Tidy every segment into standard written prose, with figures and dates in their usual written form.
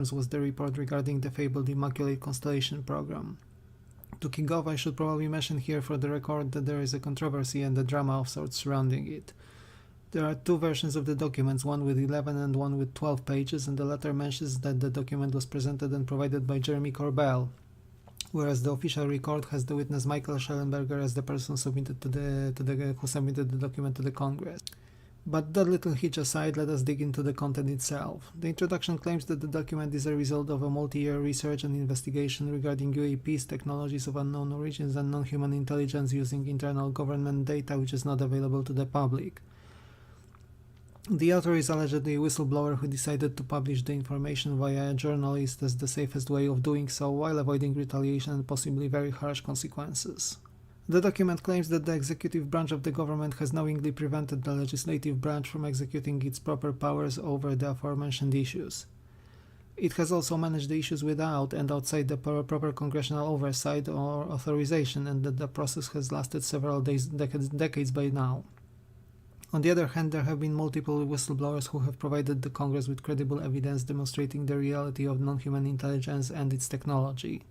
was the report regarding the fabled Immaculate Constellation program. To kick off, I should probably mention here for the record that there is a controversy and a drama of sorts surrounding it. There are two versions of the documents, one with 11 and one with 12 pages, and the latter mentions that the document was presented and provided by Jeremy Corbell, whereas the official record has the witness Michael Schellenberger as the person who submitted the document to the Congress. But that little hitch aside, let us dig into the content itself. The introduction claims that the document is a result of a multi-year research and investigation regarding UAPs, technologies of unknown origins, and non-human intelligence using internal government data which is not available to the public. The author is allegedly a whistleblower who decided to publish the information via a journalist as the safest way of doing so while avoiding retaliation and possibly very harsh consequences. The document claims that the executive branch of the government has knowingly prevented the legislative branch from executing its proper powers over the aforementioned issues. It has also managed the issues without and outside the proper congressional oversight or authorization, and that the process has lasted several decades by now. On the other hand, there have been multiple whistleblowers who have provided the Congress with credible evidence demonstrating the reality of non-human intelligence and its technology.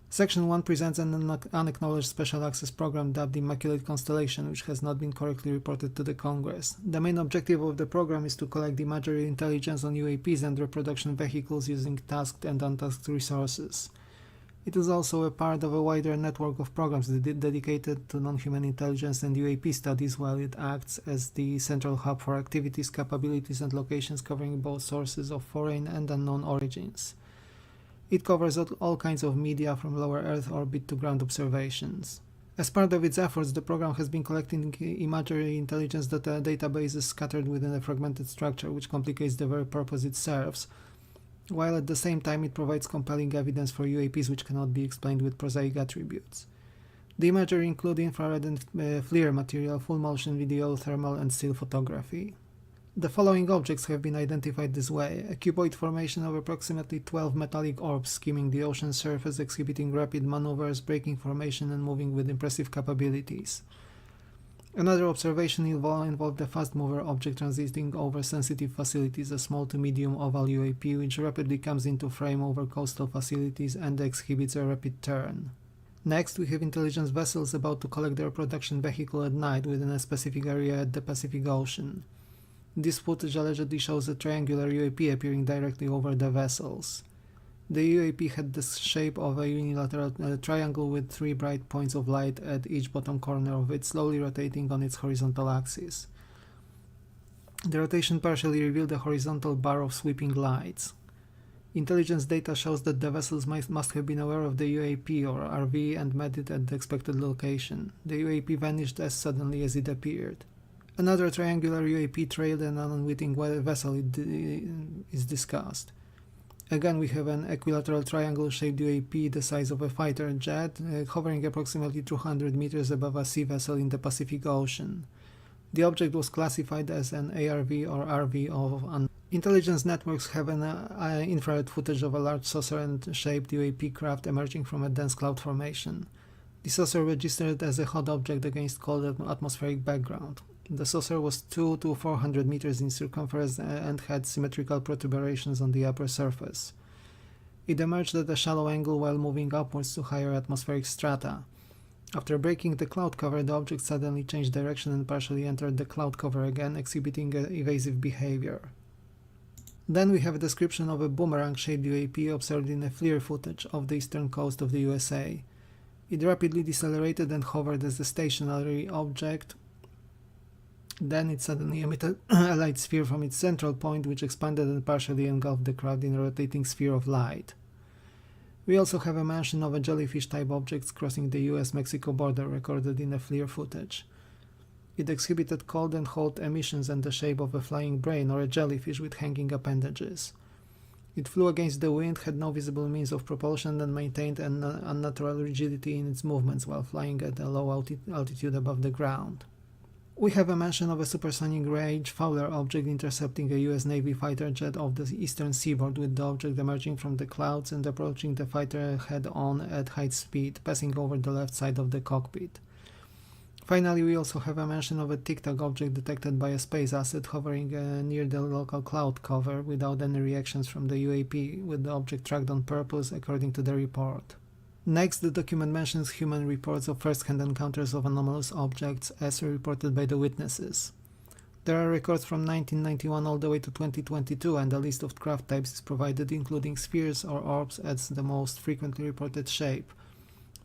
Section 1 presents an unacknowledged special access program dubbed Immaculate Constellation, which has not been correctly reported to the Congress. The main objective of the program is to collect imagery intelligence on UAPs and reproduction vehicles using tasked and untasked resources. It is also a part of a wider network of programs dedicated to non-human intelligence and UAP studies, while it acts as the central hub for activities, capabilities, and locations covering both sources of foreign and unknown origins. It covers all kinds of media from lower Earth orbit to ground observations. As part of its efforts, the program has been collecting imagery intelligence databases scattered within a fragmented structure, which complicates the very purpose it serves, while at the same time it provides compelling evidence for UAPs which cannot be explained with prosaic attributes. The imagery include infrared and FLIR material, full motion video, thermal and still photography. The following objects have been identified this way: a cuboid formation of approximately 12 metallic orbs skimming the ocean surface, exhibiting rapid maneuvers, braking formation, and moving with impressive capabilities. Another observation involved a fast mover object transiting over sensitive facilities, a small to medium oval UAP which rapidly comes into frame over coastal facilities and exhibits a rapid turn. Next, we have intelligence vessels about to collect their production vehicle at night within a specific area at the Pacific Ocean. This footage allegedly shows a triangular UAP appearing directly over the vessels. The UAP had the shape of a unilateral triangle with 3 bright points of light at each bottom corner of it, slowly rotating on its horizontal axis. The rotation partially revealed a horizontal bar of sweeping lights. Intelligence data shows that the vessels must have been aware of the UAP or RV and met it at the expected location. The UAP vanished as suddenly as it appeared. Another triangular UAP trailed an unwitting vessel is discussed. Again, we have an equilateral triangle-shaped UAP the size of a fighter jet, hovering approximately 200 meters above a sea vessel in the Pacific Ocean. The object was classified as an ARV or RV of Intelligence networks have an infrared footage of a large saucer-shaped UAP craft emerging from a dense cloud formation. The saucer registered as a hot object against cold atmospheric background. The saucer was 200 to 400 meters in circumference and had symmetrical protuberations on the upper surface. It emerged at a shallow angle while moving upwards to higher atmospheric strata. After breaking the cloud cover, the object suddenly changed direction and partially entered the cloud cover again, exhibiting evasive behavior. Then we have a description of a boomerang-shaped UAP observed in a FLIR footage of the eastern coast of the USA. It rapidly decelerated and hovered as a stationary object. Then it suddenly emitted a light sphere from its central point, which expanded and partially engulfed the crowd in a rotating sphere of light. We also have a mention of a jellyfish-type object crossing the US-Mexico border recorded in a FLIR footage. It exhibited cold and hot emissions and the shape of a flying brain or a jellyfish with hanging appendages. It flew against the wind, had no visible means of propulsion, and maintained an unnatural rigidity in its movements while flying at a low altitude above the ground. We have a mention of a supersonic range Fowler object intercepting a US Navy fighter jet off the eastern seaboard, with the object emerging from the clouds and approaching the fighter head-on at high speed, passing over the left side of the cockpit. Finally, we also have a mention of a Tic Tac object detected by a space asset hovering near the local cloud cover without any reactions from the UAP, with the object tracked on purpose according to the report. Next, the document mentions human reports of first-hand encounters of anomalous objects as reported by the witnesses. There are records from 1991 all the way to 2022, and a list of craft types is provided, including spheres or orbs as the most frequently reported shape,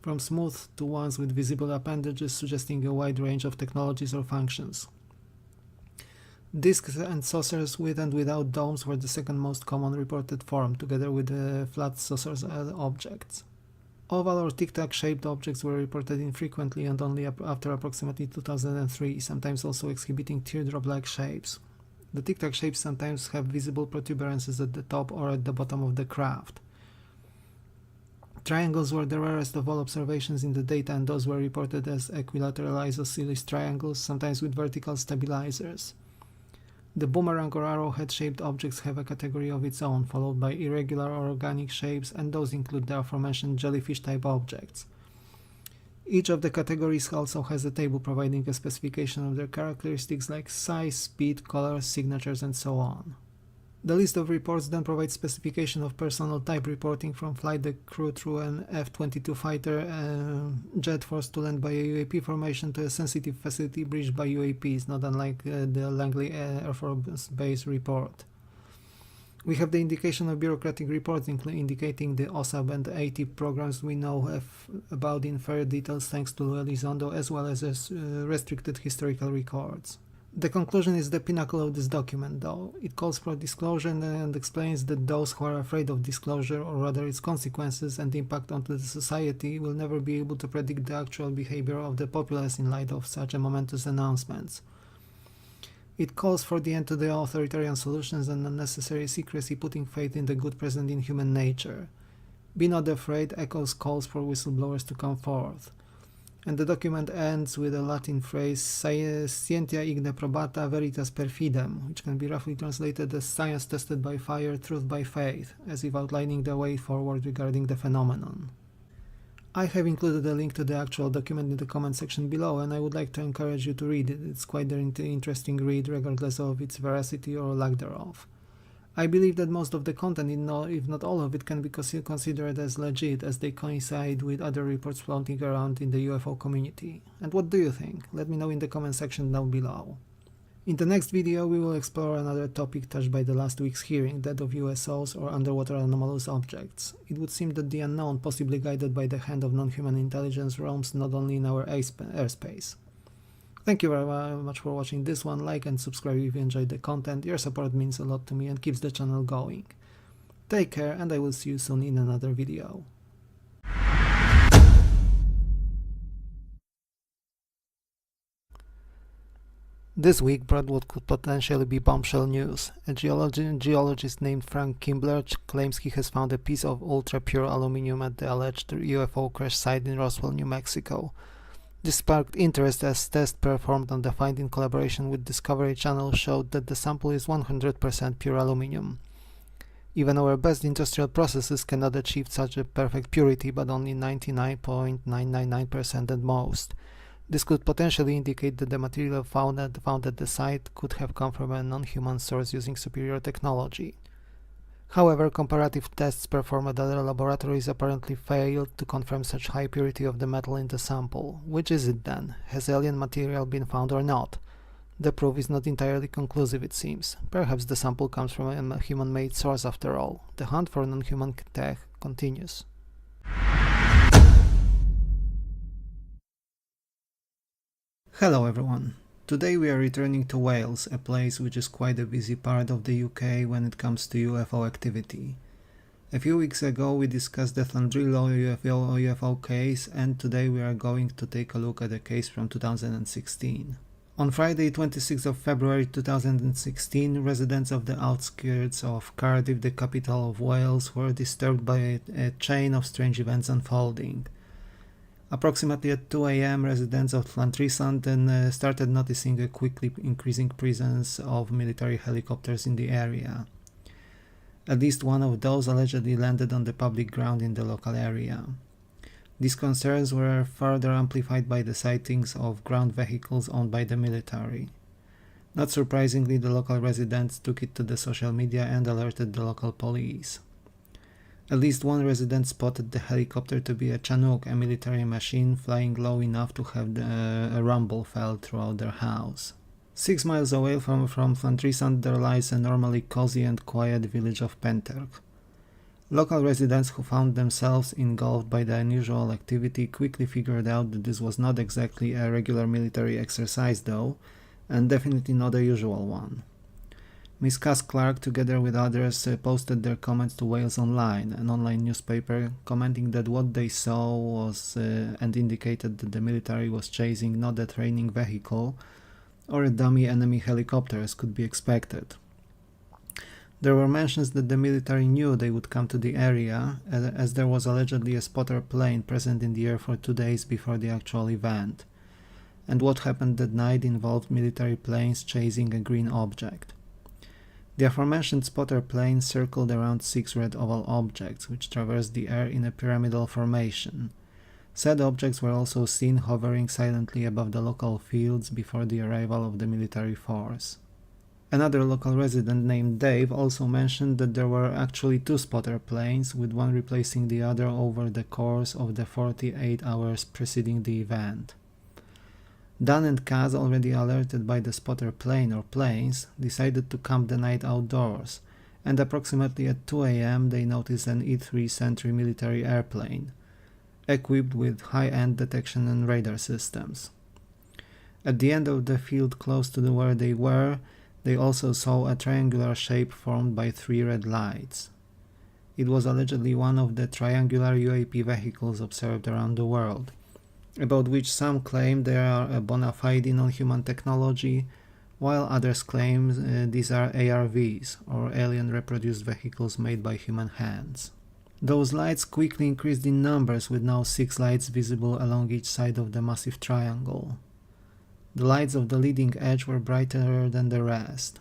from smooth to ones with visible appendages, suggesting a wide range of technologies or functions. Discs and saucers with and without domes were the second most common reported form, together with the flat saucers objects. Oval or tic-tac shaped objects were reported infrequently and only after approximately 2003, sometimes also exhibiting teardrop-like shapes. The tic-tac shapes sometimes have visible protuberances at the top or at the bottom of the craft. Triangles were the rarest of all observations in the data, and those were reported as equilateral isosceles triangles, sometimes with vertical stabilizers. The boomerang or arrowhead-shaped objects have a category of its own, followed by irregular or organic shapes, and those include the aforementioned jellyfish-type objects. Each of the categories also has a table providing a specification of their characteristics like size, speed, color, signatures, and so on. The list of reports then provides specification of personnel type, reporting from flight the crew through an F-22 fighter jet forced to land by a UAP formation to a sensitive facility breached by UAPs, not unlike the Langley Air Force Base report. We have the indication of bureaucratic reports indicating the OSAP and ATIP programs we know about in fair details thanks to Elizondo, as well as restricted historical records. The conclusion is the pinnacle of this document, though. It calls for disclosure and explains that those who are afraid of disclosure, or rather its consequences and impact onto the society, will never be able to predict the actual behavior of the populace in light of such a momentous announcements. It calls for the end to the authoritarian solutions and unnecessary secrecy, putting faith in the good present in human nature. Be not afraid echoes calls for whistleblowers to come forth. And the document ends with a Latin phrase, scientia igne probata veritas perfidem, which can be roughly translated as science tested by fire, truth by faith, as if outlining the way forward regarding the phenomenon. I have included a link to the actual document in the comment section below, and I would like to encourage you to read it. It's quite an interesting read, regardless of its veracity or lack thereof. I believe that most of the content, if not all of it, can be considered as legit, as they coincide with other reports floating around in the UFO community. And what do you think? Let me know in the comment section down below. In the next video, we will explore another topic touched by the last week's hearing, that of USOs or underwater anomalous objects. It would seem that the unknown, possibly guided by the hand of non-human intelligence, roams not only in our airspace. Thank you very much for watching this one. Like and subscribe if you enjoyed the content. Your support means a lot to me and keeps the channel going. Take care, and I will see you soon in another video. This week brought what could potentially be bombshell news. A geologist named Frank Kimbler claims he has found a piece of ultra-pure aluminium at the alleged UFO crash site in Roswell, New Mexico. This sparked interest as tests performed on the find in collaboration with Discovery Channel showed that the sample is 100% pure aluminium. Even our best industrial processes cannot achieve such a perfect purity, but only 99.999% at most. This could potentially indicate that the material found at the site could have come from a non-human source using superior technology. However, comparative tests performed at other laboratories apparently failed to confirm such high purity of the metal in the sample. Which is it then? Has alien material been found or not? The proof is not entirely conclusive, it seems. Perhaps the sample comes from a human-made source after all. The hunt for non-human tech continues. Hello everyone. Today we are returning to Wales, a place which is quite a busy part of the UK when it comes to UFO activity. A few weeks ago we discussed the Thundrillo UFO case, and today we are going to take a look at a case from 2016. On Friday 26th of February 2016, residents of the outskirts of Cardiff, the capital of Wales, were disturbed by a chain of strange events unfolding. Approximately at 2 a.m, residents of Llantrisant started noticing a quickly increasing presence of military helicopters in the area. At least one of those allegedly landed on the public ground in the local area. These concerns were further amplified by the sightings of ground vehicles owned by the military. Not surprisingly, the local residents took it to the social media and alerted the local police. At least one resident spotted the helicopter to be a Chinook, a military machine flying low enough to have a rumble felt throughout their house. 6 miles away from Flantrisant there lies a normally cozy and quiet village of Penterk. Local residents who found themselves engulfed by the unusual activity quickly figured out that this was not exactly a regular military exercise though, and definitely not a usual one. Miss Cass Clark, together with others, posted their comments to Wales Online, an online newspaper, commenting that what they saw was and indicated that the military was chasing not a training vehicle or a dummy enemy helicopter as could be expected. There were mentions that the military knew they would come to the area, as there was allegedly a spotter plane present in the air for 2 days before the actual event, and what happened that night involved military planes chasing a green object. The aforementioned spotter plane circled around 6 red oval objects, which traversed the air in a pyramidal formation. Said objects were also seen hovering silently above the local fields before the arrival of the military force. Another local resident named Dave also mentioned that there were actually 2 spotter planes, with one replacing the other over the course of the 48 hours preceding the event. Dan and Kaz, already alerted by the spotter plane or planes, decided to camp the night outdoors, and approximately at 2 a.m. they noticed an E-3 Sentry military airplane, equipped with high-end detection and radar systems. At the end of the field close to where they were, they also saw a triangular shape formed by 3 red lights. It was allegedly one of the triangular UAP vehicles observed around the world, about which some claim they are a bona fide non-human technology, while others claim these are ARVs, or alien reproduced vehicles made by human hands. Those lights quickly increased in numbers, with now 6 lights visible along each side of the massive triangle. The lights of the leading edge were brighter than the rest.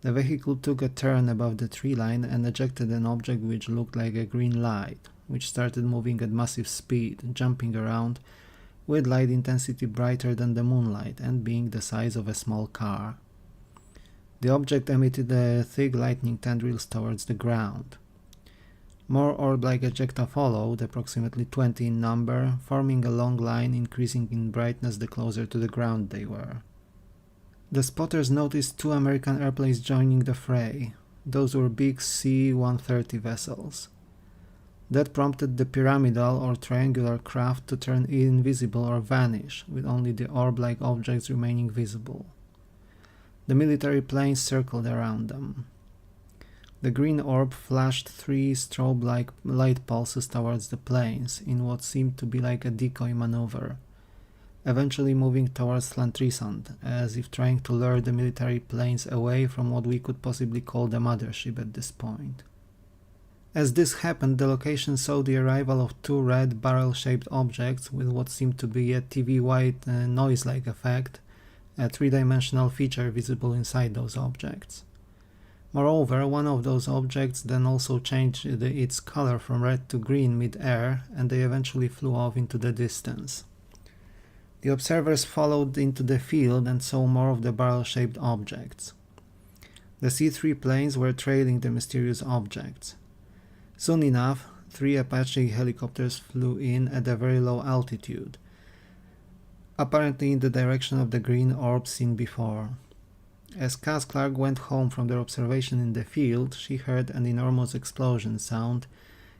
The vehicle took a turn above the tree line and ejected an object which looked like a green light, which started moving at massive speed, jumping around, with light intensity brighter than the moonlight and being the size of a small car. The object emitted thick lightning tendrils towards the ground. More orb-like ejecta followed, approximately 20 in number, forming a long line, increasing in brightness the closer to the ground they were. The spotters noticed 2 American airplanes joining the fray. Those were big C-130 vessels. That prompted the pyramidal or triangular craft to turn invisible or vanish, with only the orb-like objects remaining visible. The military planes circled around them. The green orb flashed 3 strobe-like light pulses towards the planes, in what seemed to be like a decoy maneuver, eventually moving towards Flantrisant, as if trying to lure the military planes away from what we could possibly call the mothership at this point. As this happened, the location saw the arrival of 2 red barrel-shaped objects with what seemed to be a TV-wide noise-like effect, a 3-dimensional feature visible inside those objects. Moreover, one of those objects then also changed its color from red to green mid-air, and they eventually flew off into the distance. The observers followed into the field and saw more of the barrel-shaped objects. The C-3 planes were trailing the mysterious objects. Soon enough, 3 Apache helicopters flew in at a very low altitude, apparently in the direction of the green orb seen before. As Cass Clark went home from their observation in the field, she heard an enormous explosion sound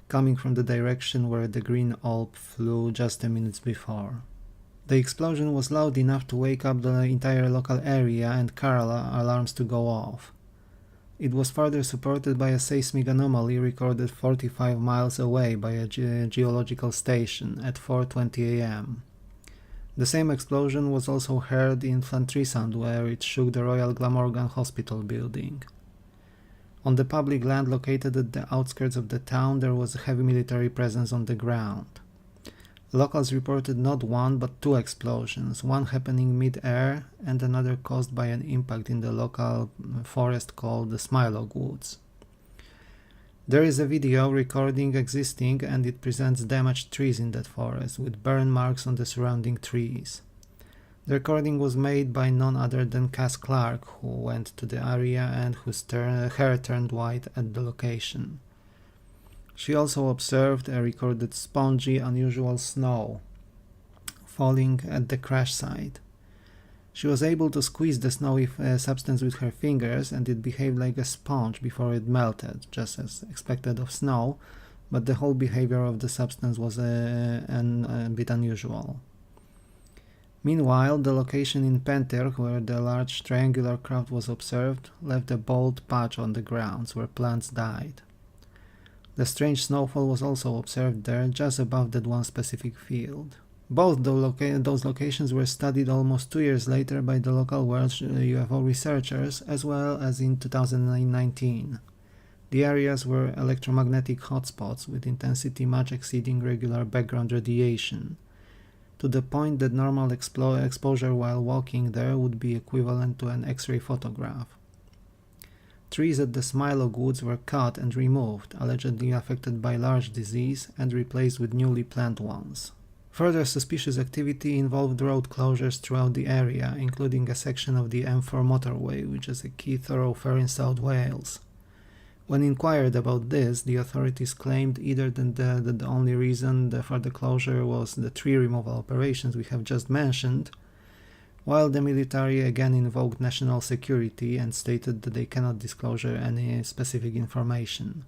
coming from the direction where the green orb flew just a minute before. The explosion was loud enough to wake up the entire local area and car alarms to go off. It was further supported by a seismic anomaly recorded 45 miles away by a geological station at 4:20 a.m. The same explosion was also heard in Flantrisant, where it shook the Royal Glamorgan Hospital building. On the public land located at the outskirts of the town, there was a heavy military presence on the ground. Locals reported not 1 but 2 explosions, one happening mid-air and another caused by an impact in the local forest called the Smilog Woods. There is a video recording existing and it presents damaged trees in that forest with burn marks on the surrounding trees. The recording was made by none other than Cass Clark, who went to the area and whose hair turned white at the location. She also observed and recorded spongy, unusual snow falling at the crash site. She was able to squeeze the snowy substance with her fingers and it behaved like a sponge before it melted, just as expected of snow, but the whole behavior of the substance was a bit unusual. Meanwhile, the location in Pentirh, where the large triangular craft was observed, left a bold patch on the grounds where plants died. The strange snowfall was also observed there, just above that one specific field. Both those locations were studied almost 2 years later by the local World UFO researchers, as well as in 2019. The areas were electromagnetic hotspots with intensity much exceeding regular background radiation, to the point that normal exposure while walking there would be equivalent to an X-ray photograph. Trees at the Smilog Woods were cut and removed, allegedly affected by large disease, and replaced with newly planted ones. Further suspicious activity involved road closures throughout the area, including a section of the M4 motorway, which is a key thoroughfare in South Wales. When inquired about this, the authorities claimed either that the only reason for the closure was the tree removal operations we have just mentioned, while the military again invoked national security and stated that they cannot disclose any specific information.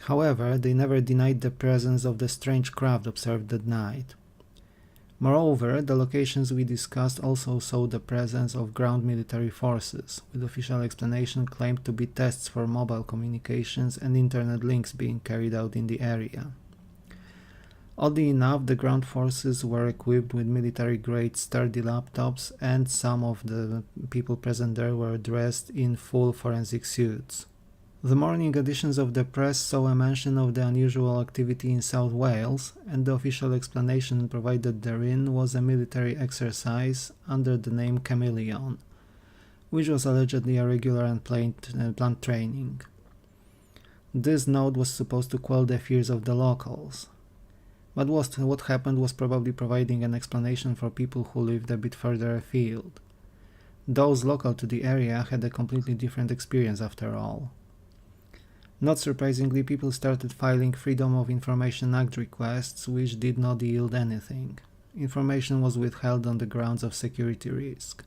However, they never denied the presence of the strange craft observed that night. Moreover, the locations we discussed also saw the presence of ground military forces, with official explanation claimed to be tests for mobile communications and internet links being carried out in the area. Oddly enough, the ground forces were equipped with military-grade sturdy laptops, and some of the people present there were dressed in full forensic suits. The morning editions of the press saw a mention of the unusual activity in South Wales, and the official explanation provided therein was a military exercise under the name Chameleon, which was allegedly a regular and planned training. This note was supposed to quell the fears of the locals, but what happened was probably providing an explanation for people who lived a bit further afield. Those local to the area had a completely different experience after all. Not surprisingly, people started filing Freedom of Information Act requests, which did not yield anything. Information was withheld on the grounds of security risk.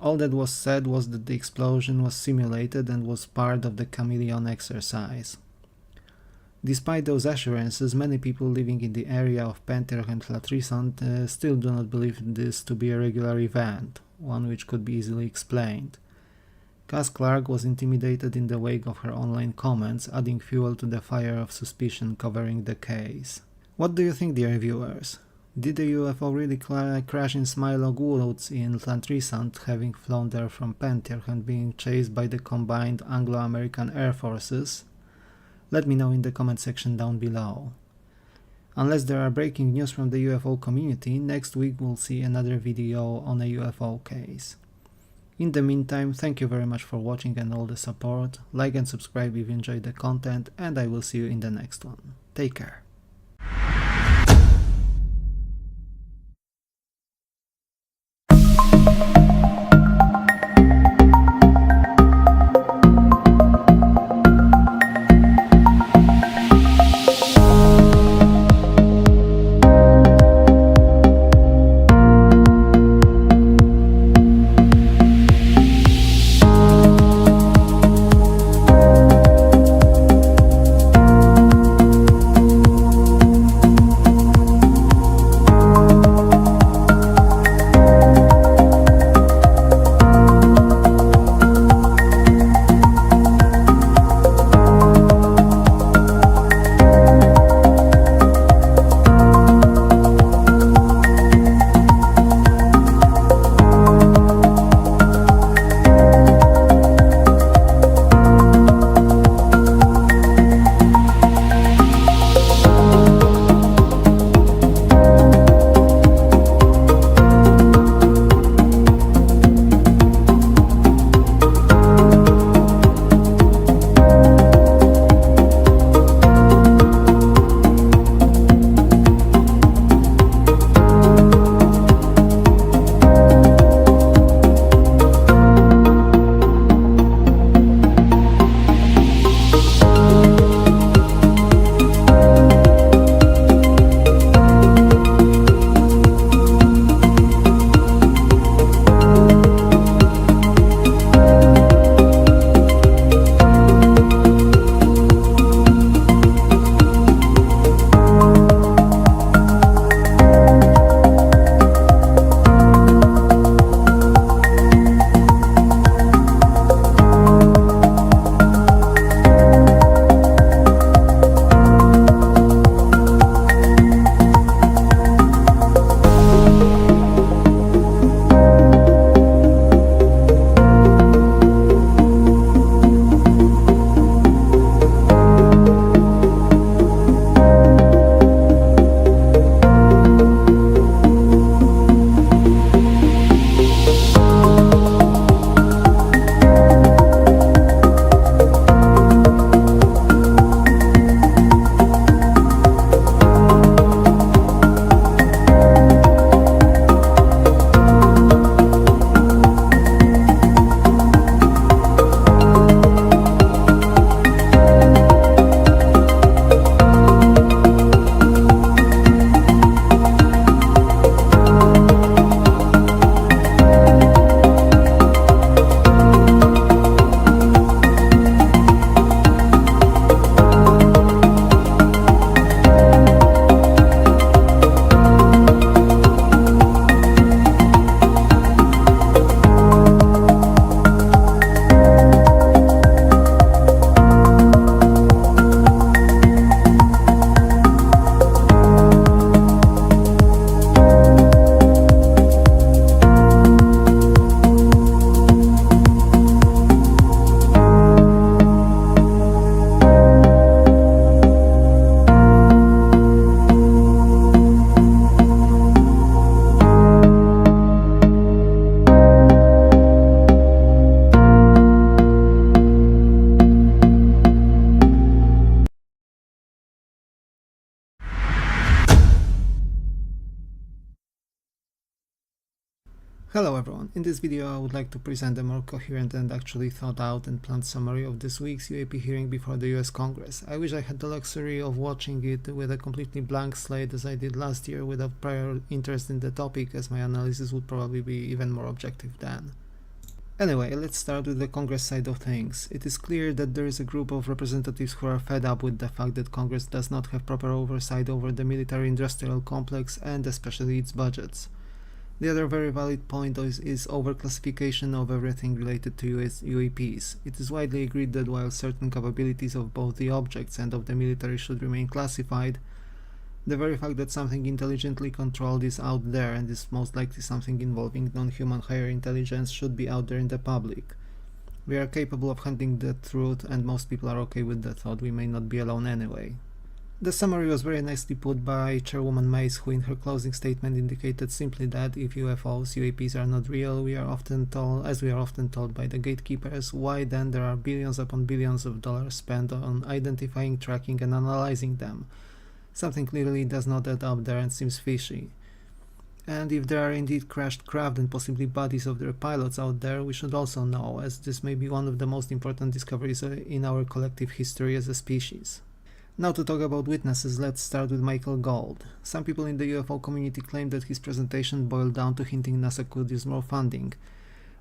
All that was said was that the explosion was simulated and was part of the Chameleon exercise. Despite those assurances, many people living in the area of Pentirh and Llantrisant still do not believe this to be a regular event, one which could be easily explained. Cass Clark was intimidated in the wake of her online comments, adding fuel to the fire of suspicion covering the case. What do you think, dear viewers? Did the UFO really crash in Smilog Woods in Llantrisant, having flown there from Pentirh and being chased by the combined Anglo-American Air Forces? Let me know in the comment section down below. Unless there are breaking news from the UFO community, next week we'll see another video on a UFO case. In the meantime, thank you very much for watching and all the support. Like and subscribe if you enjoyed the content, and I will see you in the next one. Take care. Hello everyone, in this video I would like to present a more coherent and actually thought out and planned summary of this week's UAP hearing before the US Congress. I wish I had the luxury of watching it with a completely blank slate as I did last year without prior interest in the topic, as my analysis would probably be even more objective then. Anyway, let's start with the Congress side of things. It is clear that there is a group of representatives who are fed up with the fact that Congress does not have proper oversight over the military-industrial complex and especially its budgets. The other very valid point is overclassification of everything related to UAPs. It is widely agreed that while certain capabilities of both the objects and of the military should remain classified, the very fact that something intelligently controlled is out there and is most likely something involving non-human higher intelligence should be out there in the public. We are capable of hunting the truth, and most people are okay with the thought we may not be alone anyway. The summary was very nicely put by Chairwoman Mays, who in her closing statement indicated simply that if UFOs, UAPs are not real, as we are often told by the gatekeepers, why then there are billions upon billions of dollars spent on identifying, tracking and analyzing them. Something clearly does not add up there and seems fishy. And if there are indeed crashed craft and possibly bodies of their pilots out there, we should also know, as this may be one of the most important discoveries in our collective history as a species. Now to talk about witnesses, let's start with Michael Gold. Some people in the UFO community claim that his presentation boiled down to hinting NASA could use more funding.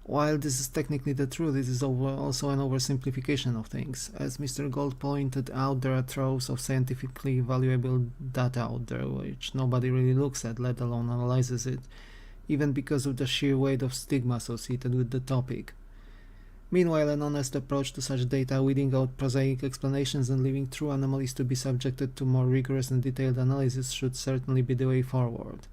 While this is technically the truth, it is also an oversimplification of things. As Mr. Gold pointed out, there are troves of scientifically valuable data out there which nobody really looks at, let alone analyzes it, even because of the sheer weight of stigma associated with the topic. Meanwhile, an honest approach to such data, weeding out prosaic explanations and leaving true anomalies to be subjected to more rigorous and detailed analysis should certainly be the way forward.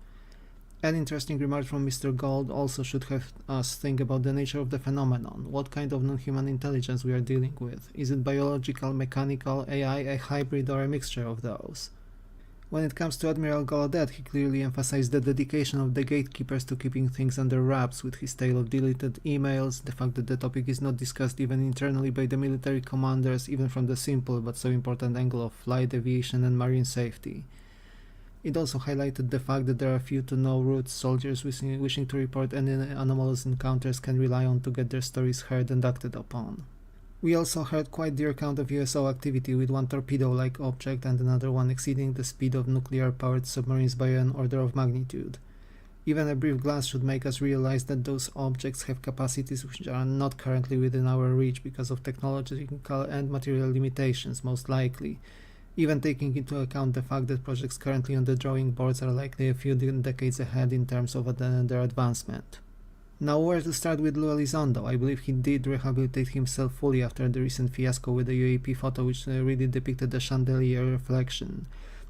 An interesting remark from Mr. Gold also should have us think about the nature of the phenomenon. What kind of non-human intelligence we are dealing with? Is it biological, mechanical, AI, a hybrid, or a mixture of those? When it comes to Admiral Gallaudet, he clearly emphasized the dedication of the gatekeepers to keeping things under wraps, with his tale of deleted emails, the fact that the topic is not discussed even internally by the military commanders, even from the simple but so important angle of flight, aviation and marine safety. It also highlighted the fact that there are few to no roots soldiers wishing to report any anomalous encounters can rely on to get their stories heard and acted upon. We also heard quite the account of USO activity, with one torpedo-like object and another one exceeding the speed of nuclear-powered submarines by an order of magnitude. Even a brief glance should make us realize that those objects have capacities which are not currently within our reach because of technological and material limitations, most likely, even taking into account the fact that projects currently on the drawing boards are likely a few decades ahead in terms of their advancement. Now, where to start with Lou Elizondo? I believe he did rehabilitate himself fully after the recent fiasco with the UAP photo, which really depicted a chandelier reflection.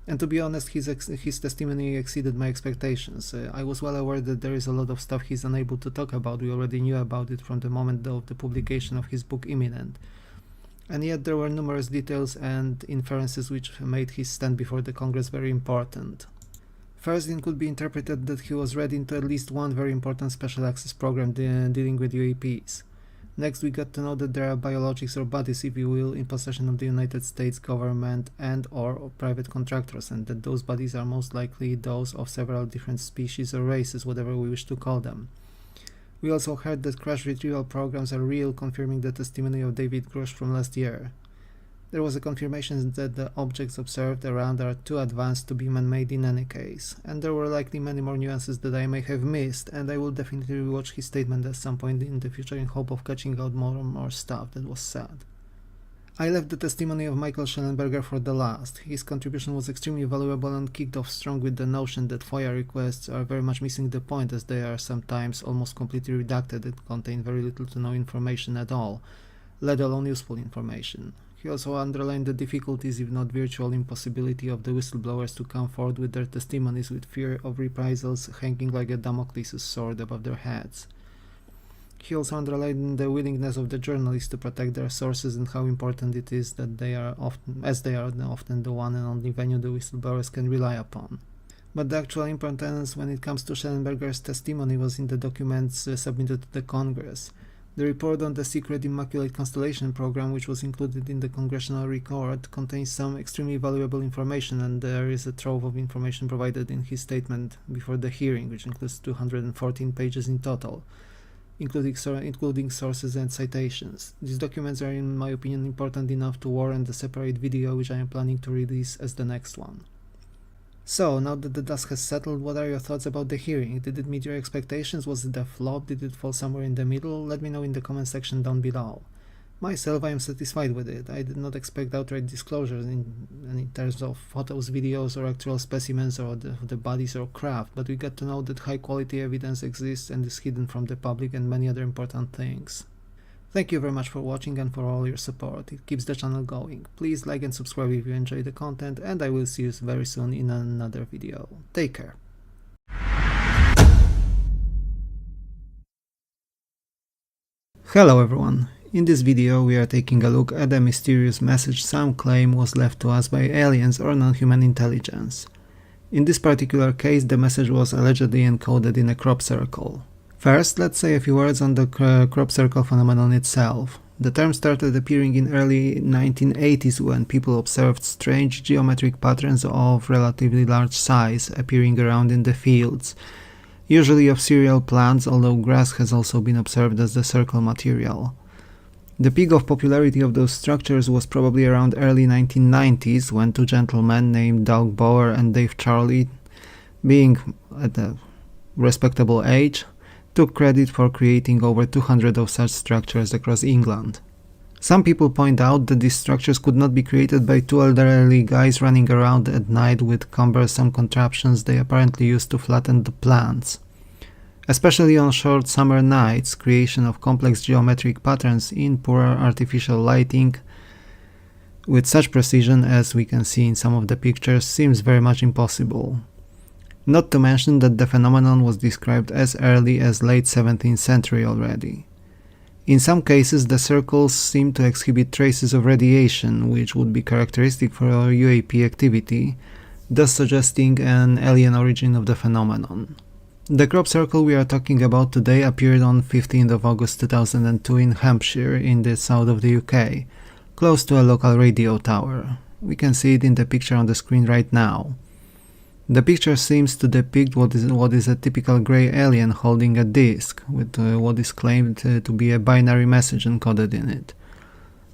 And to be honest, his testimony exceeded my expectations. I was well aware that there is a lot of stuff he's unable to talk about. We already knew about it from the moment of the publication of his book Imminent. And yet there were numerous details and inferences which made his stand before the Congress very important. First, it could be interpreted that he was read into at least one very important special access program dealing with UAPs. Next, we got to know that there are biologics or bodies, if you will, in possession of the United States government and/or private contractors, and that those bodies are most likely those of several different species or races, whatever we wish to call them. We also heard that crash retrieval programs are real, confirming the testimony of David Grosh from last year. There was a confirmation that the objects observed around are too advanced to be man-made in any case, and there were likely many more nuances that I may have missed, and I will definitely rewatch his statement at some point in the future in hope of catching out more and more stuff that was said. I left the testimony of Michael Schellenberger for the last. His contribution was extremely valuable and kicked off strong with the notion that FOIA requests are very much missing the point, as they are sometimes almost completely redacted and contain very little to no information at all, let alone useful information. He also underlined the difficulties, if not virtual impossibility, of the whistleblowers to come forward with their testimonies with fear of reprisals hanging like a Damocles sword above their heads. He also underlined the willingness of the journalists to protect their sources and how important it is that they are often the one and only venue the whistleblowers can rely upon. But the actual importance when it comes to Schellenberger's testimony was in the documents submitted to the Congress. The report on the secret Immaculate Constellation program, which was included in the congressional record, contains some extremely valuable information, and there is a trove of information provided in his statement before the hearing, which includes 214 pages in total, including sources and citations. These documents are, in my opinion, important enough to warrant a separate video, which I am planning to release as the next one. So, now that the dust has settled, what are your thoughts about the hearing? Did it meet your expectations? Was it a flop? Did it fall somewhere in the middle? Let me know in the comment section down below. Myself, I am satisfied with it. I did not expect outright disclosures in terms of photos, videos, or actual specimens or the bodies or craft, but we got to know that high quality evidence exists and is hidden from the public, and many other important things. Thank you very much for watching and for all your support. It keeps the channel going. Please like and subscribe if you enjoy the content, and I will see you very soon in another video. Take care. Hello everyone. In this video we are taking a look at a mysterious message some claim was left to us by aliens or non-human intelligence. In this particular case, the message was allegedly encoded in a crop circle. First, let's say a few words on the crop circle phenomenon itself. The term started appearing in early 1980s when people observed strange geometric patterns of relatively large size appearing around in the fields, usually of cereal plants, although grass has also been observed as the circle material. The peak of popularity of those structures was probably around early 1990s when two gentlemen named Doug Bower and Dave Charley, being at a respectable age, took credit for creating over 200 of such structures across England. Some people point out that these structures could not be created by two elderly guys running around at night with cumbersome contraptions they apparently used to flatten the plants. Especially on short summer nights, creation of complex geometric patterns in poor artificial lighting with such precision as we can see in some of the pictures seems very much impossible. Not to mention that the phenomenon was described as early as late 17th century already. In some cases, the circles seem to exhibit traces of radiation, which would be characteristic for UAP activity, thus suggesting an alien origin of the phenomenon. The crop circle we are talking about today appeared on 15th of August 2002 in Hampshire, in the south of the UK, close to a local radio tower. We can see it in the picture on the screen right now. The picture seems to depict what is a typical grey alien holding a disc, with what is claimed to be a binary message encoded in it.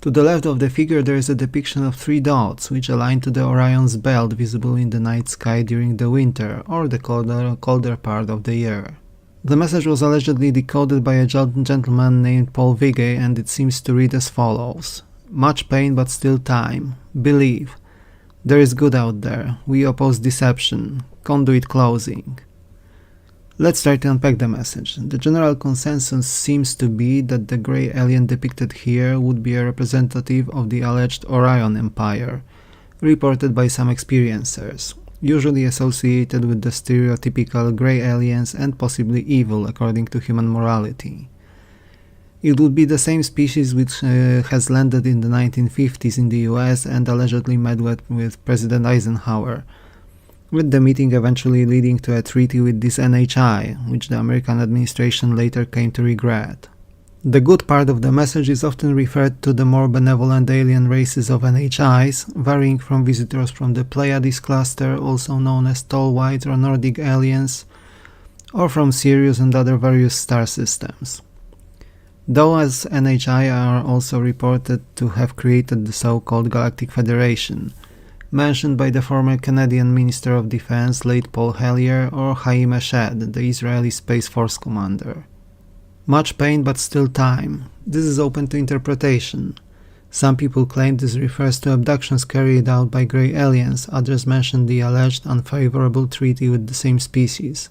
To the left of the figure there is a depiction of three dots, which align to the Orion's belt visible in the night sky during the winter, or the colder part of the year. The message was allegedly decoded by a gentleman named Paul Vigay, and it seems to read as follows: "Much pain but still time. Believe. There is good out there. We oppose deception. Conduit closing." Let's try to unpack the message. The general consensus seems to be that the grey alien depicted here would be a representative of the alleged Orion Empire, reported by some experiencers, usually associated with the stereotypical grey aliens and possibly evil according to human morality. It would be the same species which has landed in the 1950s in the US and allegedly met with President Eisenhower, with the meeting eventually leading to a treaty with this NHI, which the American administration later came to regret. The good part of the message is often referred to the more benevolent alien races of NHIs, varying from visitors from the Pleiades cluster, also known as tall white or Nordic aliens, or from Sirius and other various star systems. Though as NHI are also reported to have created the so-called Galactic Federation, mentioned by the former Canadian Minister of Defense late Paul Hellyer or Haim Eshed, the Israeli Space Force commander. Much pain but still time. This is open to interpretation. Some people claim this refers to abductions carried out by grey aliens, others mention the alleged unfavorable treaty with the same species.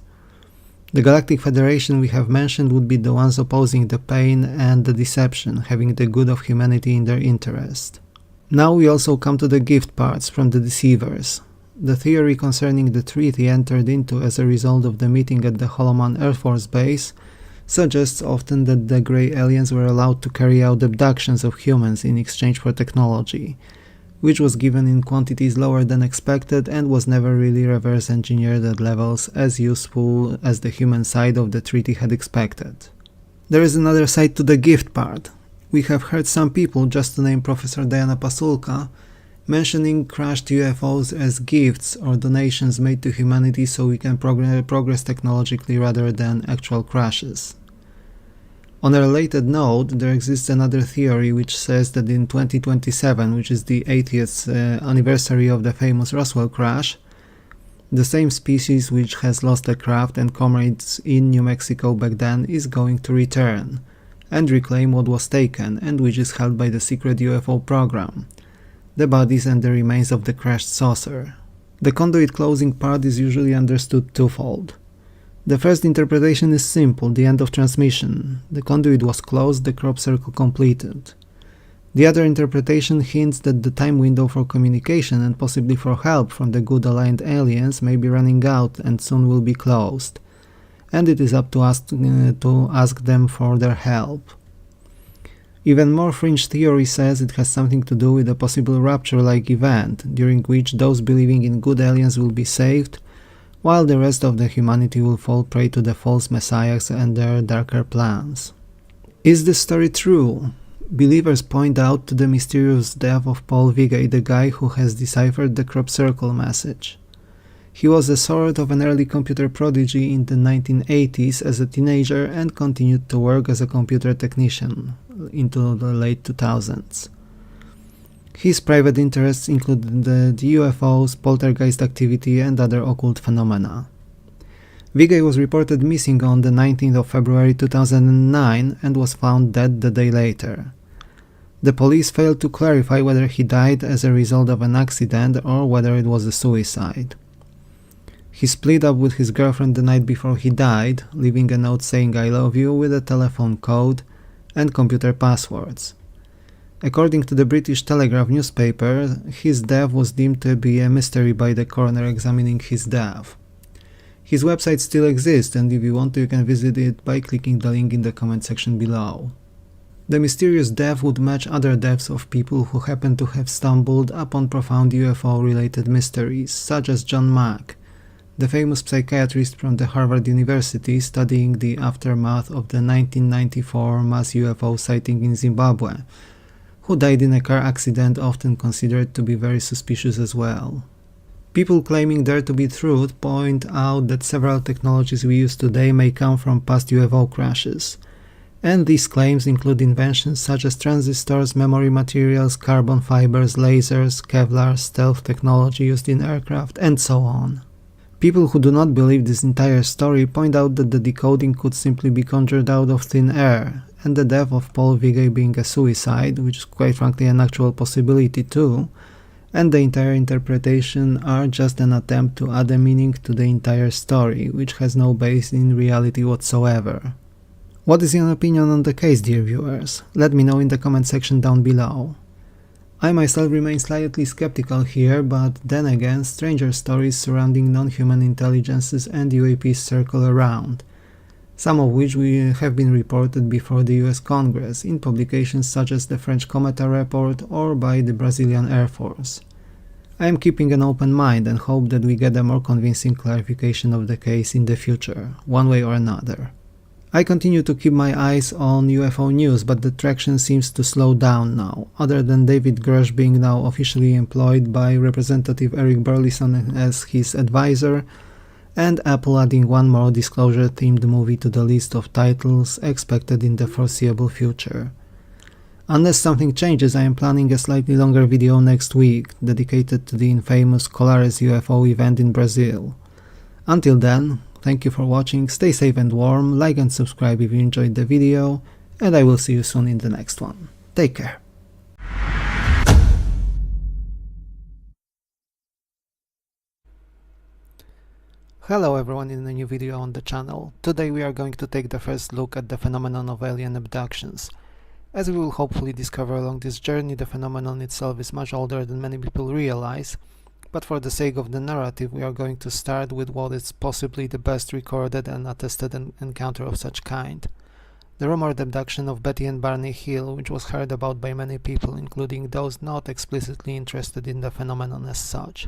The Galactic Federation we have mentioned would be the ones opposing the pain and the deception, having the good of humanity in their interest. Now we also come to the gift parts from the deceivers. The theory concerning the treaty entered into as a result of the meeting at the Holloman Air Force Base suggests often that the grey aliens were allowed to carry out abductions of humans in exchange for technology, which was given in quantities lower than expected and was never really reverse engineered at levels as useful as the human side of the treaty had expected. There is another side to the gift part. We have heard some people, just to name Professor Diana Pasulka, mentioning crashed UFOs as gifts or donations made to humanity so we can progress technologically rather than actual crashes. On a related note, there exists another theory which says that in 2027, which is the 80th anniversary of the famous Roswell crash, the same species which has lost a craft and comrades in New Mexico back then is going to return and reclaim what was taken and which is held by the secret UFO program, the bodies and the remains of the crashed saucer. The conduit closing part is usually understood twofold. The first interpretation is simple, the end of transmission. The conduit was closed, the crop circle completed. The other interpretation hints that the time window for communication and possibly for help from the good aligned aliens may be running out and soon will be closed, and it is up to us to ask them for their help. Even more fringe theory says it has something to do with a possible rapture-like event, during which those believing in good aliens will be saved, while the rest of the humanity will fall prey to the false messiahs and their darker plans. Is this story true? Believers point out to the mysterious death of Paul Vigay, the guy who has deciphered the crop circle message. He was a sort of an early computer prodigy in the 1980s as a teenager and continued to work as a computer technician into the late 2000s. His private interests included the UFOs, poltergeist activity and other occult phenomena. Vigay was reported missing on the 19th of February 2009 and was found dead the day later. The police failed to clarify whether he died as a result of an accident or whether it was a suicide. He split up with his girlfriend the night before he died, leaving a note saying "I love you" with a telephone code and computer passwords. According to the British Telegraph newspaper, his death was deemed to be a mystery by the coroner examining his death. His website still exists, and if you want to, you can visit it by clicking the link in the comment section below. The mysterious death would match other deaths of people who happen to have stumbled upon profound UFO-related mysteries, such as John Mack, the famous psychiatrist from the Harvard University studying the aftermath of the 1994 mass UFO sighting in Zimbabwe, who died in a car accident often considered to be very suspicious as well. People claiming there to be truth point out that several technologies we use today may come from past UFO crashes, and these claims include inventions such as transistors, memory materials, carbon fibers, lasers, Kevlar, stealth technology used in aircraft, and so on. People who do not believe this entire story point out that the decoding could simply be conjured out of thin air, and the death of Paul Vigay being a suicide, which is quite frankly an actual possibility too, and the entire interpretation are just an attempt to add a meaning to the entire story, which has no base in reality whatsoever. What is your opinion on the case, dear viewers? Let me know in the comment section down below. I myself remain slightly skeptical here, but then again, stranger stories surrounding non-human intelligences and UAPs circle around, some of which have been reported before the US Congress in publications such as the French Cometa report or by the Brazilian Air Force. I am keeping an open mind and hope that we get a more convincing clarification of the case in the future, one way or another. I continue to keep my eyes on UFO news, but the traction seems to slow down now, other than David Grush being now officially employed by Representative Eric Burleson as his advisor, and Apple adding one more disclosure-themed movie to the list of titles expected in the foreseeable future. Unless something changes, I am planning a slightly longer video next week, dedicated to the infamous Colares UFO event in Brazil. Until then, thank you for watching, stay safe and warm, like and subscribe if you enjoyed the video, and I will see you soon in the next one. Take care. Hello everyone in a new video on the channel. Today we are going to take the first look at the phenomenon of alien abductions. As we will hopefully discover along this journey, the phenomenon itself is much older than many people realize, but for the sake of the narrative we are going to start with what is possibly the best recorded and attested encounter of such kind. The rumored abduction of Betty and Barney Hill, which was heard about by many people, including those not explicitly interested in the phenomenon as such.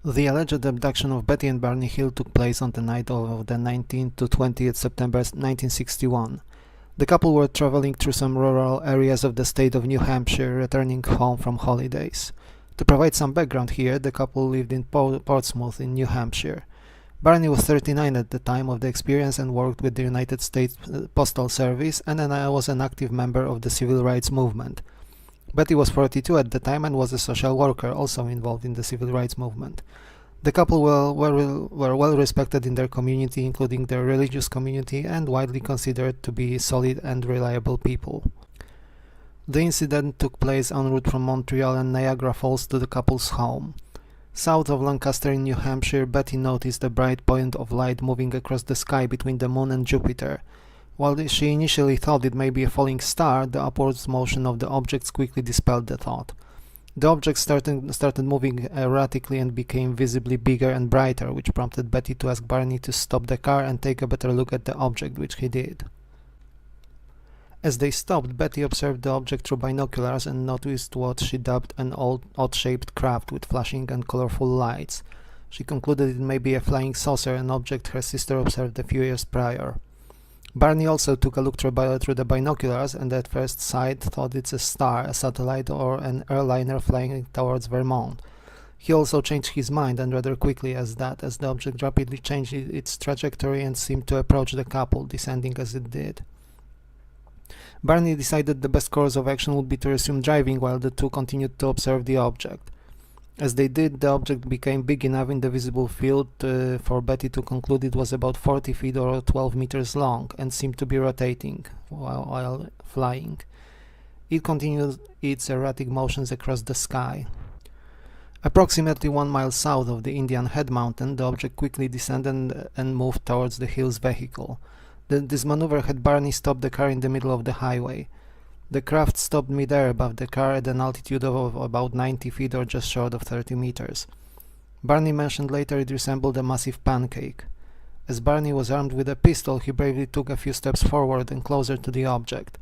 The alleged abduction of Betty and Barney Hill took place on the night of the 19th to 20th September 1961. The couple were traveling through some rural areas of the state of New Hampshire, returning home from holidays. To provide some background here, the couple lived in Portsmouth in New Hampshire. Barney was 39 at the time of the experience and worked with the United States Postal Service and was an active member of the civil rights movement. Betty was 42 at the time and was a social worker, also involved in the civil rights movement. The couple were well respected in their community, including their religious community, and widely considered to be solid and reliable people. The incident took place en route from Montreal and Niagara Falls to the couple's home. South of Lancaster in New Hampshire, Betty noticed a bright point of light moving across the sky between the moon and Jupiter. While she initially thought it may be a falling star, the upwards motion of the objects quickly dispelled the thought. The object started moving erratically and became visibly bigger and brighter, which prompted Betty to ask Barney to stop the car and take a better look at the object, which he did. As they stopped, Betty observed the object through binoculars and noticed what she dubbed an odd-shaped craft with flashing and colorful lights. She concluded it may be a flying saucer, an object her sister observed a few years prior. Barney also took a look through the binoculars and at first sight thought it's a star, a satellite, or an airliner flying towards Vermont. He also changed his mind, and rather quickly as the object rapidly changed its trajectory and seemed to approach the couple, descending as it did. Barney decided the best course of action would be to resume driving while the two continued to observe the object. As they did, the object became big enough in the visible field for Betty to conclude it was about 40 feet or 12 meters long and seemed to be rotating while flying. It continued its erratic motions across the sky. Approximately 1 mile south of the Indian Head Mountain, the object quickly descended and moved towards the Hill's vehicle. This maneuver had Barney stop the car in the middle of the highway. The craft stopped mid-air above the car at an altitude of about 90 feet or just short of 30 meters. Barney mentioned later it resembled a massive pancake. As Barney was armed with a pistol, he bravely took a few steps forward and closer to the object.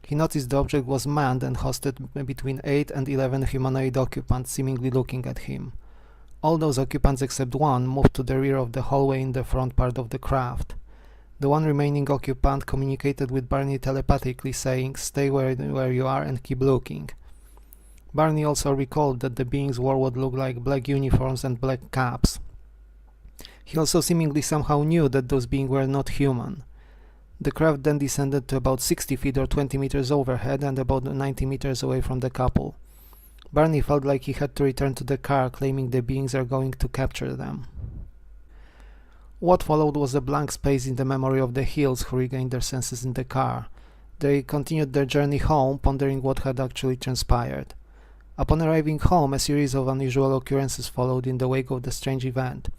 He noticed the object was manned and hosted between 8 and 11 humanoid occupants seemingly looking at him. All those occupants except one moved to the rear of the hallway in the front part of the craft. The one remaining occupant communicated with Barney telepathically, saying, "Stay where you are and keep looking." Barney also recalled that the beings wore what looked like black uniforms and black caps. He also seemingly somehow knew that those beings were not human. The craft then descended to about 60 feet or 20 meters overhead and about 90 meters away from the couple. Barney felt like he had to return to the car, claiming the beings are going to capture them. What followed was a blank space in the memory of the Hills, who regained their senses in the car. They continued their journey home, pondering what had actually transpired. Upon arriving home, a series of unusual occurrences followed in the wake of the strange event.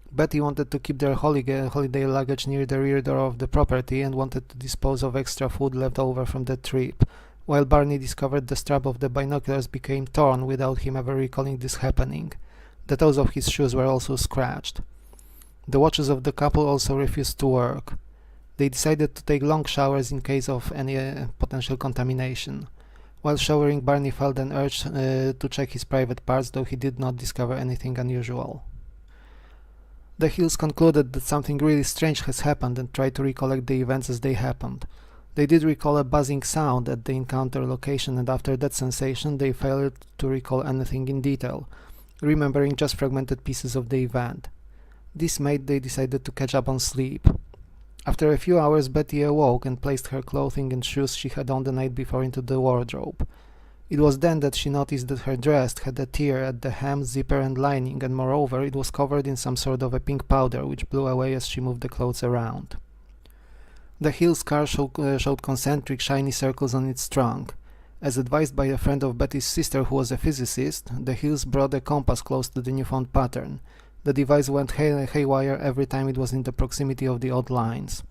Betty wanted to keep their holiday luggage near the rear door of the property and wanted to dispose of extra food left over from the trip, while Barney discovered the strap of the binoculars became torn without him ever recalling this happening. The toes of his shoes were also scratched. The watches of the couple also refused to work. They decided to take long showers in case of any potential contamination. While showering, Barney felt an urge to check his private parts, though he did not discover anything unusual. The Hills concluded that something really strange has happened and tried to recollect the events as they happened. They did recall a buzzing sound at the encounter location, and after that sensation they failed to recall anything in detail, remembering just fragmented pieces of the event. Dismayed, they decided to catch up on sleep. After a few hours, Betty awoke and placed her clothing and shoes she had on the night before into the wardrobe. It was then that she noticed that her dress had a tear at the hem, zipper and lining, and moreover it was covered in some sort of a pink powder which blew away as she moved the clothes around. The Hills car showed concentric shiny circles on its trunk. As advised by a friend of Betty's sister who was a physicist, the Hills brought a compass close to the newfound pattern. The device went haywire every time it was in the proximity of the odd lines.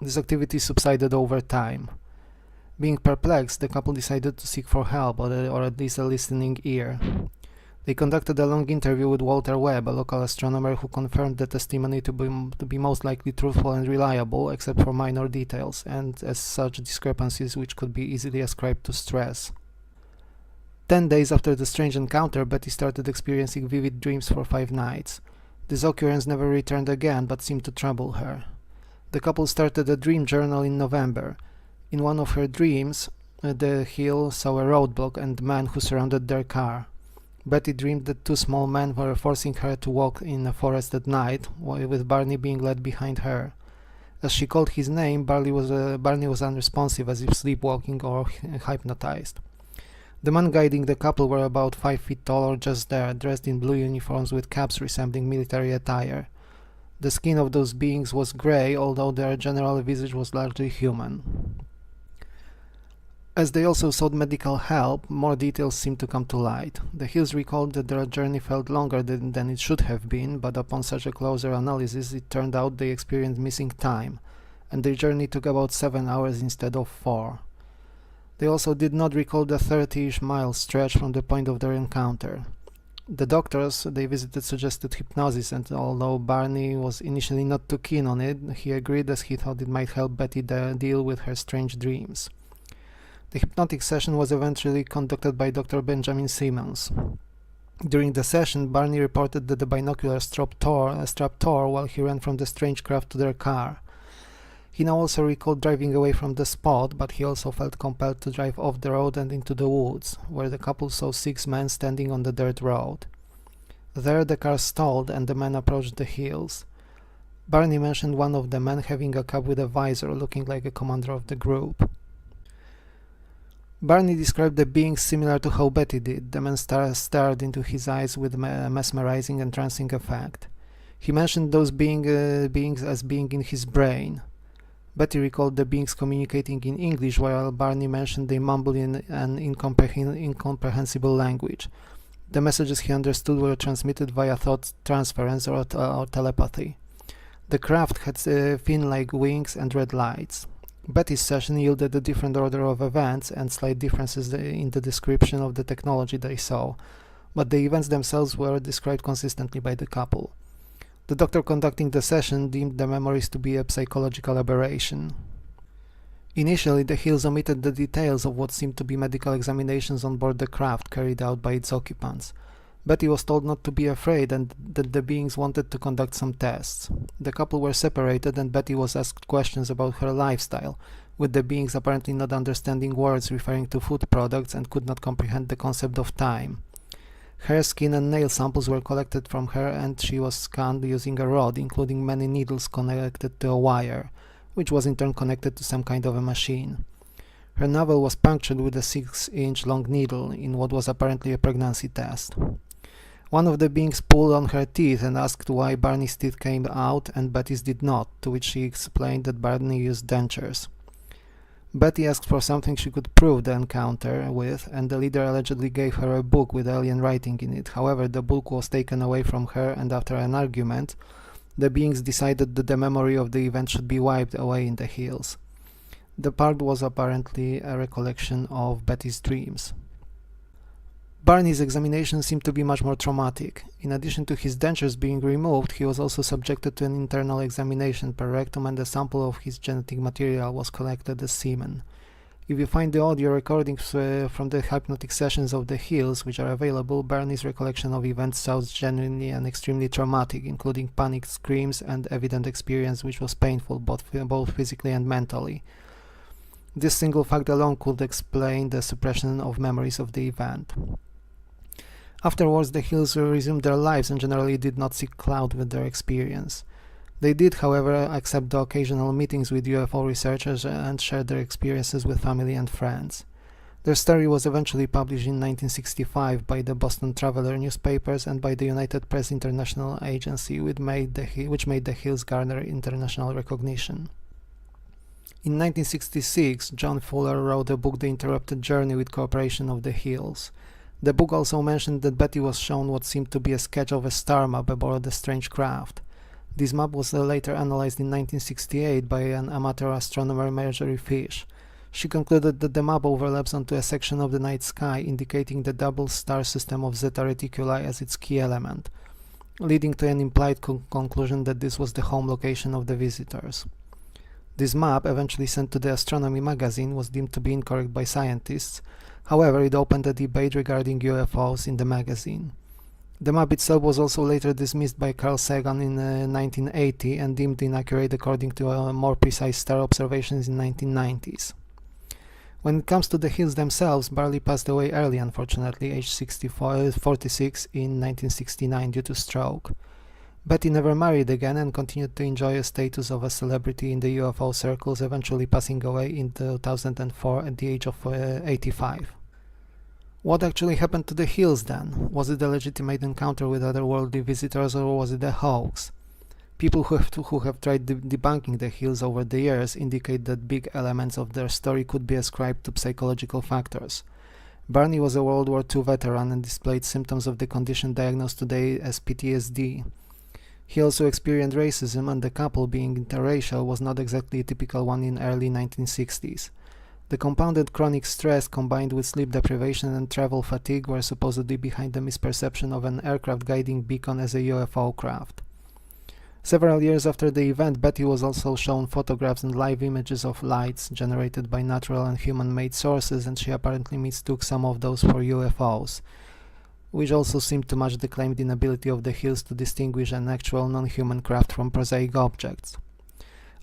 This activity subsided over time. Being perplexed, the couple decided to seek for help, or at least a listening ear. They conducted a long interview with Walter Webb, a local astronomer who confirmed the testimony to be most likely truthful and reliable, except for minor details, and as such discrepancies which could be easily ascribed to stress. 10 days after the strange encounter, Betty started experiencing vivid dreams for 5 nights. This occurrence never returned again, but seemed to trouble her. The couple started a dream journal in November. In one of her dreams, the Hill saw a roadblock and men who surrounded their car. Betty dreamed that 2 small men were forcing her to walk in a forest at night, with Barney being led behind her. As she called his name, Barney was unresponsive, as if sleepwalking or hypnotized. The men guiding the couple were about 5 feet tall or just there, dressed in blue uniforms with caps resembling military attire. The skin of those beings was grey, although their general visage was largely human. As they also sought medical help, more details seemed to come to light. The Hills recalled that their journey felt longer than it should have been, but upon such a closer analysis it turned out they experienced missing time, and their journey took about 7 hours instead of 4. They also did not recall the 30-ish mile stretch from the point of their encounter. The doctors they visited suggested hypnosis, and although Barney was initially not too keen on it, he agreed as he thought it might help Betty deal with her strange dreams. The hypnotic session was eventually conducted by Dr. Benjamin Simmons. During the session, Barney reported that the binocular strap tore while he ran from the strange craft to their car. He now also recalled driving away from the spot, but he also felt compelled to drive off the road and into the woods, where the couple saw 6 men standing on the dirt road. There the car stalled and the men approached the Hills. Barney mentioned one of the men having a cap with a visor, looking like a commander of the group. Barney described the beings similar to how Betty did. The man stared into his eyes with a mesmerizing and entrancing effect. He mentioned those beings as being in his brain. Betty recalled the beings communicating in English, while Barney mentioned they mumbled in an incomprehensible language. The messages he understood were transmitted via thought transference or telepathy. The craft had fin-like wings and red lights. Betty's session yielded a different order of events and slight differences in the description of the technology they saw, but the events themselves were described consistently by the couple. The doctor conducting the session deemed the memories to be a psychological aberration. Initially, the Hills omitted the details of what seemed to be medical examinations on board the craft carried out by its occupants. Betty was told not to be afraid and that the beings wanted to conduct some tests. The couple were separated and Betty was asked questions about her lifestyle, with the beings apparently not understanding words referring to food products and could not comprehend the concept of time. Hair, skin and nail samples were collected from her and she was scanned using a rod, including many needles connected to a wire, which was in turn connected to some kind of a machine. Her navel was punctured with a 6-inch long needle in what was apparently a pregnancy test. One of the beings pulled on her teeth and asked why Barney's teeth came out and Betty's did not, to which she explained that Barney used dentures. Betty asked for something she could prove the encounter with, and the leader allegedly gave her a book with alien writing in it. However, the book was taken away from her, and after an argument, the beings decided that the memory of the event should be wiped away in the Hills. The part was apparently a recollection of Betty's dreams. Barney's examination seemed to be much more traumatic. In addition to his dentures being removed, he was also subjected to an internal examination per rectum and a sample of his genetic material was collected as semen. If you find the audio recordings from the hypnotic sessions of the Hills, which are available, Barney's recollection of events sounds genuinely and extremely traumatic, including panicked screams and evident experience which was painful both physically and mentally. This single fact alone could explain the suppression of memories of the event. Afterwards, the Hills resumed their lives and generally did not seek clout with their experience. They did, however, accept the occasional meetings with UFO researchers and shared their experiences with family and friends. Their story was eventually published in 1965 by the Boston Traveler newspapers and by the United Press International Agency, which made the Hills garner international recognition. In 1966, John Fuller wrote a book, The Interrupted Journey, with cooperation of the Hills. The book also mentioned that Betty was shown what seemed to be a sketch of a star map aboard the strange craft. This map was later analyzed in 1968 by an amateur astronomer, Marjorie Fish. She concluded that the map overlaps onto a section of the night sky, indicating the double star system of Zeta Reticuli as its key element, leading to an implied conclusion that this was the home location of the visitors. This map, eventually sent to the Astronomy magazine, was deemed to be incorrect by scientists. However, it opened a debate regarding UFOs in the magazine. The map itself was also later dismissed by Carl Sagan in 1980 and deemed inaccurate according to more precise star observations in 1990s. When it comes to the hills themselves, Barley passed away early, unfortunately, aged 46 in 1969 due to stroke. Betty never married again and continued to enjoy a status of a celebrity in the UFO circles, eventually passing away in 2004 at the age of 85. What actually happened to the hills then? Was it a legitimate encounter with otherworldly visitors, or was it a hoax? People who have tried debunking the hills over the years indicate that big elements of their story could be ascribed to psychological factors. Barney was a World War II veteran and displayed symptoms of the condition diagnosed today as PTSD. He also experienced racism, and the couple, being interracial, was not exactly a typical one in early 1960s. The compounded chronic stress combined with sleep deprivation and travel fatigue were supposedly behind the misperception of an aircraft guiding beacon as a UFO craft. Several years after the event, Betty was also shown photographs and live images of lights generated by natural and human-made sources, and she apparently mistook some of those for UFOs, which also seemed to match the claimed inability of the hills to distinguish an actual non-human craft from prosaic objects.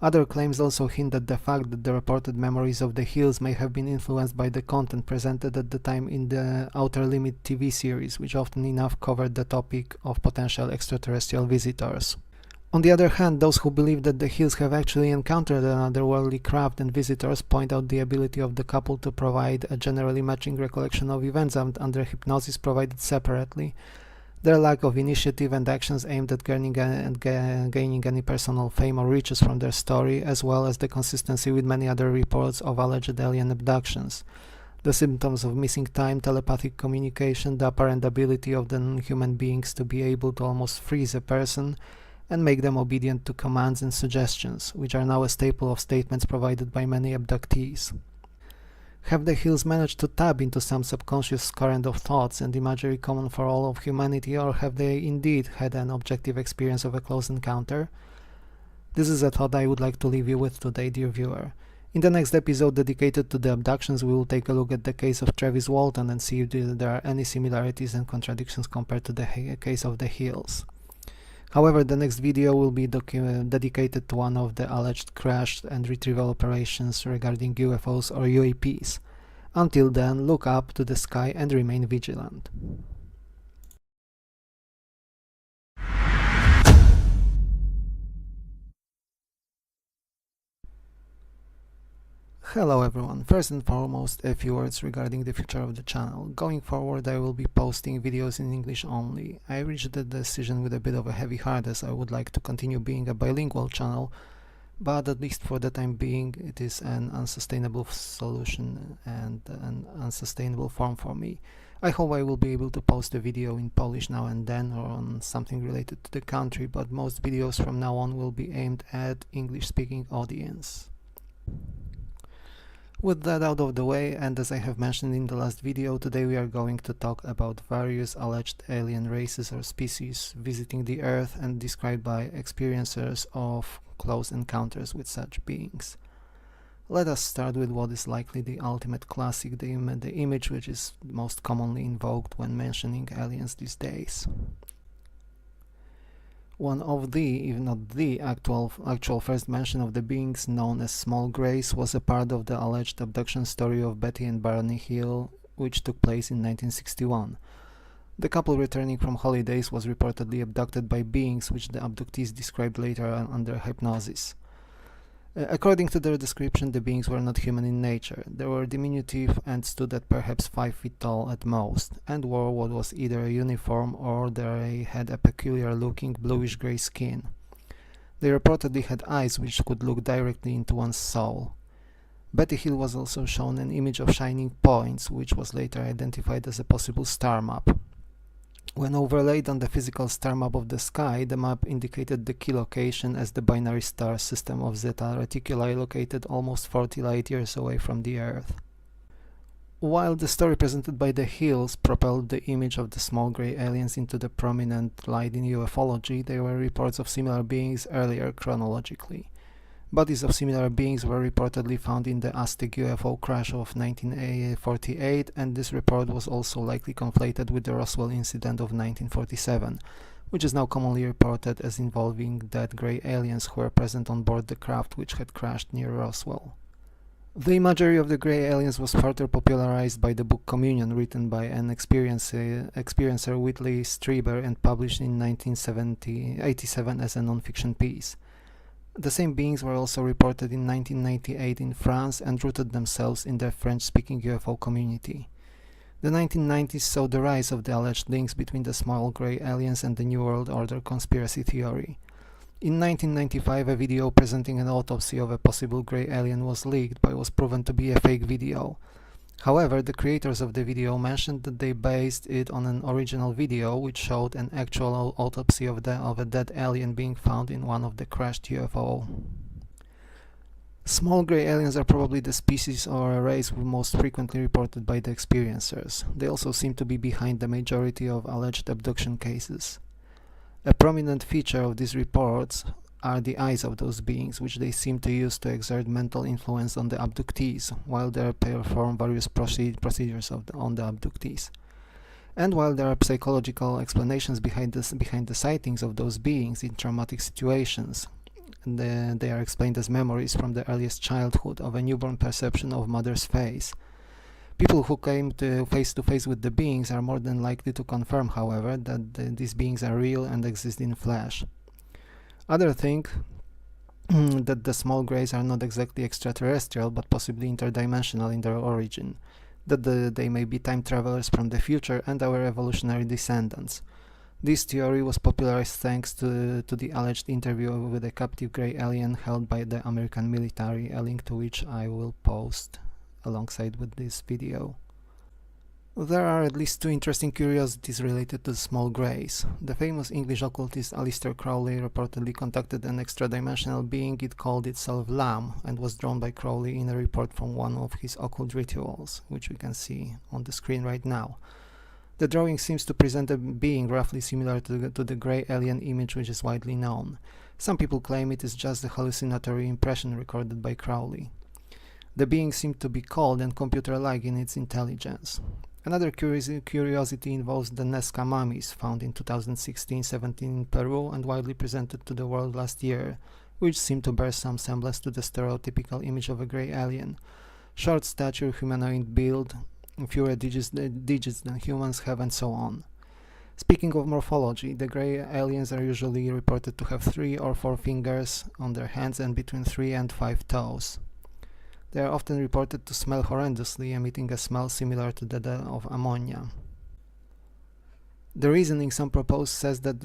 Other claims also hint at the fact that the reported memories of the hills may have been influenced by the content presented at the time in the Outer Limit TV series, which often enough covered the topic of potential extraterrestrial visitors. On the other hand, those who believe that the hills have actually encountered an otherworldly craft and visitors point out the ability of the couple to provide a generally matching recollection of events under hypnosis provided separately, their lack of initiative and actions aimed at gaining any personal fame or riches from their story, as well as the consistency with many other reports of alleged alien abductions. The symptoms of missing time, telepathic communication, the apparent ability of the non-human beings to be able to almost freeze a person and make them obedient to commands and suggestions, which are now a staple of statements provided by many abductees. Have the hills managed to tap into some subconscious current of thoughts and imagery common for all of humanity, or have they indeed had an objective experience of a close encounter? This is a thought I would like to leave you with today, dear viewer. In the next episode dedicated to the abductions, we will take a look at the case of Travis Walton and see if there are any similarities and contradictions compared to the case of the hills. However, the next video will be dedicated to one of the alleged crash and retrieval operations regarding UFOs or UAPs. Until then, look up to the sky and remain vigilant. Hello everyone, first and foremost a few words regarding the future of the channel. Going forward I will be posting videos in English only. I reached the decision with a bit of a heavy heart, as I would like to continue being a bilingual channel, but at least for the time being it is an unsustainable solution and an unsustainable form for me. I hope I will be able to post a video in Polish now and then, or on something related to the country, but most videos from now on will be aimed at English-speaking audience. With that out of the way, and as I have mentioned in the last video, today we are going to talk about various alleged alien races or species visiting the Earth and described by experiencers of close encounters with such beings. Let us start with what is likely the ultimate classic, the image which is most commonly invoked when mentioning aliens these days. One of the, if not the actual first mention of the beings known as small greys was a part of the alleged abduction story of Betty and Barney Hill, which took place in 1961. The couple returning from holidays was reportedly abducted by beings which the abductees described later under hypnosis. According to their description, the beings were not human in nature. They were diminutive and stood at perhaps 5 feet tall at most, and wore what was either a uniform or they had a peculiar-looking bluish-grey skin. They reportedly had eyes which could look directly into one's soul. Betty Hill was also shown an image of shining points, which was later identified as a possible star map. When overlaid on the physical star map of the sky, the map indicated the key location as the binary star system of Zeta Reticuli, located almost 40 light-years away from the Earth. While the story presented by the Hills propelled the image of the small grey aliens into the prominent light in ufology, there were reports of similar beings earlier chronologically. Bodies of similar beings were reportedly found in the Aztec UFO crash of 1948, and this report was also likely conflated with the Roswell incident of 1947, which is now commonly reported as involving dead grey aliens who were present on board the craft which had crashed near Roswell. The imagery of the grey aliens was further popularized by the book Communion, written by an experiencer Whitley Strieber and published in 1987 as a non-fiction piece. The same beings were also reported in 1998 in France and rooted themselves in the French-speaking UFO community. The 1990s saw the rise of the alleged links between the small grey aliens and the New World Order conspiracy theory. In 1995, a video presenting an autopsy of a possible grey alien was leaked, but was proven to be a fake video. However, the creators of the video mentioned that they based it on an original video which showed an actual autopsy of a dead alien being found in one of the crashed UFO. Small grey aliens are probably the species or a race most frequently reported by the experiencers. They also seem to be behind the majority of alleged abduction cases. A prominent feature of these reports are the eyes of those beings, which they seem to use to exert mental influence on the abductees, while they perform various procedures on the abductees. And while there are psychological explanations behind the sightings of those beings in traumatic situations, they are explained as memories from the earliest childhood of a newborn perception of mother's face. People who came face to face with the beings are more than likely to confirm, however, that these beings are real and exist in flesh. Others think that the small greys are not exactly extraterrestrial, but possibly interdimensional in their origin, that they may be time travelers from the future and our evolutionary descendants. This theory was popularized thanks to the alleged interview with a captive grey alien held by the American military, a link to which I will post alongside with this video. There are at least two interesting curiosities related to the small greys. The famous English occultist Aleister Crowley reportedly contacted an extra-dimensional being. It called itself Lamb and was drawn by Crowley in a report from one of his occult rituals, which we can see on the screen right now. The drawing seems to present a being roughly similar to the grey alien image which is widely known. Some people claim it is just a hallucinatory impression recorded by Crowley. The being seemed to be cold and computer-like in its intelligence. Another curiosity involves the Nazca mummies found in 2016-17 in Peru and widely presented to the world last year, which seem to bear some semblance to the stereotypical image of a grey alien. Short stature, humanoid build, fewer digits than humans have, and so on. Speaking of morphology, the grey aliens are usually reported to have 3 or 4 fingers on their hands and between 3 and 5 toes. They are often reported to smell horrendously, emitting a smell similar to that of ammonia. The reasoning some propose says that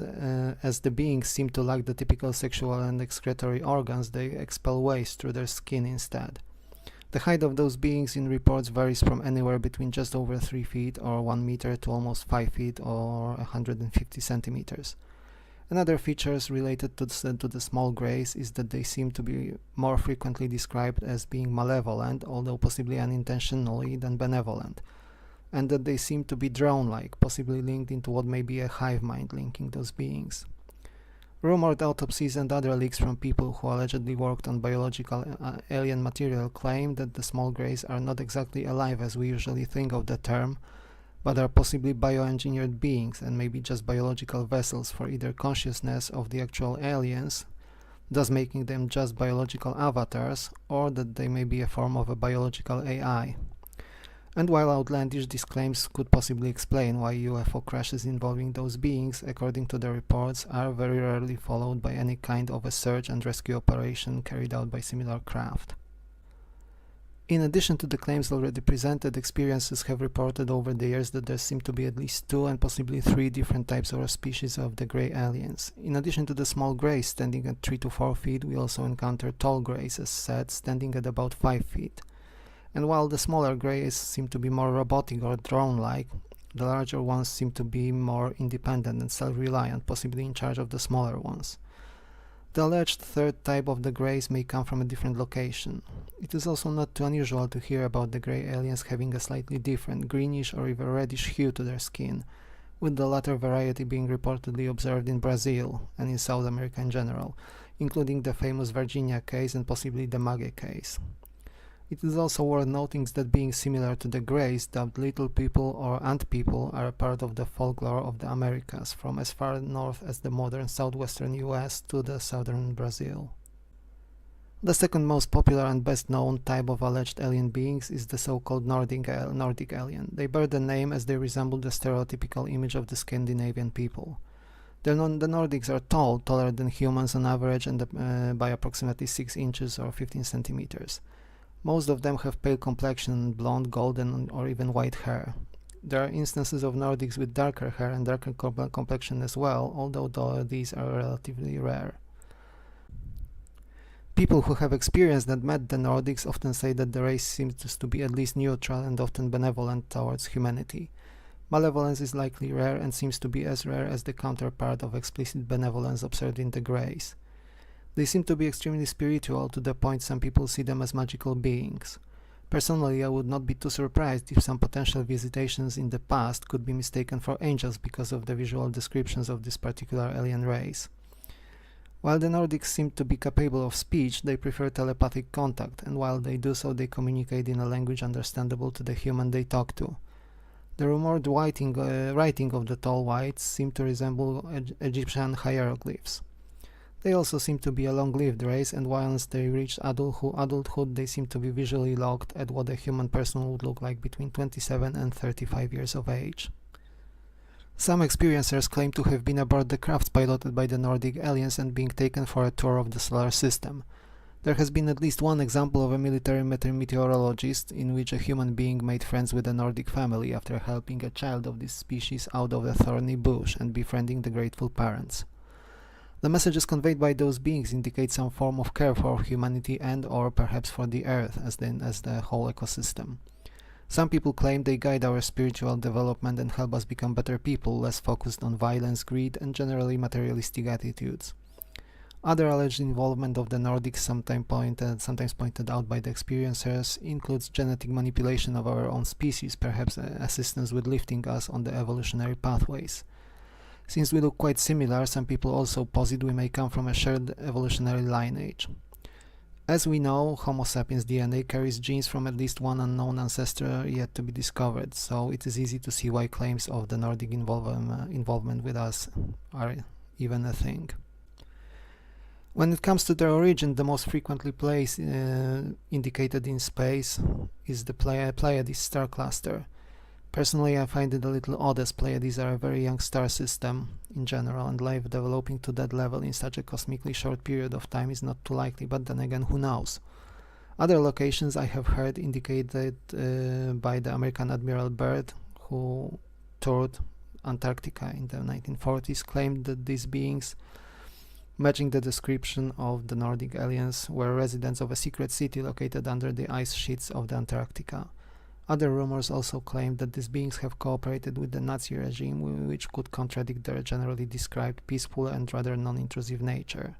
as the beings seem to lack the typical sexual and excretory organs, they expel waste through their skin instead. The height of those beings in reports varies from anywhere between just over 3 feet or 1 meter to almost 5 feet or 150 centimeters. Another feature related to the small greys is that they seem to be more frequently described as being malevolent, although possibly unintentionally, than benevolent, and that they seem to be drone-like, possibly linked into what may be a hive mind linking those beings. Rumored autopsies and other leaks from people who allegedly worked on biological alien material claim that the small greys are not exactly alive as we usually think of the term, but are possibly bioengineered beings and maybe just biological vessels for either consciousness of the actual aliens, thus making them just biological avatars, or that they may be a form of a biological AI. And while outlandish, these claims could possibly explain why UFO crashes involving those beings, according to the reports, are very rarely followed by any kind of a search and rescue operation carried out by similar craft. In addition to the claims already presented, experiencers have reported over the years that there seem to be at least 2 and possibly 3 different types or species of the grey aliens. In addition to the small greys standing at 3 to 4 feet, we also encounter tall greys, as said, standing at about 5 feet. And while the smaller greys seem to be more robotic or drone-like, the larger ones seem to be more independent and self-reliant, possibly in charge of the smaller ones. The alleged third type of the greys may come from a different location. It is also not too unusual to hear about the grey aliens having a slightly different greenish or even reddish hue to their skin, with the latter variety being reportedly observed in Brazil and in South America in general. including the famous Virginia case and possibly the Maggie case. It is also worth noting that beings similar to the Greys, dubbed little people or ant people, are a part of the folklore of the Americas, from as far north as the modern southwestern US to the southern Brazil. The second most popular and best known type of alleged alien beings is the so-called Nordic alien. They bear the name as they resemble the stereotypical image of the Scandinavian people. The Nordics are tall, taller than humans on average, and by approximately 6 inches or 15 centimeters. Most of them have pale complexion, blonde, golden, or even white hair. There are instances of Nordics with darker hair and darker complexion as well, although these are relatively rare. People who have experienced and met the Nordics often say that the race seems to be at least neutral and often benevolent towards humanity. Malevolence is likely rare and seems to be as rare as the counterpart of explicit benevolence observed in the Greys. They seem to be extremely spiritual, to the point some people see them as magical beings. Personally, I would not be too surprised if some potential visitations in the past could be mistaken for angels because of the visual descriptions of this particular alien race. While the Nordics seem to be capable of speech, they prefer telepathic contact, and while they do so, they communicate in a language understandable to the human they talk to. The rumored writing of the tall whites seem to resemble Egyptian hieroglyphs. They also seem to be a long-lived race, and once they reach adulthood, they seem to be visually locked at what a human person would look like between 27 and 35 years of age. Some experiencers claim to have been aboard the crafts piloted by the Nordic aliens and being taken for a tour of the solar system. There has been at least one example of a military meteorologist in which a human being made friends with a Nordic family after helping a child of this species out of a thorny bush and befriending the grateful parents. The messages conveyed by those beings indicate some form of care for humanity and or perhaps for the Earth as the whole ecosystem. Some people claim they guide our spiritual development and help us become better people, less focused on violence, greed, and generally materialistic attitudes. Other alleged involvement of the Nordics, sometimes pointed out by the experiencers, includes genetic manipulation of our own species, perhaps assistance with lifting us on the evolutionary pathways. Since we look quite similar, some people also posit we may come from a shared evolutionary lineage. As we know, Homo sapiens DNA carries genes from at least one unknown ancestor yet to be discovered, so it is easy to see why claims of the Nordic involvement with us are even a thing. When it comes to their origin, the most frequently place indicated in space is the Pleiades star cluster. Personally, I find it a little odd, as Pleiades are a very young star system in general, and life developing to that level in such a cosmically short period of time is not too likely, but then again, who knows? Other locations I have heard indicated by the American Admiral Byrd, who toured Antarctica in the 1940s, claimed that these beings, matching the description of the Nordic aliens, were residents of a secret city located under the ice sheets of the Antarctica. Other rumors also claim that these beings have cooperated with the Nazi regime, which could contradict their generally described peaceful and rather non-intrusive nature.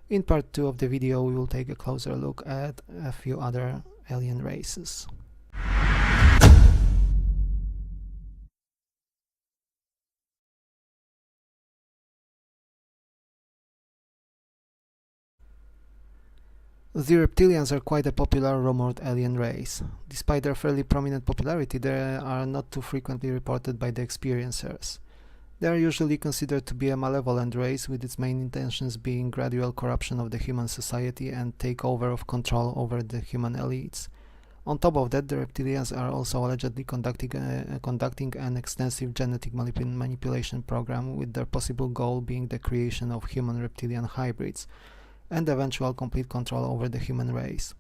In part 2 of the video, we will take a closer look at a few other alien races. The reptilians are quite a popular rumored alien race. Despite their fairly prominent popularity, they are not too frequently reported by the experiencers. They are usually considered to be a malevolent race, with its main intentions being gradual corruption of the human society and takeover of control over the human elites. On top of that, the reptilians are also allegedly conducting an extensive genetic manipulation program, with their possible goal being the creation of human-reptilian hybrids and eventual complete control over the human race.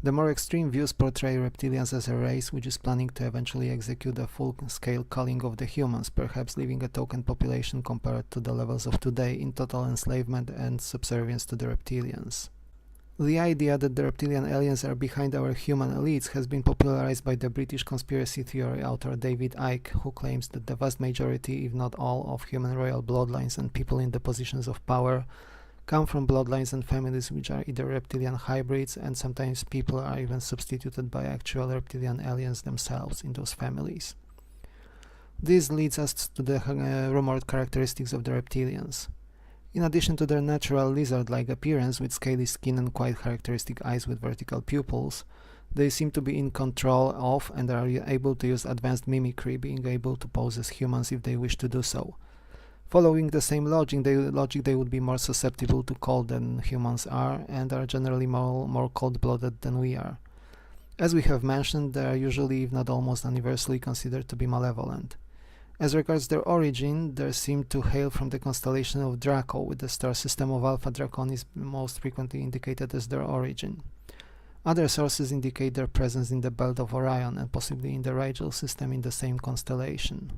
The more extreme views portray reptilians as a race which is planning to eventually execute a full-scale culling of the humans, perhaps leaving a token population compared to the levels of today in total enslavement and subservience to the reptilians. The idea that the reptilian aliens are behind our human elites has been popularized by the British conspiracy theory author David Icke, who claims that the vast majority, if not all, of human royal bloodlines and people in the positions of power come from bloodlines and families which are either reptilian hybrids, and sometimes people are even substituted by actual reptilian aliens themselves in those families. This leads us to the rumored characteristics of the reptilians. In addition to their natural lizard-like appearance with scaly skin and quite characteristic eyes with vertical pupils, they seem to be in control of and are able to use advanced mimicry, being able to pose as humans if they wish to do so. Following the same logic, they would be more susceptible to cold than humans are, and are generally more cold-blooded than we are. As we have mentioned, they are usually, if not almost universally, considered to be malevolent. As regards their origin, they seem to hail from the constellation of Draco, with the star system of Alpha Draconis most frequently indicated as their origin. Other sources indicate their presence in the belt of Orion and possibly in the Rigel system in the same constellation.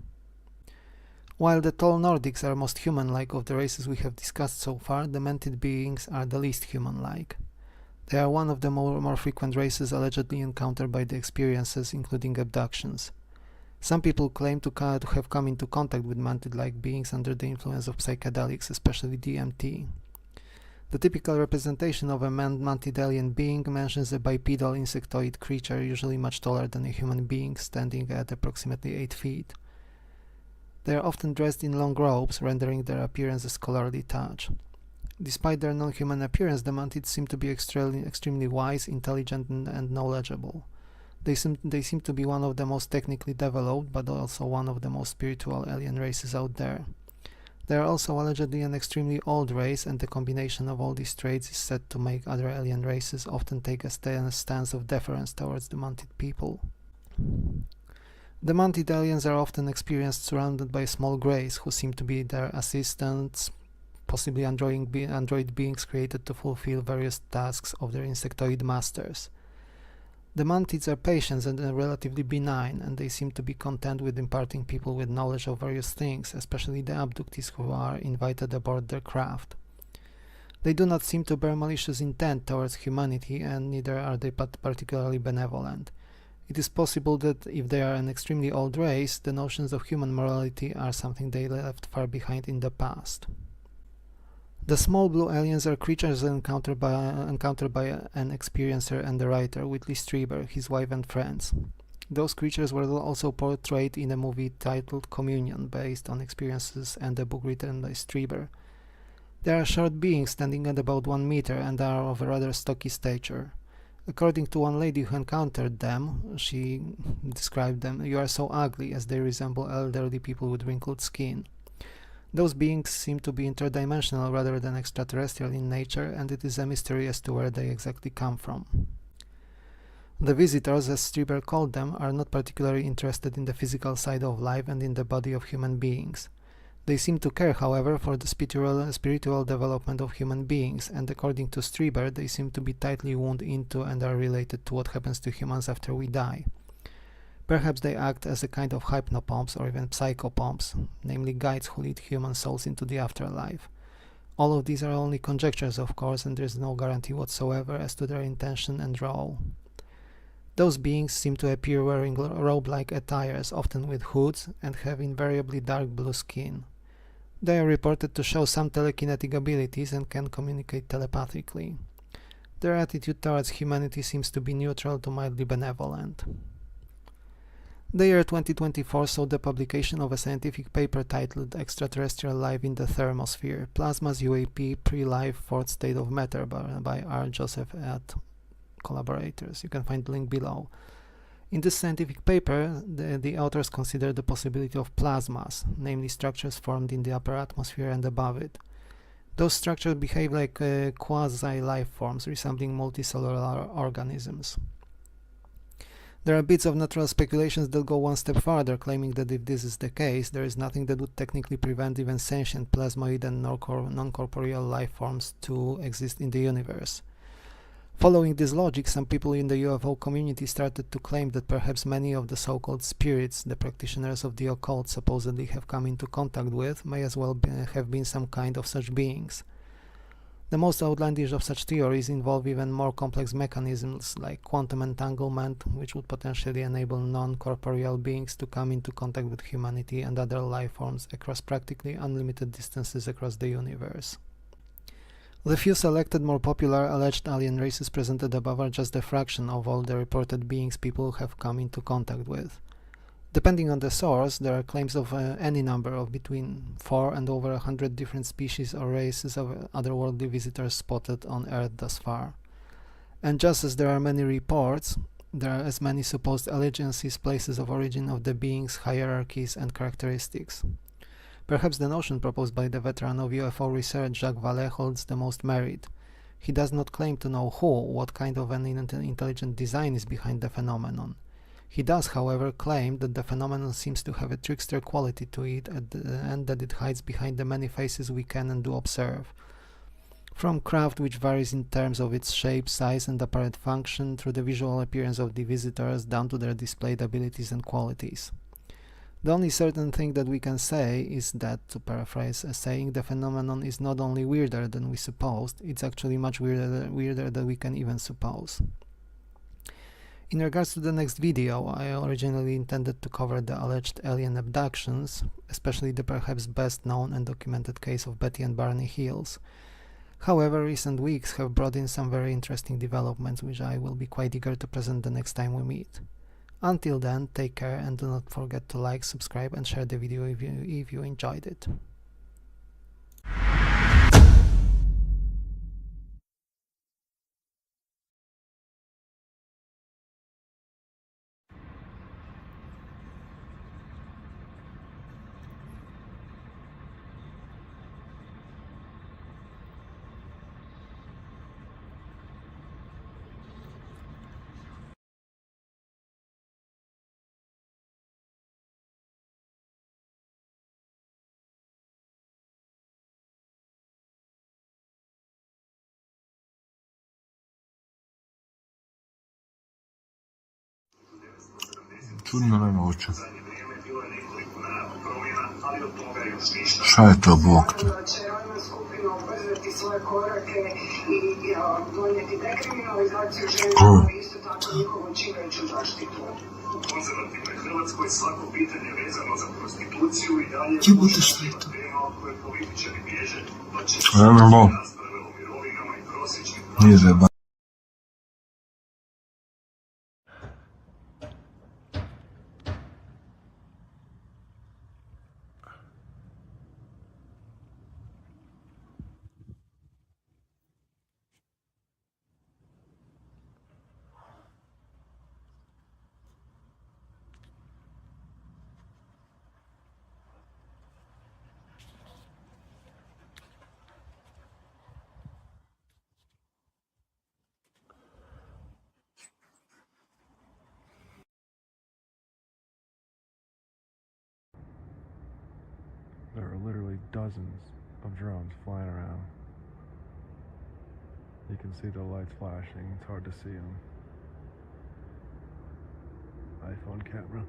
While the tall Nordics are most human-like of the races we have discussed so far, the Mantid beings are the least human-like. They are one of the more frequent races allegedly encountered by the experiences, including abductions. Some people claim to have come into contact with mantid-like beings under the influence of psychedelics, especially DMT. The typical representation of a mantid alien being mentions a bipedal insectoid creature, usually much taller than a human being, standing at approximately 8 feet. They are often dressed in long robes, rendering their appearance a scholarly touch. Despite their non-human appearance, the mantids seem to be extremely wise, intelligent, and knowledgeable. They seem to be one of the most technically developed, but also one of the most spiritual alien races out there. They are also allegedly an extremely old race, and the combination of all these traits is said to make other alien races often take a stance of deference towards the mantid people. The mantid aliens are often experienced surrounded by small greys, who seem to be their assistants, possibly android beings created to fulfill various tasks of their insectoid masters. The mantids are patient and relatively benign, and they seem to be content with imparting people with knowledge of various things, especially the abductees who are invited aboard their craft. They do not seem to bear malicious intent towards humanity, and neither are they particularly benevolent. It is possible that if they are an extremely old race, the notions of human morality are something they left far behind in the past. The small blue aliens are creatures encountered by an experiencer and a writer, Whitley Strieber, his wife and friends. Those creatures were also portrayed in a movie titled Communion, based on experiences and a book written by Strieber. They are short beings standing at about 1 meter and are of a rather stocky stature. According to one lady who encountered them, she described them, "You are so ugly," as they resemble elderly people with wrinkled skin. Those beings seem to be interdimensional rather than extraterrestrial in nature, and it is a mystery as to where they exactly come from. The visitors, as Strieber called them, are not particularly interested in the physical side of life and in the body of human beings. They seem to care, however, for the spiritual development of human beings, and according to Strieber, they seem to be tightly wound into and are related to what happens to humans after we die. Perhaps they act as a kind of hypnopomps or even psychopomps, namely guides who lead human souls into the afterlife. All of these are only conjectures, of course, and there is no guarantee whatsoever as to their intention and role. Those beings seem to appear wearing robe-like attires, often with hoods, and have invariably dark blue skin. They are reported to show some telekinetic abilities and can communicate telepathically. Their attitude towards humanity seems to be neutral to mildly benevolent. The year 2024 saw the publication of a scientific paper titled Extraterrestrial Life in the Thermosphere, Plasma's UAP Pre-Life Fourth State of Matter by R. Joseph et collaborators. You can find the link below. In this scientific paper, the authors consider the possibility of plasmas, namely structures formed in the upper atmosphere and above it. Those structures behave like quasi-life forms, resembling multicellular organisms. There are bits of natural speculations that go one step further, claiming that if this is the case, there is nothing that would technically prevent even sentient plasmoid and non-corporeal life forms to exist in the universe. Following this logic, some people in the UFO community started to claim that perhaps many of the so-called spirits the practitioners of the occult supposedly have come into contact with may as well have been some kind of such beings. The most outlandish of such theories involve even more complex mechanisms like quantum entanglement, which would potentially enable non-corporeal beings to come into contact with humanity and other life forms across practically unlimited distances across the universe. The few selected more popular alleged alien races presented above are just a fraction of all the reported beings people have come into contact with. Depending on the source, there are claims of any number of between 4 and over 100 different species or races of otherworldly visitors spotted on Earth thus far. And just as there are many reports, there are as many supposed allegiances, places of origin of the beings, hierarchies, and characteristics. Perhaps the notion proposed by the veteran of UFO research Jacques Vallée holds the most merit. He does not claim to know what kind of an intelligent design is behind the phenomenon. He does, however, claim that the phenomenon seems to have a trickster quality to it and that it hides behind the many faces we can and do observe. From craft which varies in terms of its shape, size, and apparent function, through the visual appearance of the visitors, down to their displayed abilities and qualities. The only certain thing that we can say is that, to paraphrase a saying, the phenomenon is not only weirder than we supposed, it's actually much weirder than we can even suppose. In regards to the next video, I originally intended to cover the alleged alien abductions, especially the perhaps best known and documented case of Betty and Barney Hills. However, recent weeks have brought in some very interesting developments which I will be quite eager to present the next time we meet. Until then, take care and do not forget to like, subscribe and share the video if you enjoyed it. Čudno nemoguće. Šta je to, Bog te? Ko? Jebote, šta je to? Evo, nije zeba. There are literally dozens of drones flying around. You can see the lights flashing. It's hard to see them. iPhone camera.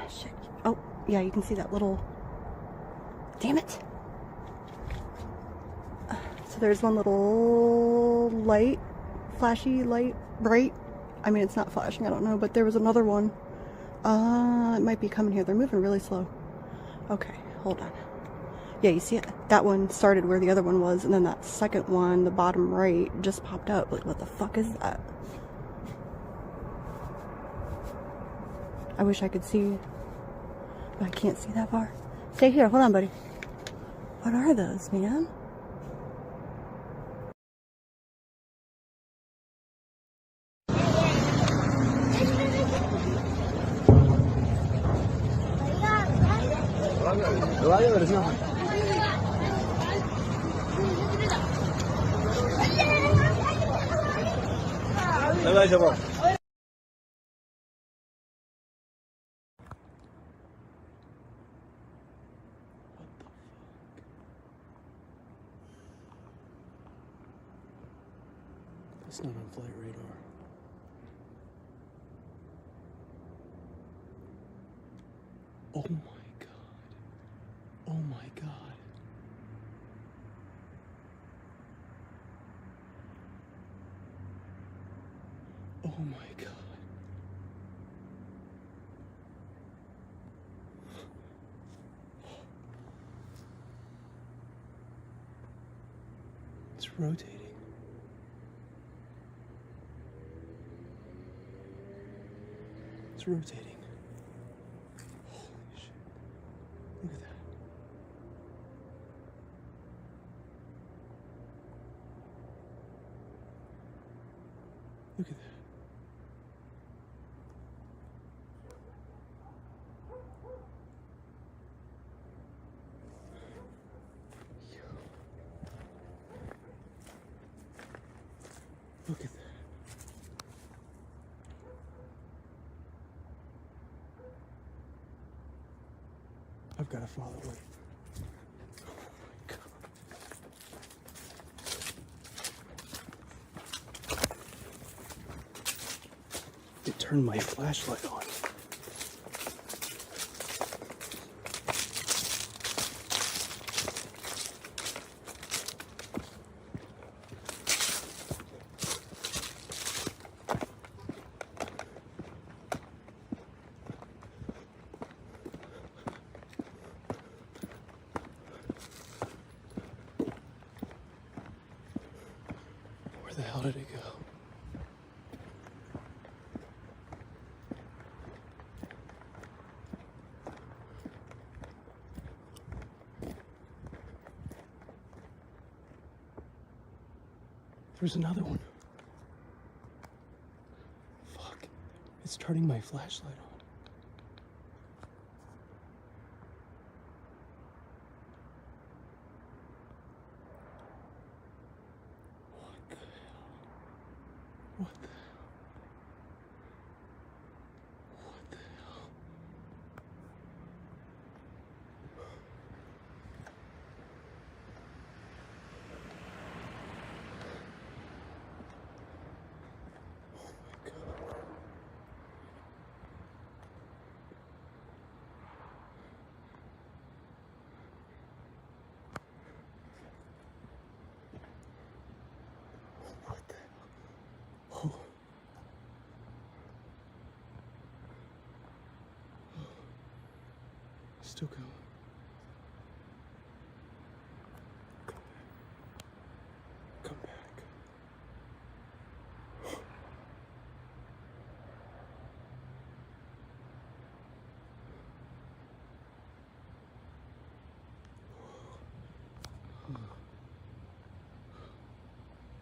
Shit. Oh, yeah, you can see that little... Damn it! So there's one little light, flashy light, bright. I mean, it's not flashing, I don't know, but there was another one. It might be coming here. They're moving really slow. Okay, hold on. Yeah, you see it? That one started where the other one was, and then that second one, the bottom right, just popped up. Like, what the fuck is that? I wish I could see, but I can't see that far. Stay here, hold on, buddy. What are those, man? It's not on flight radar. Oh my god. Oh my god. Oh my god. It's rotating. It's rotating. Holy shit. Look at that. Look at that. Look at that. I've got to follow it. Oh my God. It turned my flashlight on. Where the hell did it go? There's another one. Fuck. It's turning my flashlight on. What the hell? What the hell? What the hell? Oh my God. What the hell? Oh. Still going. Come back.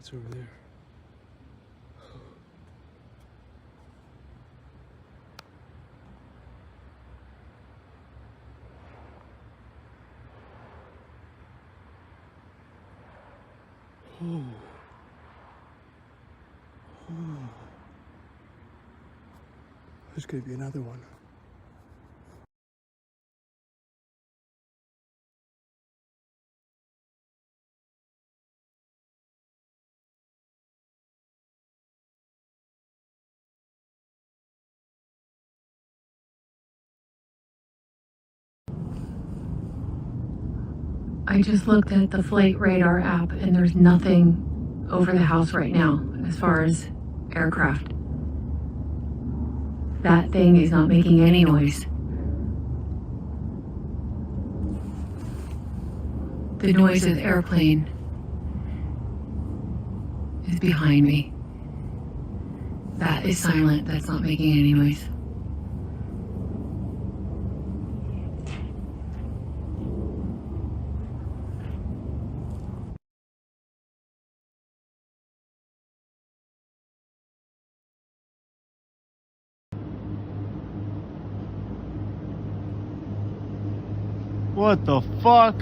It's over there. Oh. Oh. There's gonna be another one. I just looked at the flight radar app and there's nothing over the house right now as far as aircraft. That thing is not making any noise. The noise of the airplane is behind me. That is silent. That's not making any noise. What the fuck?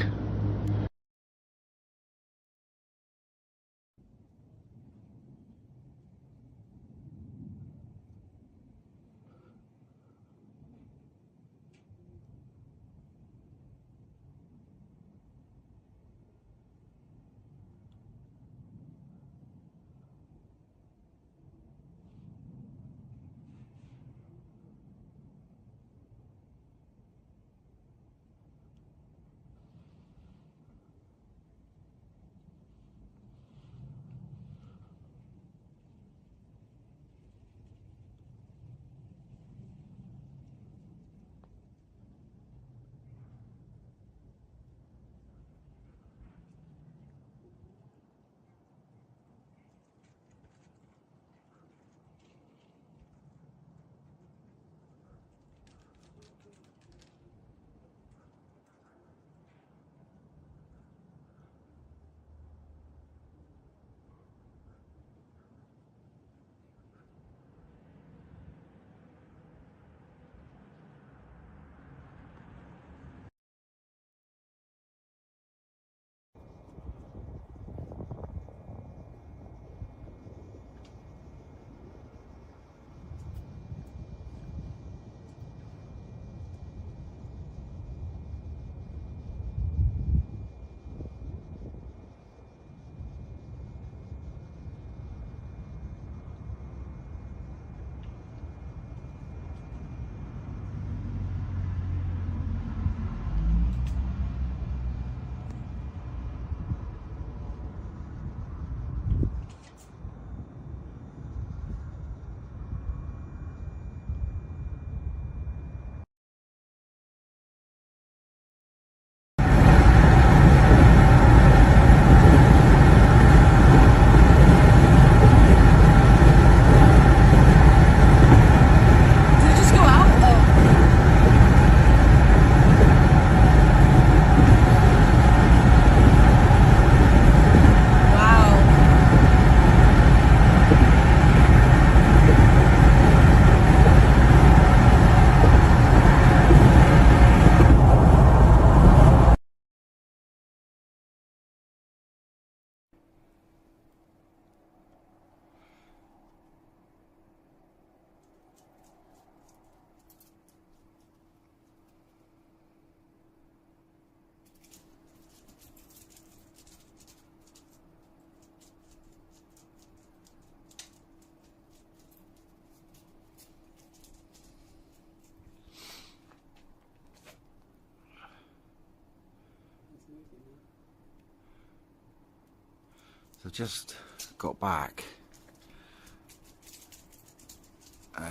just got back.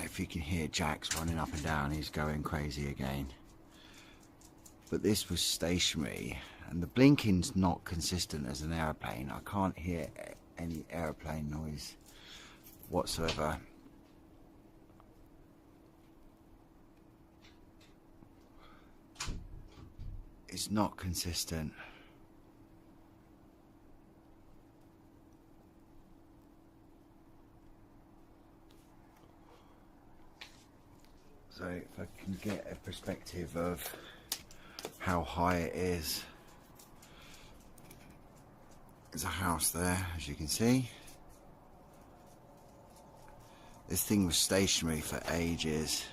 If you can hear Jack's running up and down, he's going crazy again. But this was stationary, and the blinking's not consistent as an aeroplane. I can't hear any aeroplane noise whatsoever. It's not consistent. So if I can get a perspective of how high it is. There's a house there, as you can see. This thing was stationary for ages.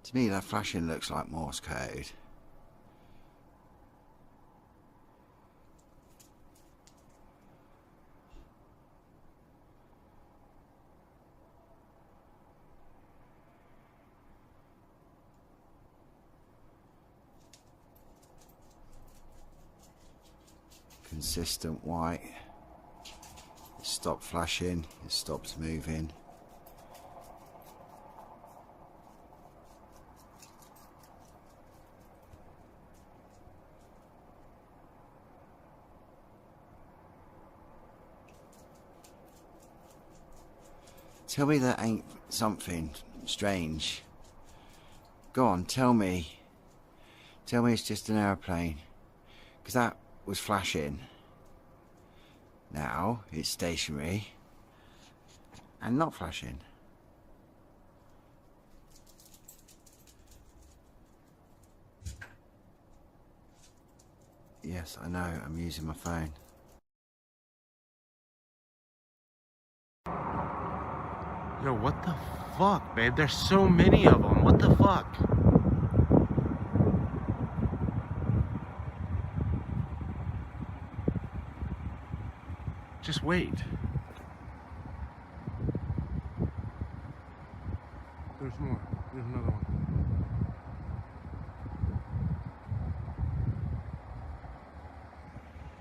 To me, that flashing looks like Morse code. Consistent white. It stopped flashing, it stops moving. Tell me that ain't something strange. Go on, tell me. Tell me it's just an aeroplane. Because that was flashing. Now it's stationary and not flashing. Yes, I know, I'm using my phone. Yo, what the fuck, babe? There's so many of them. What the fuck? Just wait. There's more. There's another one.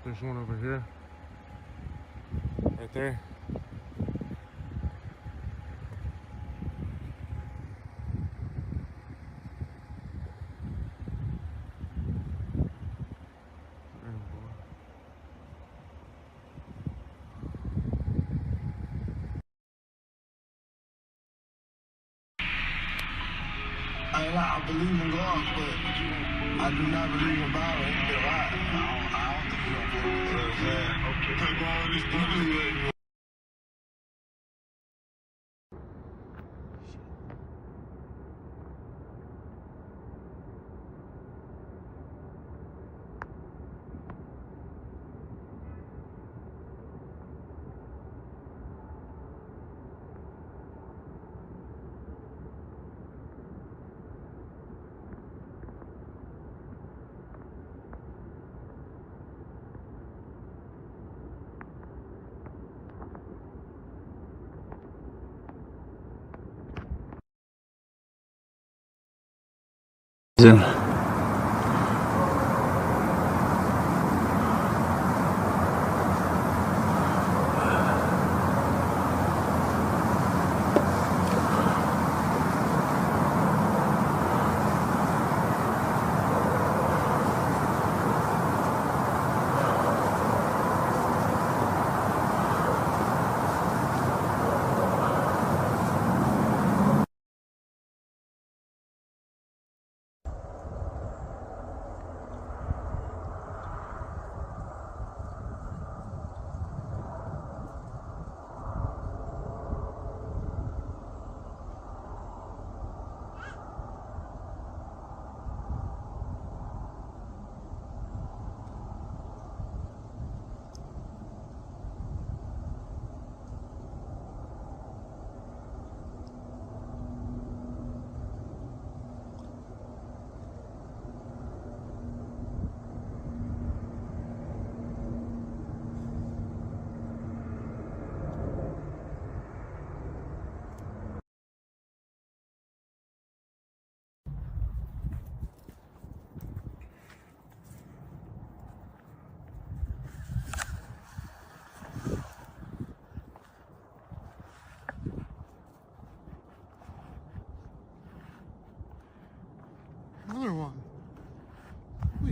There's one over here. Right there. I believe in God, but I do not believe in Bible. I don't think you're going to do it. Take all this stuff.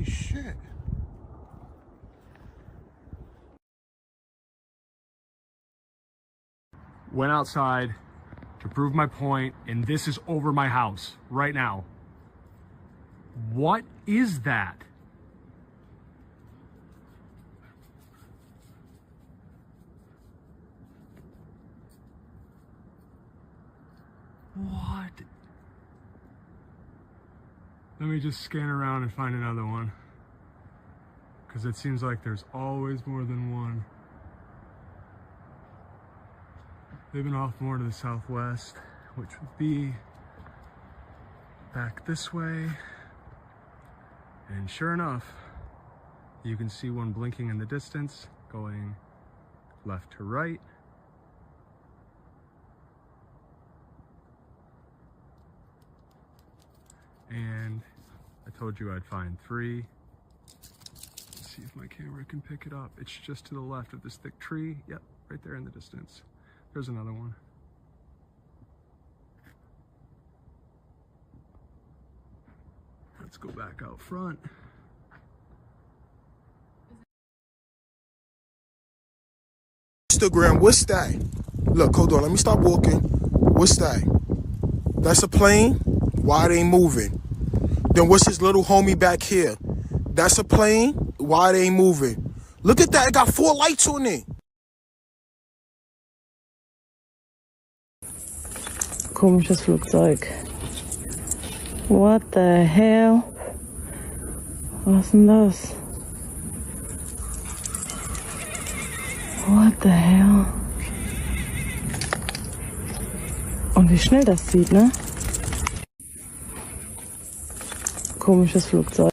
Holy shit. Went outside to prove my point, and this is over my house right now. What is that? What? Let me just scan around and find another one, because it seems like there's always more than one. They've been off more to the southwest, which would be back this way. And sure enough, you can see one blinking in the distance, going left to right. And I told you I'd find 3. Let's see if my camera can pick it up. It's just to the left of this thick tree. Yep, right there in the distance. There's another one. Let's go back out front. Instagram, what's that? Look, hold on, let me stop walking. What's that? That's a plane? Why it ain't moving? Then what's his little homie back here? That's a plane? Why it ain't moving? Look at that, it got 4 lights on it. Komisches Flugzeug. What the hell? Was denn das? What the hell? Und wie schnell das zieht, ne? Komisches Flugzeug.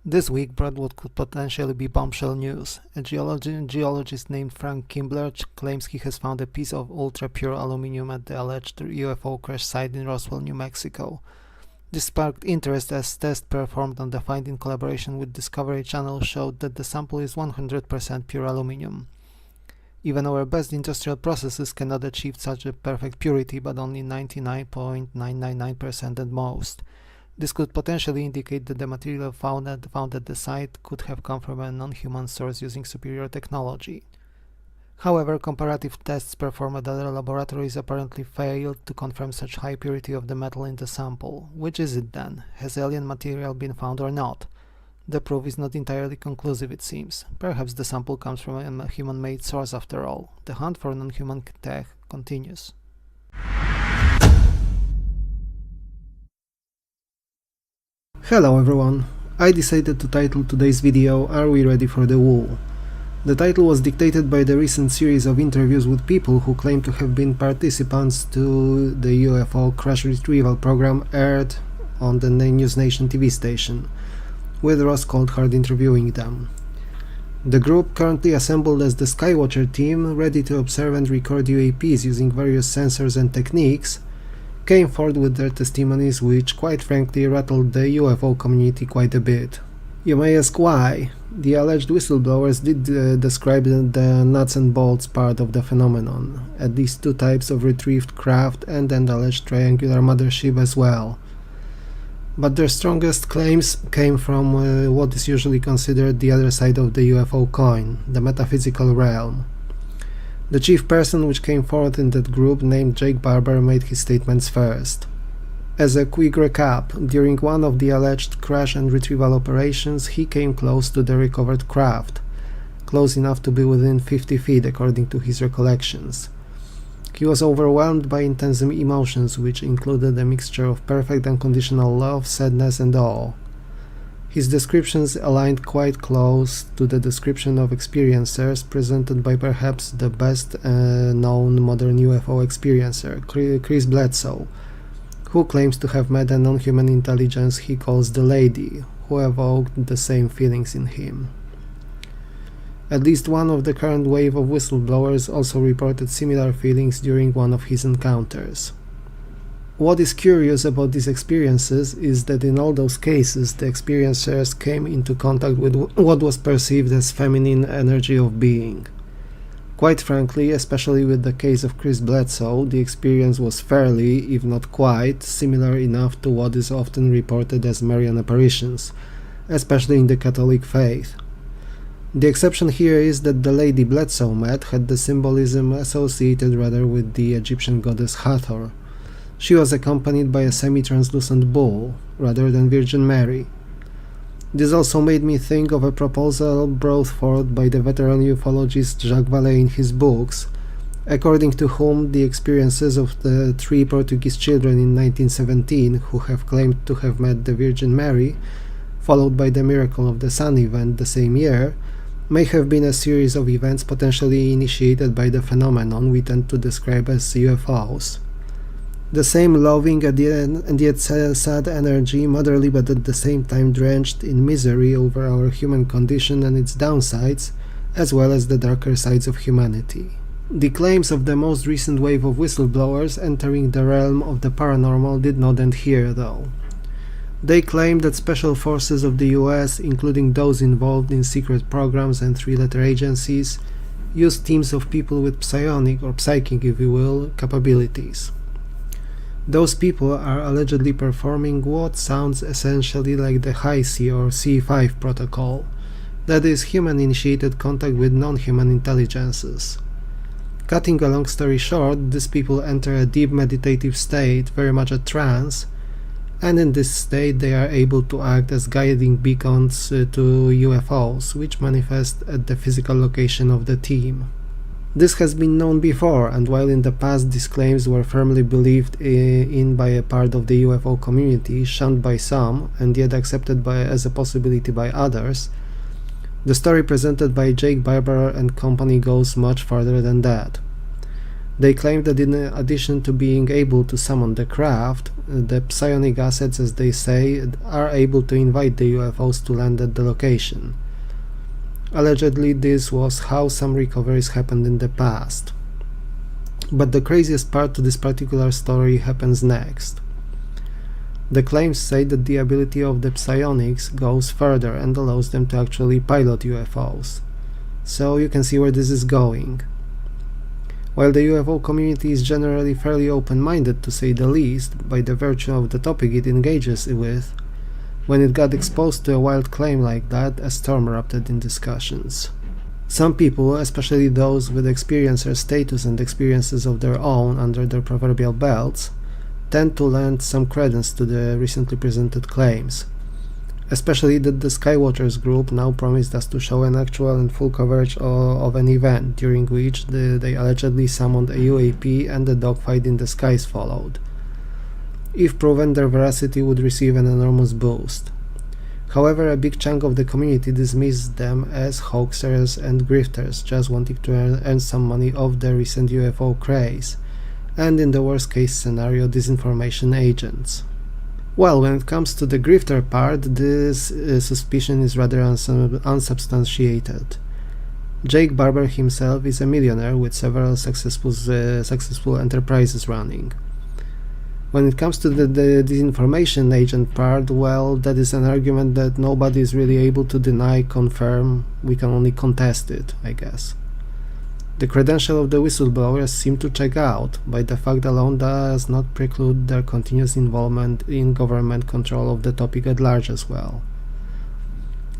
This week brought what could potentially be bombshell news. A geologist named Frank Kimbler claims he has found a piece of ultra-pure aluminium at the alleged UFO crash site in Roswell, New Mexico. This sparked interest as tests performed on the find in collaboration with Discovery Channel showed that the sample is 100% pure aluminium. Even our best industrial processes cannot achieve such a perfect purity, but only 99.999% at most. This could potentially indicate that the material found at the site could have come from a non-human source using superior technology. However, comparative tests performed at other laboratories apparently failed to confirm such high purity of the metal in the sample. Which is it then? Has alien material been found or not? The proof is not entirely conclusive, it seems. Perhaps the sample comes from a human-made source after all. The hunt for non-human tech continues. Hello everyone, I decided to title today's video "Are we ready for the wool?" The title was dictated by the recent series of interviews with people who claim to have been participants to the UFO crash retrieval program aired on the News Nation TV station, with Ross Coldhart interviewing them. The group, currently assembled as the Skywatcher team, ready to observe and record UAPs using various sensors and techniques, came forward with their testimonies, which quite frankly rattled the UFO community quite a bit. You may ask why. The alleged whistleblowers did describe the nuts and bolts part of the phenomenon, at least 2 types of retrieved craft and an alleged triangular mothership as well. But their strongest claims came from what is usually considered the other side of the UFO coin, the metaphysical realm. The chief person which came forward in that group, named Jake Barber, made his statements first. As a quick recap, during one of the alleged crash and retrieval operations, he came close to the recovered craft, close enough to be within 50 feet according to his recollections. He was overwhelmed by intense emotions, which included a mixture of perfect unconditional love, sadness and awe. His descriptions aligned quite close to the description of experiencers presented by perhaps the best known modern UFO experiencer, Chris Bledsoe, who claims to have met a non-human intelligence he calls the Lady, who evoked the same feelings in him. At least one of the current wave of whistleblowers also reported similar feelings during one of his encounters. What is curious about these experiences is that in all those cases the experiencers came into contact with what was perceived as feminine energy of being. Quite frankly, especially with the case of Chris Bledsoe, the experience was fairly, if not quite, similar enough to what is often reported as Marian apparitions, especially in the Catholic faith. The exception here is that the lady Bledsoe met had the symbolism associated rather with the Egyptian goddess Hathor. She was accompanied by a semi-translucent bull, rather than Virgin Mary. This also made me think of a proposal brought forth by the veteran ufologist Jacques Vallée in his books, according to whom the experiences of the 3 Portuguese children in 1917 who have claimed to have met the Virgin Mary, followed by the Miracle of the Sun event the same year, may have been a series of events potentially initiated by the phenomenon we tend to describe as UFOs. The same loving and yet sad energy, motherly but at the same time drenched in misery over our human condition and its downsides, as well as the darker sides of humanity. The claims of the most recent wave of whistleblowers entering the realm of the paranormal did not end here, though. They claim that special forces of the US, including those involved in secret programs and 3-letter agencies, use teams of people with psionic, or psychic if you will, capabilities. Those people are allegedly performing what sounds essentially like the High C or C5 protocol, that is, human-initiated contact with non-human intelligences. Cutting a long story short, these people enter a deep meditative state, very much a trance, and in this state they are able to act as guiding beacons to UFOs, which manifest at the physical location of the team. This has been known before, and while in the past these claims were firmly believed in by a part of the UFO community, shunned by some, and yet accepted as a possibility by others, the story presented by Jake Barber and company goes much further than that. They claim that in addition to being able to summon the craft, the psionic assets, as they say, are able to invite the UFOs to land at the location. Allegedly, this was how some recoveries happened in the past. But the craziest part to this particular story happens next. The claims say that the ability of the psionics goes further and allows them to actually pilot UFOs. So you can see where this is going. While the UFO community is generally fairly open-minded, to say the least, by the virtue of the topic it engages with, when it got exposed to a wild claim like that, a storm erupted in discussions. Some people, especially those with experiencer status and experiences of their own under their proverbial belts, tend to lend some credence to the recently presented claims, especially that the Skywatchers group now promised us to show an actual and full coverage of an event during which they allegedly summoned a UAP and a dogfight in the skies followed. If proven, their veracity would receive an enormous boost. However, a big chunk of the community dismissed them as hoaxers and grifters, just wanting to earn some money off the recent UFO craze, and in the worst case scenario, disinformation agents. Well, when it comes to the grifter part, this suspicion is rather unsubstantiated. Jake Barber himself is a millionaire with several successful enterprises running. When it comes to the disinformation agent part, well, that is an argument that nobody is really able to deny, confirm, we can only contest it, I guess. The credential of the whistleblowers seem to check out, but the fact alone does not preclude their continuous involvement in government control of the topic at large as well.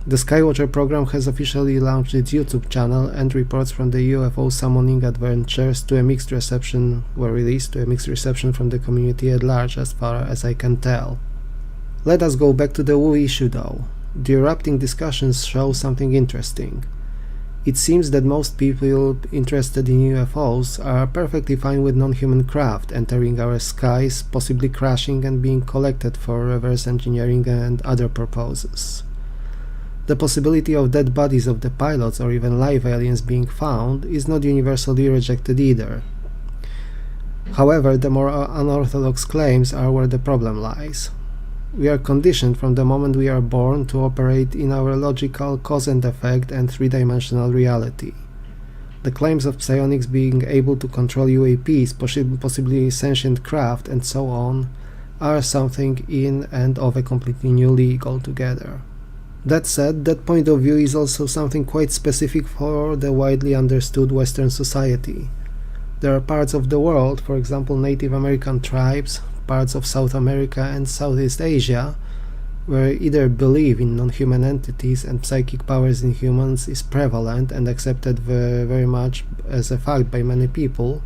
The Skywatcher program has officially launched its YouTube channel, and reports from the UFO summoning adventures were released to a mixed reception from the community at large, as far as I can tell. Let us go back to the Wu issue though. The erupting discussions show something interesting. It seems that most people interested in UFOs are perfectly fine with non-human craft entering our skies, possibly crashing and being collected for reverse engineering and other purposes. The possibility of dead bodies of the pilots or even live aliens being found is not universally rejected either. However, the more unorthodox claims are where the problem lies. We are conditioned from the moment we are born to operate in our logical cause and effect and three-dimensional reality. The claims of psionics being able to control UAPs, possibly sentient craft, and so on, are something in and of a completely new league altogether. That said, that point of view is also something quite specific for the widely understood Western society. There are parts of the world, for example Native American tribes, parts of South America and Southeast Asia, where either belief in non-human entities and psychic powers in humans is prevalent and accepted very much as a fact by many people,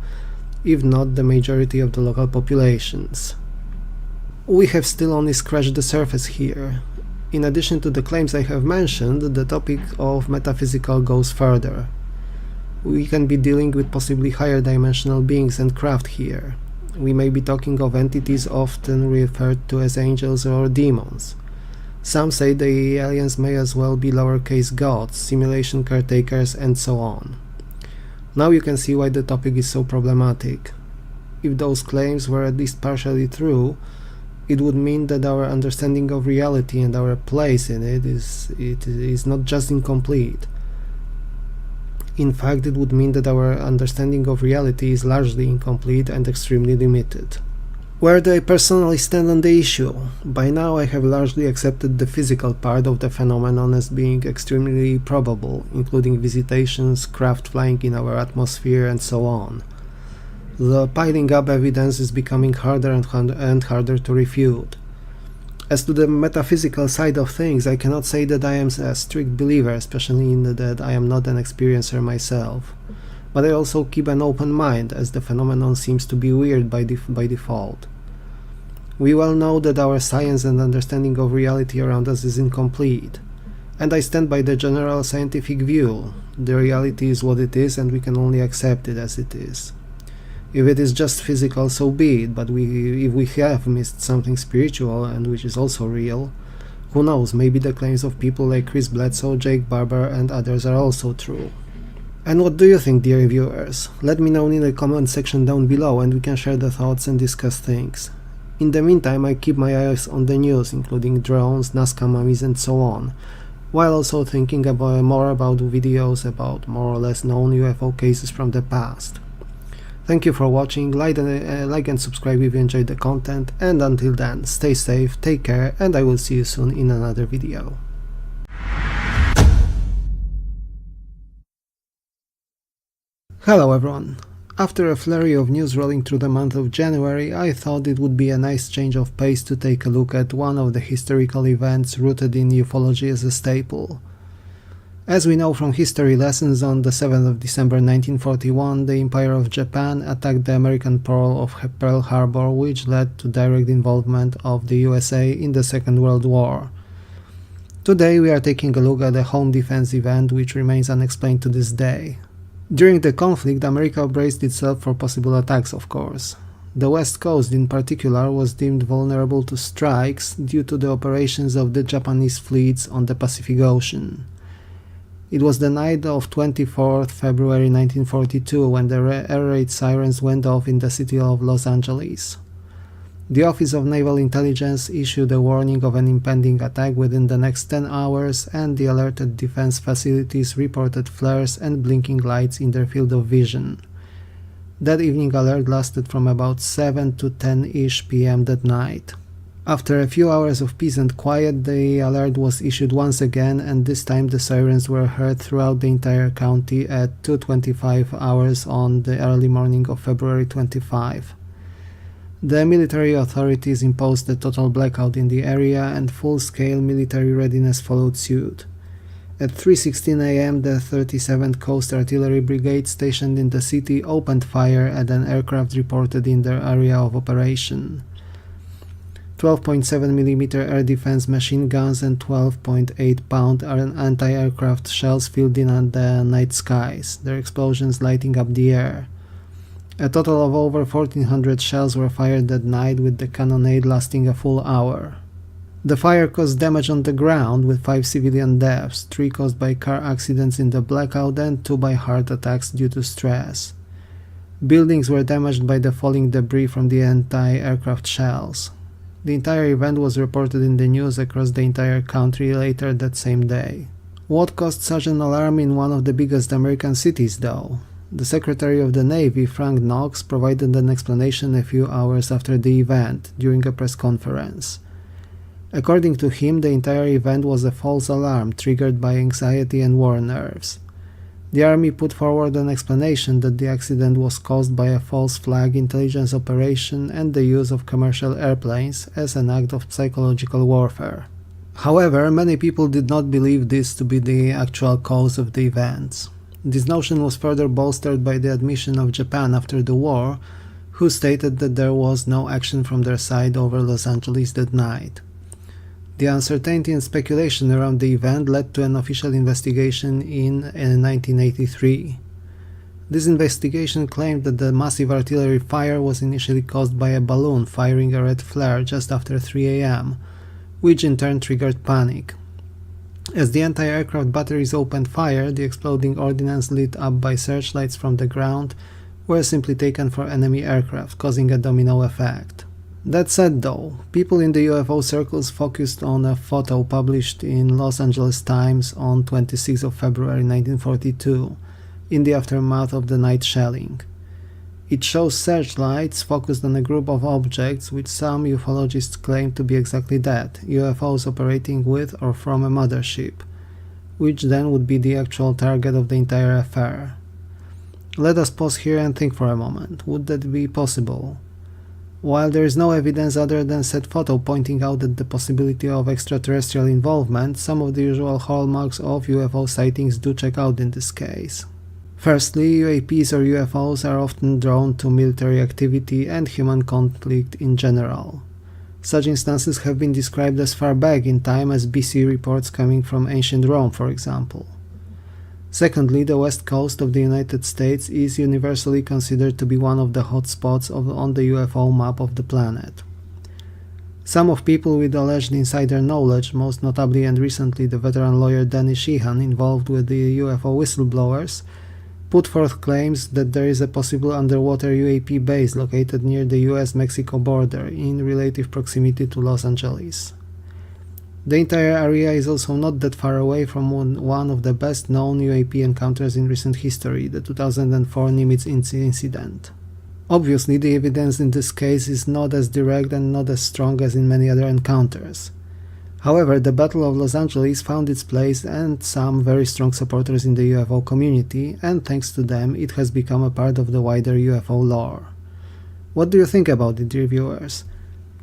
if not the majority of the local populations. We have still only scratched the surface here. In addition to the claims I have mentioned, the topic of metaphysical goes further. We can be dealing with possibly higher dimensional beings and craft here. We may be talking of entities often referred to as angels or demons. Some say the aliens may as well be lowercase gods, simulation caretakers, and so on. Now you can see why the topic is so problematic. If those claims were at least partially true, it would mean that our understanding of reality and our place in it is not just incomplete. In fact, it would mean that our understanding of reality is largely incomplete and extremely limited. Where do I personally stand on the issue? By now I have largely accepted the physical part of the phenomenon as being extremely probable, including visitations, craft flying in our atmosphere, and so on. The piling up evidence is becoming harder and harder to refute. As to the metaphysical side of things, I cannot say that I am a strict believer, especially in that I am not an experiencer myself. But I also keep an open mind, as the phenomenon seems to be weird by default. We well know that our science and understanding of reality around us is incomplete, and I stand by the general scientific view. The reality is what it is, and we can only accept it as it is. If it is just physical, so be it, but if we have missed something spiritual and which is also real, who knows, maybe the claims of people like Chris Bledsoe, Jake Barber, and others are also true. And what do you think, dear viewers? Let me know in the comment section down below and we can share the thoughts and discuss things. In the meantime, I keep my eyes on the news, including drones, Nazca mummies, and so on, while also thinking more about videos about more or less known UFO cases from the past. Thank you for watching, like and subscribe if you enjoyed the content, and until then, stay safe, take care, and I will see you soon in another video. Hello everyone! After a flurry of news rolling through the month of January, I thought it would be a nice change of pace to take a look at one of the historical events rooted in ufology as a staple. As we know from history lessons, on the 7th of December 1941, the Empire of Japan attacked the American Pearl Harbor, which led to direct involvement of the USA in the Second World War. Today we are taking a look at a home defense event which remains unexplained to this day. During the conflict, America braced itself for possible attacks, of course. The West Coast in particular was deemed vulnerable to strikes due to the operations of the Japanese fleets on the Pacific Ocean. It was the night of 24th February 1942 when the air raid sirens went off in the city of Los Angeles. The Office of Naval Intelligence issued a warning of an impending attack within the next 10 hours, and the alerted defense facilities reported flares and blinking lights in their field of vision. That evening alert lasted from about 7 to 10-ish p.m. that night. After a few hours of peace and quiet, the alert was issued once again, and this time the sirens were heard throughout the entire county at 2:25 hours on the early morning of February 25. The military authorities imposed a total blackout in the area, and full-scale military readiness followed suit. At 3:16 a.m., the 37th Coast Artillery Brigade stationed in the city opened fire at an aircraft reported in their area of operation. 12.7mm air defense machine guns and 12.8-pound anti-aircraft shells filled in the night skies, their explosions lighting up the air. A total of over 1,400 shells were fired that night, with the cannonade lasting a full hour. The fire caused damage on the ground, with 5 civilian deaths, 3 caused by car accidents in the blackout and 2 by heart attacks due to stress. Buildings were damaged by the falling debris from the anti-aircraft shells. The entire event was reported in the news across the entire country later that same day. What caused such an alarm in one of the biggest American cities, though? The Secretary of the Navy, Frank Knox, provided an explanation a few hours after the event, during a press conference. According to him, the entire event was a false alarm triggered by anxiety and war nerves. The Army put forward an explanation that the accident was caused by a false flag intelligence operation and the use of commercial airplanes as an act of psychological warfare. However, many people did not believe this to be the actual cause of the events. This notion was further bolstered by the admission of Japan after the war, who stated that there was no action from their side over Los Angeles that night. The uncertainty and speculation around the event led to an official investigation in 1983. This investigation claimed that the massive artillery fire was initially caused by a balloon firing a red flare just after 3 a.m., which in turn triggered panic. As the anti-aircraft batteries opened fire, the exploding ordnance lit up by searchlights from the ground were simply taken for enemy aircraft, causing a domino effect. That said though, people in the UFO circles focused on a photo published in Los Angeles Times on 26 of February 1942, in the aftermath of the night shelling. It shows searchlights focused on a group of objects which some ufologists claim to be exactly that, UFOs operating with or from a mothership, which then would be the actual target of the entire affair. Let us pause here and think for a moment. Would that be possible? While there is no evidence other than said photo pointing out at the possibility of extraterrestrial involvement, some of the usual hallmarks of UFO sightings do check out in this case. Firstly, UAPs or UFOs are often drawn to military activity and human conflict in general. Such instances have been described as far back in time as BC reports coming from ancient Rome, for example. Secondly, the west coast of the United States is universally considered to be one of the hot spots on the UFO map of the planet. Some of people with alleged insider knowledge, most notably and recently the veteran lawyer Dennis Sheehan involved with the UFO whistleblowers, put forth claims that there is a possible underwater UAP base located near the US-Mexico border in relative proximity to Los Angeles. The entire area is also not that far away from one of the best known UAP encounters in recent history, the 2004 Nimitz incident. Obviously, the evidence in this case is not as direct and not as strong as in many other encounters. However, the Battle of Los Angeles found its place and some very strong supporters in the UFO community, and thanks to them it has become a part of the wider UFO lore. What do you think about it, dear viewers?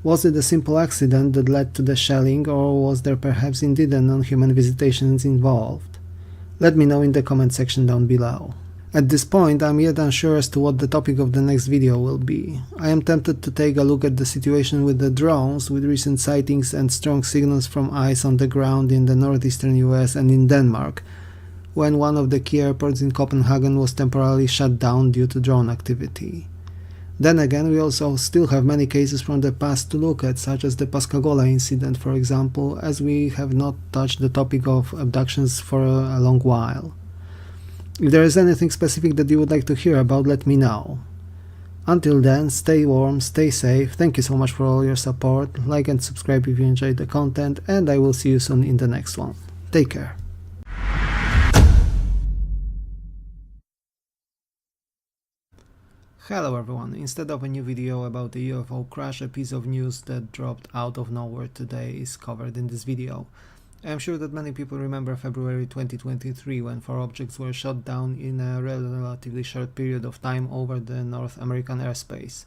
Was it a simple accident that led to the shelling, or was there perhaps indeed a non-human visitation involved? Let me know in the comment section down below. At this point, I'm yet unsure as to what the topic of the next video will be. I am tempted to take a look at the situation with the drones, with recent sightings and strong signals from eyes on the ground in the northeastern US and in Denmark, when one of the key airports in Copenhagen was temporarily shut down due to drone activity. Then again, we also still have many cases from the past to look at, such as the Pascagoula incident, for example, as we have not touched the topic of abductions for a long while. If there is anything specific that you would like to hear about, let me know. Until then, stay warm, stay safe, thank you so much for all your support, like and subscribe if you enjoyed the content, and I will see you soon in the next one. Take care. Hello everyone, instead of a new video about the UFO crash, a piece of news that dropped out of nowhere today is covered in this video. I am sure that many people remember February 2023 when 4 objects were shot down in a relatively short period of time over the North American airspace.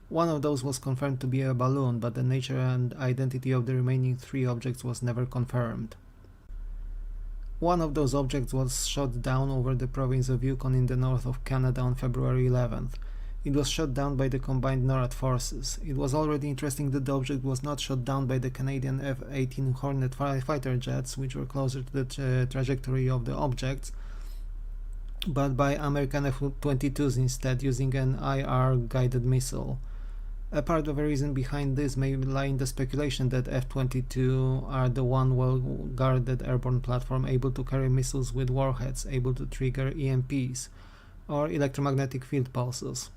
One of those was confirmed to be a balloon, but the nature and identity of the remaining 3 objects was never confirmed. One of those objects was shot down over the province of Yukon in the north of Canada on February 11th. It was shot down by the combined NORAD forces. It was already interesting that the object was not shot down by the Canadian F-18 Hornet fighter jets, which were closer to the trajectory of the objects, but by American F-22s instead, using an IR-guided missile. A part of the reason behind this may lie in the speculation that F-22 are the one well-guarded airborne platform able to carry missiles with warheads able to trigger EMPs, or electromagnetic field pulses.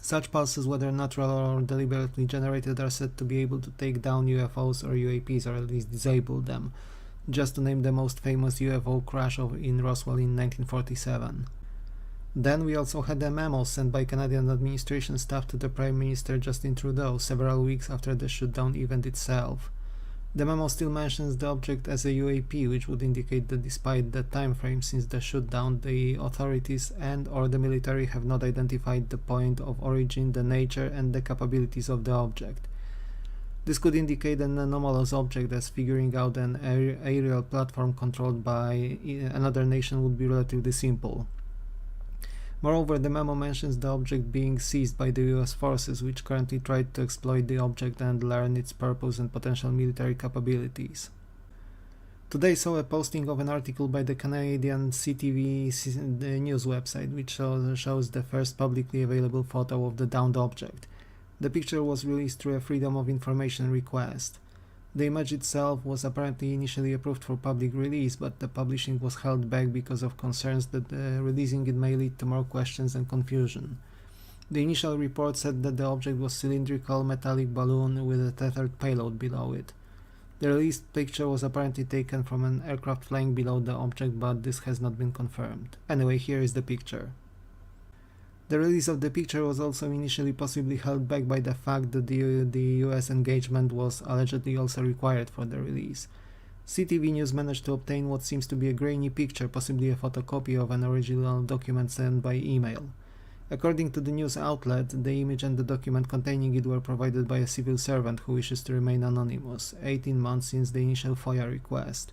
Such pulses, whether natural or deliberately generated, are said to be able to take down UFOs or UAPs, or at least disable them, just to name the most famous UFO crash in Roswell in 1947. Then we also had a memo sent by Canadian administration staff to the Prime Minister Justin Trudeau several weeks after the shootdown event itself. The memo still mentions the object as a UAP, which would indicate that despite the time frame since the shootdown, the authorities and/or the military have not identified the point of origin, the nature, and the capabilities of the object. This could indicate an anomalous object, as figuring out an aerial platform controlled by another nation would be relatively simple. Moreover, the memo mentions the object being seized by the US forces, which currently try to exploit the object and learn its purpose and potential military capabilities. Today saw a posting of an article by the Canadian CTV news website, which shows the first publicly available photo of the downed object. The picture was released through a Freedom of Information request. The image itself was apparently initially approved for public release, but the publishing was held back because of concerns that releasing it may lead to more questions and confusion. The initial report said that the object was a cylindrical metallic balloon with a tethered payload below it. The released picture was apparently taken from an aircraft flying below the object, but this has not been confirmed. Anyway, here is the picture. The release of the picture was also initially possibly held back by the fact that the US engagement was allegedly also required for the release. CTV News managed to obtain what seems to be a grainy picture, possibly a photocopy of an original document sent by email. According to the news outlet, the image and the document containing it were provided by a civil servant who wishes to remain anonymous, 18 months since the initial FOIA request.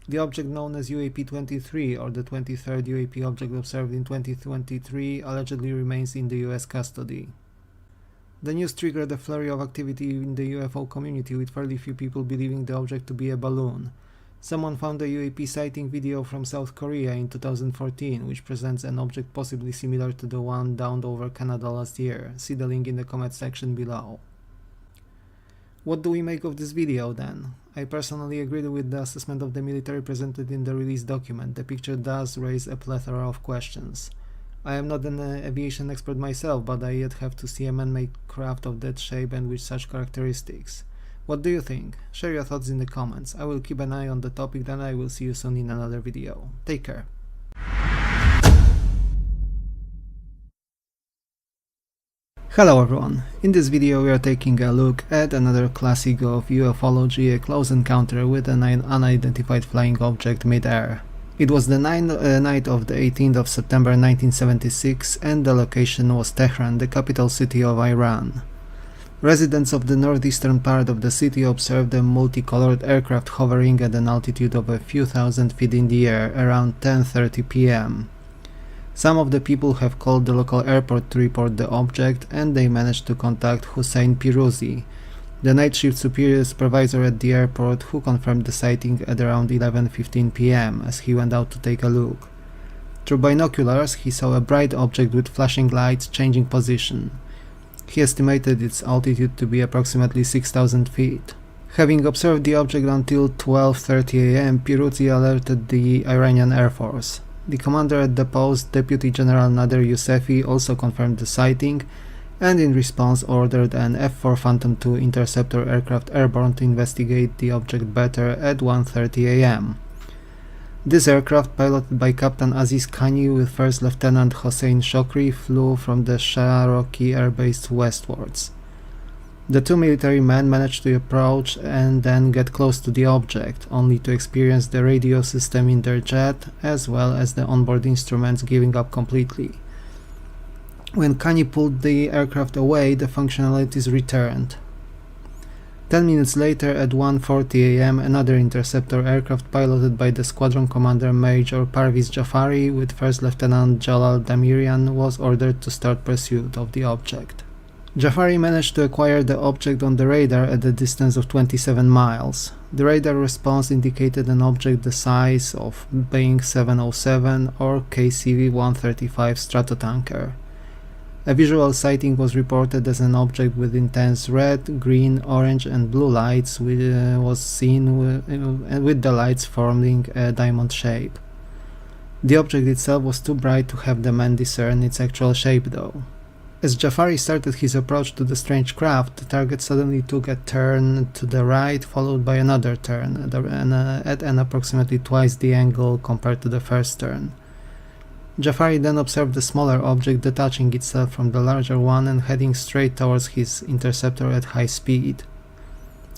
The object known as UAP-23, or the 23rd UAP object observed in 2023, allegedly remains in the US custody. The news triggered a flurry of activity in the UFO community, with fairly few people believing the object to be a balloon. Someone found a UAP sighting video from South Korea in 2014, which presents an object possibly similar to the one downed over Canada last year. See the link in the comment section below. What do we make of this video then? I personally agree with the assessment of the military presented in the release document. The picture does raise a plethora of questions. I am not an aviation expert myself, but I yet have to see a man-made craft of that shape and with such characteristics. What do you think? Share your thoughts in the comments. I will keep an eye on the topic, then I will see you soon in another video. Take care. Hello everyone, in this video we are taking a look at another classic of ufology, a close encounter with an unidentified flying object mid-air. It was the night of the 18th of September 1976 and the location was Tehran, the capital city of Iran. Residents of the northeastern part of the city observed a multicolored aircraft hovering at an altitude of a few thousand feet in the air around 10:30 p.m. Some of the people have called the local airport to report the object, and they managed to contact Hussein Piruzi, the night shift supervisor at the airport, who confirmed the sighting at around 11:15 p.m. as he went out to take a look. Through binoculars, he saw a bright object with flashing lights changing position. He estimated its altitude to be approximately 6,000 feet. Having observed the object until 12:30 a.m., Piruzi alerted the Iranian Air Force. The commander at the post, Deputy General Nader Yousefi, also confirmed the sighting, and in response ordered an F-4 Phantom II interceptor aircraft airborne to investigate the object better at 1:30 a.m. This aircraft, piloted by Captain Aziz Khani with First Lieutenant Hossein Shokri, flew from the Cherokee Air Base westwards. The two military men managed to approach and then get close to the object, only to experience the radio system in their jet, as well as the onboard instruments, giving up completely. When Khani pulled the aircraft away, the functionalities returned. 10 minutes later, at 1:40 a.m., another interceptor aircraft piloted by the squadron commander Major Parviz Jafari with First Lieutenant Jalal Damirian was ordered to start pursuit of the object. Jafari managed to acquire the object on the radar at a distance of 27 miles. The radar response indicated an object the size of Boeing 707 or KC-135 stratotanker. A visual sighting was reported as an object with intense red, green, orange and blue lights was seen with the lights forming a diamond shape. The object itself was too bright to have the man discern its actual shape though. As Jafari started his approach to the strange craft, the target suddenly took a turn to the right, followed by another turn at an approximately twice the angle compared to the first turn. Jafari then observed the smaller object detaching itself from the larger one and heading straight towards his interceptor at high speed.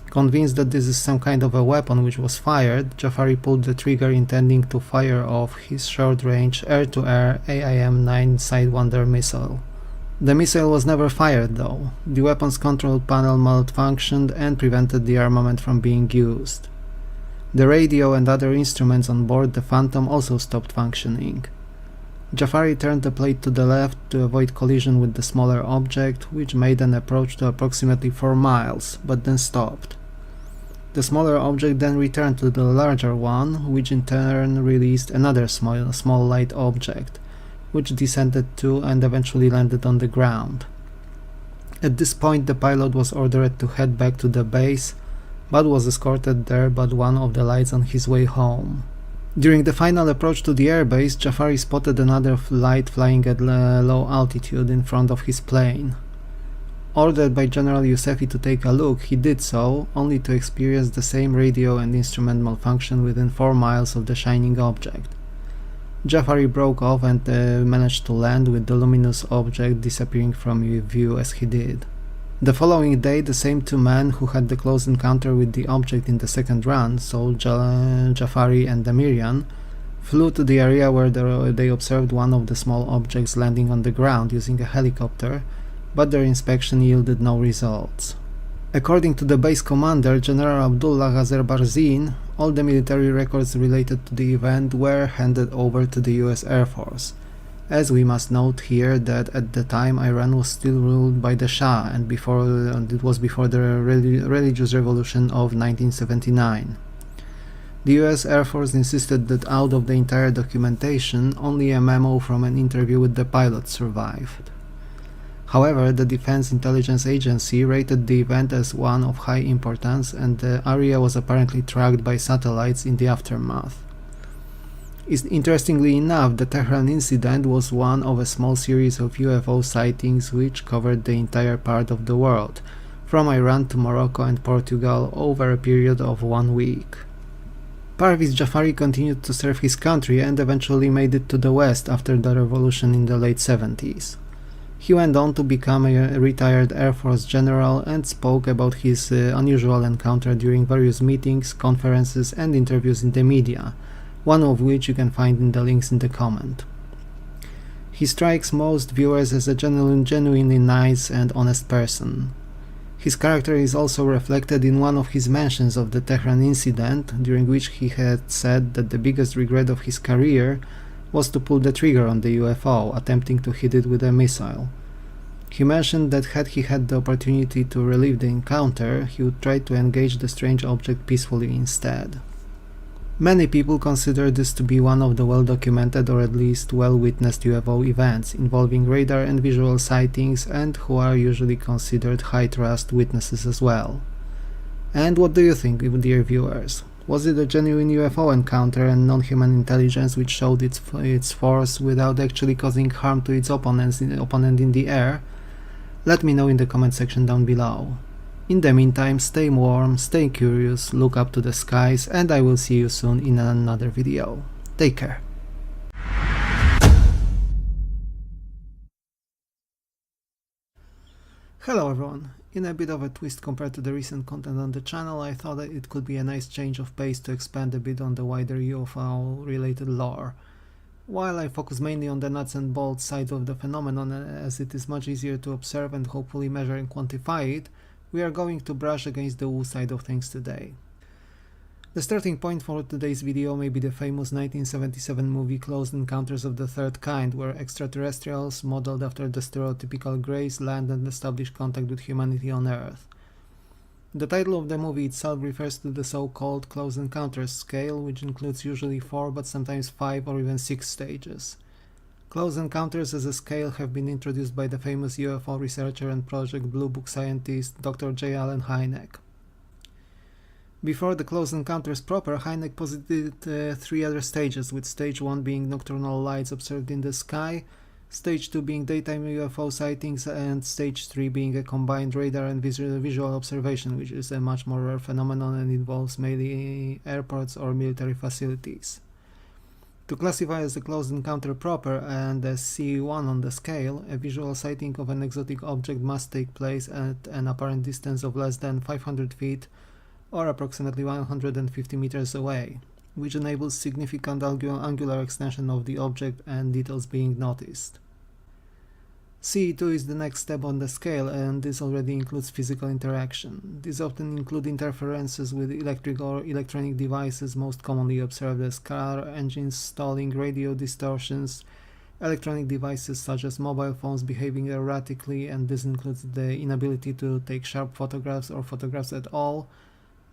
Convinced that this is some kind of a weapon which was fired, Jafari pulled the trigger intending to fire off his short-range air-to-air AIM-9 Sidewinder missile. The missile was never fired though. The weapon's control panel malfunctioned and prevented the armament from being used. The radio and other instruments on board the Phantom also stopped functioning. Jafari turned the plate to the left to avoid collision with the smaller object, which made an approach to approximately 4 miles, but then stopped. The smaller object then returned to the larger one, which in turn released another small light object, which descended to and eventually landed on the ground. At this point the pilot was ordered to head back to the base, but was escorted there by one of the lights on his way home. During the final approach to the airbase, Jafari spotted another light flying at low altitude in front of his plane. Ordered by General Yousefi to take a look, he did so, only to experience the same radio and instrument malfunction within 4 miles of the shining object. Jafari broke off and managed to land with the luminous object disappearing from view as he did. The following day, the same 2 men who had the close encounter with the object in the second run, so Jafari and Demirian, flew to the area where they observed one of the small objects landing on the ground using a helicopter, but their inspection yielded no results. According to the base commander, General Abdullah Ghazer Barzin, all the military records related to the event were handed over to the US Air Force, as we must note here that at the time Iran was still ruled by the Shah and it was before the religious revolution of 1979. The US Air Force insisted that out of the entire documentation, only a memo from an interview with the pilot survived. However, the Defense Intelligence Agency rated the event as one of high importance and the area was apparently tracked by satellites in the aftermath. Interestingly enough, the Tehran incident was one of a small series of UFO sightings which covered the entire part of the world, from Iran to Morocco and Portugal over a period of 1 week. Parviz Jafari continued to serve his country and eventually made it to the West after the revolution in the late 70s. He went on to become a retired Air Force general and spoke about his unusual encounter during various meetings, conferences and interviews in the media, one of which you can find in the links in the comment. He strikes most viewers as a genuinely nice and honest person. His character is also reflected in one of his mentions of the Tehran incident, during which he had said that the biggest regret of his career was to pull the trigger on the UFO, attempting to hit it with a missile. He mentioned that had he had the opportunity to relive the encounter, he would try to engage the strange object peacefully instead. Many people consider this to be one of the well-documented or at least well-witnessed UFO events involving radar and visual sightings and who are usually considered high-trust witnesses as well. And what do you think, dear viewers? Was it a genuine UFO encounter and non-human intelligence which showed its force without actually causing harm to its opponent in the air? Let me know in the comment section down below. In the meantime, stay warm, stay curious, look up to the skies, and I will see you soon in another video. Take care. Hello everyone. In a bit of a twist compared to the recent content on the channel, I thought that it could be a nice change of pace to expand a bit on the wider UFO related lore. While I focus mainly on the nuts and bolts side of the phenomenon, as it is much easier to observe and hopefully measure and quantify it, we are going to brush against the woo side of things today. The starting point for today's video may be the famous 1977 movie Close Encounters of the Third Kind, where extraterrestrials, modeled after the stereotypical Greys, land and establish contact with humanity on Earth. The title of the movie itself refers to the so-called Close Encounters scale, which includes usually 4 but sometimes 5 or even 6 stages. Close Encounters as a scale have been introduced by the famous UFO researcher and Project Blue Book scientist Dr. J. Allen Hynek. Before the Close Encounters proper, Hynek posited 3 other stages, with stage 1 being nocturnal lights observed in the sky, Stage 2 being daytime UFO sightings, and Stage 3 being a combined radar and visual observation, which is a much more rare phenomenon and involves mainly airports or military facilities. To classify as a close encounter proper and as C1 on the scale, a visual sighting of an exotic object must take place at an apparent distance of less than 500 feet or approximately 150 meters away, which enables significant angular extension of the object and details being noticed. CE2 is the next step on the scale, and this already includes physical interaction. These often include interferences with electric or electronic devices, most commonly observed as car engines stalling, radio distortions, electronic devices such as mobile phones behaving erratically, and this includes the inability to take sharp photographs or photographs at all,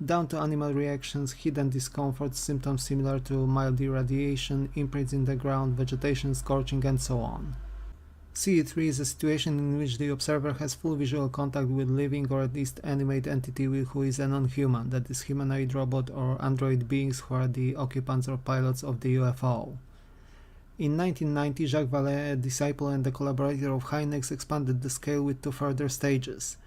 down to animal reactions, heat and discomfort, symptoms similar to mild irradiation, imprints in the ground, vegetation scorching, and so on. CE3 is a situation in which the observer has full visual contact with living or at least animate entity who is a non-human, that is humanoid, robot, or android beings who are the occupants or pilots of the UFO. In 1990, Jacques Vallée, a disciple and a collaborator of Hynex, expanded the scale with 2 further stages.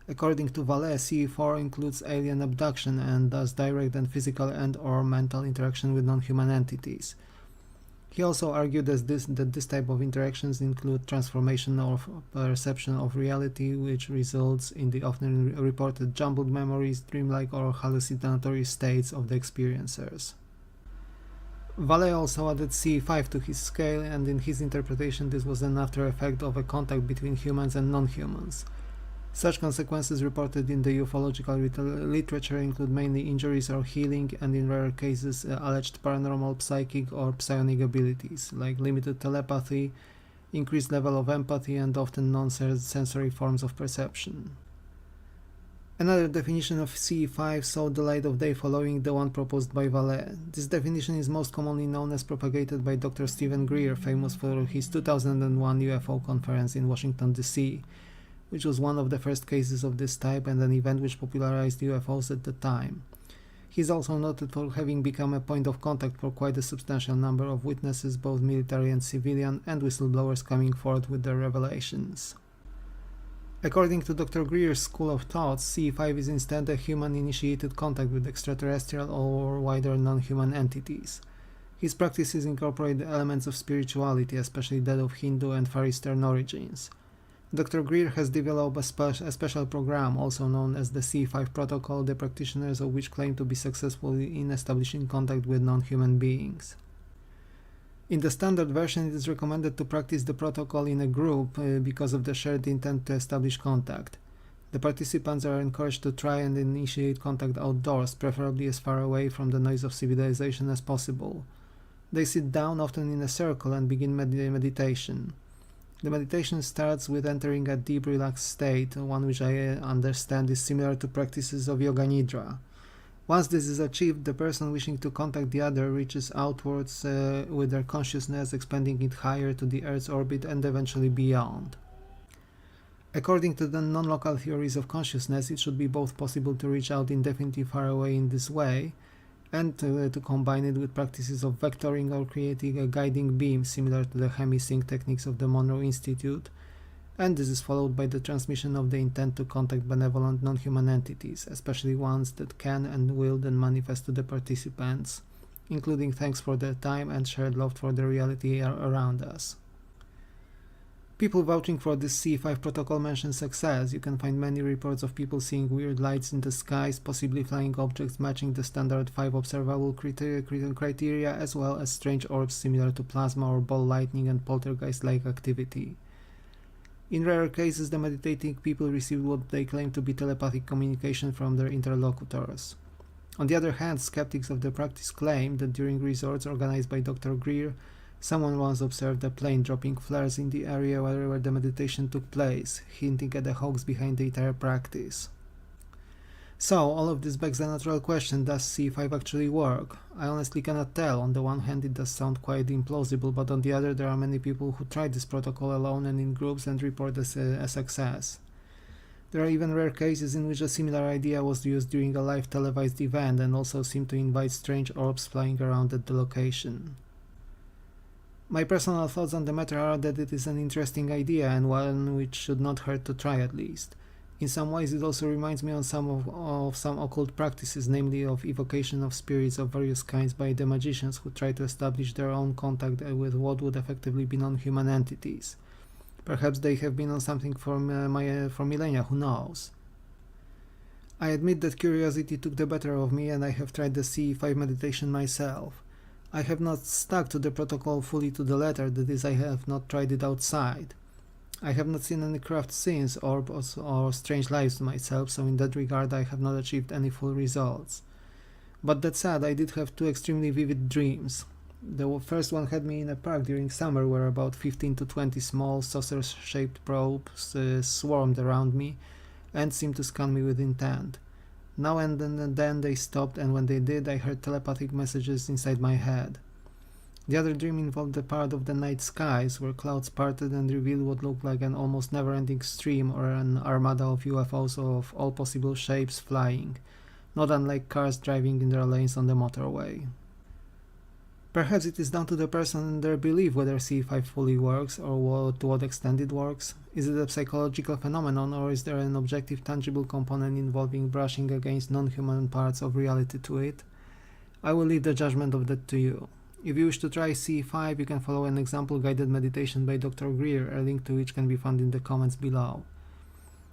According to Vallée, CE4 includes alien abduction and thus direct and physical and/or mental interaction with non-human entities. He also argued that this type of interactions include transformation of perception of reality, which results in the often reported jumbled memories, dreamlike or hallucinatory states of the experiencers. Vallée also added CE5 to his scale, and in his interpretation this was an after effect of a contact between humans and non-humans. Such consequences reported in the ufological literature include mainly injuries or healing, and in rare cases alleged paranormal, psychic, or psionic abilities, like limited telepathy, increased level of empathy, and often non-sensory forms of perception. Another definition of CE5 saw the light of day following the one proposed by Vallée. This definition is most commonly known as propagated by Dr. Stephen Greer, famous for his 2001 UFO conference in Washington, D.C., which was one of the first cases of this type and an event which popularized UFOs at the time. He is also noted for having become a point of contact for quite a substantial number of witnesses, both military and civilian, and whistleblowers coming forward with their revelations. According to Dr. Greer's school of thought, CE5 is instead a human-initiated contact with extraterrestrial or wider non-human entities. His practices incorporate elements of spirituality, especially that of Hindu and Far Eastern origins. Dr. Greer has developed a special program, also known as the C5 protocol, the practitioners of which claim to be successful in establishing contact with non-human beings. In the standard version, it is recommended to practice the protocol in a group because of the shared intent to establish contact. The participants are encouraged to try and initiate contact outdoors, preferably as far away from the noise of civilization as possible. They sit down, often in a circle, and begin meditation. The meditation starts with entering a deep relaxed state, one which I understand is similar to practices of Yoga Nidra. Once this is achieved, the person wishing to contact the other reaches outwards with their consciousness, expanding it higher to the Earth's orbit and eventually beyond. According to the non-local theories of consciousness, it should be both possible to reach out indefinitely far away in this way, and to combine it with practices of vectoring or creating a guiding beam similar to the hemisync techniques of the Monroe Institute, and this is followed by the transmission of the intent to contact benevolent non-human entities, especially ones that can and will then manifest to the participants, including thanks for their time and shared love for the reality around us. People vouching for this C5 protocol mention success. You can find many reports of people seeing weird lights in the skies, possibly flying objects matching the standard 5 observable criteria, as well as strange orbs similar to plasma or ball lightning and poltergeist-like activity. In rare cases, the meditating people receive what they claim to be telepathic communication from their interlocutors. On the other hand, skeptics of the practice claim that during resorts organized by Dr. Greer, someone once observed a plane dropping flares in the area where the meditation took place, hinting at the hoax behind the entire practice. So, all of this begs the natural question, does C5 actually work? I honestly cannot tell. On the one hand, it does sound quite implausible, but on the other, there are many people who tried this protocol alone and in groups and report a success. There are even rare cases in which a similar idea was used during a live televised event and also seemed to invite strange orbs flying around at the location. My personal thoughts on the matter are that it is an interesting idea and one which should not hurt to try at least. In some ways it also reminds me of some occult practices, namely of evocation of spirits of various kinds by the magicians who try to establish their own contact with what would effectively be non-human entities. Perhaps they have been on something for millennia, who knows. I admit that curiosity took the better of me and I have tried the C5 meditation myself. I have not stuck to the protocol fully to the letter, that is, I have not tried it outside. I have not seen any craft scenes, orbs, or strange lives myself, so in that regard I have not achieved any full results. But that said, I did have two extremely vivid dreams. The first one had me in a park during summer where about 15 to 20 small saucer-shaped probes swarmed around me and seemed to scan me with intent. Now and then they stopped, and when they did, I heard telepathic messages inside my head. The other dream involved a part of the night skies where clouds parted and revealed what looked like an almost never-ending stream or an armada of UFOs of all possible shapes flying, not unlike cars driving in their lanes on the motorway. Perhaps it is down to the person and their belief whether C5 fully works or to what extent it works. Is it a psychological phenomenon, or is there an objective tangible component involving brushing against non-human parts of reality to it? I will leave the judgment of that to you. If you wish to try C5, you can follow an example guided meditation by Dr. Greer, a link to which can be found in the comments below.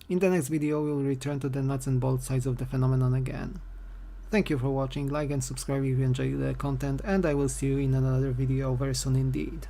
In the next video we will return to the nuts and bolts sides of the phenomenon again. Thank you for watching, like and subscribe if you enjoy the content, and I will see you in another video very soon indeed.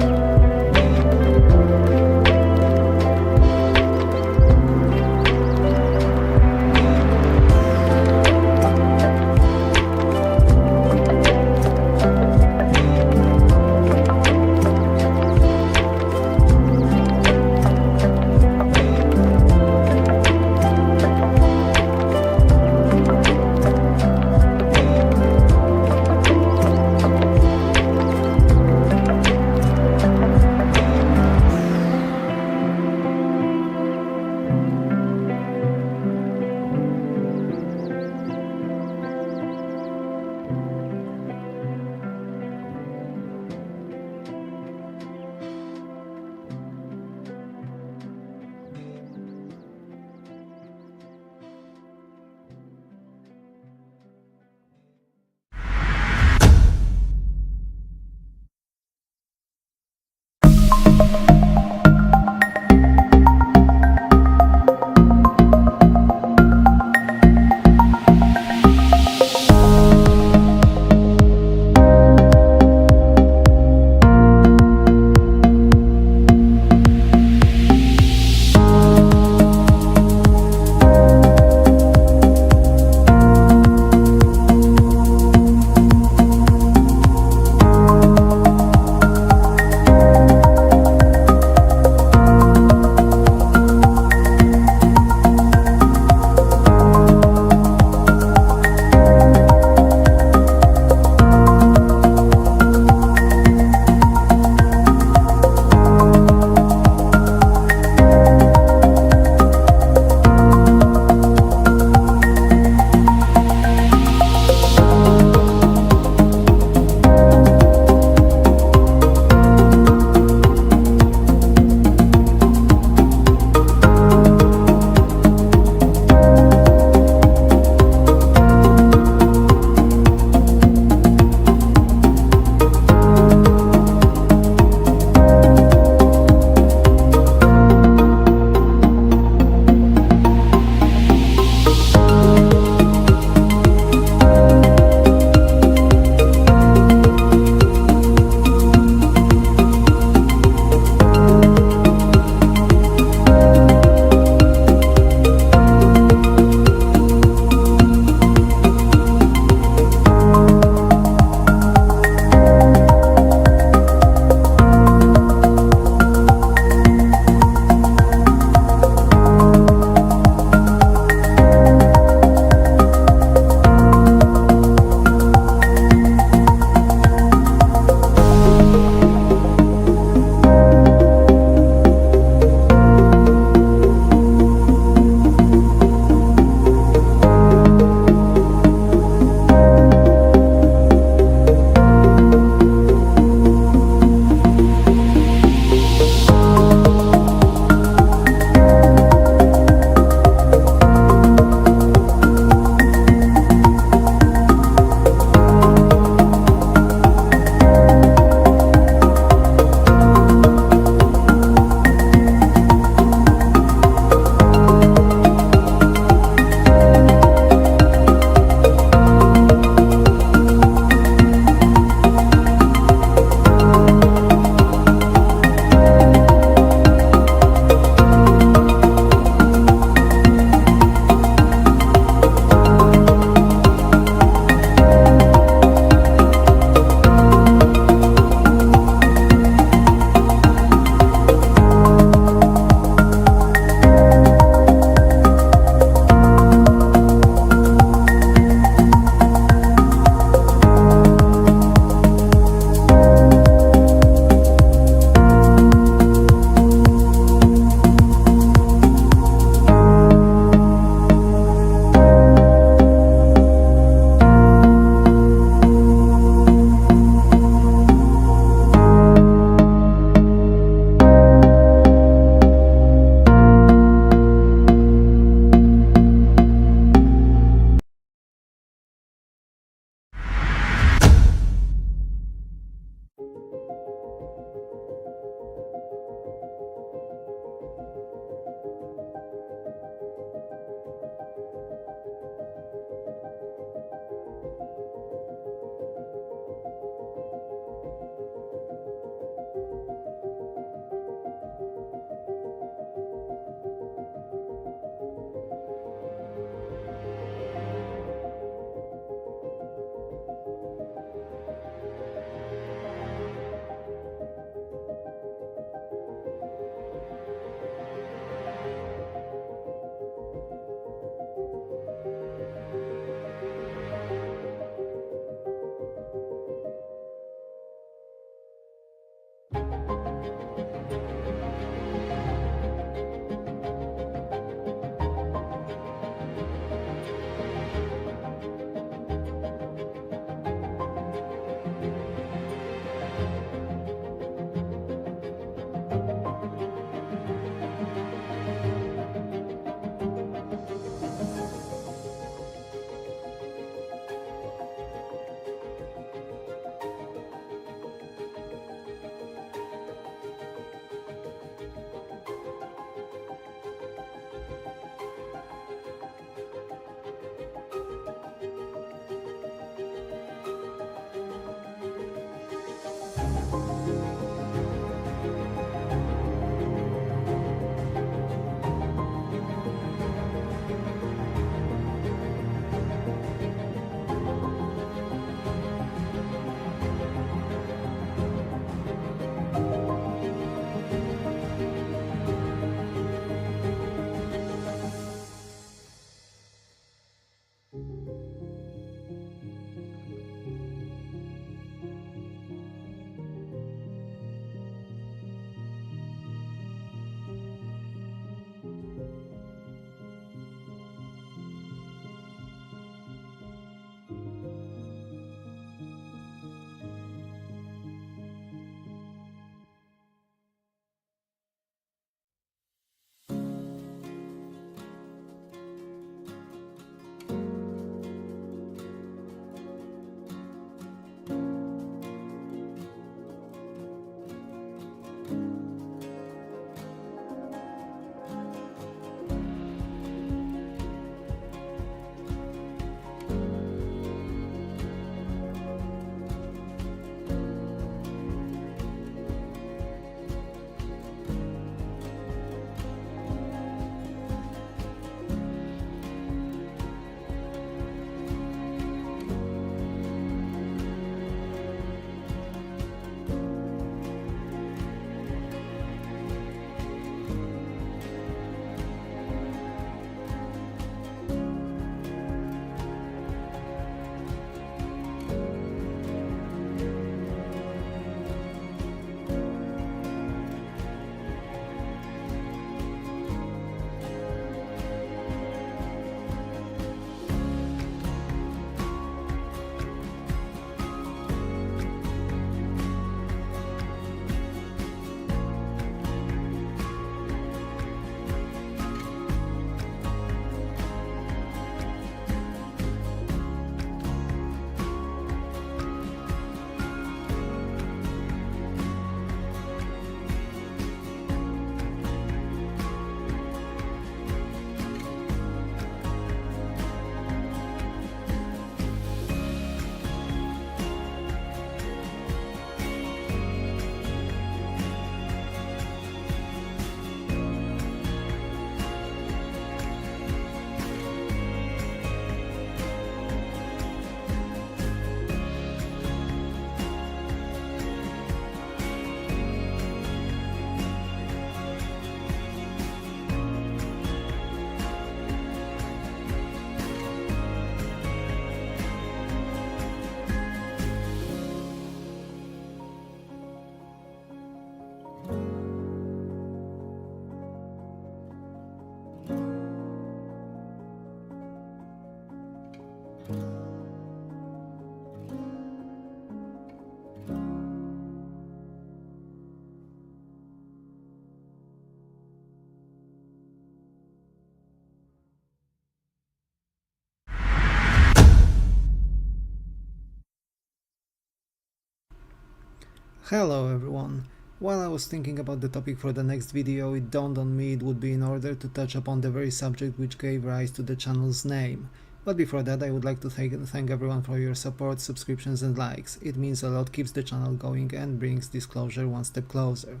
Hello everyone! While I was thinking about the topic for the next video, it dawned on me it would be in order to touch upon the very subject which gave rise to the channel's name. But before that, I would like to thank everyone for your support, subscriptions and likes. It means a lot, keeps the channel going and brings disclosure one step closer.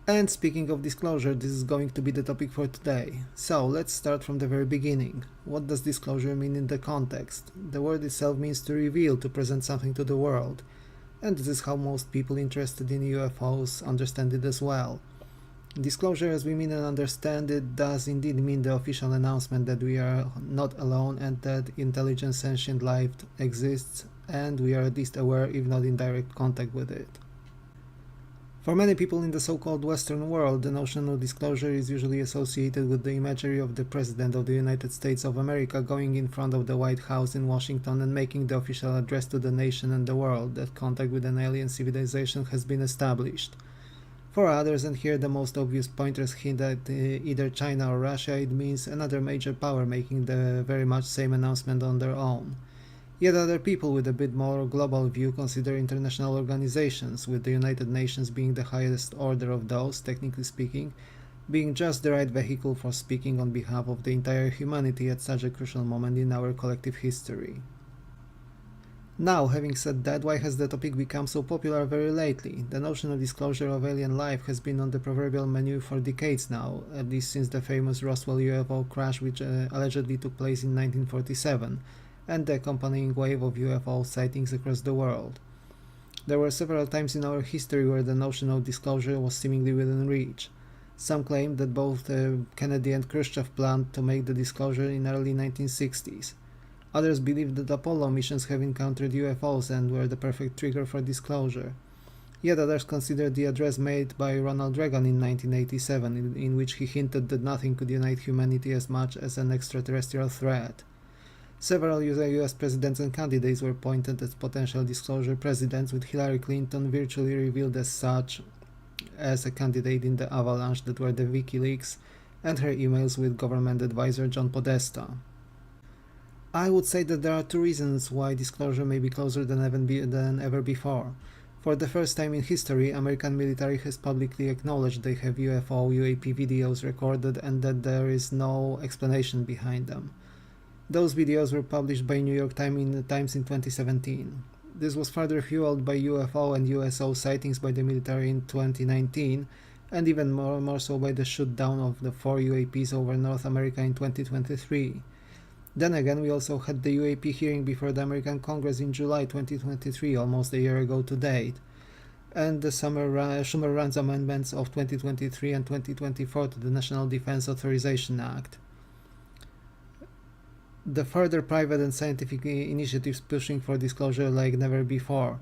And speaking of disclosure, this is going to be the topic for today. So let's start from the very beginning. What does disclosure mean in the context? The word itself means to reveal, to present something to the world. And this is how most people interested in UFOs understand it as well. Disclosure, as we mean and understand it, does indeed mean the official announcement that we are not alone and that intelligent sentient life exists, and we are at least aware, if not in direct contact with it. For many people in the so-called Western world, the notion of disclosure is usually associated with the imagery of the President of the United States of America going in front of the White House in Washington and making the official address to the nation and the world that contact with an alien civilization has been established. For others, and here the most obvious pointers hint at either China or Russia, it means another major power making the very much same announcement on their own. Yet other people with a bit more global view consider international organizations, with the United Nations being the highest order of those, technically speaking, being just the right vehicle for speaking on behalf of the entire humanity at such a crucial moment in our collective history. Now, having said that, why has the topic become so popular very lately? The notion of disclosure of alien life has been on the proverbial menu for decades now, at least since the famous Roswell UFO crash which allegedly took place in 1947. And the accompanying wave of UFO sightings across the world. There were several times in our history where the notion of disclosure was seemingly within reach. Some claim that both Kennedy and Khrushchev planned to make the disclosure in early 1960s. Others believe that Apollo missions have encountered UFOs and were the perfect trigger for disclosure. Yet others consider the address made by Ronald Reagan in 1987, in which he hinted that nothing could unite humanity as much as an extraterrestrial threat. Several US presidents and candidates were pointed as potential disclosure presidents, with Hillary Clinton virtually revealed as such as a candidate in the avalanche that were the WikiLeaks and her emails with government advisor John Podesta. I would say that there are two reasons why disclosure may be closer than ever before. For the first time in history, American military has publicly acknowledged they have UFO, UAP videos recorded and that there is no explanation behind them. Those videos were published by New York Times in 2017. This was further fueled by UFO and USO sightings by the military in 2019, and even more so by the shoot-down of the 4 UAPs over North America in 2023. Then again, we also had the UAP hearing before the American Congress in July 2023, almost a year ago to date, and the Schumer-Rand amendments of 2023 and 2024 to the National Defense Authorization Act. The further private and scientific initiatives pushing for disclosure like never before,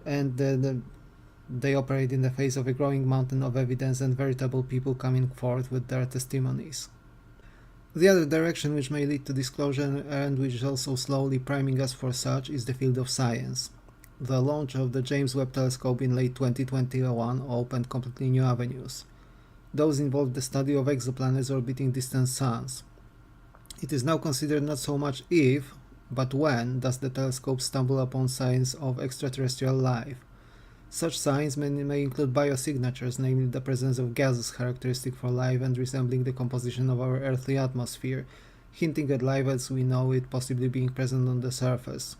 and they operate in the face of a growing mountain of evidence and veritable people coming forth with their testimonies. The other direction which may lead to disclosure and which is also slowly priming us for such is the field of science. The launch of the James Webb Telescope in late 2021 opened completely new avenues. Those involved the study of exoplanets orbiting distant suns. It is now considered not so much if, but when does the telescope stumble upon signs of extraterrestrial life. Such signs may include biosignatures, namely the presence of gases characteristic for life and resembling the composition of our earthly atmosphere, hinting at life as we know it possibly being present on the surface.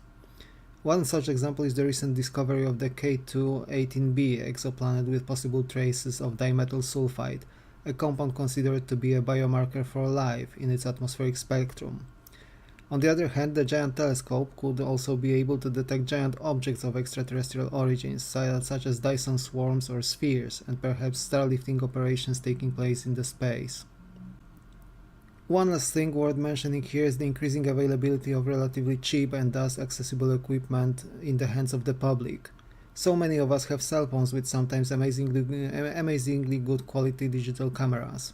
One such example is the recent discovery of the K2-18b exoplanet with possible traces of dimethyl sulfide, a compound considered to be a biomarker for life in its atmospheric spectrum. On the other hand, the giant telescope could also be able to detect giant objects of extraterrestrial origins, such as Dyson swarms or spheres, and perhaps starlifting operations taking place in the space. One last thing worth mentioning here is the increasing availability of relatively cheap and thus accessible equipment in the hands of the public. So many of us have cell phones with sometimes amazingly good quality digital cameras.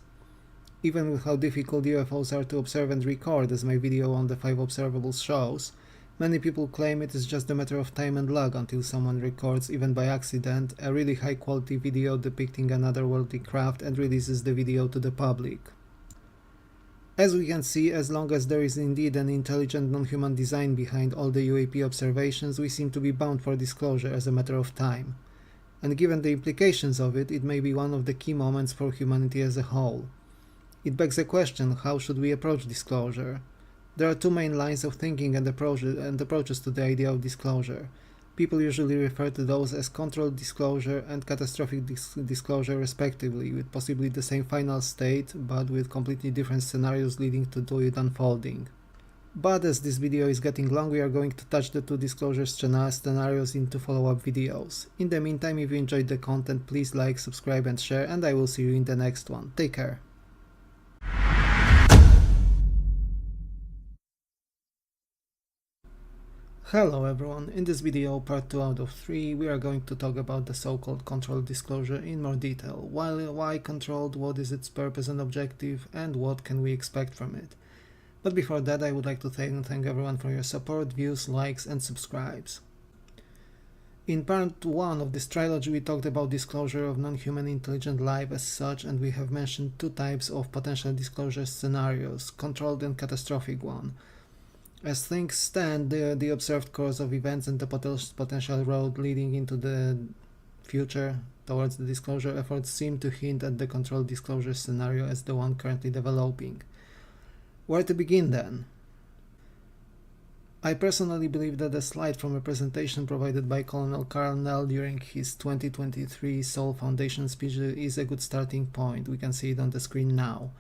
Even with how difficult UFOs are to observe and record, as my video on the 5 observables shows, many people claim it is just a matter of time and luck until someone records, even by accident, a really high quality video depicting an otherworldly craft and releases the video to the public. As we can see, as long as there is indeed an intelligent non-human design behind all the UAP observations, we seem to be bound for disclosure as a matter of time. And given the implications of it, it may be one of the key moments for humanity as a whole. It begs the question, how should we approach disclosure? There are two main lines of thinking and approaches to the idea of disclosure. People usually refer to those as controlled disclosure and catastrophic disclosure respectively, with possibly the same final state, but with completely different scenarios leading to it unfolding. But as this video is getting long, we are going to touch the two disclosure scenarios in two follow-up videos. In the meantime, if you enjoyed the content, please like, subscribe and share, and I will see you in the next one. Take care! Hello everyone, in this video, part 2 out of 3, we are going to talk about the so-called controlled disclosure in more detail. Why controlled, what is its purpose and objective, and what can we expect from it. But before that, I would like to thank everyone for your support, views, likes and subscribes. In part 1 of this trilogy, we talked about disclosure of non-human intelligent life as such, and we have mentioned two types of potential disclosure scenarios, controlled and catastrophic one. As things stand, the observed course of events and the potential road leading into the future towards the disclosure efforts seem to hint at the controlled disclosure scenario as the one currently developing. Where to begin then? I personally believe that a slide from a presentation provided by Colonel Carl Nell during his 2023 Seoul Foundation speech is a good starting point. We can see it on the screen now.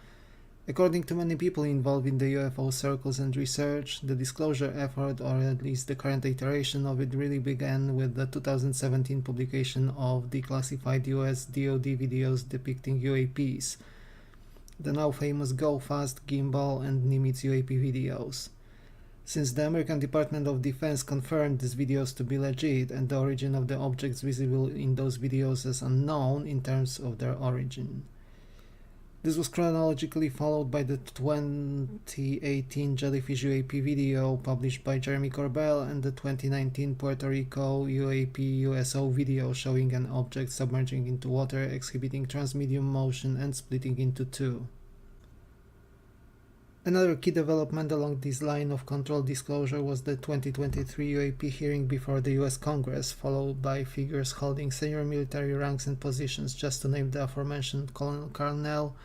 According to many people involved in the UFO circles and research, the disclosure effort, or at least the current iteration of it, really began with the 2017 publication of declassified US DoD videos depicting UAPs, the now famous Go Fast, Gimbal and Nimitz UAP videos. Since the American Department of Defense confirmed these videos to be legit and the origin of the objects visible in those videos as unknown in terms of their origin. This was chronologically followed by the 2018 Jellyfish UAP video published by Jeremy Corbell and the 2019 Puerto Rico UAP USO video showing an object submerging into water, exhibiting transmedium motion and splitting into two. Another key development along this line of controlled disclosure was the 2023 UAP hearing before the US Congress, followed by figures holding senior military ranks and positions, just to name the aforementioned Colonel Carl Nell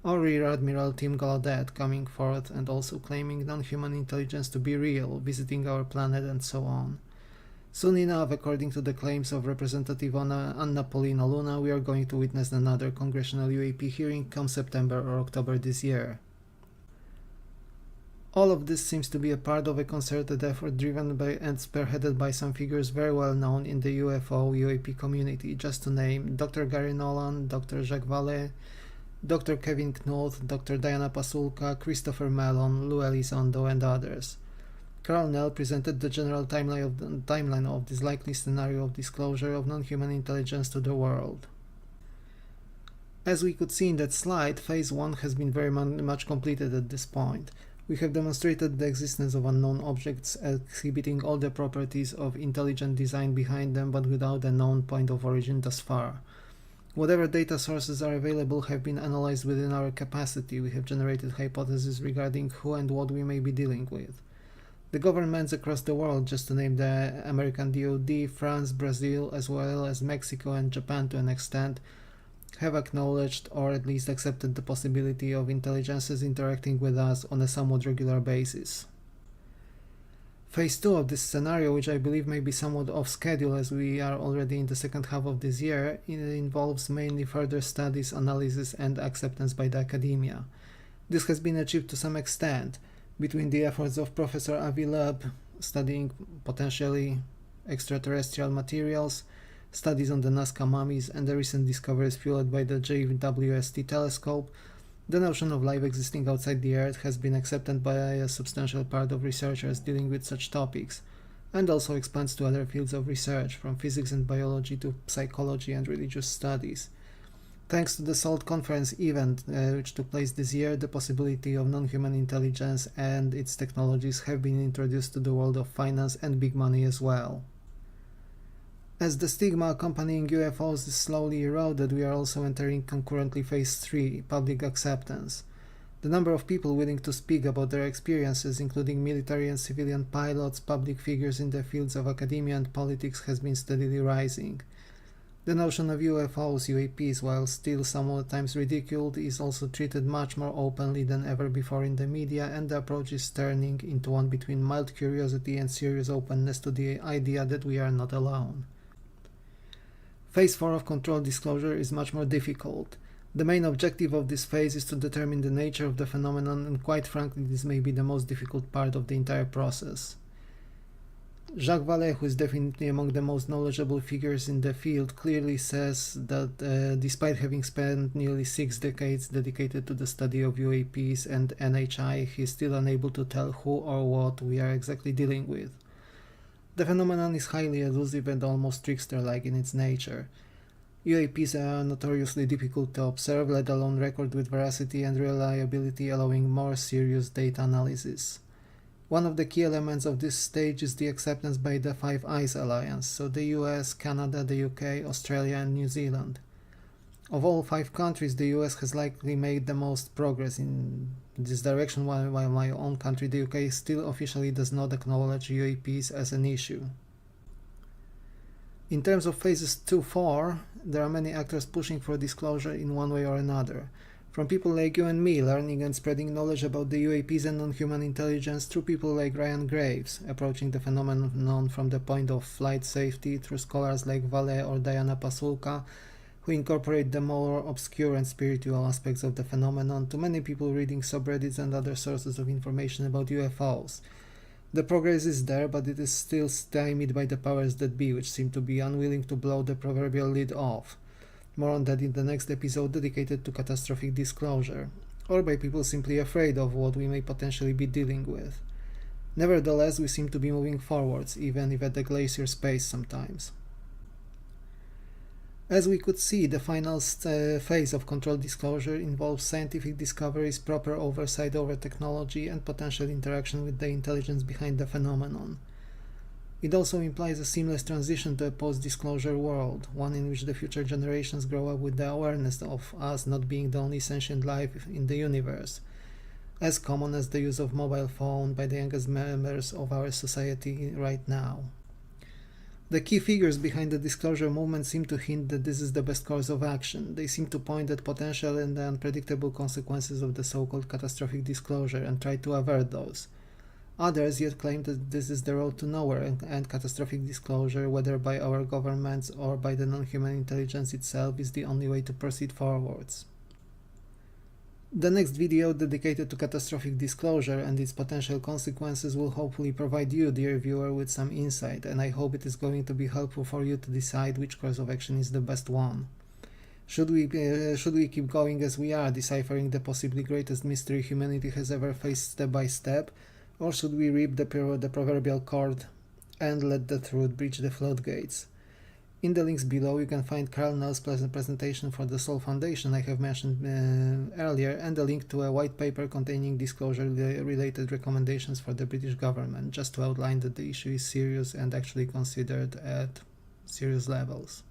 or Rear Admiral Tim Gallaudet, coming forth and also claiming non-human intelligence to be real, visiting our planet and so on. Soon enough, according to the claims of Representative Anna Paulina Luna, we are going to witness another congressional UAP hearing come September or October this year. All of this seems to be a part of a concerted effort driven by and spearheaded by some figures very well known in the UFO UAP community, just to name Dr. Gary Nolan, Dr. Jacques Vallée, Dr. Kevin Knuth, Dr. Diana Pasulka, Christopher Mellon, Lou Elizondo and others. Carl Nell presented the general timeline of this likely scenario of disclosure of non-human intelligence to the world. As we could see in that slide, Phase 1 has been very much completed at this point. We have demonstrated the existence of unknown objects exhibiting all the properties of intelligent design behind them, but without a known point of origin thus far. Whatever data sources are available have been analyzed within our capacity. We have generated hypotheses regarding who and what we may be dealing with. The governments across the world, just to name the American DoD, France, Brazil, as well as Mexico and Japan to an extent, have acknowledged or at least accepted the possibility of intelligences interacting with us on a somewhat regular basis. Phase 2 of this scenario, which I believe may be somewhat off schedule as we are already in the second half of this year, involves mainly further studies, analysis and acceptance by the academia. This has been achieved to some extent between the efforts of Professor Avi Loeb studying potentially extraterrestrial materials, studies on the Nazca mummies and the recent discoveries fueled by the JWST telescope. The notion of life existing outside the Earth has been accepted by a substantial part of researchers dealing with such topics, and also expands to other fields of research, from physics and biology to psychology and religious studies. Thanks to the SALT conference event, which took place this year, the possibility of non-human intelligence and its technologies have been introduced to the world of finance and big money as well. As the stigma accompanying UFOs is slowly eroded, we are also entering concurrently Phase 3, public acceptance. The number of people willing to speak about their experiences, including military and civilian pilots, public figures in the fields of academia and politics, has been steadily rising. The notion of UFOs, UAPs, while still sometimes ridiculed, is also treated much more openly than ever before in the media, and the approach is turning into one between mild curiosity and serious openness to the idea that we are not alone. Phase 4 of controlled disclosure is much more difficult. The main objective of this phase is to determine the nature of the phenomenon, and quite frankly this may be the most difficult part of the entire process. Jacques Vallée, who is definitely among the most knowledgeable figures in the field, clearly says that despite having spent nearly 6 decades dedicated to the study of UAPs and NHI, he is still unable to tell who or what we are exactly dealing with. The phenomenon is highly elusive and almost trickster-like in its nature. UAPs are notoriously difficult to observe, let alone record with veracity and reliability, allowing more serious data analysis. One of the key elements of this stage is the acceptance by the Five Eyes Alliance, so the US, Canada, the UK, Australia and New Zealand. Of all 5 countries, the US has likely made the most progress in this direction, while my own country, the UK, still officially does not acknowledge UAPs as an issue. In terms of phases 2-4, there are many actors pushing for disclosure in one way or another. From people like you and me learning and spreading knowledge about the UAPs and non-human intelligence, through people like Ryan Graves, approaching the phenomenon from the point of flight safety, through scholars like Vallée or Diana Pasulka, who incorporate the more obscure and spiritual aspects of the phenomenon, to many people reading subreddits and other sources of information about UFOs. The progress is there, but it is still stymied by the powers that be, which seem to be unwilling to blow the proverbial lid off. More on that in the next episode dedicated to catastrophic disclosure, or by people simply afraid of what we may potentially be dealing with. Nevertheless, we seem to be moving forwards, even if at the glacier pace sometimes. As we could see, the final phase of controlled disclosure involves scientific discoveries, proper oversight over technology, and potential interaction with the intelligence behind the phenomenon. It also implies a seamless transition to a post-disclosure world, one in which the future generations grow up with the awareness of us not being the only sentient life in the universe, as common as the use of mobile phone by the youngest members of our society right now. The key figures behind the disclosure movement seem to hint that this is the best course of action. They seem to point at potential and the unpredictable consequences of the so-called catastrophic disclosure and try to avert those. Others yet claim that this is the road to nowhere, and catastrophic disclosure, whether by our governments or by the non-human intelligence itself, is the only way to proceed forwards. The next video dedicated to catastrophic disclosure and its potential consequences will hopefully provide you, dear viewer, with some insight, and I hope it is going to be helpful for you to decide which course of action is the best one. Should we keep going as we are, deciphering the possibly greatest mystery humanity has ever faced step by step, or should we reap the proverbial cord and let the truth breach the floodgates? In the links below you can find Carl Nell's presentation for the Sol Foundation I have mentioned earlier, and a link to a white paper containing disclosure-related recommendations for the British government, just to outline that the issue is serious and actually considered at serious levels.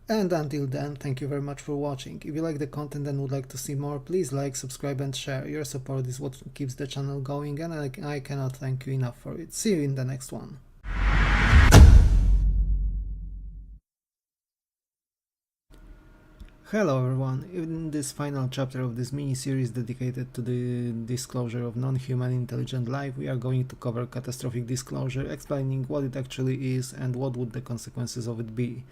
And until then, thank you very much for watching. If you like the content and would like to see more, please like, subscribe and share. Your support is what keeps the channel going, and I cannot thank you enough for it. See you in the next one. Hello everyone, in this final chapter of this mini-series dedicated to the disclosure of non-human intelligent life, we are going to cover catastrophic disclosure, explaining what it actually is and what would the consequences of it be.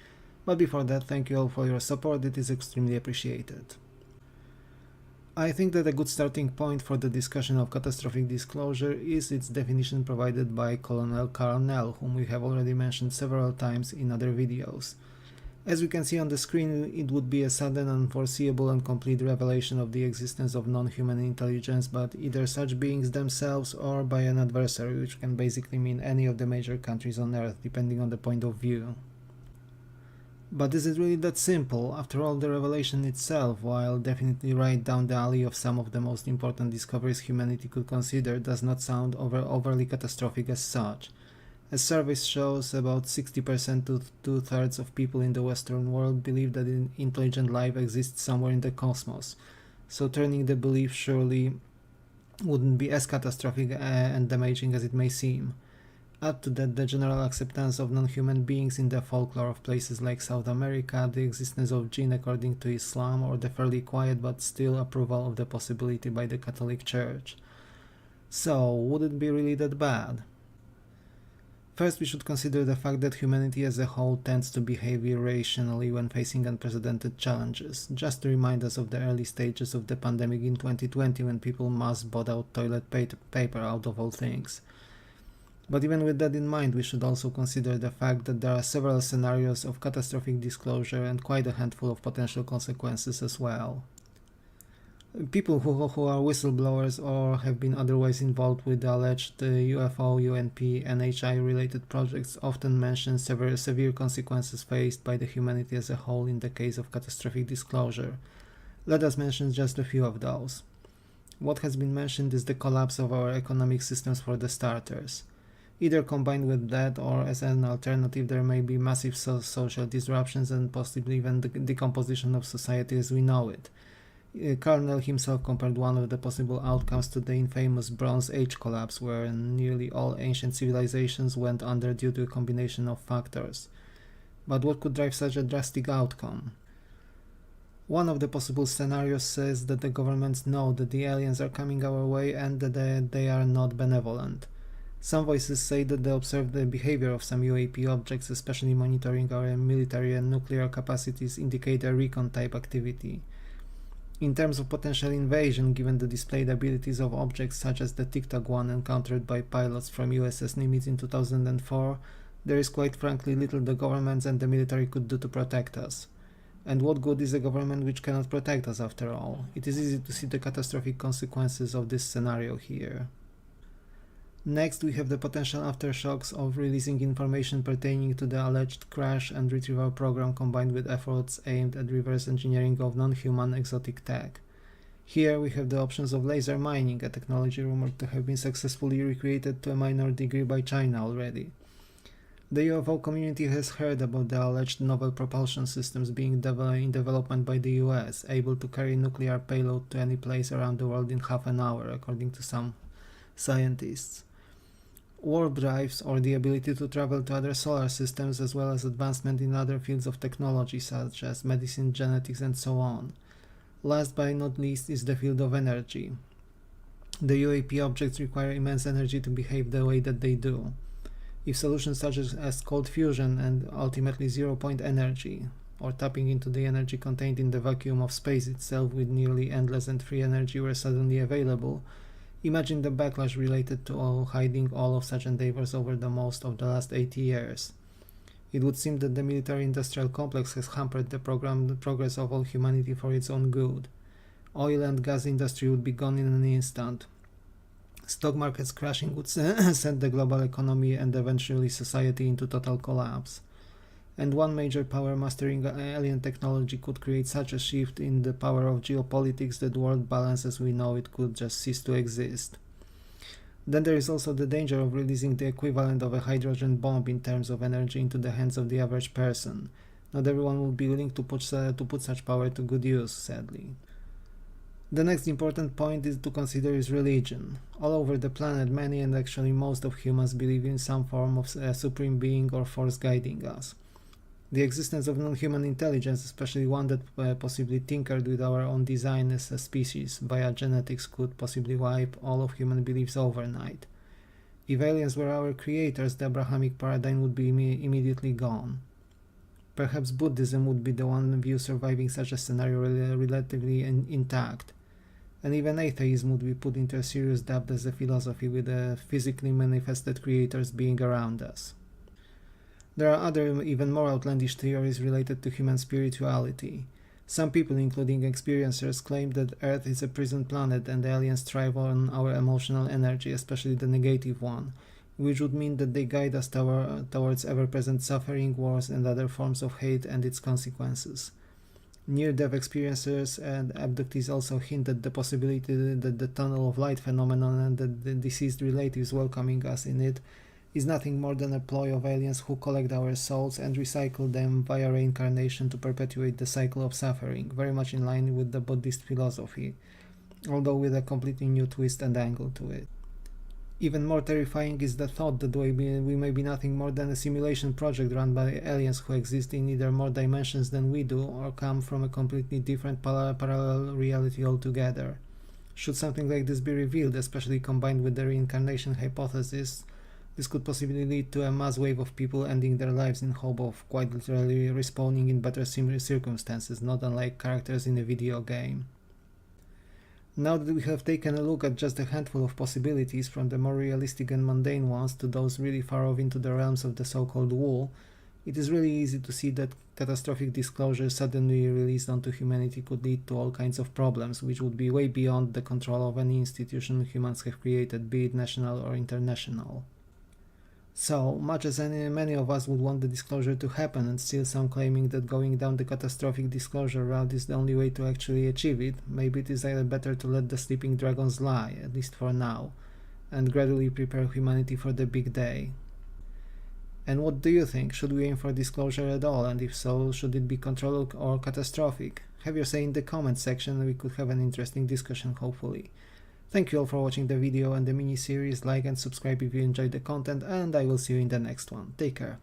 But before that, thank you all for your support, it is extremely appreciated. I think that a good starting point for the discussion of catastrophic disclosure is its definition provided by Colonel Carl Nell, whom we have already mentioned several times in other videos. As we can see on the screen, it would be a sudden, unforeseeable and complete revelation of the existence of non-human intelligence by either such beings themselves or by an adversary, which can basically mean any of the major countries on Earth, depending on the point of view. But is it really that simple? After all, the revelation itself, while definitely right down the alley of some of the most important discoveries humanity could consider, does not sound overly catastrophic as such. As surveys shows, about 60% to two-thirds of people in the Western world believe that intelligent life exists somewhere in the cosmos. so turning the belief surely wouldn't be as catastrophic and damaging as it may seem. Add to that the general acceptance of non-human beings in the folklore of places like South America, the existence of jinn according to Islam, or the fairly quiet but still approval of the possibility by the Catholic Church. So, would it be really that bad? First, we should consider the fact that humanity as a whole tends to behave irrationally when facing unprecedented challenges. Just to remind us of the early stages of the pandemic in 2020 when people mass bought out toilet paper out of all things. But even with that in mind, we should also consider the fact that there are several scenarios of catastrophic disclosure and quite a handful of potential consequences as well. People who are whistleblowers or have been otherwise involved with the alleged UFO, UNP, NHI related projects often mention severe consequences faced by the humanity as a whole in the case of catastrophic disclosure. Let us mention just a few of those. What has been mentioned is the collapse of our economic systems for the starters. Either combined with that or as an alternative, there may be massive social disruptions and possibly even the decomposition of society as we know it. Carnell himself compared one of the possible outcomes to the infamous Bronze Age collapse, where nearly all ancient civilizations went under due to a combination of factors. But what could drive such a drastic outcome? One of the possible scenarios says that the governments know that the aliens are coming our way and that they are not benevolent. Some voices say that they observed the behavior of some UAP objects, especially monitoring our military and nuclear capacities, indicate a recon-type activity. In terms of potential invasion, given the displayed abilities of objects such as the Tic Tac one encountered by pilots from USS Nimitz in 2004, there is quite frankly little the governments and the military could do to protect us. And what good is a government which cannot protect us after all? It is easy to see the catastrophic consequences of this scenario here. Next, we have the potential aftershocks of releasing information pertaining to the alleged crash and retrieval program combined with efforts aimed at reverse engineering of non-human exotic tech. Here we have the options of laser mining, a technology rumored to have been successfully recreated to a minor degree by China already. The UFO community has heard about the alleged novel propulsion systems being in development by the US, able to carry nuclear payload to any place around the world in half an hour, according to some scientists. Warp drives, or the ability to travel to other solar systems, as well as advancement in other fields of technology such as medicine, genetics, and so on. Last but not least is the field of energy. The UAP objects require immense energy to behave the way that they do. If solutions such as cold fusion and ultimately zero-point energy, or tapping into the energy contained in the vacuum of space itself with nearly endless and free energy were suddenly available, imagine the backlash related to hiding all of such endeavors over the most of the last 80 years. It would seem that the military-industrial complex has hampered the progress of all humanity for its own good. Oil and gas industry would be gone in an instant. Stock markets crashing would send the global economy and eventually society into total collapse. And one major power mastering alien technology could create such a shift in the power of geopolitics that world balance as we know it could just cease to exist. Then there is also the danger of releasing the equivalent of a hydrogen bomb in terms of energy into the hands of the average person. Not everyone will be willing to put such power to good use, sadly. The next important point to consider is religion. All over the planet, many and actually most of humans believe in some form of a supreme being or force guiding us. The existence of non-human intelligence, especially one that possibly tinkered with our own design as a species via genetics, could possibly wipe all of human beliefs overnight. If aliens were our creators, the Abrahamic paradigm would be immediately gone. Perhaps Buddhism would be the one view surviving such a scenario relatively intact, and even atheism would be put into a serious doubt as a philosophy with the physically manifested creators being around us. There are other, even more outlandish theories related to human spirituality. Some people, including experiencers, claim that Earth is a prison planet and the aliens thrive on our emotional energy, especially the negative one, which would mean that they guide us towards ever-present suffering, wars, and other forms of hate and its consequences. Near-death experiencers and abductees also hint at the possibility that the tunnel of light phenomenon and the deceased relatives welcoming us in it is nothing more than a ploy of aliens who collect our souls and recycle them via reincarnation to perpetuate the cycle of suffering, very much in line with the Buddhist philosophy, although with a completely new twist and angle to it. Even more terrifying is the thought that we may be nothing more than a simulation project run by aliens who exist in either more dimensions than we do or come from a completely different parallel reality altogether. Should something like this be revealed, especially combined with the reincarnation hypothesis, this could possibly lead to a mass wave of people ending their lives in hope of quite literally respawning in better circumstances, not unlike characters in a video game. Now that we have taken a look at just a handful of possibilities, from the more realistic and mundane ones to those really far off into the realms of the so-called woo, it is really easy to see that catastrophic disclosure suddenly released onto humanity could lead to all kinds of problems, which would be way beyond the control of any institution humans have created, be it national or international. So, much as many of us would want the disclosure to happen, and still some claiming that going down the catastrophic disclosure route is the only way to actually achieve it, maybe it is either better to let the sleeping dragons lie, at least for now, and gradually prepare humanity for the big day. And what do you think? Should we aim for disclosure at all, and if so, should it be controlled or catastrophic? Have your say in the comments section and we could have an interesting discussion, hopefully. Thank you all for watching the video and the mini-series. Like and subscribe if you enjoyed the content, and I will see you in the next one. Take care.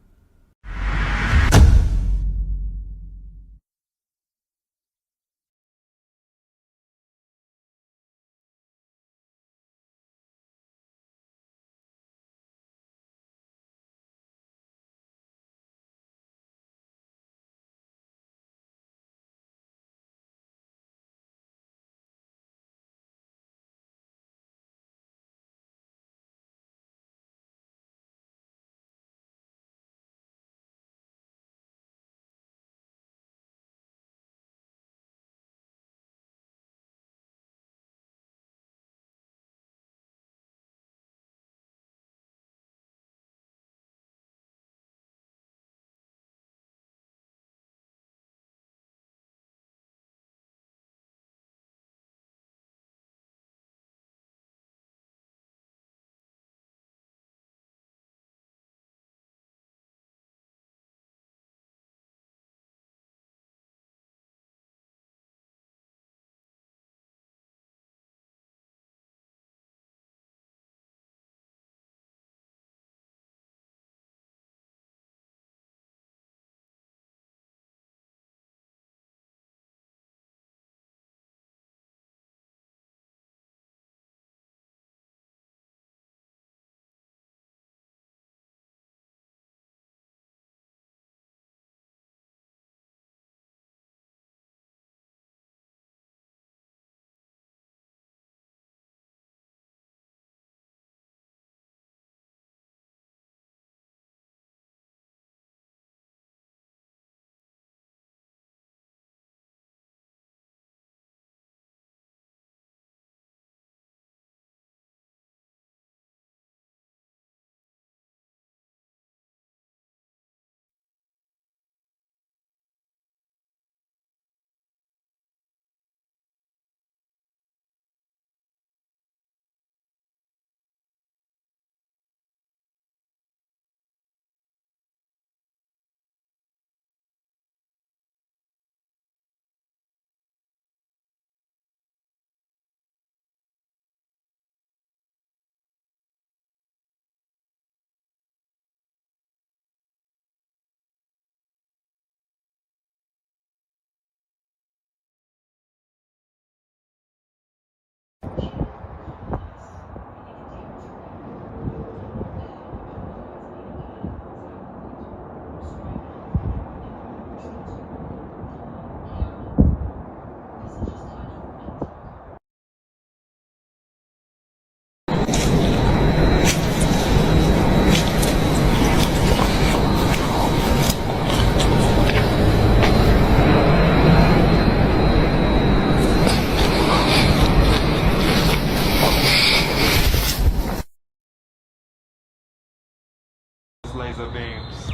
Laser beams.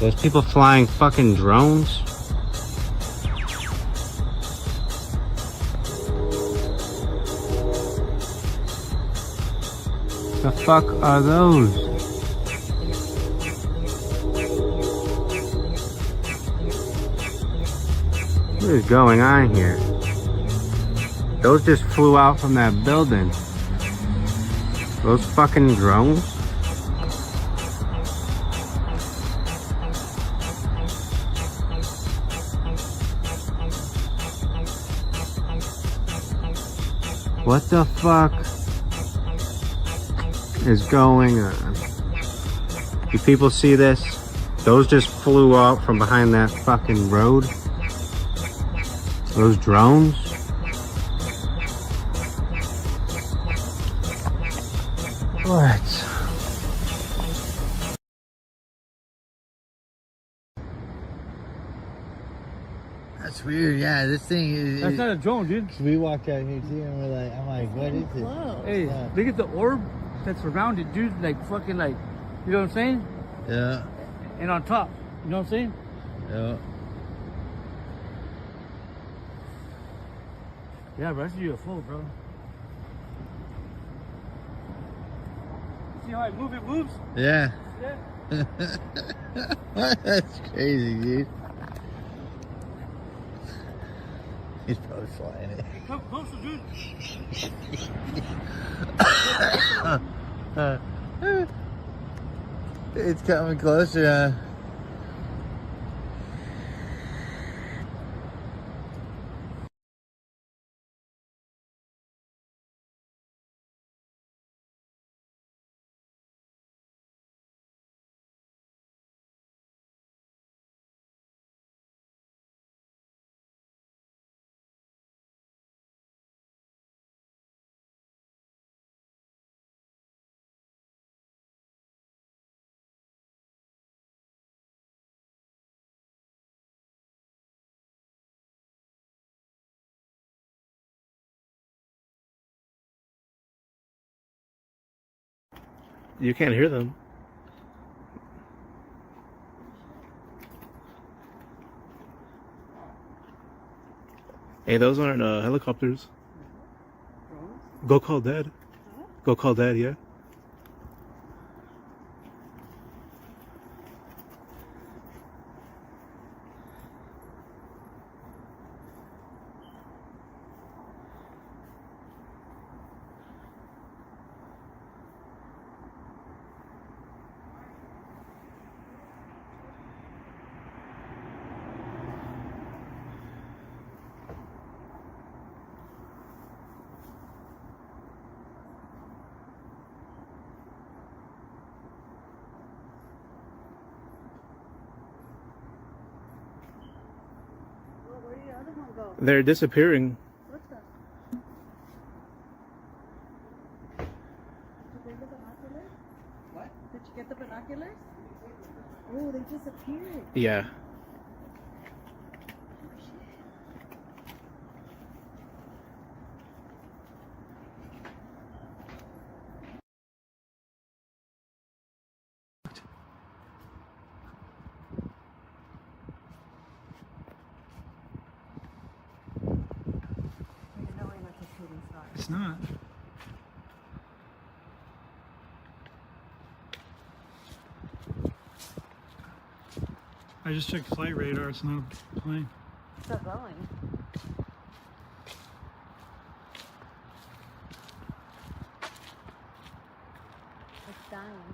There's people flying fucking drones. The fuck are those? What is going on here? Those just flew out from that building. Those fucking drones? What the fuck is going on? You people see this? Those just flew out from behind that fucking road. Those drones? What? That's weird. Yeah, this thing is. That's not a drone, dude. We walked out here too, and we're like, I'm like, what is it? Hey, Yeah. look at the orb that's around it, dude. Like fucking, like, you know what I'm saying? Yeah. And on top, you know what I'm saying? Yeah. Yeah, bro, that's a UFO, bro. See how I move? It moves. Yeah. Yeah. That's crazy, dude. He's probably flying it. Come closer, dude. It's coming closer, huh? You can't hear them. Hey, those aren't helicopters. Go call Dad. Go call Dad, yeah? They're disappearing. What? Did you get the binoculars? Oh, they disappeared. Yeah. It's not. I just checked flight radar, it's not a plane. It's still going. It's dying.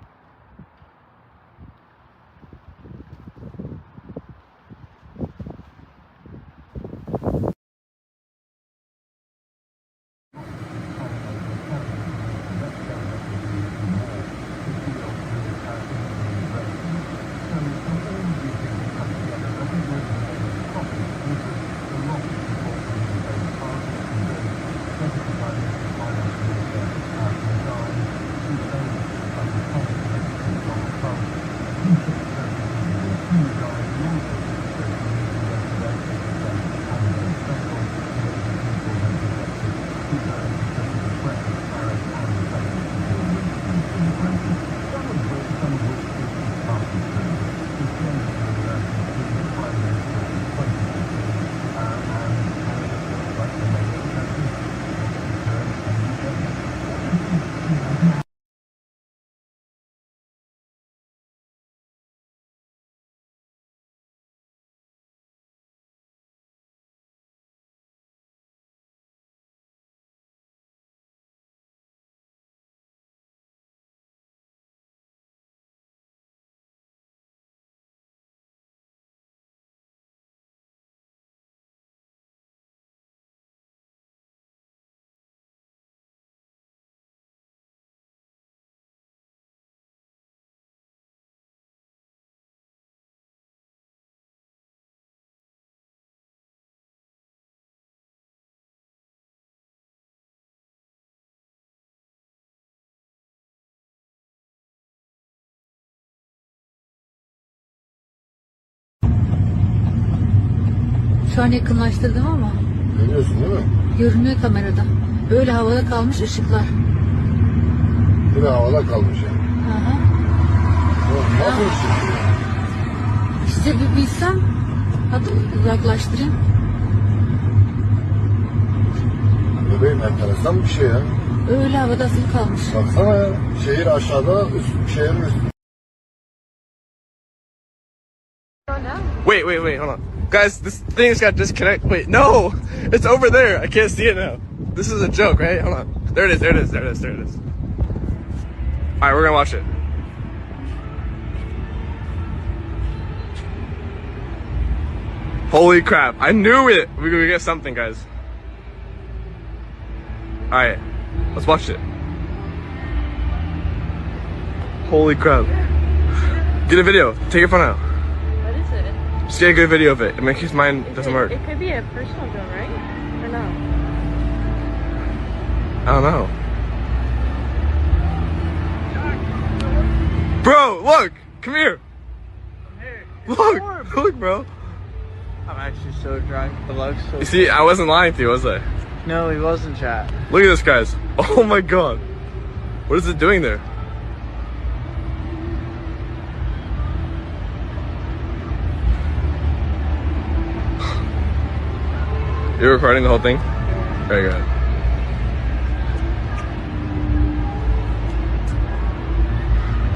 Şu an yakınlaştırdım ama. Görüyorsun değil mi? Görünüyor kamerada. Öyle havada kalmış ışıklar. Bir de havada kalmış ya. Aha. Nasıl bir şey? İşte bir bilsem. Hadi uzaklaştırayım. Bebeğim enteresan bir şey ya. Öyle havada asılı kalmış. Baksana ya. Şehir aşağıda, şehrin üstü. Wait, hold on. Guys, this thing's got disconnect. Wait, no! It's over there. I can't see it now. This is a joke, right? Hold on. There it is. Alright, we're gonna watch it. Holy crap. I knew it! We're gonna get something, guys. Alright, let's watch it. Holy crap. Get a video. Take your phone out. What is it? Just get a good video of it. In case mine doesn't work. It could be a personal drone, right? Or no? I don't know. Bro, look! Come here! Look, bro. I'm actually so drunk. The looks so You see, I wasn't lying to you, was I? No, he wasn't, chat. Look at this, guys. Oh my god. What is it doing there? You're recording the whole thing? Very good.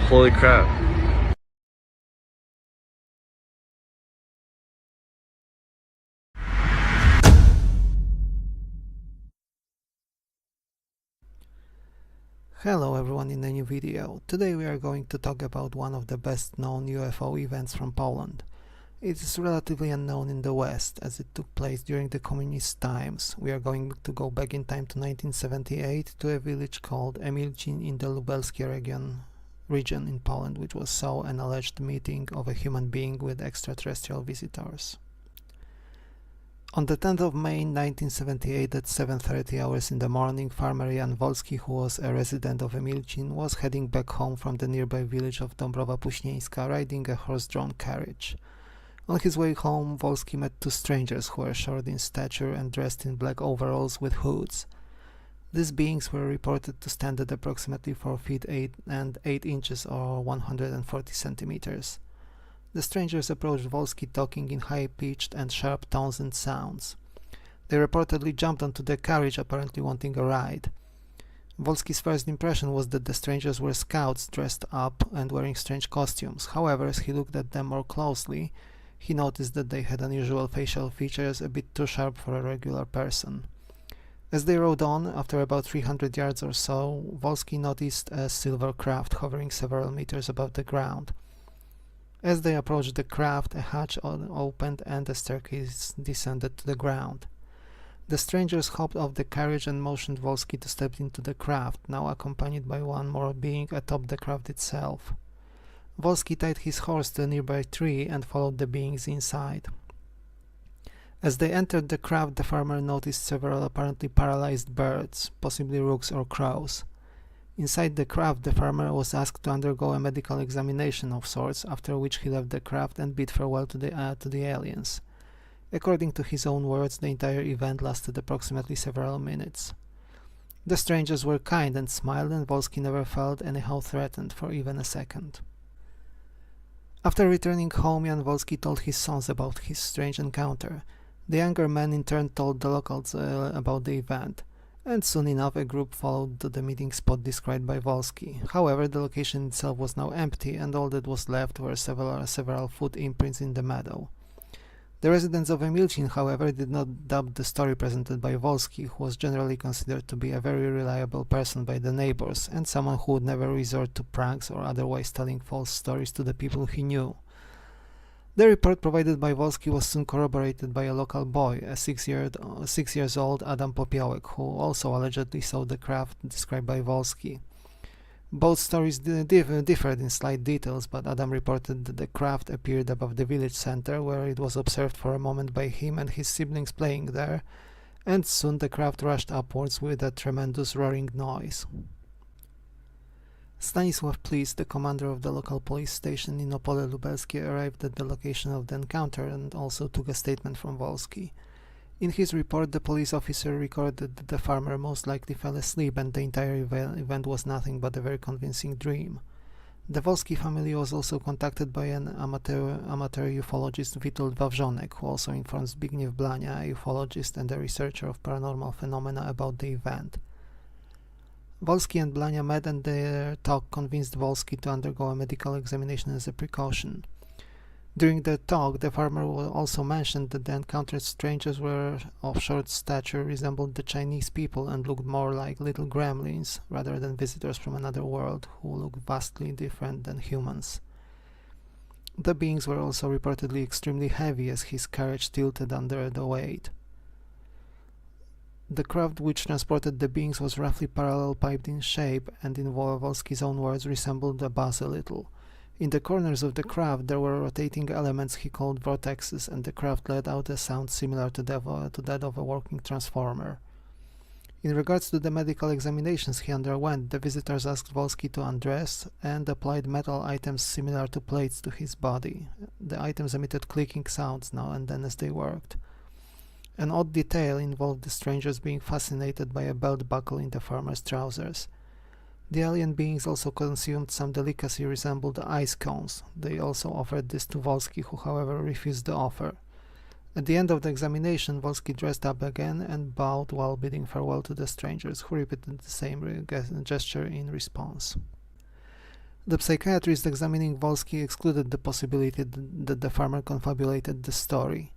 Holy crap. Hello everyone in the new video. Today we are going to talk about one of the best known UFO events from Poland. It is relatively unknown in the West as it took place during the communist times. We are going to go back in time to 1978 to a village called Emilcin in the Lubelskie region in Poland, which was saw an alleged meeting of a human being with extraterrestrial visitors. On the 10th of May 1978 at 7:30 hours in the morning, farmer Jan Wolski, who was a resident of Emilcin, was heading back home from the nearby village of Dąbrowa Puśnieńska riding a horse-drawn carriage. On his way home, Wolski met two strangers who were short in stature and dressed in black overalls with hoods. These beings were reported to stand at approximately 4 feet 8 inches or 140 centimeters. The strangers approached Wolski talking in high-pitched and sharp tones and sounds. They reportedly jumped onto the carriage, apparently wanting a ride. Wolski's first impression was that the strangers were scouts dressed up and wearing strange costumes. However, as he looked at them more closely, he noticed that they had unusual facial features, a bit too sharp for a regular person. As they rode on, after about 300 yards or so, Wolski noticed a silver craft hovering several meters above the ground. As they approached the craft, a hatch opened and a staircase descended to the ground. The strangers hopped off the carriage and motioned Wolski to step into the craft, now accompanied by one more being atop the craft itself. Wolski tied his horse to a nearby tree and followed the beings inside. As they entered the craft, the farmer noticed several apparently paralyzed birds, possibly rooks or crows. Inside the craft, the farmer was asked to undergo a medical examination of sorts, after which he left the craft and bid farewell to the aliens. According to his own words, the entire event lasted approximately several minutes. The strangers were kind and smiled, and Wolski never felt anyhow threatened for even a second. After returning home, Jan Wolski told his sons about his strange encounter. The younger man in turn told the locals about the event, and soon enough a group followed to the meeting spot described by Wolski. However, the location itself was now empty, and all that was left were several foot imprints in the meadow. The residents of Emilcin, however, did not doubt the story presented by Wolski, who was generally considered to be a very reliable person by the neighbors, and someone who would never resort to pranks or otherwise telling false stories to the people he knew. The report provided by Wolski was soon corroborated by a local boy, a 6 years old Adam Popiołek, who also allegedly saw the craft described by Wolski. Both stories differed in slight details, but Adam reported that the craft appeared above the village center, where it was observed for a moment by him and his siblings playing there, and soon the craft rushed upwards with a tremendous roaring noise. Stanisław Plis, the commander of the local police station in Opole Lubelskie, arrived at the location of the encounter and also took a statement from Wolski. In his report, the police officer recorded that the farmer most likely fell asleep and the entire event was nothing but a very convincing dream. The Wolski family was also contacted by an amateur ufologist Witold Wawrzonek, who also informed Zbigniew Blania, a ufologist and a researcher of paranormal phenomena, about the event. Wolski and Blania met and their talk convinced Wolski to undergo a medical examination as a precaution. During the talk, the farmer also mentioned that the encountered strangers were of short stature, resembled the Chinese people, and looked more like little gremlins rather than visitors from another world who looked vastly different than humans. The beings were also reportedly extremely heavy, as his carriage tilted under the weight. The craft which transported the beings was roughly parallel-piped in shape and, in Wolski's own words, resembled a bus a little. In the corners of the craft there were rotating elements he called vortexes, and the craft let out a sound similar to that of a working transformer. In regards to the medical examinations he underwent, the visitors asked Wolski to undress and applied metal items similar to plates to his body. The items emitted clicking sounds now and then as they worked. An odd detail involved the strangers being fascinated by a belt buckle in the farmer's trousers. The alien beings also consumed some delicacy resembled ice cones. They also offered this to Wolski, who however refused the offer. At the end of the examination, Wolski dressed up again and bowed while bidding farewell to the strangers, who repeated the same gesture in response. The psychiatrist examining Wolski excluded the possibility that the farmer confabulated the story.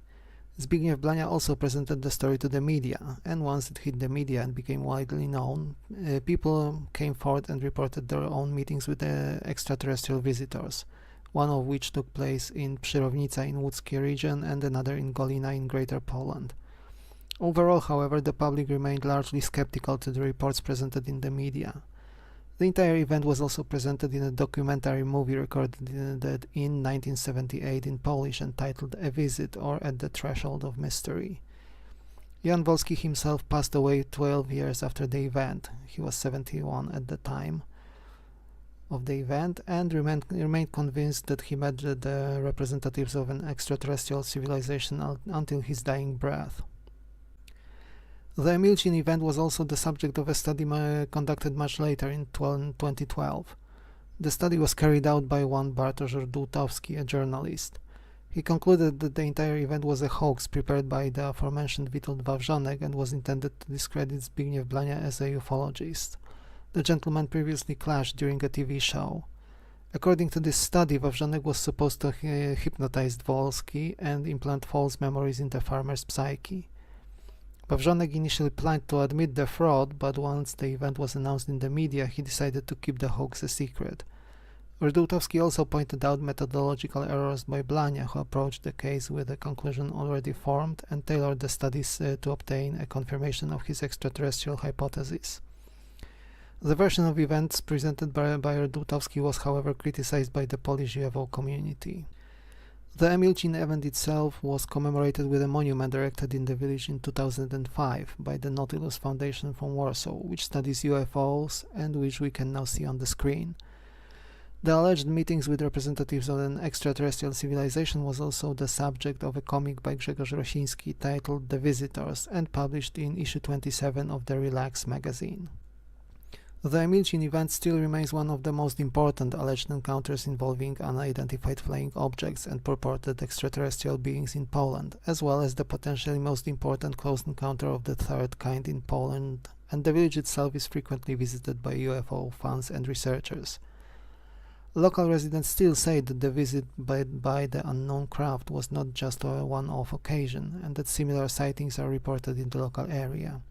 Zbigniew Blania also presented the story to the media, and once it hit the media and became widely known, people came forward and reported their own meetings with the extraterrestrial visitors, one of which took place in Przyrownica in Łódzkie region and another in Golina in Greater Poland. Overall, however, the public remained largely skeptical to the reports presented in the media. The entire event was also presented in a documentary movie recorded in 1978 in Polish entitled A Visit, or At the Threshold of Mystery. Jan Wolski himself passed away 12 years after the event. He was 71 at the time of the event and remained convinced that he met the representatives of an extraterrestrial civilization until his dying breath. The Emilcin event was also the subject of a study conducted much later in 2012. The study was carried out by one Bartosz Rdutowski, a journalist. He concluded that the entire event was a hoax prepared by the aforementioned Witold Wawrzonek and was intended to discredit Zbigniew Blania as a ufologist. The gentlemen previously clashed during a TV show. According to this study, Wawrzonek was supposed to hypnotize Wolski and implant false memories in the farmer's psyche. Wawrzonek initially planned to admit the fraud, but once the event was announced in the media, he decided to keep the hoax a secret. Rdutowski also pointed out methodological errors by Blania, who approached the case with a conclusion already formed and tailored the studies to obtain a confirmation of his extraterrestrial hypothesis. The version of events presented by Rdutowski was, however, criticized by the Polish UFO community. The Emilcin event itself was commemorated with a monument erected in the village in 2005 by the Nautilus Foundation from Warsaw, which studies UFOs and which we can now see on the screen. The alleged meetings with representatives of an extraterrestrial civilization was also the subject of a comic by Grzegorz Rosiński titled The Visitors and published in issue 27 of the Relax magazine. The Emilcin event still remains one of the most important alleged encounters involving unidentified flying objects and purported extraterrestrial beings in Poland, as well as the potentially most important close encounter of the third kind in Poland, and the village itself is frequently visited by UFO fans and researchers. Local residents still say that the visit by the unknown craft was not just a one-off occasion, and that similar sightings are reported in the local area.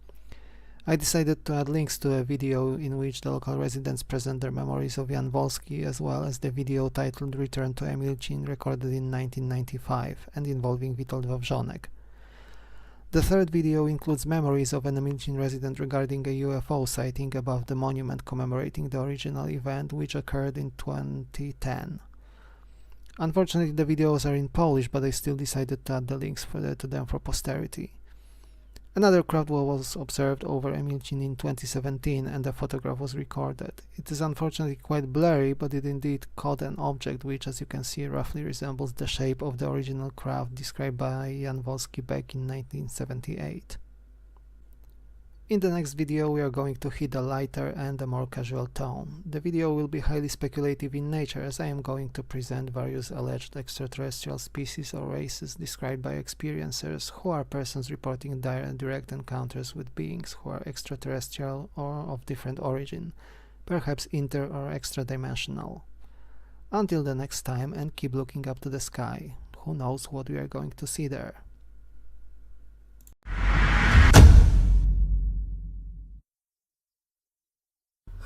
I decided to add links to a video in which the local residents present their memories of Jan Wolski, as well as the video titled Return to Emilcin, recorded in 1995 and involving Witold Wawrzonek. The third video includes memories of an Emilcin resident regarding a UFO sighting above the monument commemorating the original event, which occurred in 2010. Unfortunately, the videos are in Polish, but I still decided to add the links to them for posterity. Another craft was observed over Emilchin in 2017 and a photograph was recorded. It is unfortunately quite blurry, but it indeed caught an object which, as you can see, roughly resembles the shape of the original craft described by Jan Wolski back in 1978. In the next video we are going to hit a lighter and a more casual tone. The video will be highly speculative in nature, as I am going to present various alleged extraterrestrial species or races described by experiencers who are persons reporting direct encounters with beings who are extraterrestrial or of different origin, perhaps inter or extra-dimensional. Until the next time, and keep looking up to the sky. Who knows what we are going to see there.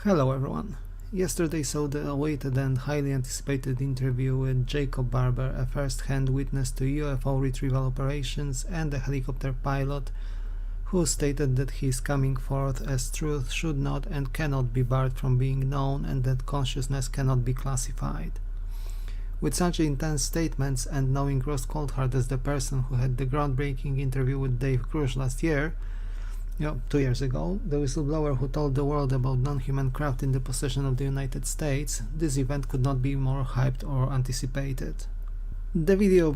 Hello everyone. Yesterday saw the awaited and highly anticipated interview with Jacob Barber, a first-hand witness to UFO retrieval operations and a helicopter pilot who stated that he is coming forth as truth should not and cannot be barred from being known and that consciousness cannot be classified. With such intense statements and knowing Ross Coulthard as the person who had the groundbreaking interview with Dave Grush last year, 2 years ago, the whistleblower who told the world about non-human craft in the possession of the United States, this event could not be more hyped or anticipated. The video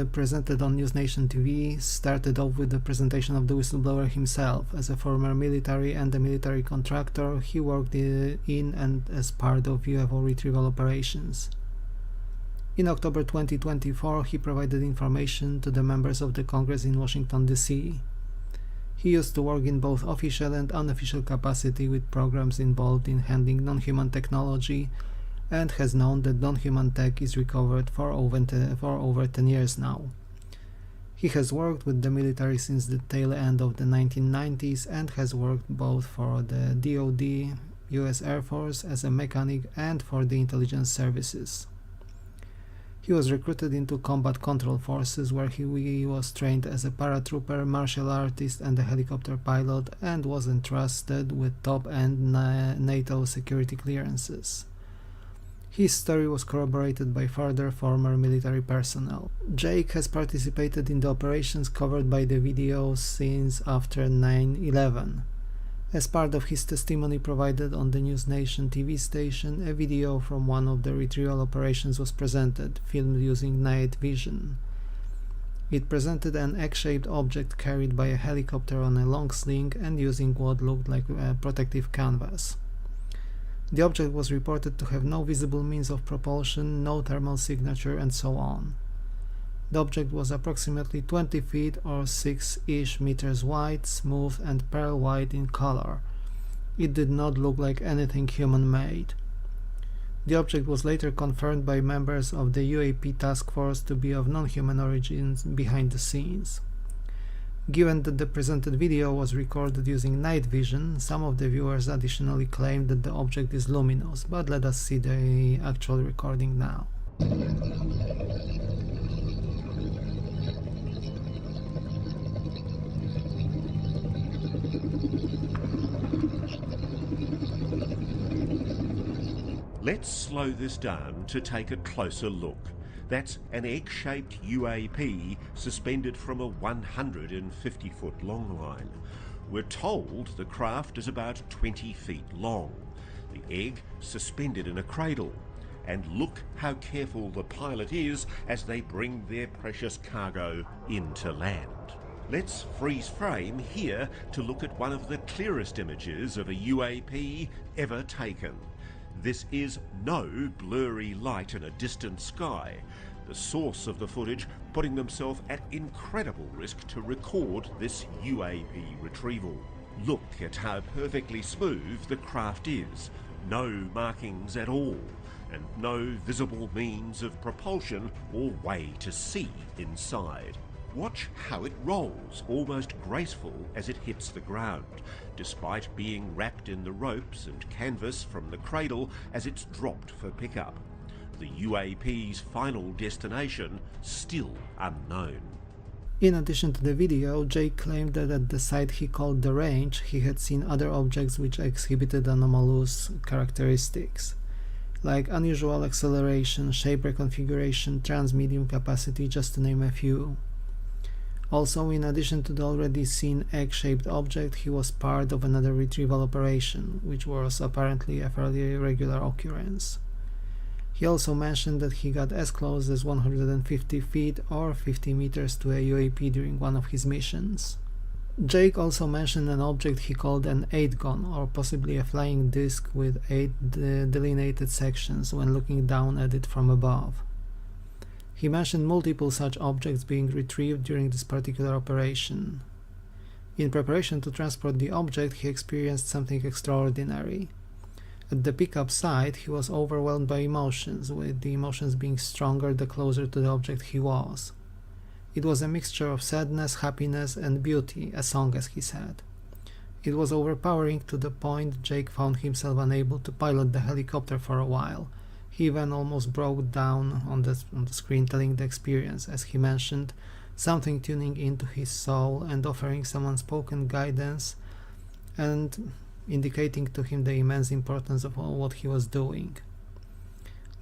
presented on NewsNation TV started off with the presentation of the whistleblower himself. As a former military and a military contractor, he worked in and as part of UFO retrieval operations. In October 2024, he provided information to the members of the Congress in Washington, D.C. He used to work in both official and unofficial capacity with programs involved in handling non-human technology and has known that non-human tech is recovered for over 10 years now. He has worked with the military since the tail end of the 1990s and has worked both for the DoD, US Air Force as a mechanic and for the intelligence services. He was recruited into combat control forces where he was trained as a paratrooper, martial artist and a helicopter pilot and was entrusted with top-end NATO security clearances. His story was corroborated by further former military personnel. Jake has participated in the operations covered by the video since after 9/11. As part of his testimony provided on the NewsNation TV station, a video from one of the retrieval operations was presented, filmed using night vision. It presented an egg-shaped object carried by a helicopter on a long sling and using what looked like a protective canvas. The object was reported to have no visible means of propulsion, no thermal signature, and so on. The object was approximately 20 feet or 6-ish meters wide, smooth and pearl white in color. It did not look like anything human-made. The object was later confirmed by members of the UAP task force to be of non-human origins behind the scenes. Given that the presented video was recorded using night vision, some of the viewers additionally claimed that the object is luminous, but let us see the actual recording now. Let's slow this down to take a closer look. That's an egg-shaped UAP suspended from a 150-foot long line. We're told the craft is about 20 feet long. The egg suspended in a cradle. And look how careful the pilot is as they bring their precious cargo into land. Let's freeze frame here to look at one of the clearest images of a UAP ever taken. This is no blurry light in a distant sky. The source of the footage putting themselves at incredible risk to record this UAP retrieval. Look at how perfectly smooth the craft is. No markings at all, and no visible means of propulsion or way to see inside. Watch how it rolls, almost graceful as it hits the ground, despite being wrapped in the ropes and canvas from the cradle as it's dropped for pickup. The UAP's final destination still unknown. In addition to the video, Jake claimed that at the site he called the range, he had seen other objects which exhibited anomalous characteristics, like unusual acceleration, shape reconfiguration, transmedium capacity, just to name a few. Also, in addition to the already seen egg-shaped object, he was part of another retrieval operation, which was apparently a fairly regular occurrence. He also mentioned that he got as close as 150 feet or 50 meters to a UAP during one of his missions. Jake also mentioned an object he called an 8-gun, or possibly a flying disc with 8 delineated sections when looking down at it from above. He mentioned multiple such objects being retrieved during this particular operation. In preparation to transport the object, he experienced something extraordinary. At the pickup site, he was overwhelmed by emotions, with the emotions being stronger the closer to the object he was. It was a mixture of sadness, happiness, and beauty, a song, as he said. It was overpowering to the point Jake found himself unable to pilot the helicopter for a while. He even almost broke down on the screen telling the experience, as he mentioned, something tuning into his soul and offering some unspoken guidance and indicating to him the immense importance of what he was doing.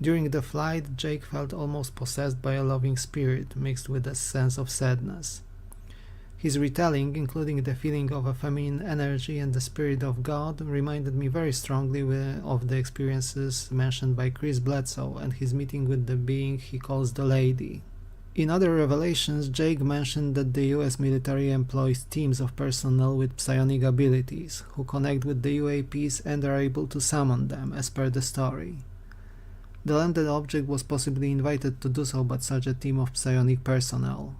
During the flight, Jake felt almost possessed by a loving spirit mixed with a sense of sadness. His retelling, including the feeling of a feminine energy and the spirit of God, reminded me very strongly of the experiences mentioned by Chris Bledsoe and his meeting with the being he calls the Lady. In other revelations, Jake mentioned that the US military employs teams of personnel with psionic abilities, who connect with the UAPs and are able to summon them, as per the story. The landed object was possibly invited to do so by such a team of psionic personnel.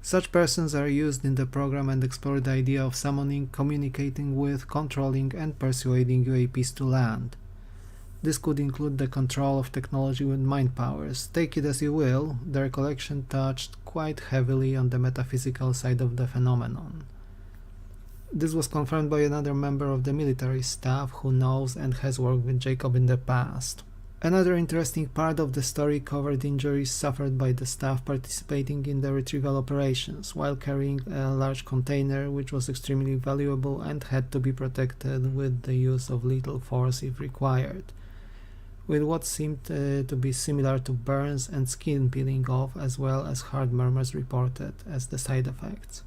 Such persons are used in the program and explore the idea of summoning, communicating with, controlling, and persuading UAPs to land. This could include the control of technology with mind powers. Take it as you will, the recollection touched quite heavily on the metaphysical side of the phenomenon. This was confirmed by another member of the military staff who knows and has worked with Jacob in the past. Another interesting part of the story covered injuries suffered by the staff participating in the retrieval operations while carrying a large container which was extremely valuable and had to be protected with the use of lethal force if required, with what seemed to be similar to burns and skin peeling off, as well as heart murmurs reported as the side effects.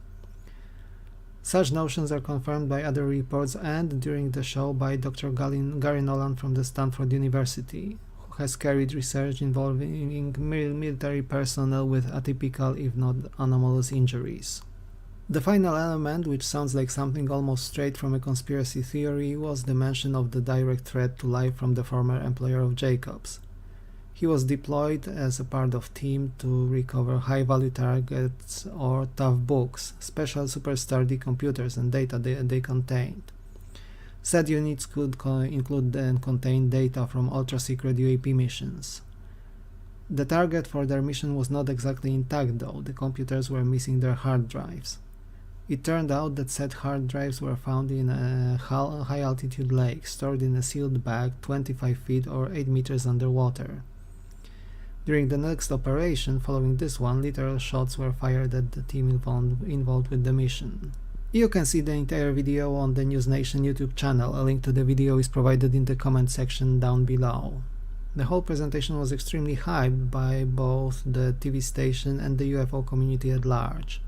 Such notions are confirmed by other reports and during the show by Dr. Gary Nolan from the Stanford University, who has carried research involving military personnel with atypical, if not anomalous, injuries. The final element, which sounds like something almost straight from a conspiracy theory, was the mention of the direct threat to life from the former employer of Jacobs. He was deployed as a part of team to recover high-value targets or tough books, special super sturdy computers and data they contained. Said units could include and contain data from ultra-secret UAP missions. The target for their mission was not exactly intact though, the computers were missing their hard drives. It turned out that said hard drives were found in a high-altitude lake, stored in a sealed bag 25 feet or 8 meters underwater. During the next operation, following this one, literal shots were fired at the team involved with the mission. You can see the entire video on the News Nation YouTube channel. A link to the video is provided in the comment section down below. The whole presentation was extremely hyped by both the TV station and the UFO community at large.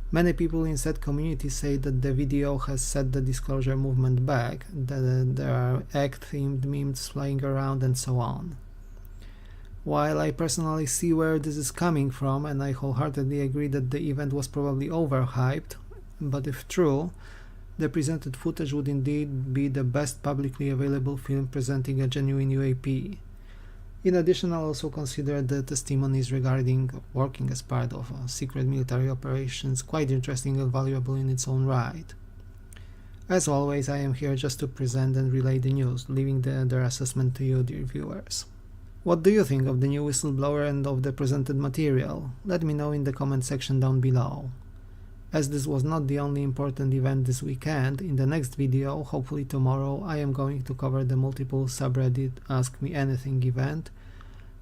Many people in said community say that the video has set the disclosure movement back, that there are egg-themed memes flying around and so on. While I personally see where this is coming from, and I wholeheartedly agree that the event was probably overhyped, but if true, the presented footage would indeed be the best publicly available film presenting a genuine UAP. In addition, I also consider the testimonies regarding working as part of secret military operations quite interesting and valuable in its own right. As always, I am here just to present and relay the news, leaving their assessment to you, dear viewers. What do you think of the new whistleblower and of the presented material? Let me know in the comment section down below. As this was not the only important event this weekend, in the next video, hopefully tomorrow, I am going to cover the multiple subreddit Ask Me Anything event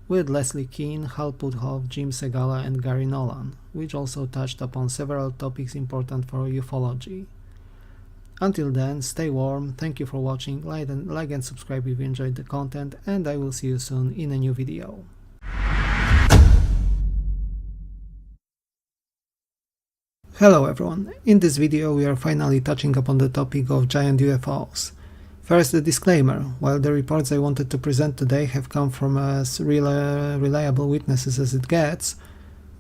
with Leslie Keane, Hal Puthoff, Jim Segala and Gary Nolan, which also touched upon several topics important for ufology. Until then, stay warm, thank you for watching, like and subscribe if you enjoyed the content, and I will see you soon in a new video. Hello everyone, in this video we are finally touching upon the topic of giant UFOs. First, a disclaimer: while the reports I wanted to present today have come from as reliable witnesses as it gets,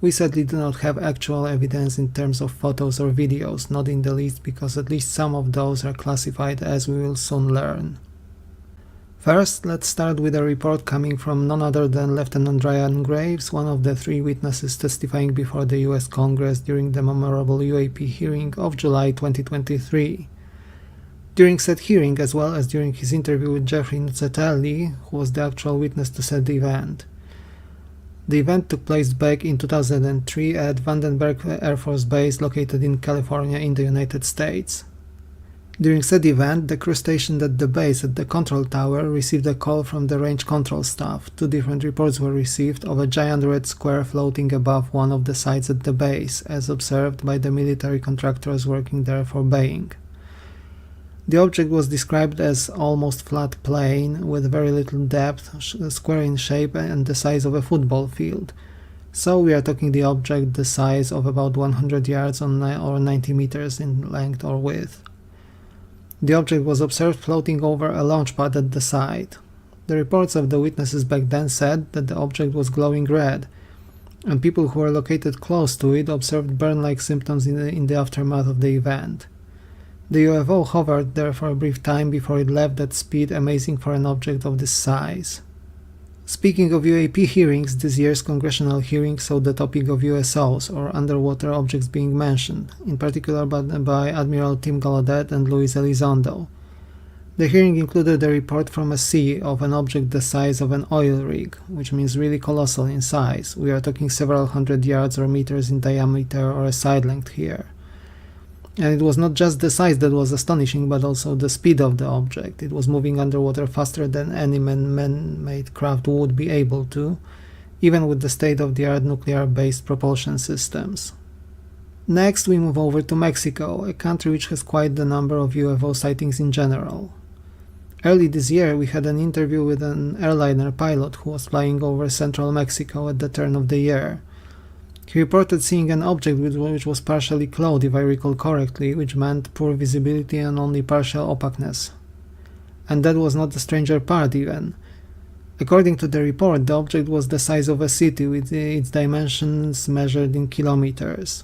we sadly do not have actual evidence in terms of photos or videos, not in the least because at least some of those are classified, as we will soon learn. First, let's start with a report coming from none other than Lieutenant Ryan Graves, one of the 3 witnesses testifying before the US Congress during the memorable UAP hearing of July 2023. During said hearing, as well as during his interview with Jeffrey Nuzzetelli, who was the actual witness to said event. The event took place back in 2003 at Vandenberg Air Force Base located in California in the United States. During said event, the crew stationed at the base at the control tower received a call from the range control staff. 2 different reports were received of a giant red square floating above one of the sites at the base, as observed by the military contractors working there for Boeing. The object was described as almost flat plane with very little depth, square in shape and the size of a football field. So we are talking the object the size of about 100 yards or 90 meters in length or width. The object was observed floating over a launch pad at the site. The reports of the witnesses back then said that the object was glowing red, and people who were located close to it observed burn-like symptoms in the aftermath of the event. The UFO hovered there for a brief time before it left at speed, amazing for an object of this size. Speaking of UAP hearings, this year's congressional hearing saw the topic of USOs, or underwater objects, being mentioned, in particular by Admiral Tim Gallaudet and Luis Elizondo. The hearing included a report from a sea of an object the size of an oil rig, which means really colossal in size. We are talking several hundred yards or meters in diameter or a side length here. And it was not just the size that was astonishing, but also the speed of the object. It was moving underwater faster than any man-made craft would be able to, even with the state-of-the-art nuclear-based propulsion systems. Next, we move over to Mexico, a country which has quite the number of UFO sightings in general. Early this year, we had an interview with an airliner pilot who was flying over central Mexico at the turn of the year. He reported seeing an object which was partially clouded, if I recall correctly, which meant poor visibility and only partial opaqueness. And that was not the stranger part even. According to the report, the object was the size of a city, with its dimensions measured in kilometers.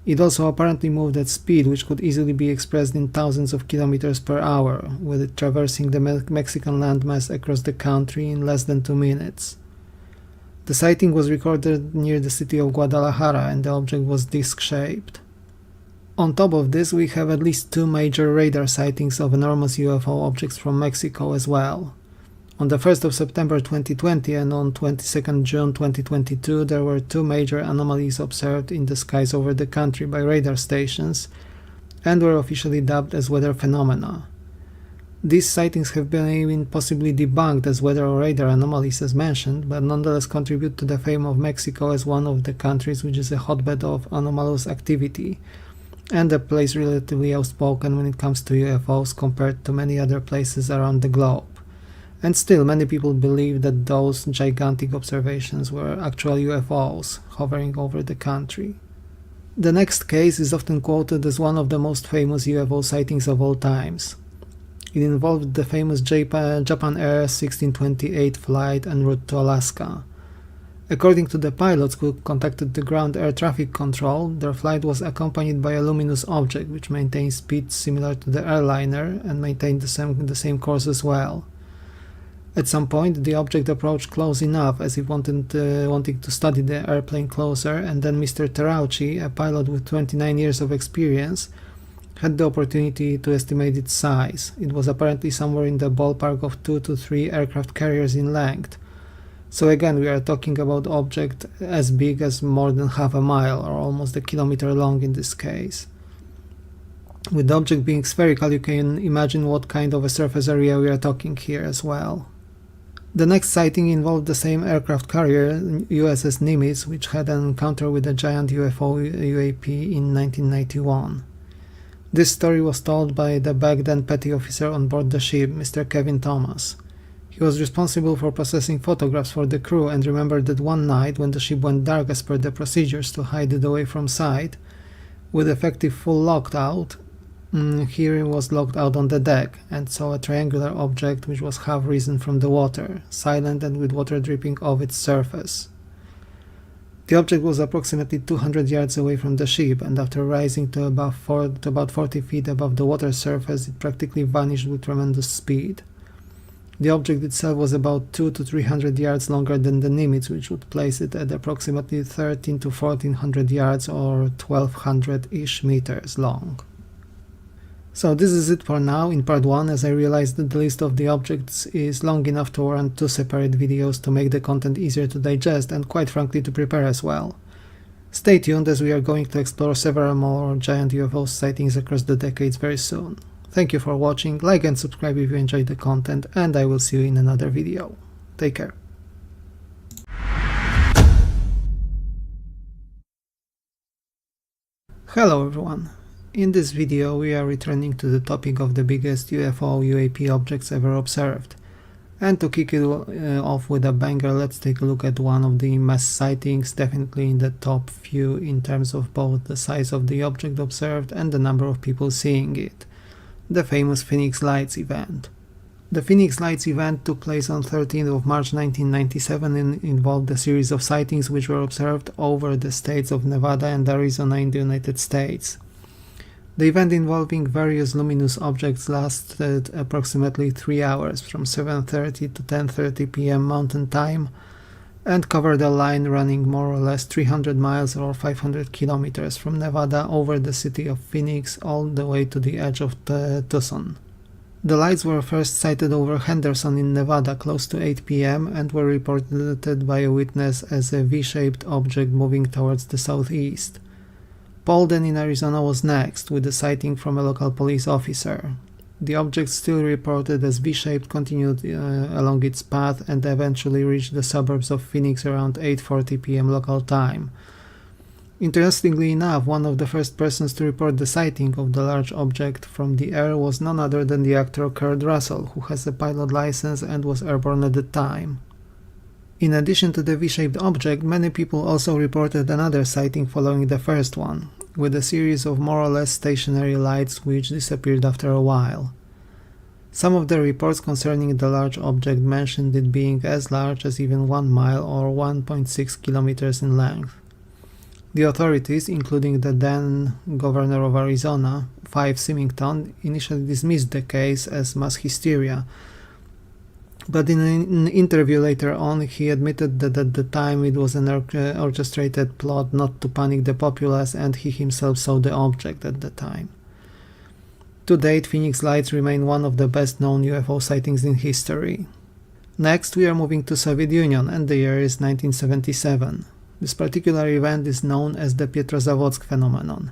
It also apparently moved at speed which could easily be expressed in thousands of kilometers per hour, with it traversing the Mexican landmass across the country in less than 2 minutes. The sighting was recorded near the city of Guadalajara, and the object was disc-shaped. On top of this, we have at least 2 major radar sightings of enormous UFO objects from Mexico as well. On the 1st of September 2020 and on 22nd June 2022, there were 2 major anomalies observed in the skies over the country by radar stations and were officially dubbed as weather phenomena. These sightings have been even possibly debunked as weather or radar anomalies as mentioned, but nonetheless contribute to the fame of Mexico as one of the countries which is a hotbed of anomalous activity, and a place relatively outspoken when it comes to UFOs compared to many other places around the globe. And still, many people believe that those gigantic observations were actual UFOs hovering over the country. The next case is often quoted as one of the most famous UFO sightings of all times. It involved the famous Japan Air 1628 flight en route to Alaska. According to the pilots who contacted the ground air traffic control, their flight was accompanied by a luminous object which maintained speeds similar to the airliner and maintained the same course as well. At some point, the object approached close enough as if wanting to study the airplane closer, and then Mr. Terauchi, a pilot with 29 years of experience, had the opportunity to estimate its size. It was apparently somewhere in the ballpark of 2 to 3 aircraft carriers in length. So again, we are talking about object as big as more than half a mile, or almost a kilometer long in this case. With the object being spherical, you can imagine what kind of a surface area we are talking here as well. The next sighting involved the same aircraft carrier, USS Nimitz, which had an encounter with a giant UFO UAP in 1991. This story was told by the back then petty officer on board the ship, Mr. Kevin Thomas. He was responsible for processing photographs for the crew and remembered that one night when the ship went dark as per the procedures to hide it away from sight, With effective full locked out, here was locked out on the deck and saw a triangular object which was half risen from the water, silent and with water dripping off its surface. The object was approximately 200 yards away from the ship, and after rising to about 40 feet above the water surface, it practically vanished with tremendous speed. The object itself was about 200 to 300 yards longer than the Nimitz, which would place it at approximately 13 to 1400 yards or 1200-ish meters long. So this is it for now in part 1, as I realized that the list of the objects is long enough to warrant 2 separate videos to make the content easier to digest and quite frankly to prepare as well. Stay tuned, as we are going to explore several more giant UFO sightings across the decades very soon. Thank you for watching, like and subscribe if you enjoyed the content, and I will see you in another video. Take care. Hello everyone. In this video we are returning to the topic of the biggest UFO UAP objects ever observed. And to kick it off with a banger, let's take a look at one of the mass sightings, definitely in the top few in terms of both the size of the object observed and the number of people seeing it. The famous Phoenix Lights event. The Phoenix Lights event took place on 13th of March 1997 and involved a series of sightings which were observed over the states of Nevada and Arizona in the United States. The event involving various luminous objects lasted approximately 3 hours, from 7:30 to 10:30 p.m. Mountain Time, and covered a line running more or less 300 miles or 500 kilometers from Nevada over the city of Phoenix all the way to the edge of Tucson. The lights were first sighted over Henderson in Nevada close to 8 p.m. and were reported by a witness as a V-shaped object moving towards the southeast. Paulden in Arizona was next, with a sighting from a local police officer. The object, still reported as V-shaped, continued along its path and eventually reached the suburbs of Phoenix around 8:40 p.m. local time. Interestingly enough, one of the first persons to report the sighting of the large object from the air was none other than the actor Kurt Russell, who has a pilot license and was airborne at the time. In addition to the V-shaped object, many people also reported another sighting following the first one, with a series of more or less stationary lights which disappeared after a while. Some of the reports concerning the large object mentioned it being as large as even 1 mile or 1.6 kilometers in length. The authorities, including the then governor of Arizona, 5 Symington, initially dismissed the case as mass hysteria, but in an interview later on he admitted that at the time it was an orchestrated plot not to panic the populace, and he himself saw the object at the time. To date, Phoenix Lights remain one of the best known UFO sightings in history. Next, we are moving to Soviet Union, and the year is 1977. This particular event is known as the Pietrozavodsk phenomenon.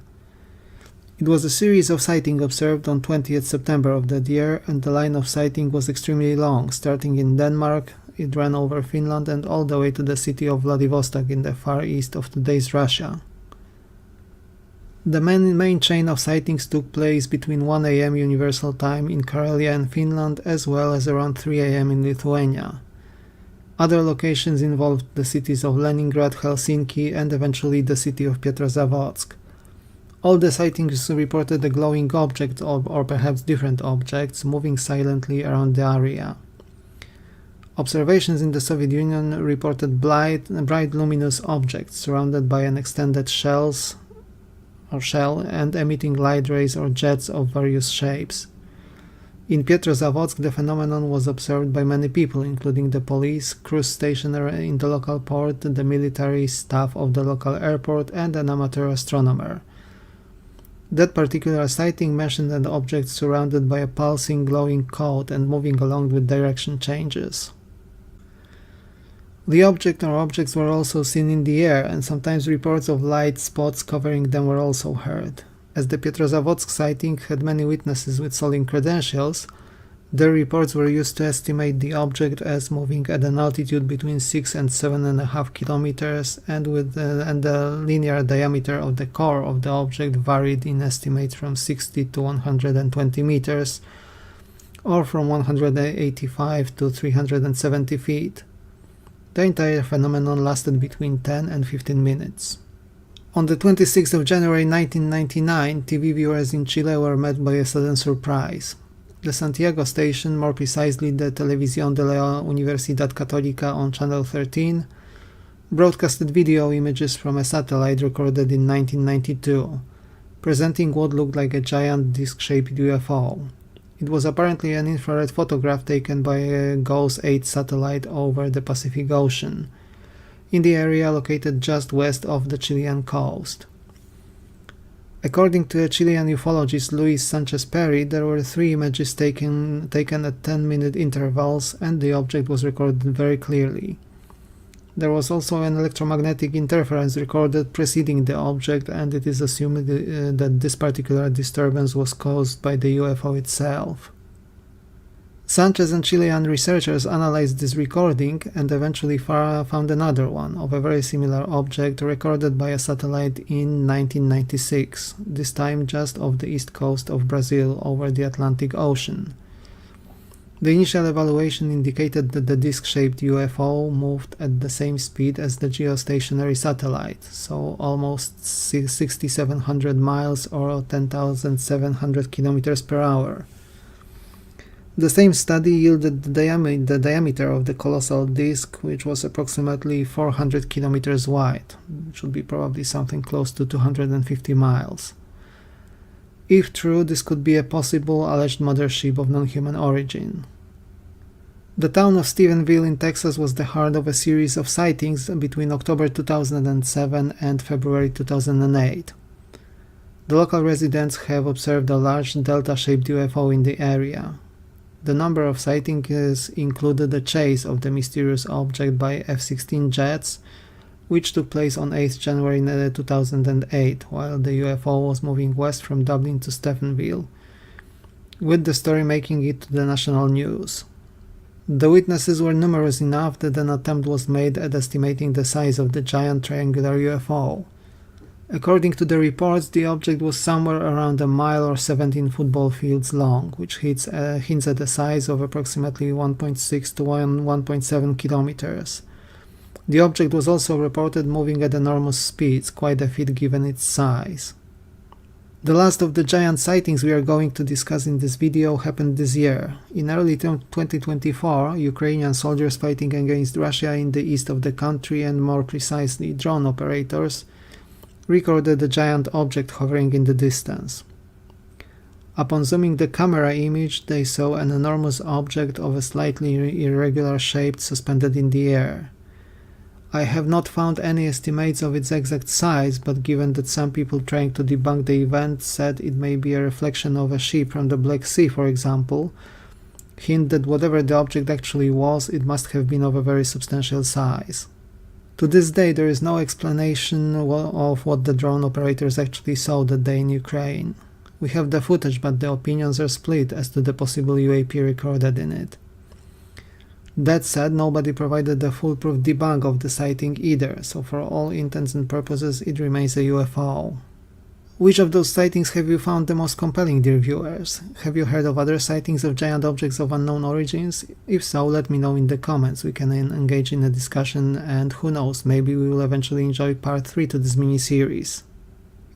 It was a series of sightings observed on 20th September of that year, and the line of sighting was extremely long. Starting in Denmark, it ran over Finland and all the way to the city of Vladivostok in the far east of today's Russia. The main chain of sightings took place between 1 a.m. Universal Time in Karelia and Finland, as well as around 3 a.m. in Lithuania. Other locations involved the cities of Leningrad, Helsinki, and eventually the city of Pietrozavodsk. All the sightings reported a glowing object or perhaps different objects moving silently around the area. Observations in the Soviet Union reported bright luminous objects surrounded by an extended shell and emitting light rays or jets of various shapes. In Pietrozavodsk, the phenomenon was observed by many people, including the police, crews stationed in the local port, the military staff of the local airport, and an amateur astronomer. That particular sighting mentioned an object surrounded by a pulsing, glowing cloud and moving along with direction changes. The object or objects were also seen in the air, and sometimes reports of light spots covering them were also heard. As the Pietrozavodsk sighting had many witnesses with solid credentials, their reports were used to estimate the object as moving at an altitude between 6 and 7.5 kilometers, and the linear diameter of the core of the object varied in estimates from 60 to 120 meters, or from 185 to 370 feet. The entire phenomenon lasted between 10 and 15 minutes. On the 26th of January 1999, TV viewers in Chile were met by a sudden surprise. The Santiago station, more precisely the Televisión de la Universidad Católica on Channel 13, broadcasted video images from a satellite recorded in 1992, presenting what looked like a giant disc-shaped UFO. It was apparently an infrared photograph taken by a GOES 8 satellite over the Pacific Ocean, in the area located just west of the Chilean coast. According to a Chilean ufologist Luis Sanchez Perry, there were 3 images taken at 10-minute intervals, and the object was recorded very clearly. There was also an electromagnetic interference recorded preceding the object, and it is assumed that this particular disturbance was caused by the UFO itself. Sanchez and Chilean researchers analyzed this recording and eventually found another one of a very similar object recorded by a satellite in 1996, this time just off the east coast of Brazil over the Atlantic Ocean. The initial evaluation indicated that the disc-shaped UFO moved at the same speed as the geostationary satellite, so almost 6,700 miles or 10,700 kilometers per hour. The same study yielded the diameter of the colossal disk, which was approximately 400 kilometers wide, which would be probably something close to 250 miles. If true, this could be a possible alleged mothership of non-human origin. The town of Stephenville in Texas was the heart of a series of sightings between October 2007 and February 2008. The local residents have observed a large delta-shaped UFO in the area. The number of sightings included a chase of the mysterious object by F-16 jets, which took place on 8 January 2008, while the UFO was moving west from Dublin to Stephenville, with the story making it to the national news. The witnesses were numerous enough that an attempt was made at estimating the size of the giant triangular UFO. According to the reports, the object was somewhere around a mile or 17 football fields long, which hints at a size of approximately 1.6 to 1.7 kilometers. The object was also reported moving at enormous speeds, quite a feat given its size. The last of the giant sightings we are going to discuss in this video happened this year. In early 2024, Ukrainian soldiers fighting against Russia in the east of the country, and more precisely drone operators, recorded a giant object hovering in the distance. Upon zooming the camera image, they saw an enormous object of a slightly irregular shape suspended in the air. I have not found any estimates of its exact size, but given that some people trying to debunk the event said it may be a reflection of a ship from the Black Sea, for example, hint that whatever the object actually was, it must have been of a very substantial size. To this day, there is no explanation of what the drone operators actually saw that day in Ukraine. We have the footage, but the opinions are split as to the possible UAP recorded in it. That said, nobody provided a foolproof debunk of the sighting either, so for all intents and purposes it remains a UFO. Which of those sightings have you found the most compelling, dear viewers? Have you heard of other sightings of giant objects of unknown origins? If so, let me know in the comments. We can engage in a discussion, and who knows, maybe we will eventually enjoy part 3 to this mini-series.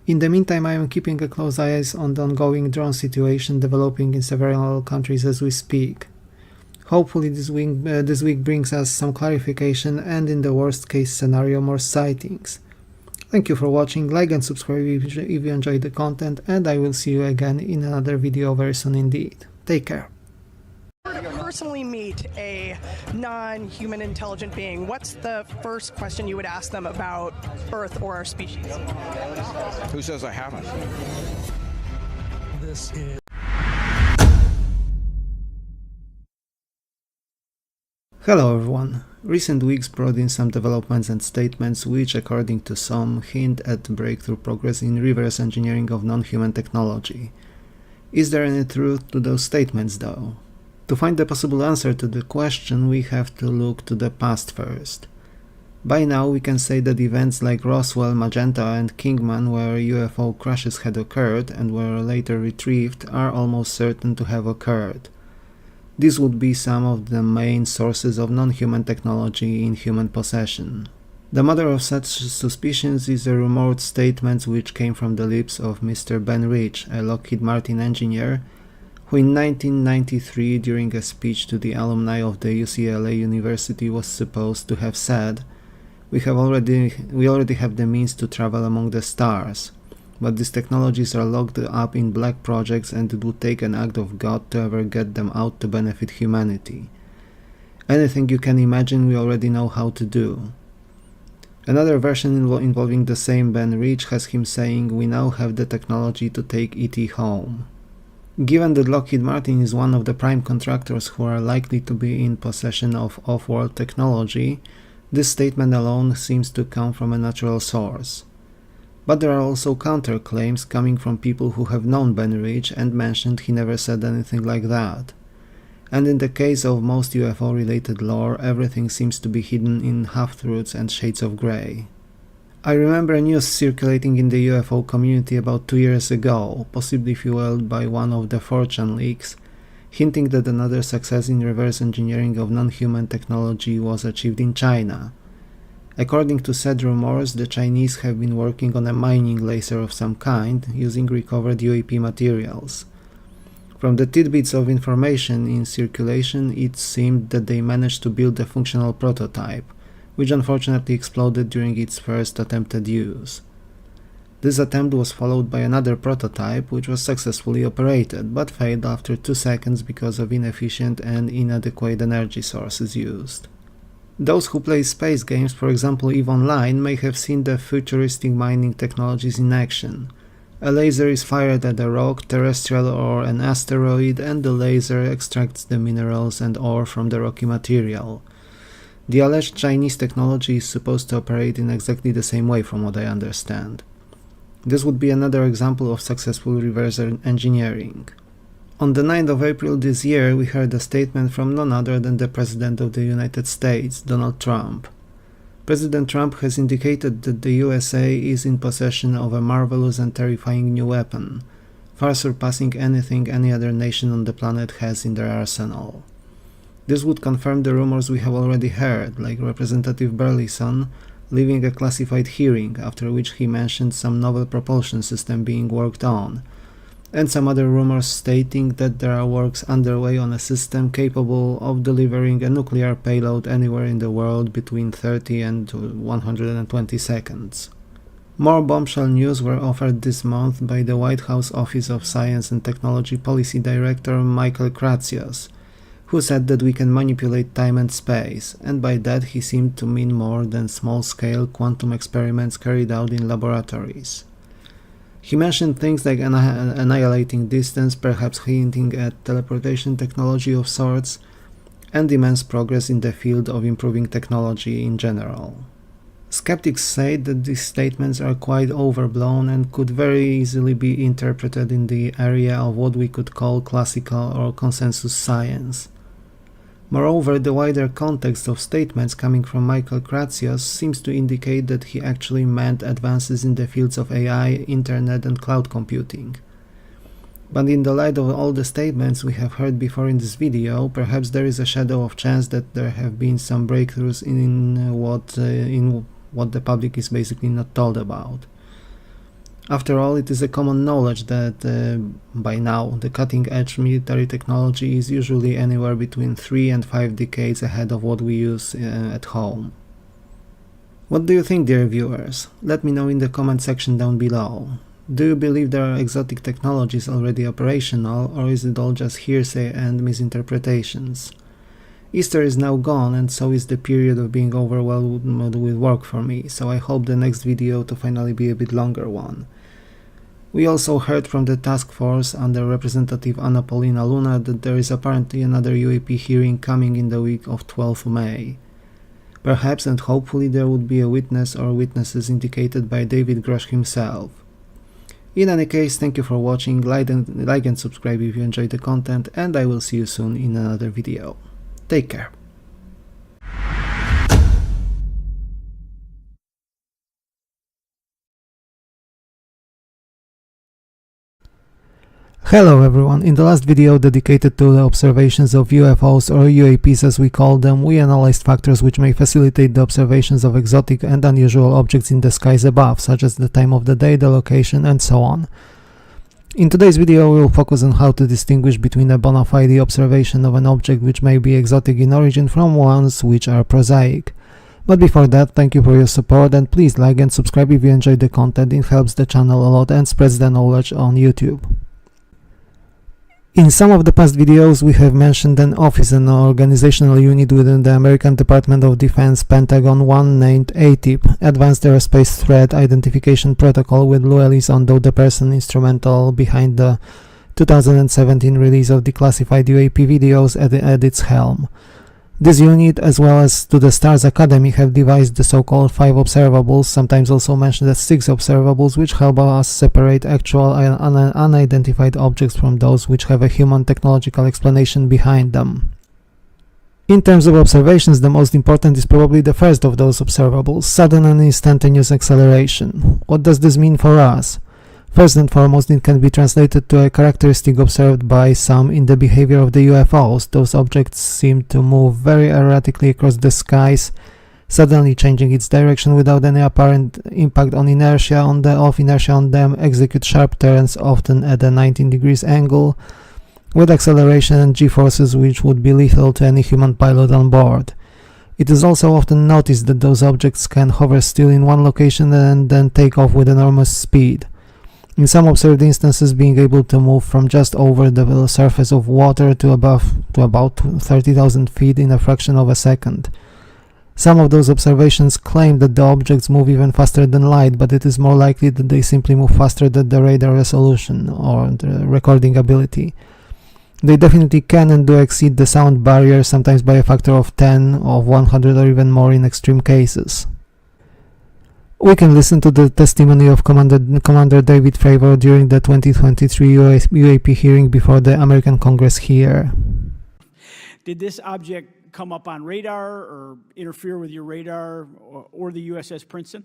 In the meantime, I am keeping a close eye on the ongoing drone situation developing in several countries as we speak. Hopefully this week brings us some clarification, and in the worst case scenario, more sightings. Thank you for watching, like and subscribe if you enjoyed the content, and I will see you again in another video very soon indeed. Take care. Personally meet a non-human intelligent being, what's the first question you would ask them about Earth or our species? Who says I haven't? This is... Hello everyone. Recent weeks brought in some developments and statements which, according to some, hint at breakthrough progress in reverse engineering of non-human technology. Is there any truth to those statements though? To find the possible answer to the question, we have to look to the past first. By now we can say that events like Roswell, Magenta and Kingman, where UFO crashes had occurred and were later retrieved, are almost certain to have occurred. These would be some of the main sources of non-human technology in human possession. The mother of such suspicions is the rumored statements which came from the lips of Mr. Ben Rich, a Lockheed Martin engineer, who in 1993, during a speech to the alumni of the UCLA University, was supposed to have said, we already have the means to travel among the stars, but these technologies are locked up in black projects and it would take an act of God to ever get them out to benefit humanity. Anything you can imagine we already know how to do. Another version involving the same Ben Rich has him saying we now have the technology to take ET home. Given that Lockheed Martin is one of the prime contractors who are likely to be in possession of off-world technology, this statement alone seems to come from a natural source. But there are also counterclaims coming from people who have known Ben Rich and mentioned he never said anything like that. And in the case of most UFO-related lore, everything seems to be hidden in half-truths and shades of grey. I remember news circulating in the UFO community about 2 years ago, possibly fueled by one of the 4chan leaks, hinting that another success in reverse engineering of non-human technology was achieved in China. According to said rumors, the Chinese have been working on a mining laser of some kind, using recovered UAP materials. From the tidbits of information in circulation, it seemed that they managed to build a functional prototype, which unfortunately exploded during its first attempted use. This attempt was followed by another prototype, which was successfully operated, but failed after 2 seconds because of inefficient and inadequate energy sources used. Those who play space games, for example EVE Online, may have seen the futuristic mining technologies in action. A laser is fired at a rock, terrestrial or an asteroid, and the laser extracts the minerals and ore from the rocky material. The alleged Chinese technology is supposed to operate in exactly the same way from what I understand. This would be another example of successful reverse engineering. On the 9th of April this year, we heard a statement from none other than the President of the United States, Donald Trump. President Trump has indicated that the USA is in possession of a marvelous and terrifying new weapon, far surpassing anything any other nation on the planet has in their arsenal. This would confirm the rumors we have already heard, like Representative Burleson leaving a classified hearing, after which he mentioned some novel propulsion system being worked on, and some other rumors stating that there are works underway on a system capable of delivering a nuclear payload anywhere in the world between 30 and 120 seconds. More bombshell news were offered this month by the White House Office of Science and Technology Policy Director Michael Kratsios, who said that we can manipulate time and space, and by that he seemed to mean more than small-scale quantum experiments carried out in laboratories. He mentioned things like annihilating distance, perhaps hinting at teleportation technology of sorts, and immense progress in the field of improving technology in general. Skeptics say that these statements are quite overblown and could very easily be interpreted in the area of what we could call classical or consensus science. Moreover, the wider context of statements coming from Michael Kratsios seems to indicate that he actually meant advances in the fields of AI, internet and cloud computing. But in the light of all the statements we have heard before in this video, perhaps there is a shadow of chance that there have been some breakthroughs in what the public is basically not told about. After all, it is a common knowledge that by now the cutting-edge military technology is usually anywhere between 3 and 5 decades ahead of what we use at home. What do you think, dear viewers? Let me know in the comment section down below. Do you believe there are exotic technologies already operational, or is it all just hearsay and misinterpretations? Easter is now gone, and so is the period of being overwhelmed with work for me, so I hope the next video to finally be a bit longer one. We also heard from the task force under Representative Anna Paulina Luna that there is apparently another UAP hearing coming in the week of 12th May. Perhaps and hopefully there would be a witness or witnesses indicated by David Grosh himself. In any case, thank you for watching, like and subscribe if you enjoyed the content, and I will see you soon in another video. Take care. Hello everyone, in the last video dedicated to the observations of UFOs or UAPs as we call them, we analyzed factors which may facilitate the observations of exotic and unusual objects in the skies above, such as the time of the day, the location, and so on. In today's video we will focus on how to distinguish between a bona fide observation of an object which may be exotic in origin from ones which are prosaic. But before that, thank you for your support and please like and subscribe if you enjoyed the content. It helps the channel a lot and spreads the knowledge on YouTube. In some of the past videos we have mentioned an office and organizational unit within the American Department of Defense Pentagon, one named ATIP, Advanced Aerospace Threat Identification Protocol, with Lou Ellison, though the person instrumental behind the 2017 release of declassified UAP videos at its helm. This unit, as well as to the STARS Academy, have devised the so-called 5 observables, sometimes also mentioned as 6 observables, which help us separate actual and unidentified objects from those which have a human technological explanation behind them. In terms of observations, the most important is probably the first of those observables, sudden and instantaneous acceleration. What does this mean for us? First and foremost, it can be translated to a characteristic observed by some in the behavior of the UFOs. Those objects seem to move very erratically across the skies, suddenly changing its direction without any apparent impact on inertia on them, execute sharp turns, often at a 19 degrees angle, with acceleration and g-forces which would be lethal to any human pilot on board. It is also often noticed that those objects can hover still in one location and then take off with enormous speed. In some observed instances, being able to move from just over the surface of water to about 30,000 feet in a fraction of a second. Some of those observations claim that the objects move even faster than light, but it is more likely that they simply move faster than the radar resolution or the recording ability. They definitely can and do exceed the sound barrier, sometimes by a factor of 10, of 100 or even more in extreme cases. We can listen to the testimony of Commander David Fravor during the 2023 UAP hearing before the American Congress here. Did this object come up on radar or interfere with your radar or the USS Princeton?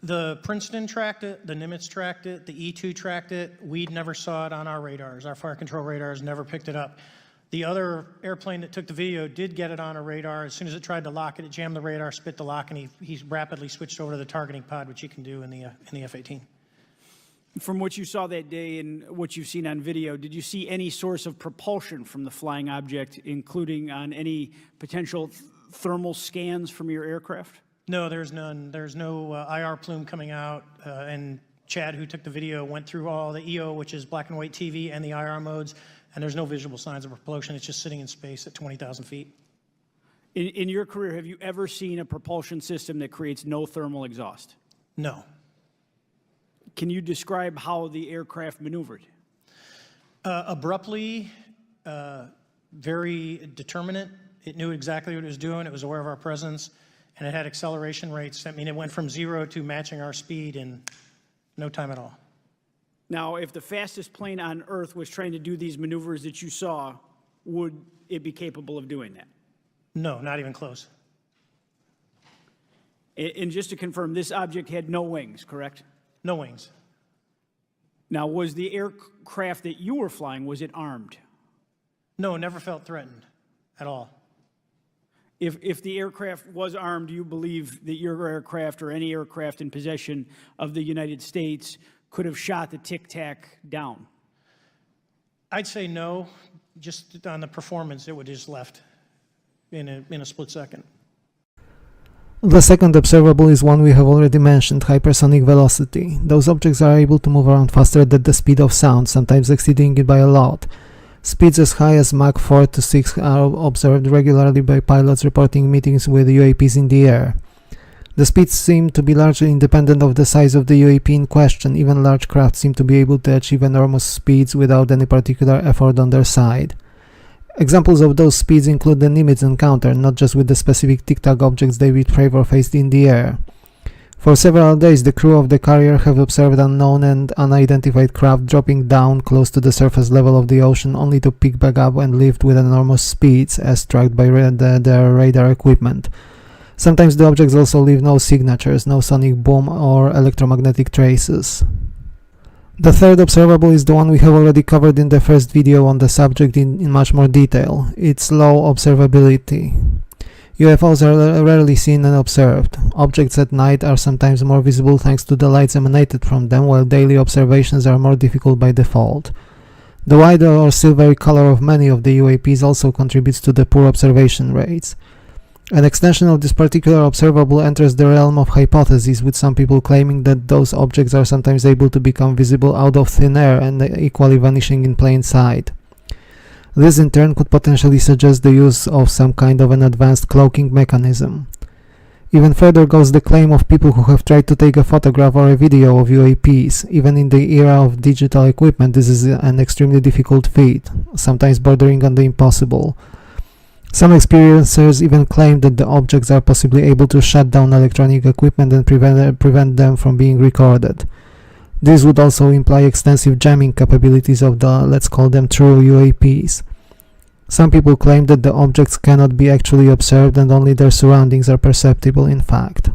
The Princeton tracked it, the Nimitz tracked it, the E-2 tracked it. We never saw it on our radars. Our fire control radars never picked it up. The other airplane that took the video did get it on a radar. As soon as it tried to lock it, it jammed the radar, spit the lock, and he rapidly switched over to the targeting pod, which you can do in the F-18. From what you saw that day and what you've seen on video, did you see any source of propulsion from the flying object, including on any potential thermal scans from your aircraft? No, there's none. There's no IR plume coming out, and Chad, who took the video, went through all the EO, which is black and white TV, and the IR modes, and there's no visible signs of propulsion. It's just sitting in space at 20,000 feet. In your career, have you ever seen a propulsion system that creates no thermal exhaust? No. Can you describe how the aircraft maneuvered? Abruptly, very determinate. It knew exactly what it was doing. It was aware of our presence, and it had acceleration rates. I mean, it went from 0 to matching our speed in no time at all. Now, if the fastest plane on Earth was trying to do these maneuvers that you saw, would it be capable of doing that? No, not even close. And just to confirm, this object had no wings, correct? No wings. Now, was the aircraft that you were flying, was it armed? No, never felt threatened at all. If the aircraft was armed, do you believe that your aircraft or any aircraft in possession of the United States could have shot the Tic Tac down? I'd say no. Just on the performance, it would have just left in a split second. The second observable is one we have already mentioned, hypersonic velocity. Those objects are able to move around faster than the speed of sound, sometimes exceeding it by a lot. Speeds as high as Mach 4 to 6 are observed regularly by pilots reporting meetings with UAPs in the air. The speeds seem to be largely independent of the size of the UAP in question. Even large craft seem to be able to achieve enormous speeds without any particular effort on their side. Examples of those speeds include the Nimitz encounter, not just with the specific Tic Tac objects David Fravor faced in the air. For several days, the crew of the carrier have observed unknown and unidentified craft dropping down close to the surface level of the ocean, only to pick back up and lift with enormous speeds as tracked by their radar equipment. Sometimes the objects also leave no signatures, no sonic boom or electromagnetic traces. The third observable is the one we have already covered in the first video on the subject in much more detail. It's low observability. UFOs are rarely seen and observed. Objects at night are sometimes more visible thanks to the lights emanated from them, while daily observations are more difficult by default. The white or silvery color of many of the UAPs also contributes to the poor observation rates. An extension of this particular observable enters the realm of hypotheses, with some people claiming that those objects are sometimes able to become visible out of thin air and equally vanishing in plain sight. This in turn could potentially suggest the use of some kind of an advanced cloaking mechanism. Even further goes the claim of people who have tried to take a photograph or a video of UAPs. Even in the era of digital equipment, this is an extremely difficult feat, sometimes bordering on the impossible. Some experiencers even claim that the objects are possibly able to shut down electronic equipment and prevent them from being recorded. This would also imply extensive jamming capabilities of the, let's call them, true UAPs. Some people claim that the objects cannot be actually observed and only their surroundings are perceptible in fact.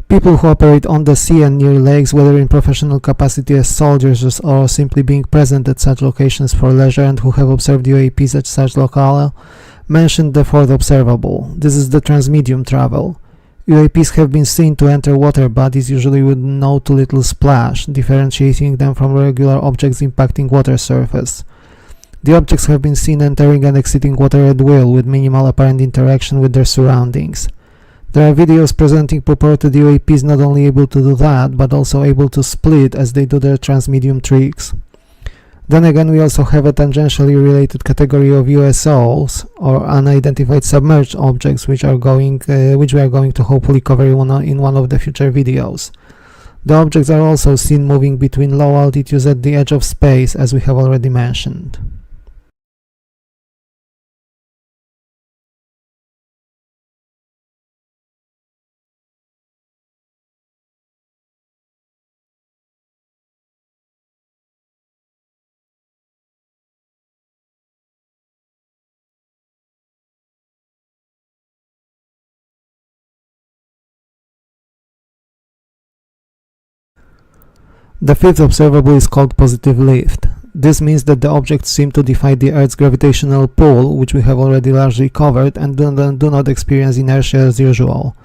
People who operate on the sea and near lakes, whether in professional capacity as soldiers or simply being present at such locations for leisure and who have observed UAPs at such locale, mentioned the fourth observable. This is the transmedium travel. UAPs have been seen to enter water bodies, usually with no to little splash, differentiating them from regular objects impacting water surface. The objects have been seen entering and exiting water at will, with minimal apparent interaction with their surroundings. There are videos presenting purported UAPs not only able to do that, but also able to split as they do their transmedium tricks. Then again, we also have a tangentially related category of USOs, or unidentified submerged objects, which we are going to hopefully cover in one of the future videos. The objects are also seen moving between low altitudes at the edge of space, as we have already mentioned. The fifth observable is called positive lift. This means that the objects seem to defy the Earth's gravitational pull, which we have already largely covered, and do not experience inertia as usual.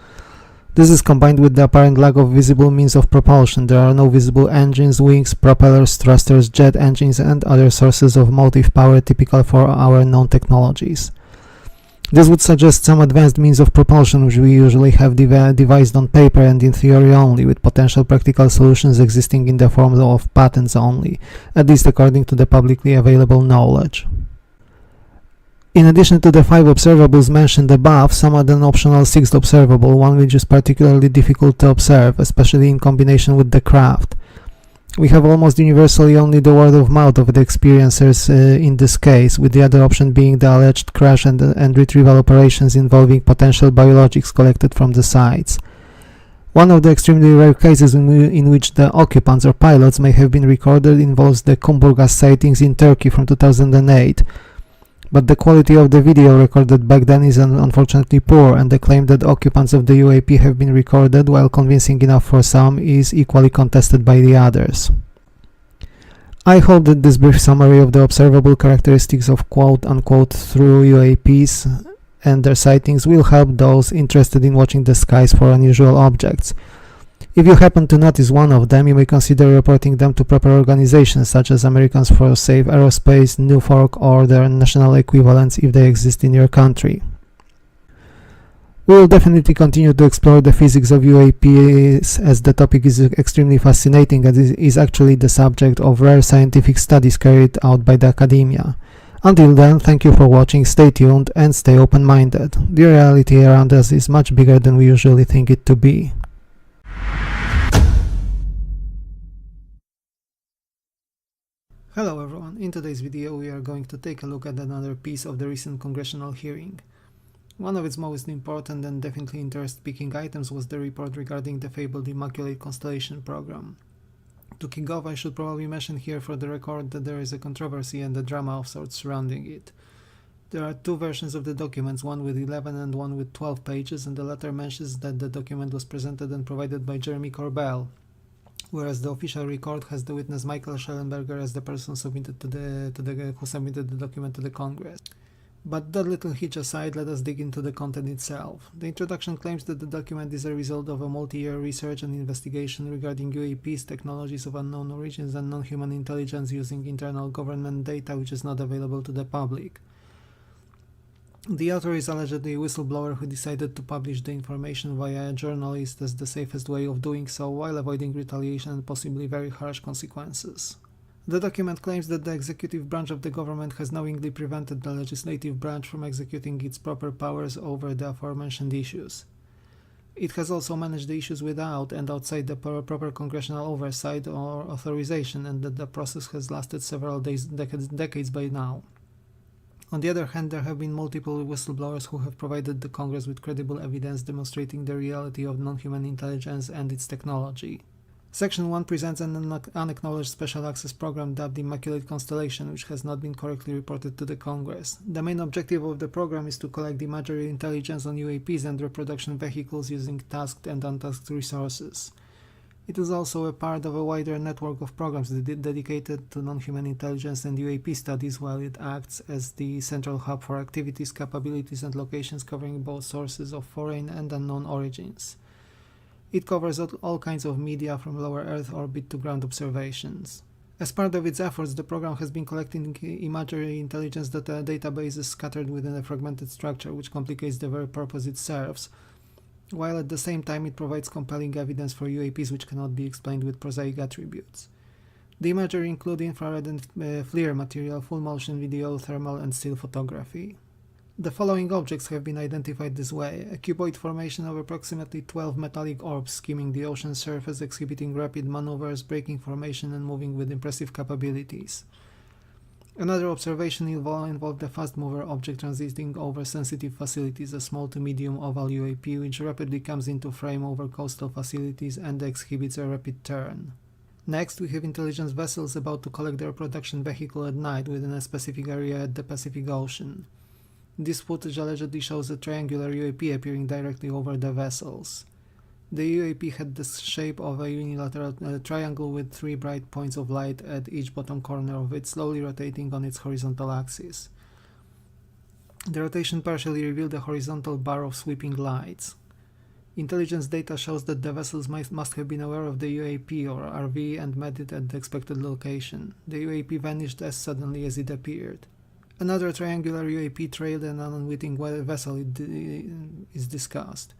This is combined with the apparent lack of visible means of propulsion. There are no visible engines, wings, propellers, thrusters, jet engines, and other sources of motive power typical for our known technologies. This would suggest some advanced means of propulsion, which we usually have devised on paper and in theory only, with potential practical solutions existing in the form of patents only, at least according to the publicly available knowledge. In addition to the 5 observables mentioned above, some add an optional 6th observable, one which is particularly difficult to observe, especially in combination with the craft. We have almost universally only the word of mouth of the experiencers in this case, with the other option being the alleged crash and retrieval operations involving potential biologics collected from the sites. One of the extremely rare cases in which the occupants or pilots may have been recorded involves the Kumburgaz sightings in Turkey from 2008. But the quality of the video recorded back then is unfortunately poor, and the claim that occupants of the UAP have been recorded, while convincing enough for some, is equally contested by the others. I hope that this brief summary of the observable characteristics of quote-unquote true UAPs and their sightings will help those interested in watching the skies for unusual objects. If you happen to notice one of them, you may consider reporting them to proper organizations such as Americans for Safe Aerospace, NUFORC, or their national equivalents if they exist in your country. We will definitely continue to explore the physics of UAPs, as the topic is extremely fascinating and is actually the subject of rare scientific studies carried out by the academia. Until then, thank you for watching, stay tuned and stay open-minded. The reality around us is much bigger than we usually think it to be. Hello everyone, in today's video we are going to take a look at another piece of the recent congressional hearing. One of its most important and definitely interest-piquing items was the report regarding the fabled Immaculate Constellation program. To kick off, I should probably mention here for the record that there is a controversy and a drama of sorts surrounding it. There are 2 versions of the documents, one with 11 and one with 12 pages, and the latter mentions that the document was presented and provided by Jeremy Corbell, whereas the official record has the witness Michael Schellenberger as the person who submitted the document to the Congress. But that little hitch aside, let us dig into the content itself. The introduction claims that the document is a result of a multi-year research and investigation regarding UAPs, technologies of unknown origins, and non-human intelligence using internal government data which is not available to the public. The author is allegedly a whistleblower who decided to publish the information via a journalist as the safest way of doing so while avoiding retaliation and possibly very harsh consequences. The document claims that the executive branch of the government has knowingly prevented the legislative branch from executing its proper powers over the aforementioned issues. It has also managed the issues without and outside the proper congressional oversight or authorization, and that the process has lasted several decades by now. On the other hand, there have been multiple whistleblowers who have provided the Congress with credible evidence demonstrating the reality of non-human intelligence and its technology. Section 1 presents an unacknowledged special access program dubbed Immaculate Constellation, which has not been correctly reported to the Congress. The main objective of the program is to collect imagery intelligence on UAPs and reproduction vehicles using tasked and untasked resources. It is also a part of a wider network of programs dedicated to non-human intelligence and UAP studies, while it acts as the central hub for activities, capabilities, and locations covering both sources of foreign and unknown origins. It covers all kinds of media from lower Earth orbit to ground observations. As part of its efforts, the program has been collecting imagery intelligence databases scattered within a fragmented structure, which complicates the very purpose it serves, while at the same time it provides compelling evidence for UAPs which cannot be explained with prosaic attributes. The imagery include infrared and FLIR material, full motion video, thermal and still photography. The following objects have been identified this way: a cuboid formation of approximately 12 metallic orbs skimming the ocean surface, exhibiting rapid maneuvers, braking formation and moving with impressive capabilities. Another observation involved a fast mover object transiting over sensitive facilities, a small to medium oval UAP which rapidly comes into frame over coastal facilities and exhibits a rapid turn. Next, we have intelligence vessels about to collect their production vehicle at night within a specific area at the Pacific Ocean. This footage allegedly shows a triangular UAP appearing directly over the vessels. The UAP had the shape of a unilateral triangle with 3 bright points of light at each bottom corner of it, slowly rotating on its horizontal axis. The rotation partially revealed a horizontal bar of sweeping lights. Intelligence data shows that the vessels must have been aware of the UAP or RV and met it at the expected location. The UAP vanished as suddenly as it appeared. Another triangular UAP trailed an unwitting vessel is discussed.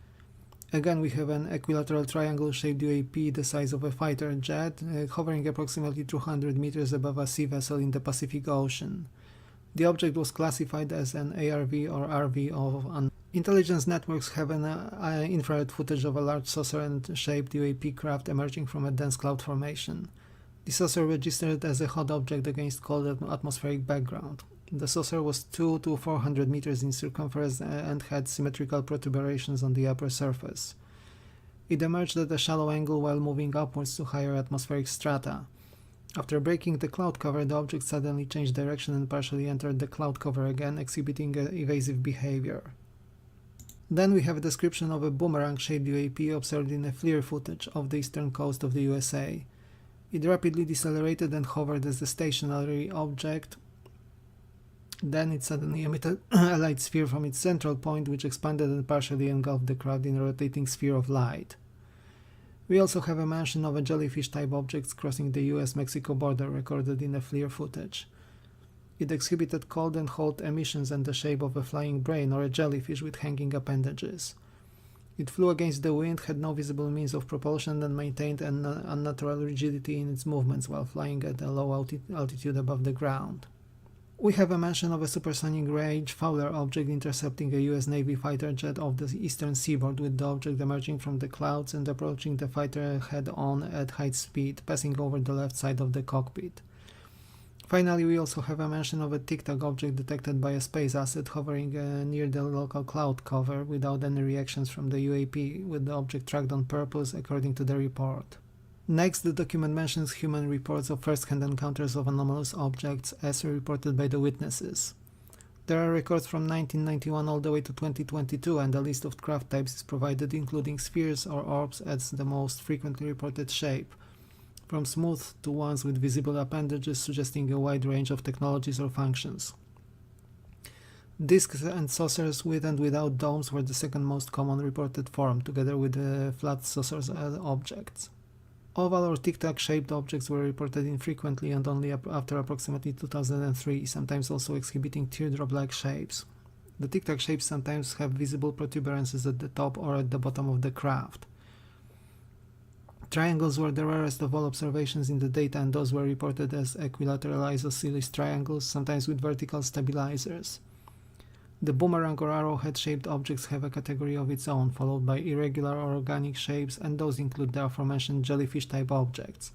Again, we have an equilateral triangle-shaped UAP the size of a fighter jet, hovering approximately 200 meters above a sea vessel in the Pacific Ocean. The object was classified as an ARV or RV of Intelligence networks have an infrared footage of a large saucer-shaped UAP craft emerging from a dense cloud formation. The saucer registered as a hot object against cold atmospheric background. The saucer was 200 to 400 meters in circumference and had symmetrical protuberations on the upper surface. It emerged at a shallow angle while moving upwards to higher atmospheric strata. After breaking the cloud cover, the object suddenly changed direction and partially entered the cloud cover again, exhibiting evasive behavior. Then we have a description of a boomerang-shaped UAP observed in a FLIR footage of the eastern coast of the USA. It rapidly decelerated and hovered as a stationary object. Then it suddenly emitted a light sphere from its central point, which expanded and partially engulfed the craft in a rotating sphere of light. We also have a mention of a jellyfish-type object crossing the US-Mexico border, recorded in a FLIR footage. It exhibited cold and hot emissions and the shape of a flying brain or a jellyfish with hanging appendages. It flew against the wind, had no visible means of propulsion, and maintained an unnatural rigidity in its movements while flying at a low altitude above the ground. We have a mention of a supersonic range Fowler object intercepting a US Navy fighter jet off the eastern seaboard, with the object emerging from the clouds and approaching the fighter head-on at high speed, passing over the left side of the cockpit. Finally, we also have a mention of a tic-tac object detected by a space asset hovering near the local cloud cover without any reactions from the UAP, with the object tracked on purpose, according to the report. Next, the document mentions human reports of first-hand encounters of anomalous objects as reported by the witnesses. There are records from 1991 all the way to 2022, and a list of craft types is provided, including spheres or orbs as the most frequently reported shape. from smooth to ones with visible appendages suggesting a wide range of technologies or functions. Discs and saucers with and without domes were the second most common reported form, together with flat saucers objects. Oval or tic-tac shaped objects were reported infrequently and only after approximately 2003, sometimes also exhibiting teardrop-like shapes. The tic-tac shapes sometimes have visible protuberances at the top or at the bottom of the craft. Triangles were the rarest of all observations in the data, and those were reported as equilateral isosceles triangles, sometimes with vertical stabilizers. The boomerang or arrowhead-shaped objects have a category of its own, followed by irregular or organic shapes, and those include the aforementioned jellyfish-type objects.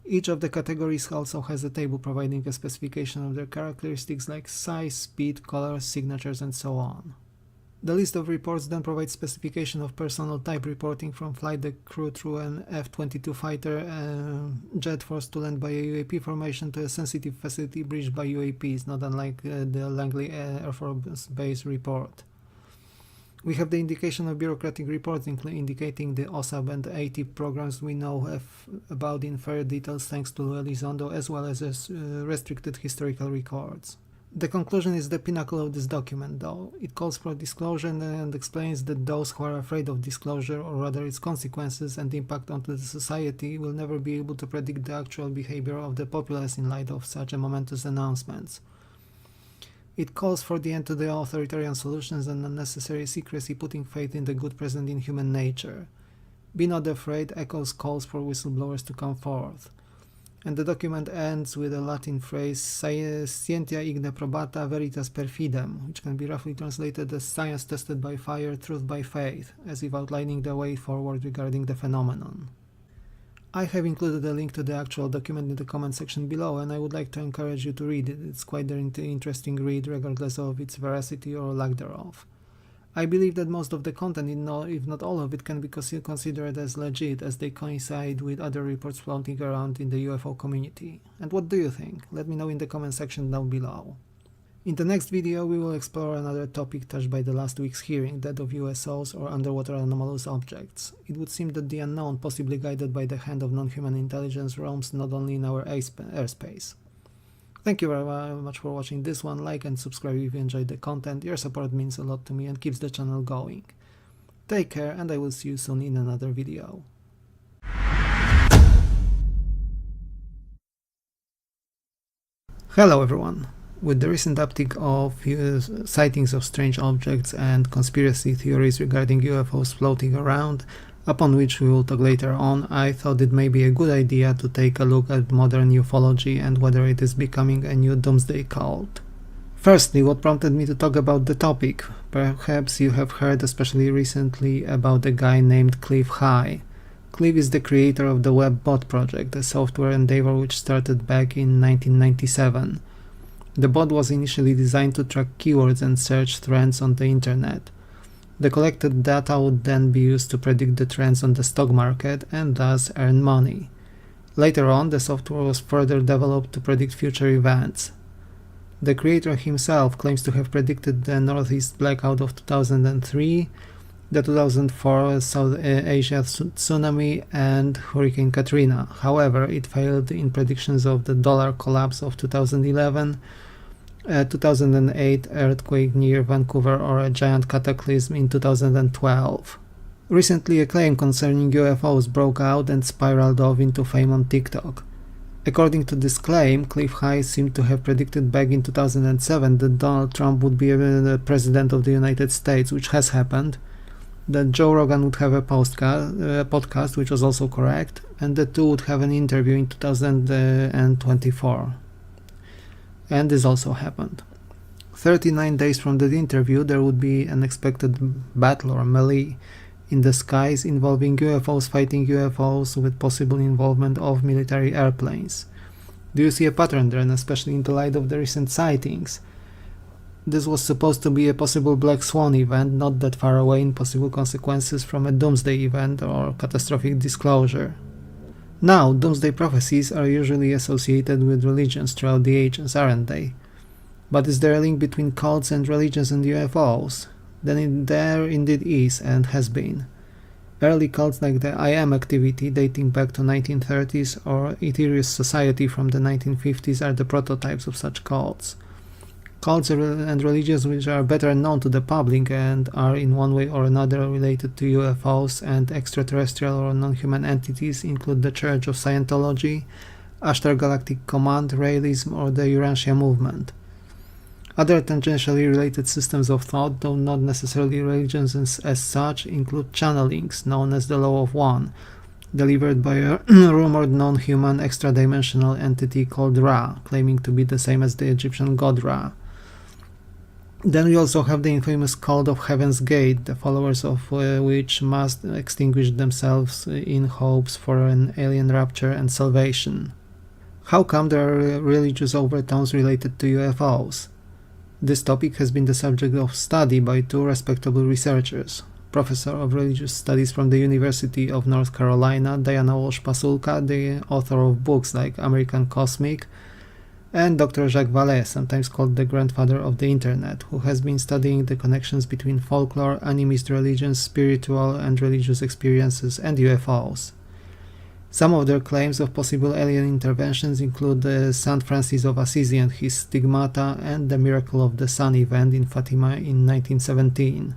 Each of the categories also has a table providing a specification of their characteristics like size, speed, colors, signatures, and so on. The list of reports then provides specification of personnel type reporting, from flight deck crew through an F-22 fighter jet forced to land by a UAP formation to a sensitive facility breached by UAPs, not unlike the Langley Air Force Base report. We have the indication of bureaucratic reports indicating the OSAB and ATIP programs we know about in fair details thanks to Elizondo, as well as restricted historical records. The conclusion is the pinnacle of this document, though. It calls for disclosure and explains that those who are afraid of disclosure, or rather its consequences and impact onto the society, will never be able to predict the actual behavior of the populace in light of such momentous announcements. It calls for the end to the authoritarian solutions and unnecessary secrecy, putting faith in the good present in human nature. Be not afraid echoes calls for whistleblowers to come forth. And the document ends with a Latin phrase, scientia igne probata veritas perfidem, which can be roughly translated as science tested by fire, truth by faith, as if outlining the way forward regarding the phenomenon. I have included a link to the actual document in the comment section below, and I would like to encourage you to read it. It's quite an interesting read, regardless of its veracity or lack thereof. I believe that most of the content, if not all of it, can be considered as legit, as they coincide with other reports floating around in the UFO community. And what do you think? Let me know in the comment section down below. In the next video we will explore another topic touched by the last week's hearing, that of USOs or underwater anomalous objects. It would seem that the unknown, possibly guided by the hand of non-human intelligence, roams not only in our airspace. Thank you very much for watching this one. Like and subscribe if you enjoyed the content. Your support means a lot to me and keeps the channel going. Take care, and I will see you soon in another video. Hello everyone. With the recent uptick of sightings of strange objects and conspiracy theories regarding UFOs floating around, upon which we will talk later on, I thought it may be a good idea to take a look at modern ufology and whether it is becoming a new doomsday cult. Firstly, what prompted me to talk about the topic? Perhaps you have heard, especially recently, about a guy named Cliff High. Cliff is the creator of the WebBot project, a software endeavor which started back in 1997. The bot was initially designed to track keywords and search trends on the internet. The collected data would then be used to predict the trends on the stock market and thus earn money. Later on, the software was further developed to predict future events. The creator himself claims to have predicted the Northeast blackout of 2003, the 2004 South Asia tsunami and Hurricane Katrina. However, it failed in predictions of the dollar collapse of 2011, 2008 earthquake near Vancouver, or a giant cataclysm in 2012. Recently, a claim concerning UFOs broke out and spiraled off into fame on TikTok. According to this claim, Cliff High seemed to have predicted back in 2007 that Donald Trump would be the President of the United States, which has happened, that Joe Rogan would have a podcast, which was also correct, and the two would have an interview in 2024. And this also happened. 39 days from that interview, there would be an expected battle or melee in the skies involving UFOs fighting UFOs with possible involvement of military airplanes. Do you see a pattern there, and especially in the light of the recent sightings? This was supposed to be a possible Black Swan event, not that far away in possible consequences from a doomsday event or catastrophic disclosure. Now, doomsday prophecies are usually associated with religions throughout the ages, aren't they? But is there a link between cults and religions and UFOs? Then there indeed is, and has been. Early cults like the I Am activity dating back to 1930s or Aetherius Society from the 1950s are the prototypes of such cults. Cults and religions which are better known to the public and are in one way or another related to UFOs and extraterrestrial or non-human entities include the Church of Scientology, Ashtar Galactic Command, Raelism, or the Urantia movement. Other tangentially related systems of thought, though not necessarily religions as such, include channelings, known as the Law of One, delivered by a rumored non-human extra-dimensional entity called Ra, claiming to be the same as the Egyptian god Ra. Then we also have the infamous cult of Heaven's Gate, the followers of which must extinguish themselves in hopes for an alien rapture and salvation. How come there are religious overtones related to UFOs? This topic has been the subject of study by two respectable researchers, Professor of Religious Studies from the University of North Carolina, Diana Walsh-Pasulka, the author of books like American Cosmic, and Dr. Jacques Vallée, sometimes called the grandfather of the Internet, who has been studying the connections between folklore, animist religions, spiritual and religious experiences, and UFOs. Some of their claims of possible alien interventions include the St. Francis of Assisi and his stigmata and the Miracle of the Sun event in Fatima in 1917.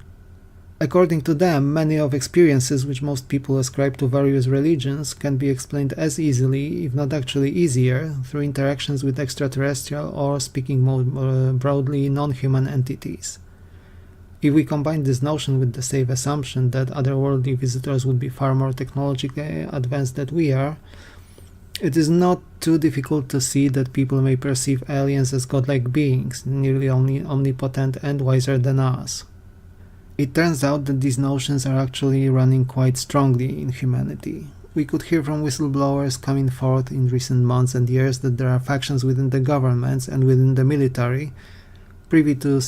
According to them, many of experiences which most people ascribe to various religions can be explained as easily, if not actually easier, through interactions with extraterrestrial or, speaking more broadly, non-human entities. If we combine this notion with the safe assumption that otherworldly visitors would be far more technologically advanced than we are, it is not too difficult to see that people may perceive aliens as godlike beings, nearly omnipotent and wiser than us. It turns out that these notions are actually running quite strongly in humanity. We could hear from whistleblowers coming forth in recent months and years that there are factions within the governments and within the military privy to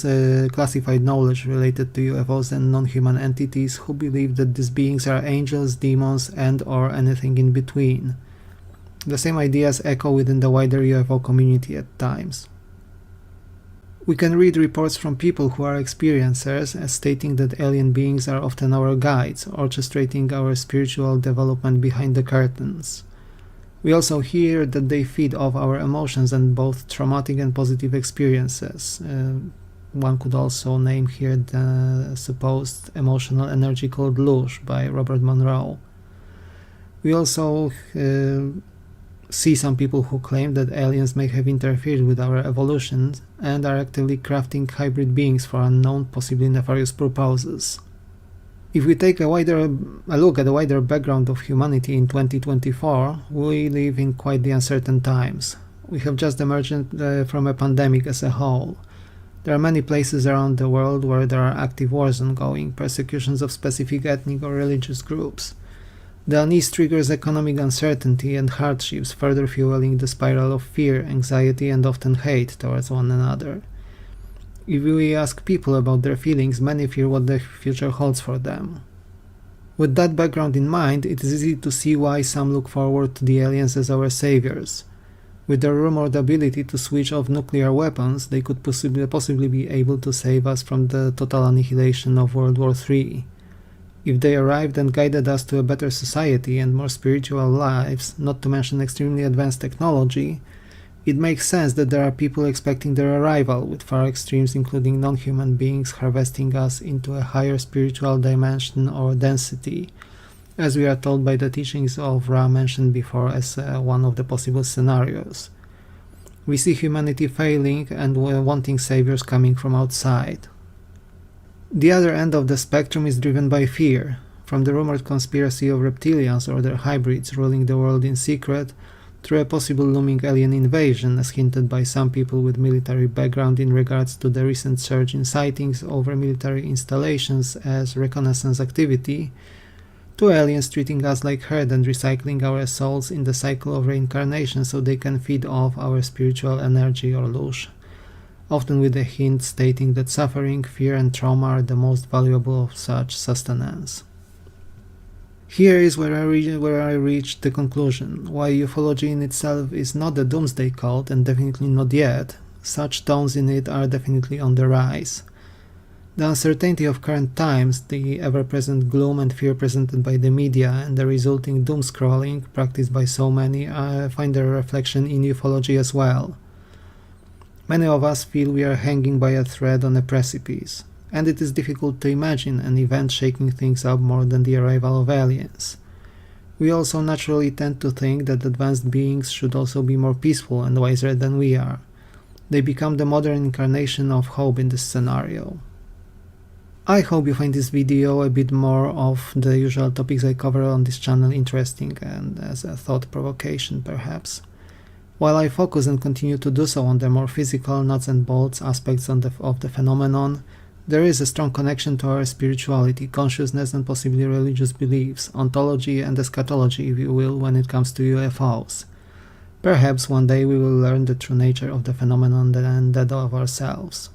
classified knowledge related to UFOs and non-human entities who believe that these beings are angels, demons, and or anything in between. The same ideas echo within the wider UFO community at times. We can read reports from people who are experiencers as stating that alien beings are often our guides, orchestrating our spiritual development behind the curtains. We also hear that they feed off our emotions and both traumatic and positive experiences. One could also name here the supposed emotional energy called Lush by Robert Monroe. We also see some people who claim that aliens may have interfered with our evolution and are actively crafting hybrid beings for unknown, possibly nefarious purposes. If we take a look at the wider background of humanity in 2024, we live in quite the uncertain times. We have just emerged from a pandemic as a whole. There are many places around the world where there are active wars ongoing, persecutions of specific ethnic or religious groups. The unease triggers economic uncertainty and hardships, further fueling the spiral of fear, anxiety, and often hate towards one another. If we ask people about their feelings, many fear what the future holds for them. With that background in mind, it is easy to see why some look forward to the aliens as our saviors. With their rumored ability to switch off nuclear weapons, they could possibly be able to save us from the total annihilation of World War III. If they arrived and guided us to a better society and more spiritual lives, not to mention extremely advanced technology, it makes sense that there are people expecting their arrival, with far extremes including non-human beings harvesting us into a higher spiritual dimension or density, as we are told by the teachings of Ra mentioned before as one of the possible scenarios. We see humanity failing and wanting saviors coming from outside. The other end of the spectrum is driven by fear, from the rumored conspiracy of reptilians or their hybrids ruling the world in secret, through a possible looming alien invasion, as hinted by some people with military background in regards to the recent surge in sightings over military installations as reconnaissance activity, to aliens treating us like herd and recycling our souls in the cycle of reincarnation so they can feed off our spiritual energy or lush, often with a hint stating that suffering, fear, and trauma are the most valuable of such sustenance. Here is where I reached the conclusion. While ufology in itself is not a doomsday cult, and definitely not yet, such tones in it are definitely on the rise. The uncertainty of current times, the ever-present gloom and fear presented by the media, and the resulting doom-scrolling practiced by so many find their reflection in ufology as well. Many of us feel we are hanging by a thread on a precipice, and it is difficult to imagine an event shaking things up more than the arrival of aliens. We also naturally tend to think that advanced beings should also be more peaceful and wiser than we are. They become the modern incarnation of hope in this scenario. I hope you find this video a bit more of the usual topics I cover on this channel interesting and as a thought provocation perhaps. While I focus and continue to do so on the more physical nuts and bolts aspects of the phenomenon, there is a strong connection to our spirituality, consciousness and possibly religious beliefs, ontology and eschatology if you will when it comes to UFOs. Perhaps one day we will learn the true nature of the phenomenon and that of ourselves.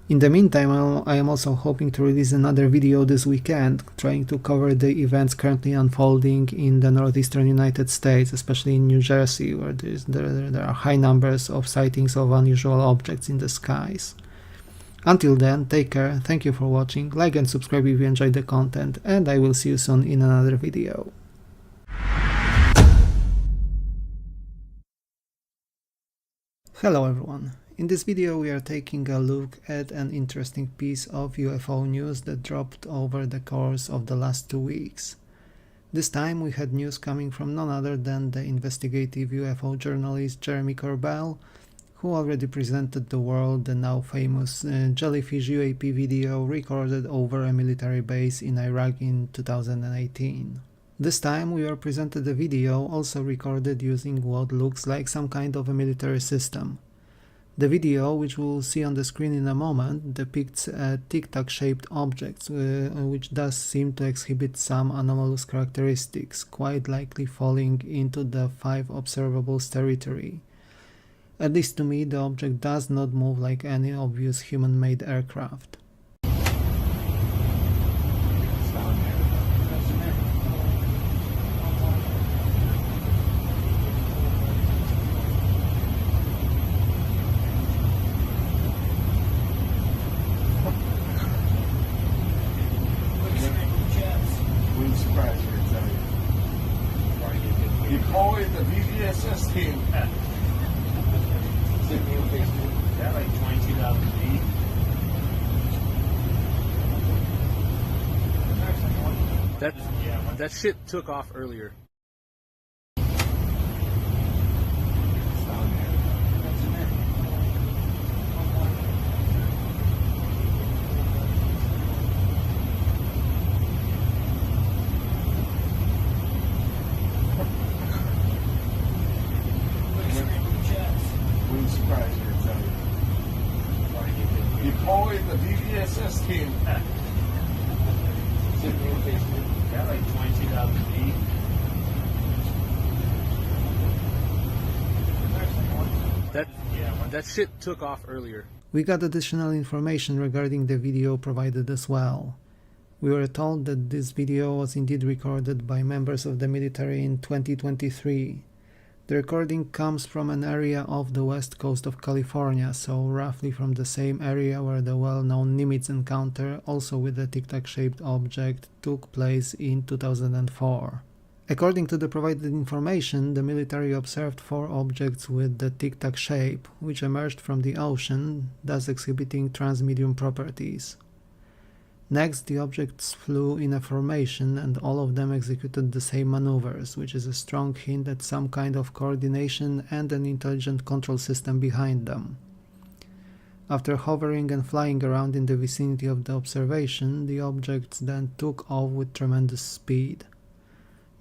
In the meantime, I am also hoping to release another video this weekend, trying to cover the events currently unfolding in the northeastern United States, especially in New Jersey, where there are high numbers of sightings of unusual objects in the skies. Until then, take care, thank you for watching, like and subscribe if you enjoyed the content, and I will see you soon in another video. Hello everyone. In this video we are taking a look at an interesting piece of UFO news that dropped over the course of the last 2 weeks. This time we had news coming from none other than the investigative UFO journalist Jeremy Corbell, who already presented the world the now famous jellyfish UAP video recorded over a military base in Iraq in 2018. This time we are presented a video also recorded using what looks like some kind of a military system. The video, which we'll see on the screen in a moment, depicts a tic-tac shaped object, which does seem to exhibit some anomalous characteristics, quite likely falling into the 5 observables territory. At least to me, the object does not move like any obvious human-made aircraft. Deploy the VVSS team. Yeah, like 22,000 feet. That shit took off earlier. Deploy the VVSS team. Yeah, like 22,000 feet. That shit took off earlier. We got additional information regarding the video provided as well. We were told that this video was indeed recorded by members of the military in 2023. The recording comes from an area off the west coast of California, so roughly from the same area where the well-known Nimitz encounter, also with a tic-tac shaped object, took place in 2004. According to the provided information, the military observed 4 objects with the tic-tac shape, which emerged from the ocean, thus exhibiting transmedium properties. Next, the objects flew in a formation and all of them executed the same maneuvers, which is a strong hint at some kind of coordination and an intelligent control system behind them. After hovering and flying around in the vicinity of the observation, the objects then took off with tremendous speed.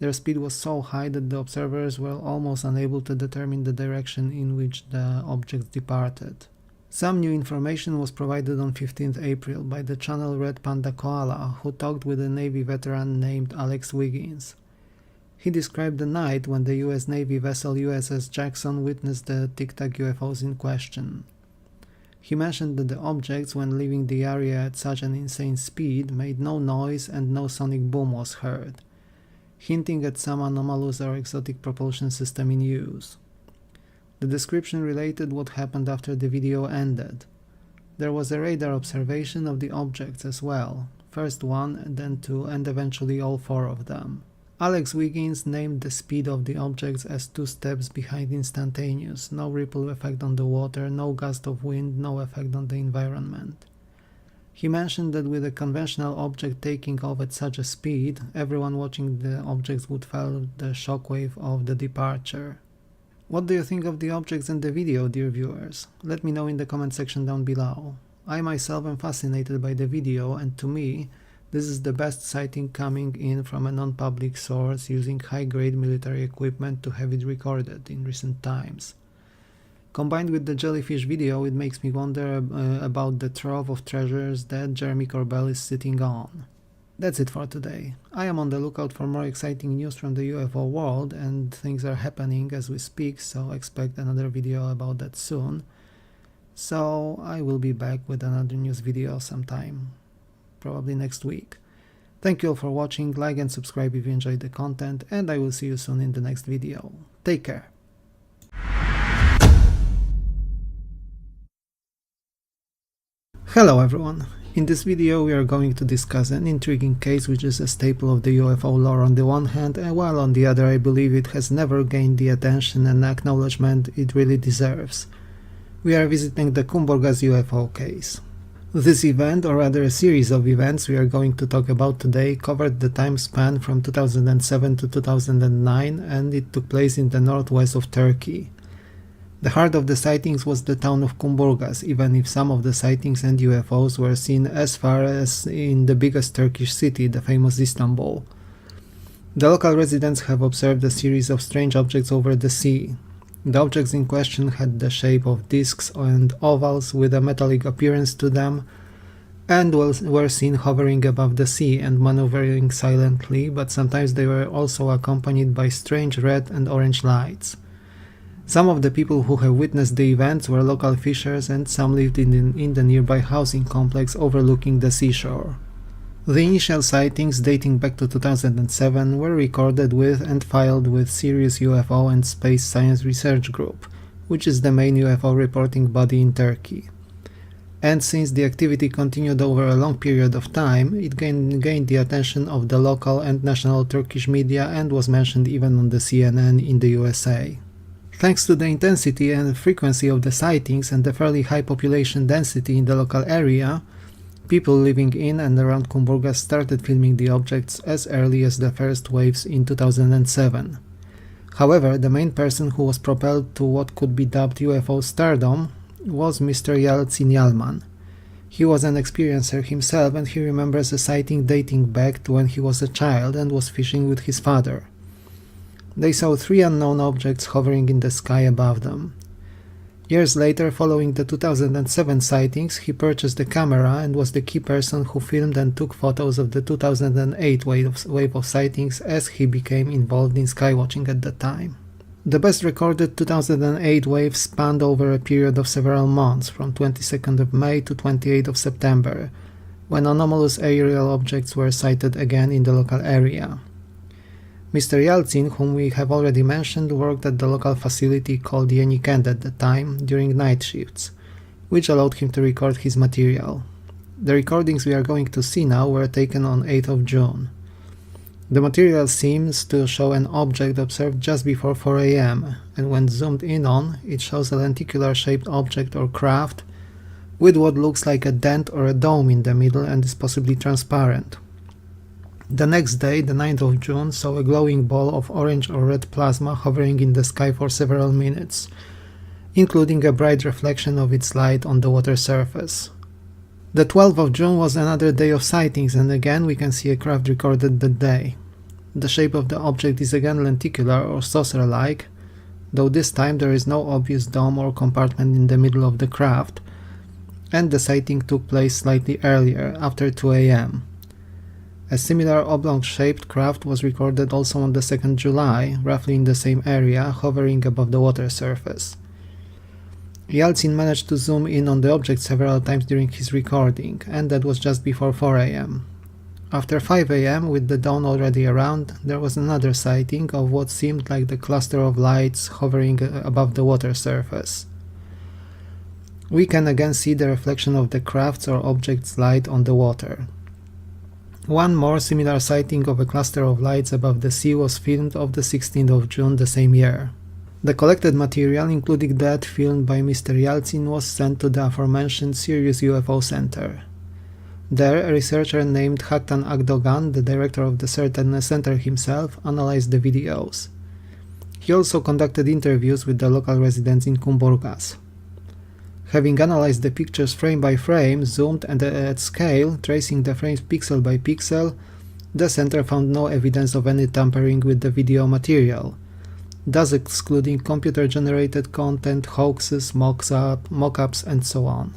Their speed was so high that the observers were almost unable to determine the direction in which the objects departed. Some new information was provided on 15th April by the channel Red Panda Koala, who talked with a Navy veteran named Alex Wiggins. He described the night when the US Navy vessel USS Jackson witnessed the tic-tac UFOs in question. He mentioned that the objects, when leaving the area at such an insane speed, made no noise and no sonic boom was heard, hinting at some anomalous or exotic propulsion system in use. The description related what happened after the video ended. There was a radar observation of the objects as well, first one, then two, and eventually all four of them. Alex Wiggins named the speed of the objects as 2 steps behind instantaneous, no ripple effect on the water, no gust of wind, no effect on the environment. He mentioned that with a conventional object taking off at such a speed, everyone watching the objects would feel the shockwave of the departure. What do you think of the objects in the video, dear viewers? Let me know in the comment section down below. I myself am fascinated by the video, and to me, this is the best sighting coming in from a non-public source using high-grade military equipment to have it recorded in recent times. Combined with the jellyfish video, it makes me wonder about the trove of treasures that Jeremy Corbell is sitting on. That's it for today. I am on the lookout for more exciting news from the UFO world, and things are happening as we speak, so expect another video about that soon. So I will be back with another news video sometime, probably next week. Thank you all for watching, like and subscribe if you enjoyed the content, and I will see you soon in the next video. Take care! Hello everyone! In this video we are going to discuss an intriguing case which is a staple of the UFO lore on the one hand, and while on the other I believe it has never gained the attention and acknowledgement it really deserves. We are visiting the Kumburgas UFO case. This event, or rather a series of events we are going to talk about today, covered the time span from 2007 to 2009, and it took place in the northwest of Turkey. The heart of the sightings was the town of Kumburgas, even if some of the sightings and UFOs were seen as far as in the biggest Turkish city, the famous Istanbul. The local residents have observed a series of strange objects over the sea. The objects in question had the shape of discs and ovals with a metallic appearance to them, and were seen hovering above the sea and maneuvering silently, but sometimes they were also accompanied by strange red and orange lights. Some of the people who have witnessed the events were local fishers, and some lived in the nearby housing complex overlooking the seashore. The initial sightings, dating back to 2007, were recorded with and filed with Serious UFO and Space Science Research Group, which is the main UFO reporting body in Turkey. And since the activity continued over a long period of time, it gained the attention of the local and national Turkish media and was mentioned even on the CNN in the USA. Thanks to the intensity and frequency of the sightings and the fairly high population density in the local area, people living in and around Kumburgas started filming the objects as early as the first waves in 2007. However, the main person who was propelled to what could be dubbed UFO stardom was Mr. Yalcin Yalman. He was an experiencer himself, and he remembers a sighting dating back to when he was a child and was fishing with his father. They saw 3 unknown objects hovering in the sky above them. Years later, following the 2007 sightings, he purchased a camera and was the key person who filmed and took photos of the 2008 wave of sightings, as he became involved in skywatching at that time. The best recorded 2008 wave spanned over a period of several months, from 22nd of May to 28th of September, when anomalous aerial objects were sighted again in the local area. Mr. Yalcin, whom we have already mentioned, worked at the local facility called Yenikend at the time, during night shifts, which allowed him to record his material. The recordings we are going to see now were taken on 8th of June. The material seems to show an object observed just before 4 AM, and when zoomed in on, it shows a lenticular-shaped object or craft with what looks like a dent or a dome in the middle and is possibly transparent. The next day, the 9th of June, saw a glowing ball of orange or red plasma hovering in the sky for several minutes, including a bright reflection of its light on the water surface. The 12th of June was another day of sightings, and again we can see a craft recorded that day. The shape of the object is again lenticular or saucer-like, though this time there is no obvious dome or compartment in the middle of the craft, and the sighting took place slightly earlier, after 2 AM. A similar oblong-shaped craft was recorded also on the 2nd July, roughly in the same area, hovering above the water surface. Yalcin managed to zoom in on the object several times during his recording, and that was just before 4 AM. After 5 AM, with the dawn already around, there was another sighting of what seemed like the cluster of lights hovering above the water surface. We can again see the reflection of the craft's or object's light on the water. One more similar sighting of a cluster of lights above the sea was filmed on the 16th of June the same year. The collected material, including that filmed by Mr. Yeltsin, was sent to the aforementioned Sirius UFO Center. There, a researcher named Haktan Akdogan, the director of the center himself, analyzed the videos. He also conducted interviews with the local residents in Kumburgas. Having analyzed the pictures frame by frame, zoomed and at scale, tracing the frames pixel by pixel, the center found no evidence of any tampering with the video material, thus excluding computer-generated content, hoaxes, mock-ups, and so on.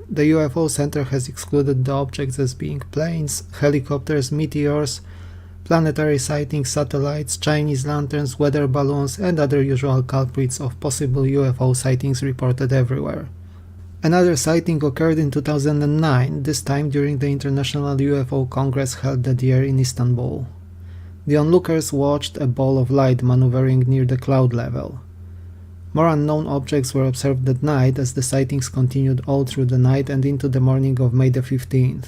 The UFO Center has excluded the objects as being planes, helicopters, meteors, planetary sightings, satellites, Chinese lanterns, weather balloons, and other usual culprits of possible UFO sightings reported everywhere. Another sighting occurred in 2009, this time during the International UFO Congress held that year in Istanbul. The onlookers watched a ball of light maneuvering near the cloud level. More unknown objects were observed that night as the sightings continued all through the night and into the morning of May the 15th.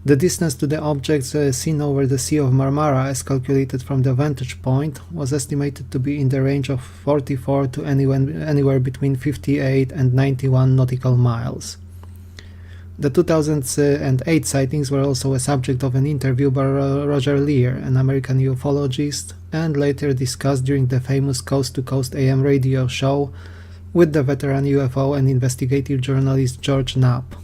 The distance to the objects seen over the Sea of Marmara, as calculated from the vantage point, was estimated to be in the range of 44 to anywhere between 58 and 91 nautical miles. The 2008 sightings were also a subject of an interview by Roger Lear, an American ufologist, and later discussed during the famous Coast to Coast AM radio show with the veteran UFO and investigative journalist George Knapp.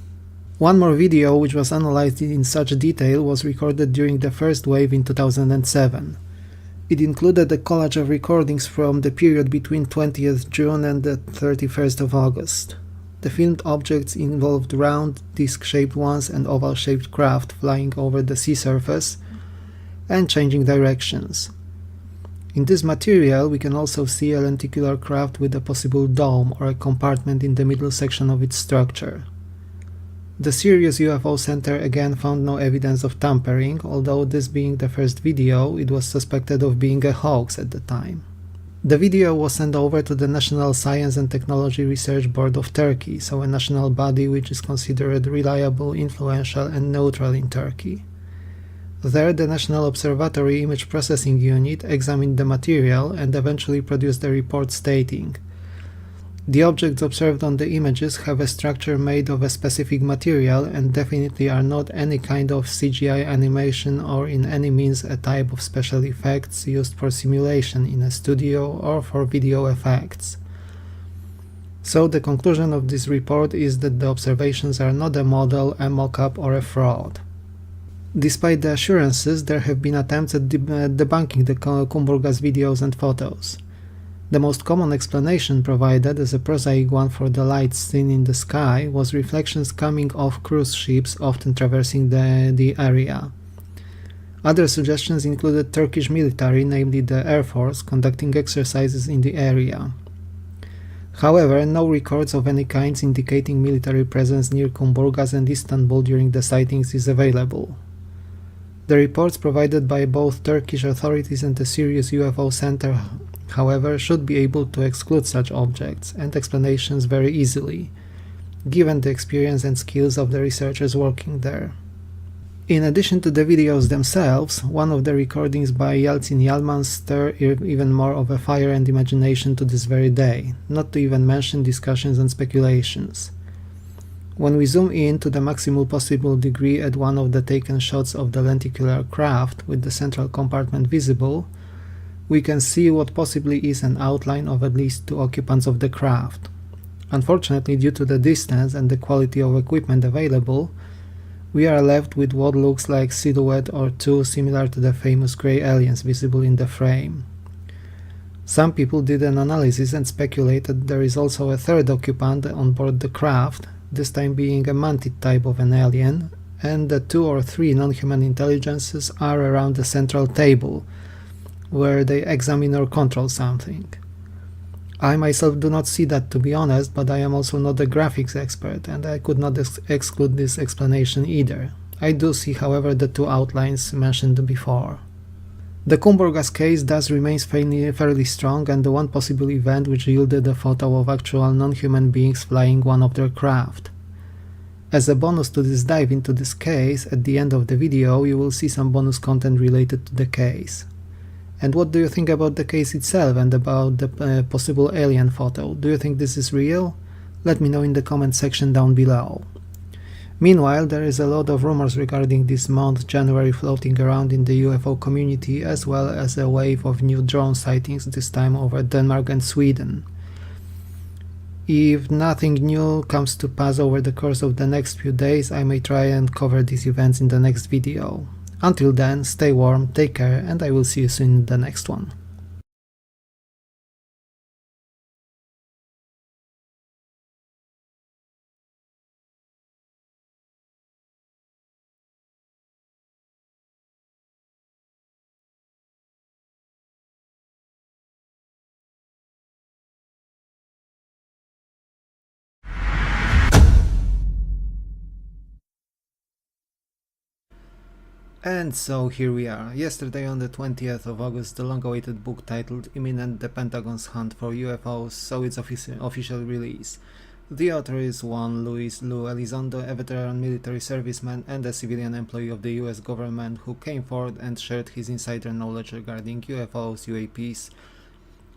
One more video, which was analyzed in such detail, was recorded during the first wave in 2007. It included a collage of recordings from the period between 20th June and the 31st of August. The filmed objects involved round, disc-shaped ones and oval-shaped craft flying over the sea surface and changing directions. In this material, we can also see a lenticular craft with a possible dome or a compartment in the middle section of its structure. The Sirius UFO Center again found no evidence of tampering, although this being the first video, it was suspected of being a hoax at the time. The video was sent over to the National Science and Technology Research Board of Turkey, so a national body which is considered reliable, influential and neutral in Turkey. There, the National Observatory Image Processing Unit examined the material and eventually produced a report stating, "The objects observed on the images have a structure made of a specific material and definitely are not any kind of CGI animation or in any means a type of special effects used for simulation in a studio or for video effects." So the conclusion of this report is that the observations are not a model, a mock-up or a fraud. Despite the assurances, there have been attempts at debunking the Kumburgas videos and photos. The most common explanation provided, as a prosaic one for the lights seen in the sky, was reflections coming off cruise ships often traversing the area. Other suggestions included Turkish military, namely the Air Force, conducting exercises in the area. However, no records of any kinds indicating military presence near Kumburgas and Istanbul during the sightings is available. The reports provided by both Turkish authorities and the Sirius UFO Center, however, should be able to exclude such objects and explanations very easily, given the experience and skills of the researchers working there. In addition to the videos themselves, one of the recordings by Yeltsin Yalman stir even more of a fire and imagination to this very day, not to even mention discussions and speculations. When we zoom in to the maximum possible degree at one of the taken shots of the lenticular craft with the central compartment visible, we can see what possibly is an outline of at least two occupants of the craft. Unfortunately, due to the distance and the quality of equipment available, we are left with what looks like silhouette or two similar to the famous grey aliens visible in the frame. Some people did an analysis and speculated there is also a third occupant on board the craft, this time being a mantid type of an alien, and the 2 or 3 non-human intelligences are around the central table, where they examine or control something. I myself do not see that, to be honest, but I am also not a graphics expert, and I could not exclude this explanation either. I do see, however, the two outlines mentioned before. The Kumburgas case thus remains fairly strong, and the one possible event which yielded a photo of actual non-human beings flying one of their craft. As a bonus to this dive into this case, at the end of the video you will see some bonus content related to the case. And what do you think about the case itself and about the possible alien photo? Do you think this is real? Let me know in the comment section down below. Meanwhile, there is a lot of rumors regarding this month January floating around in the UFO community, as well as a wave of new drone sightings, this time over Denmark and Sweden. If nothing new comes to pass over the course of the next few days, I may try and cover these events in the next video. Until then, stay warm, take care, and I will see you soon in the next one. And so here we are. Yesterday on the 20th of August, the long-awaited book titled Imminent: The Pentagon's Hunt for UFOs saw its official release. The author is Juan Luis Lu Elizondo, a veteran military serviceman and a civilian employee of the US government who came forward and shared his insider knowledge regarding UFOs, UAPs,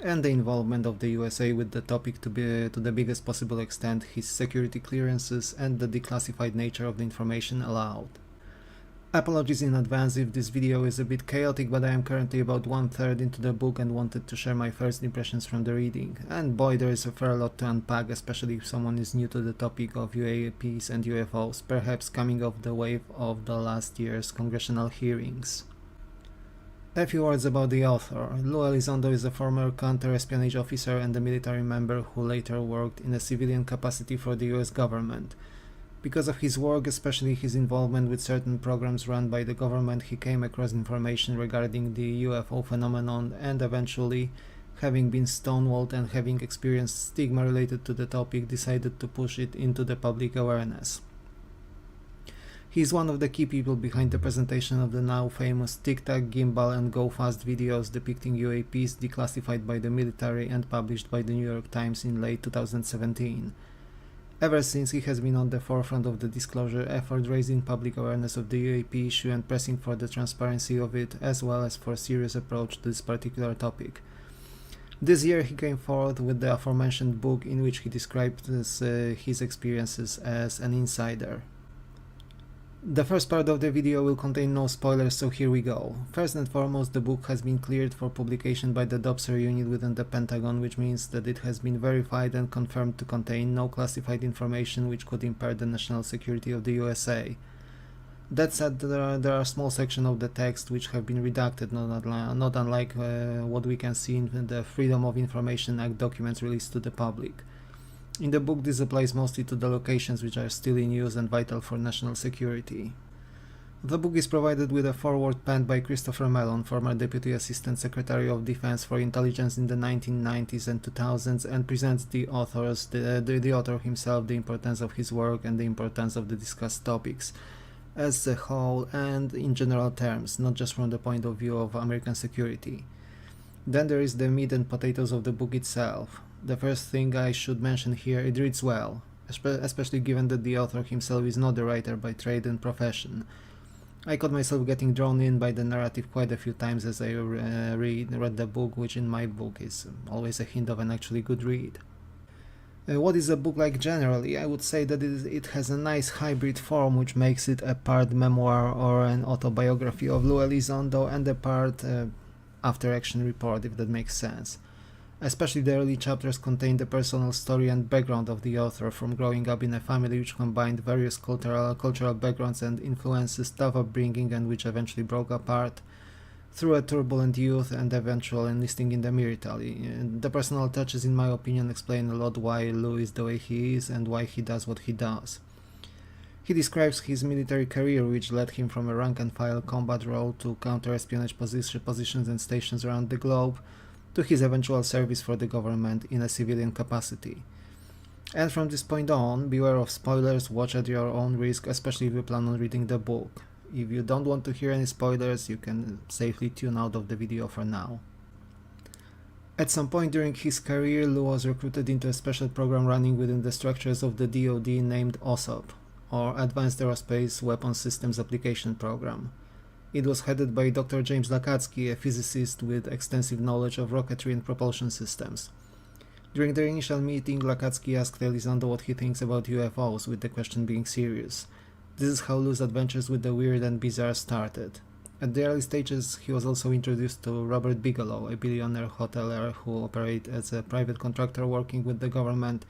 and the involvement of the USA with the topic to the biggest possible extent his security clearances and the declassified nature of the information allowed. Apologies in advance if this video is a bit chaotic, but I am currently about 1/3 into the book and wanted to share my first impressions from the reading. And boy, there is a fair lot to unpack, especially if someone is new to the topic of UAPs and UFOs, perhaps coming off the wave of the last year's congressional hearings. A few words about the author. Lu Elizondo is a former counter-espionage officer and a military member who later worked in a civilian capacity for the US government. Because of his work, especially his involvement with certain programs run by the government, he came across information regarding the UFO phenomenon and eventually, having been stonewalled and having experienced stigma related to the topic, decided to push it into the public awareness. He is one of the key people behind the presentation of the now famous Tic Tac, Gimbal and Go Fast videos depicting UAPs declassified by the military and published by the New York Times in late 2017. Ever since, he has been on the forefront of the disclosure effort, raising public awareness of the UAP issue and pressing for the transparency of it, as well as for a serious approach to this particular topic. This year he came forward with the aforementioned book in which he described his experiences as an insider. The first part of the video will contain no spoilers, so here we go. First and foremost, the book has been cleared for publication by the DOPSER unit within the Pentagon, which means that it has been verified and confirmed to contain no classified information which could impair the national security of the USA. That said, there are small sections of the text which have been redacted, not unlike what we can see in the Freedom of Information Act documents released to the public. In the book, this applies mostly to the locations which are still in use and vital for national security. The book is provided with a foreword penned by Christopher Mellon, former Deputy Assistant Secretary of Defense for Intelligence in the 1990s and 2000s, and presents the author himself, the importance of his work and the importance of the discussed topics as a whole and in general terms, not just from the point of view of American security. Then there is the meat and potatoes of the book itself. The first thing I should mention here, it reads well, especially given that the author himself is not a writer by trade and profession. I caught myself getting drawn in by the narrative quite a few times as I read the book, which in my book is always a hint of an actually good read. What is the book like generally? I would say that it has a nice hybrid form which makes it a part memoir or an autobiography of Lu Elizondo and a part after-action report, if that makes sense. Especially the early chapters contain the personal story and background of the author, from growing up in a family which combined various cultural backgrounds and influences, tough upbringing, and which eventually broke apart, through a turbulent youth and eventual enlisting in the military. The personal touches, in my opinion, explain a lot why Lu is the way he is and why he does what he does. He describes his military career, which led him from a rank-and-file combat role to counter-espionage positions and stations around the globe, to his eventual service for the government in a civilian capacity. And from this point on, beware of spoilers, watch at your own risk, especially if you plan on reading the book. If you don't want to hear any spoilers, you can safely tune out of the video for now. At some point during his career, Lou was recruited into a special program running within the structures of the DoD named OSOP, or Advanced Aerospace Weapons Systems Application Program. It was headed by Dr. James Lakatsky, a physicist with extensive knowledge of rocketry and propulsion systems. During their initial meeting, Lakatsky asked Elizondo what he thinks about UFOs, with the question being serious. This is how Lou's adventures with the weird and bizarre started. At the early stages, he was also introduced to Robert Bigelow, a billionaire hotelier who operated as a private contractor working with the government,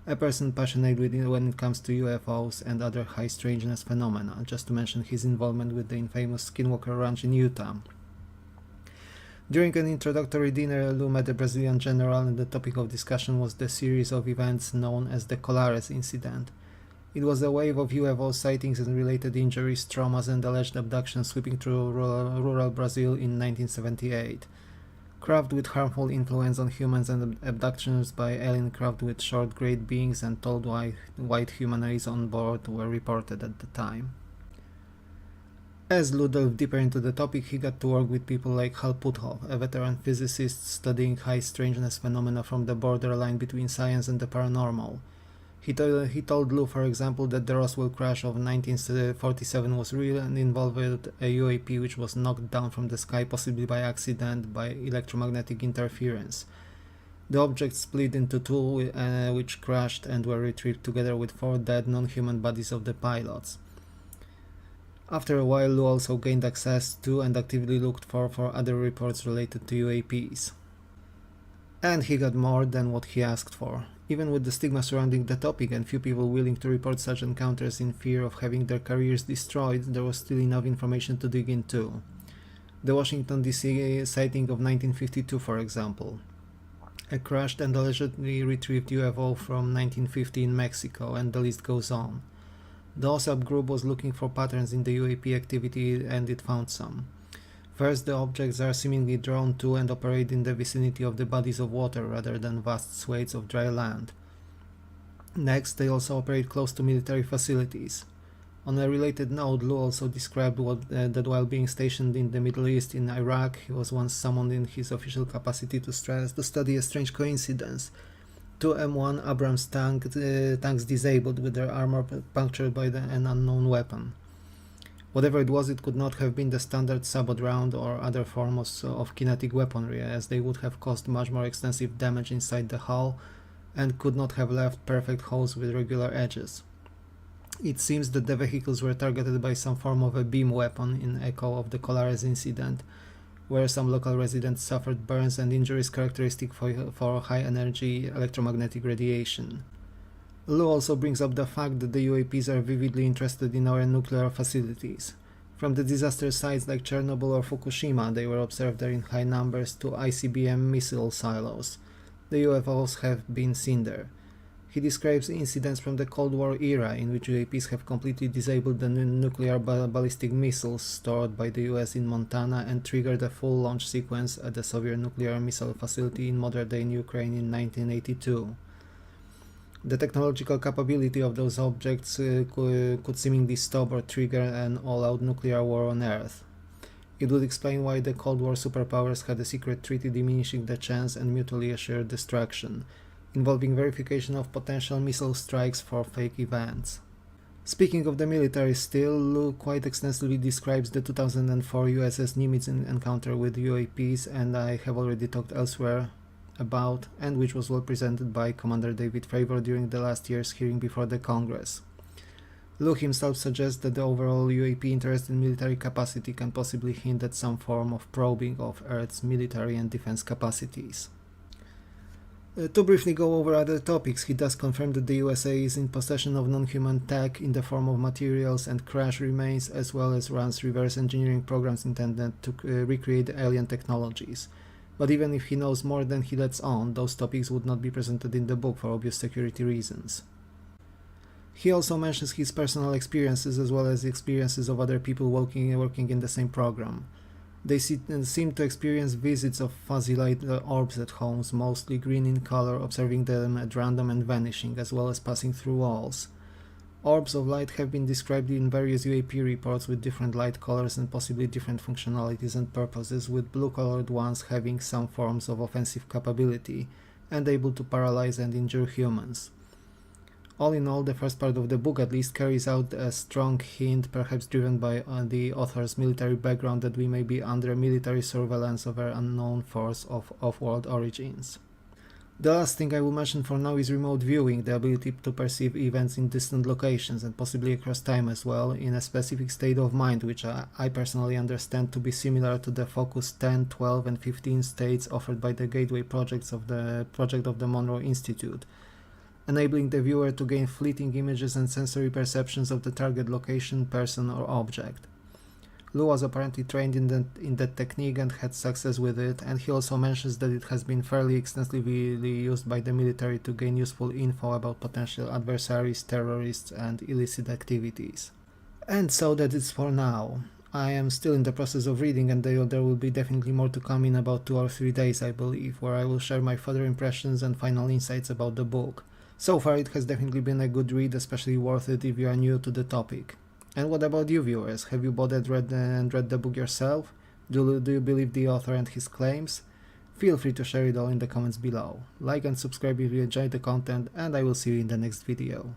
a person passionate when it comes to UFOs and other high strangeness phenomena, just to mention his involvement with the infamous Skinwalker Ranch in Utah. During an introductory dinner, Lou met the Brazilian general, and the topic of discussion was the series of events known as the Colares incident. It was a wave of UFO sightings and related injuries, traumas and alleged abductions sweeping through rural Brazil in 1978. Craft with harmful influence on humans and abductions by alien craft with short great beings and tall white humanoids on board were reported at the time. As Lou delved deeper into the topic, he got to work with people like Hal Puthoff, a veteran physicist studying high strangeness phenomena from the borderline between science and the paranormal. He told Lou, for example, that the Roswell crash of 1947 was real and involved a UAP which was knocked down from the sky, possibly by accident, by electromagnetic interference. The object split into two, which crashed and were retrieved together with 4 dead non-human bodies of the pilots. After a while, Lou also gained access to and actively looked for other reports related to UAPs. And he got more than what he asked for. Even with the stigma surrounding the topic and few people willing to report such encounters in fear of having their careers destroyed, there was still enough information to dig into. The Washington DC sighting of 1952, for example. A crashed and allegedly retrieved UFO from 1950 in Mexico, and the list goes on. The OSAP group was looking for patterns in the UAP activity, and it found some. First, the objects are seemingly drawn to and operate in the vicinity of the bodies of water rather than vast swathes of dry land. Next, they also operate close to military facilities. On a related note, Lou also described that while being stationed in the Middle East in Iraq, he was once summoned in his official capacity to study a strange coincidence. 2 M1 Abrams tanks disabled with their armor punctured by an unknown weapon. Whatever it was, it could not have been the standard sabot round or other forms of kinetic weaponry, as they would have caused much more extensive damage inside the hull and could not have left perfect holes with regular edges. It seems that the vehicles were targeted by some form of a beam weapon, in echo of the Colares incident, where some local residents suffered burns and injuries characteristic for high-energy electromagnetic radiation. Lou also brings up the fact that the UAPs are vividly interested in our nuclear facilities. From the disaster sites like Chernobyl or Fukushima, they were observed there in high numbers, to ICBM missile silos. The UFOs have been seen there. He describes incidents from the Cold War era in which UAPs have completely disabled the nuclear ballistic missiles stored by the US in Montana and triggered a full launch sequence at the Soviet nuclear missile facility in modern-day Ukraine in 1982. The technological capability of those objects could seemingly stop or trigger an all-out nuclear war on Earth. It would explain why the Cold War superpowers had a secret treaty diminishing the chance and mutually assured destruction, involving verification of potential missile strikes for fake events. Speaking of the military still, Lou quite extensively describes the 2004 USS Nimitz encounter with UAPs, and I have already talked elsewhere about, and which was well presented by Commander David Fravor during the last year's hearing before the Congress. Lou himself suggests that the overall UAP interest in military capacity can possibly hint at some form of probing of Earth's military and defense capacities. To briefly go over other topics, he does confirm that the USA is in possession of non-human tech in the form of materials and crash remains, as well as runs reverse engineering programs intended to recreate alien technologies. But even if he knows more than he lets on, those topics would not be presented in the book for obvious security reasons. He also mentions his personal experiences as well as the experiences of other people working in the same program. They seem to experience visits of fuzzy light orbs at homes, mostly green in color, observing them at random and vanishing, as well as passing through walls. Orbs of light have been described in various UAP reports with different light colors and possibly different functionalities and purposes, with blue-colored ones having some forms of offensive capability and able to paralyze and injure humans. All in all, the first part of the book at least carries out a strong hint, perhaps driven by the author's military background, that we may be under military surveillance of an unknown force of off-world origins. The last thing I will mention for now is remote viewing, the ability to perceive events in distant locations and possibly across time as well, in a specific state of mind, which I personally understand to be similar to the Focus 10, 12 and 15 states offered by the Gateway project of the Monroe Institute, enabling the viewer to gain fleeting images and sensory perceptions of the target location, person or object. Lou was apparently trained in that technique and had success with it, and he also mentions that it has been fairly extensively used by the military to gain useful info about potential adversaries, terrorists and illicit activities. And so that is for now. I am still in the process of reading, and there will be definitely more to come in about 2 or 3 days, I believe, where I will share my further impressions and final insights about the book. So far it has definitely been a good read, especially worth it if you are new to the topic. And what about you viewers? Have you bothered read the book yourself? Do you believe the author and his claims? Feel free to share it all in the comments below. Like and subscribe if you enjoyed the content, and I will see you in the next video.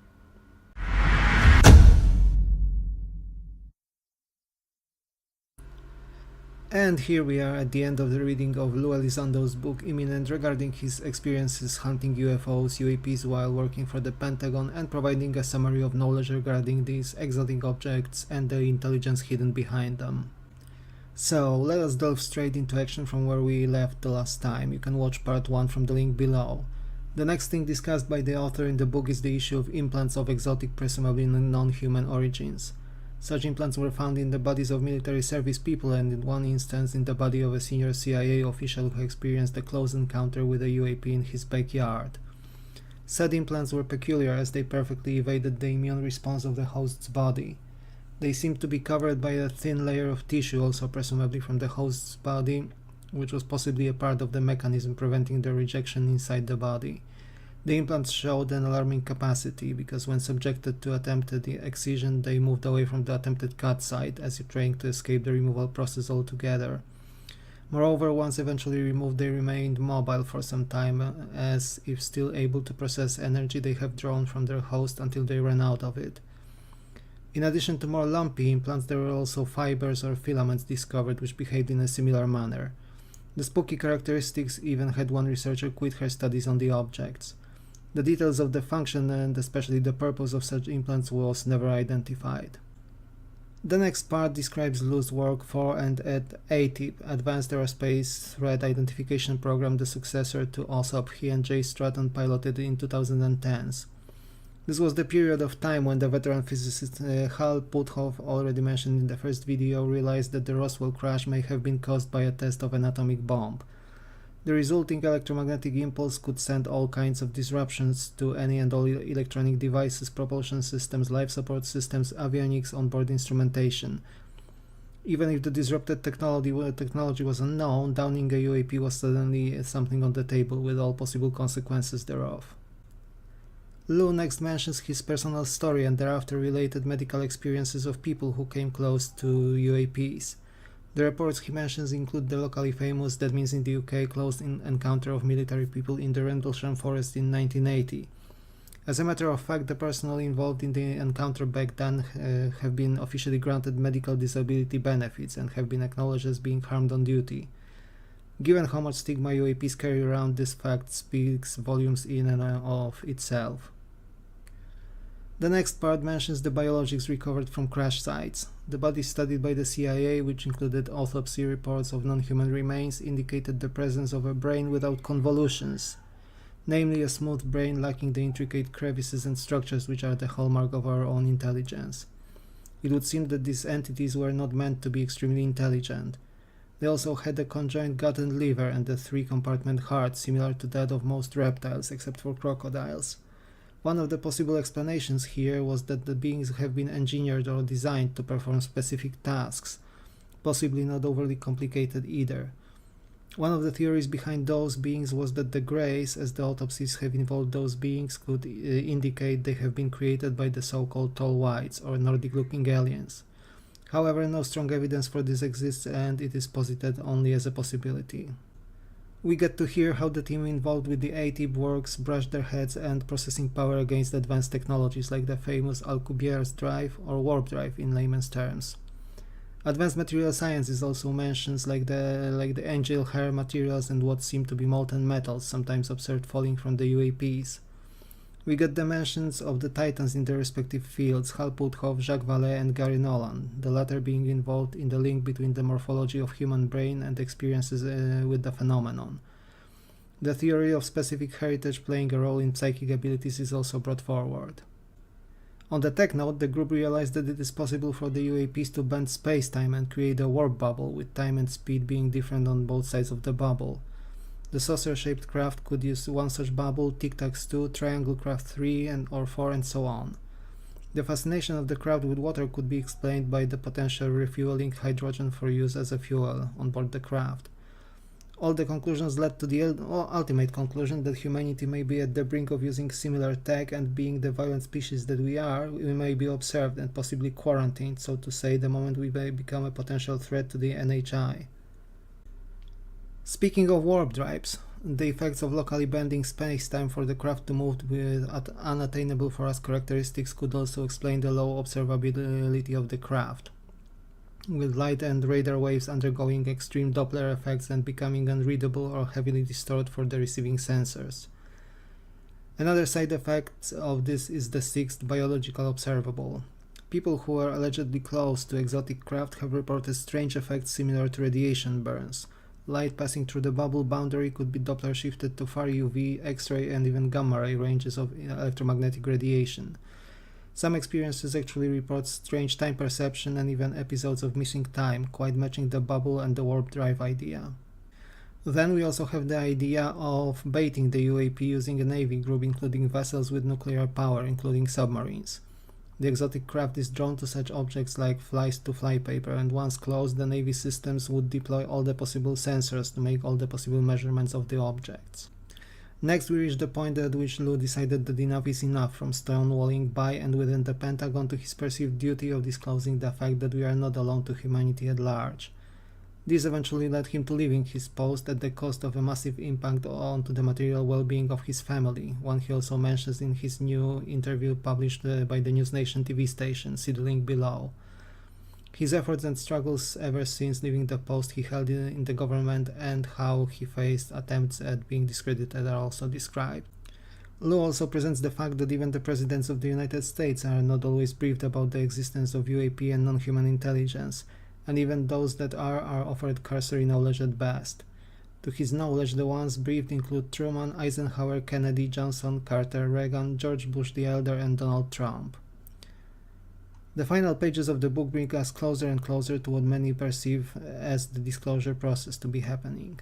And here we are at the end of the reading of Lou Elizondo's book Imminent, regarding his experiences hunting UFOs, UAPs while working for the Pentagon, and providing a summary of knowledge regarding these exotic objects and the intelligence hidden behind them. So let us delve straight into action from where we left the last time. You can watch part 1 from the link below. The next thing discussed by the author in the book is the issue of implants of exotic, presumably non-human origins. Such implants were found in the bodies of military service people, and in one instance in the body of a senior CIA official who experienced a close encounter with a UAP in his backyard. Said implants were peculiar as they perfectly evaded the immune response of the host's body. They seemed to be covered by a thin layer of tissue, also presumably from the host's body, which was possibly a part of the mechanism preventing the rejection inside the body. The implants showed an alarming capacity, because when subjected to attempted excision, they moved away from the attempted cut site, as if trying to escape the removal process altogether. Moreover, once eventually removed, they remained mobile for some time, as if still able to process energy they have drawn from their host until they ran out of it. In addition to more lumpy implants, there were also fibers or filaments discovered which behaved in a similar manner. The spooky characteristics even had one researcher quit her studies on the objects. The details of the function and especially the purpose of such implants was never identified. The next part describes Lou's work for and at ATIP, Advanced Aerospace Threat Identification Program, the successor to OSOP he and Jay Stratton piloted in 2010s. This was the period of time when the veteran physicist Hal Puthoff, already mentioned in the first video, realized that the Roswell crash may have been caused by a test of an atomic bomb. The resulting electromagnetic impulse could send all kinds of disruptions to any and all electronic devices, propulsion systems, life support systems, avionics, onboard instrumentation. Even if the disrupted technology was unknown, downing a UAP was suddenly something on the table, with all possible consequences thereof. Lou next mentions his personal story and thereafter related medical experiences of people who came close to UAPs. The reports he mentions include the locally famous, that means in the UK, close encounter of military people in the Rendlesham Forest in 1980. As a matter of fact, the personnel involved in the encounter back then have been officially granted medical disability benefits and have been acknowledged as being harmed on duty. Given how much stigma UAPs carry around, this fact speaks volumes in and of itself. The next part mentions the biologics recovered from crash sites. The bodies studied by the CIA, which included autopsy reports of non-human remains, indicated the presence of a brain without convolutions, namely a smooth brain lacking the intricate crevices and structures which are the hallmark of our own intelligence. It would seem that these entities were not meant to be extremely intelligent. They also had a conjoined gut and liver and a 3-compartment heart, similar to that of most reptiles except for crocodiles. One of the possible explanations here was that the beings have been engineered or designed to perform specific tasks, possibly not overly complicated either. One of the theories behind those beings was that the greys, as the autopsies have involved those beings, could indicate they have been created by the so-called tall whites, or Nordic-looking aliens. However, no strong evidence for this exists, and it is posited only as a possibility. We get to hear how the team involved with the A-tip works brush their heads and processing power against advanced technologies like the famous Alcubierre's drive, or warp drive in layman's terms. Advanced material science is also mentioned, like the angel hair materials and what seem to be molten metals, sometimes observed falling from the UAPs. We get the mentions of the titans in their respective fields, Hal Puthoff, Jacques Vallée and Gary Nolan, the latter being involved in the link between the morphology of human brain and experiences with the phenomenon. The theory of specific heritage playing a role in psychic abilities is also brought forward. On the tech note, the group realized that it is possible for the UAPs to bend space-time and create a warp bubble, with time and speed being different on both sides of the bubble. The saucer-shaped craft could use one such bubble, Tic Tacs 2, Triangle Craft 3 or 4 and so on. The fascination of the craft with water could be explained by the potential refueling hydrogen for use as a fuel on board the craft. All the conclusions led to the ultimate conclusion that humanity may be at the brink of using similar tech, and being the violent species that we are, we may be observed and possibly quarantined, so to say, the moment we may become a potential threat to the NHI. Speaking of warp drives, the effects of locally bending space-time for the craft to move with unattainable for us characteristics could also explain the low observability of the craft, with light and radar waves undergoing extreme Doppler effects and becoming unreadable or heavily distorted for the receiving sensors. Another side effect of this is the sixth biological observable. People who are allegedly close to exotic craft have reported strange effects similar to radiation burns. Light passing through the bubble boundary could be Doppler shifted to far UV, X-ray and even gamma-ray ranges of electromagnetic radiation. Some experiences actually report strange time perception and even episodes of missing time, quite matching the bubble and the warp drive idea. Then we also have the idea of baiting the UAP using a navy group, including vessels with nuclear power, including submarines. The exotic craft is drawn to such objects like flies to flypaper, and once closed, the Navy systems would deploy all the possible sensors to make all the possible measurements of the objects. Next, we reach the point at which Lou decided that enough is enough from stonewalling by and within the Pentagon to his perceived duty of disclosing the fact that we are not alone to humanity at large. This eventually led him to leaving his post at the cost of a massive impact onto the material well-being of his family, one he also mentions in his new interview published by the News Nation TV station, see the link below. His efforts and struggles ever since leaving the post he held in the government and how he faced attempts at being discredited are also described. Lou also presents the fact that even the presidents of the United States are not always briefed about the existence of UAP and non-human intelligence, and even those that are offered cursory knowledge at best. To his knowledge, the ones briefed include Truman, Eisenhower, Kennedy, Johnson, Carter, Reagan, George Bush the Elder, and Donald Trump. The final pages of the book bring us closer and closer to what many perceive as the disclosure process to be happening.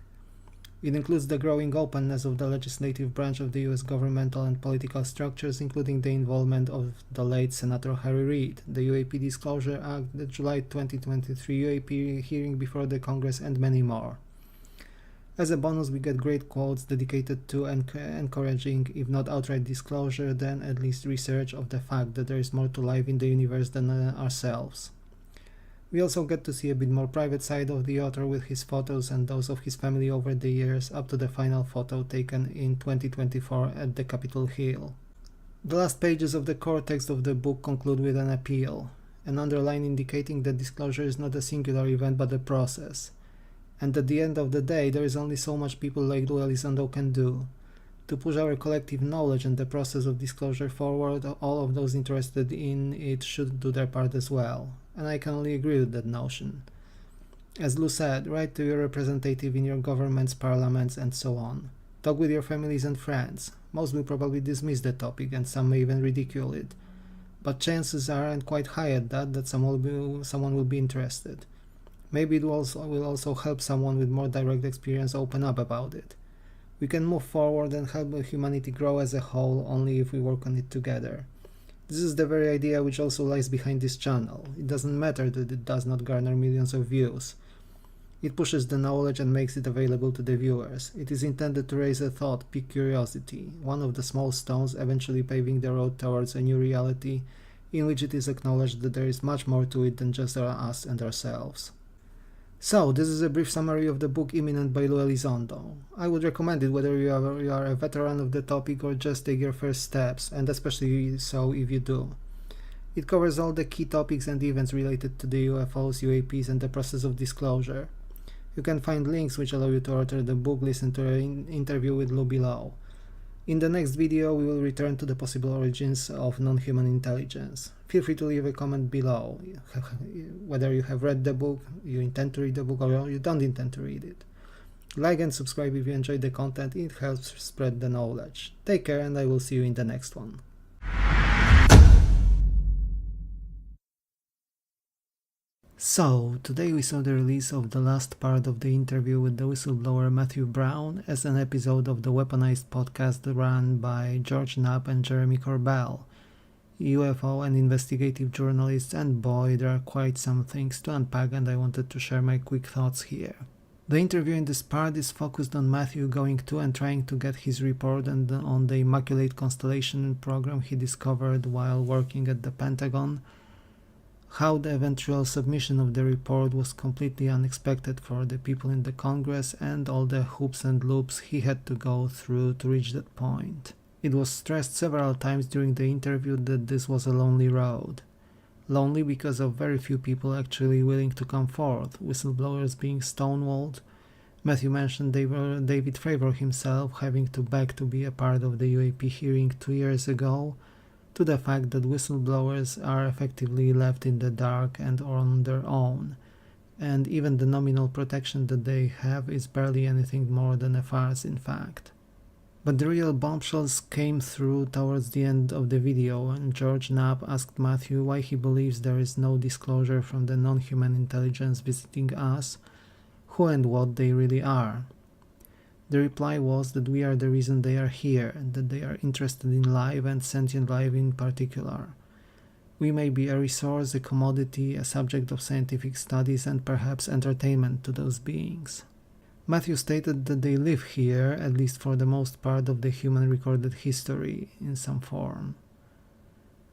It includes the growing openness of the legislative branch of the US governmental and political structures, including the involvement of the late Senator Harry Reid, the UAP Disclosure Act, the July 2023 UAP hearing before the Congress, and many more. As a bonus, we get great quotes dedicated to encouraging, if not outright disclosure, then at least research of the fact that there is more to life in the universe than ourselves. We also get to see a bit more private side of the author with his photos and those of his family over the years, up to the final photo taken in 2024 at the Capitol Hill. The last pages of the core text of the book conclude with an appeal, an underline indicating that disclosure is not a singular event but a process. And at the end of the day, there is only so much people like Lou Elizondo can do. To push our collective knowledge and the process of disclosure forward, all of those interested in it should do their part as well. And I can only agree with that notion. As Lou said, write to your representative in your governments, parliaments, and so on. Talk with your families and friends. Most will probably dismiss the topic, and some may even ridicule it. But chances are, and quite high at that someone will be interested. Maybe it will also help someone with more direct experience open up about it. We can move forward and help humanity grow as a whole only if we work on it together. This is the very idea which also lies behind this channel. It doesn't matter that it does not garner millions of views. It pushes the knowledge and makes it available to the viewers. It is intended to raise a thought, pique curiosity, one of the small stones eventually paving the road towards a new reality in which it is acknowledged that there is much more to it than just us and ourselves. So, this is a brief summary of the book Imminent by Lou Elizondo. I would recommend it whether you are a veteran of the topic or just take your first steps, and especially so if you do. It covers all the key topics and events related to the UFOs, UAPs, and the process of disclosure. You can find links which allow you to order the book, listen to an interview with Lou below. In the next video, we will return to the possible origins of non-human intelligence. Feel free to leave a comment below, whether you have read the book, you intend to read the book, or you don't intend to read it. Like and subscribe if you enjoyed the content, it helps spread the knowledge. Take care, and I will see you in the next one. So, today we saw the release of the last part of the interview with the whistleblower Matthew Brown as an episode of the weaponized podcast run by George Knapp and Jeremy Corbell, UFO and investigative journalists, and boy, there are quite some things to unpack and I wanted to share my quick thoughts here. The interview in this part is focused on Matthew going to and trying to get his report and on the Immaculate Constellation program he discovered while working at the Pentagon, how the eventual submission of the report was completely unexpected for the people in the Congress, and all the hoops and loops he had to go through to reach that point. It was stressed several times during the interview that this was a lonely road. Lonely because of very few people actually willing to come forth, whistleblowers being stonewalled. Matthew mentioned David Fravor himself having to beg to be a part of the UAP hearing 2 years ago, to the fact that whistleblowers are effectively left in the dark and on their own, and even the nominal protection that they have is barely anything more than a farce in fact. But the real bombshells came through towards the end of the video, and George Knapp asked Matthew why he believes there is no disclosure from the non-human intelligence visiting us, who and what they really are. The reply was that we are the reason they are here, and that they are interested in life and sentient life in particular. We may be a resource, a commodity, a subject of scientific studies, and perhaps entertainment to those beings. Matthew stated that they live here, at least for the most part of the human recorded history, in some form.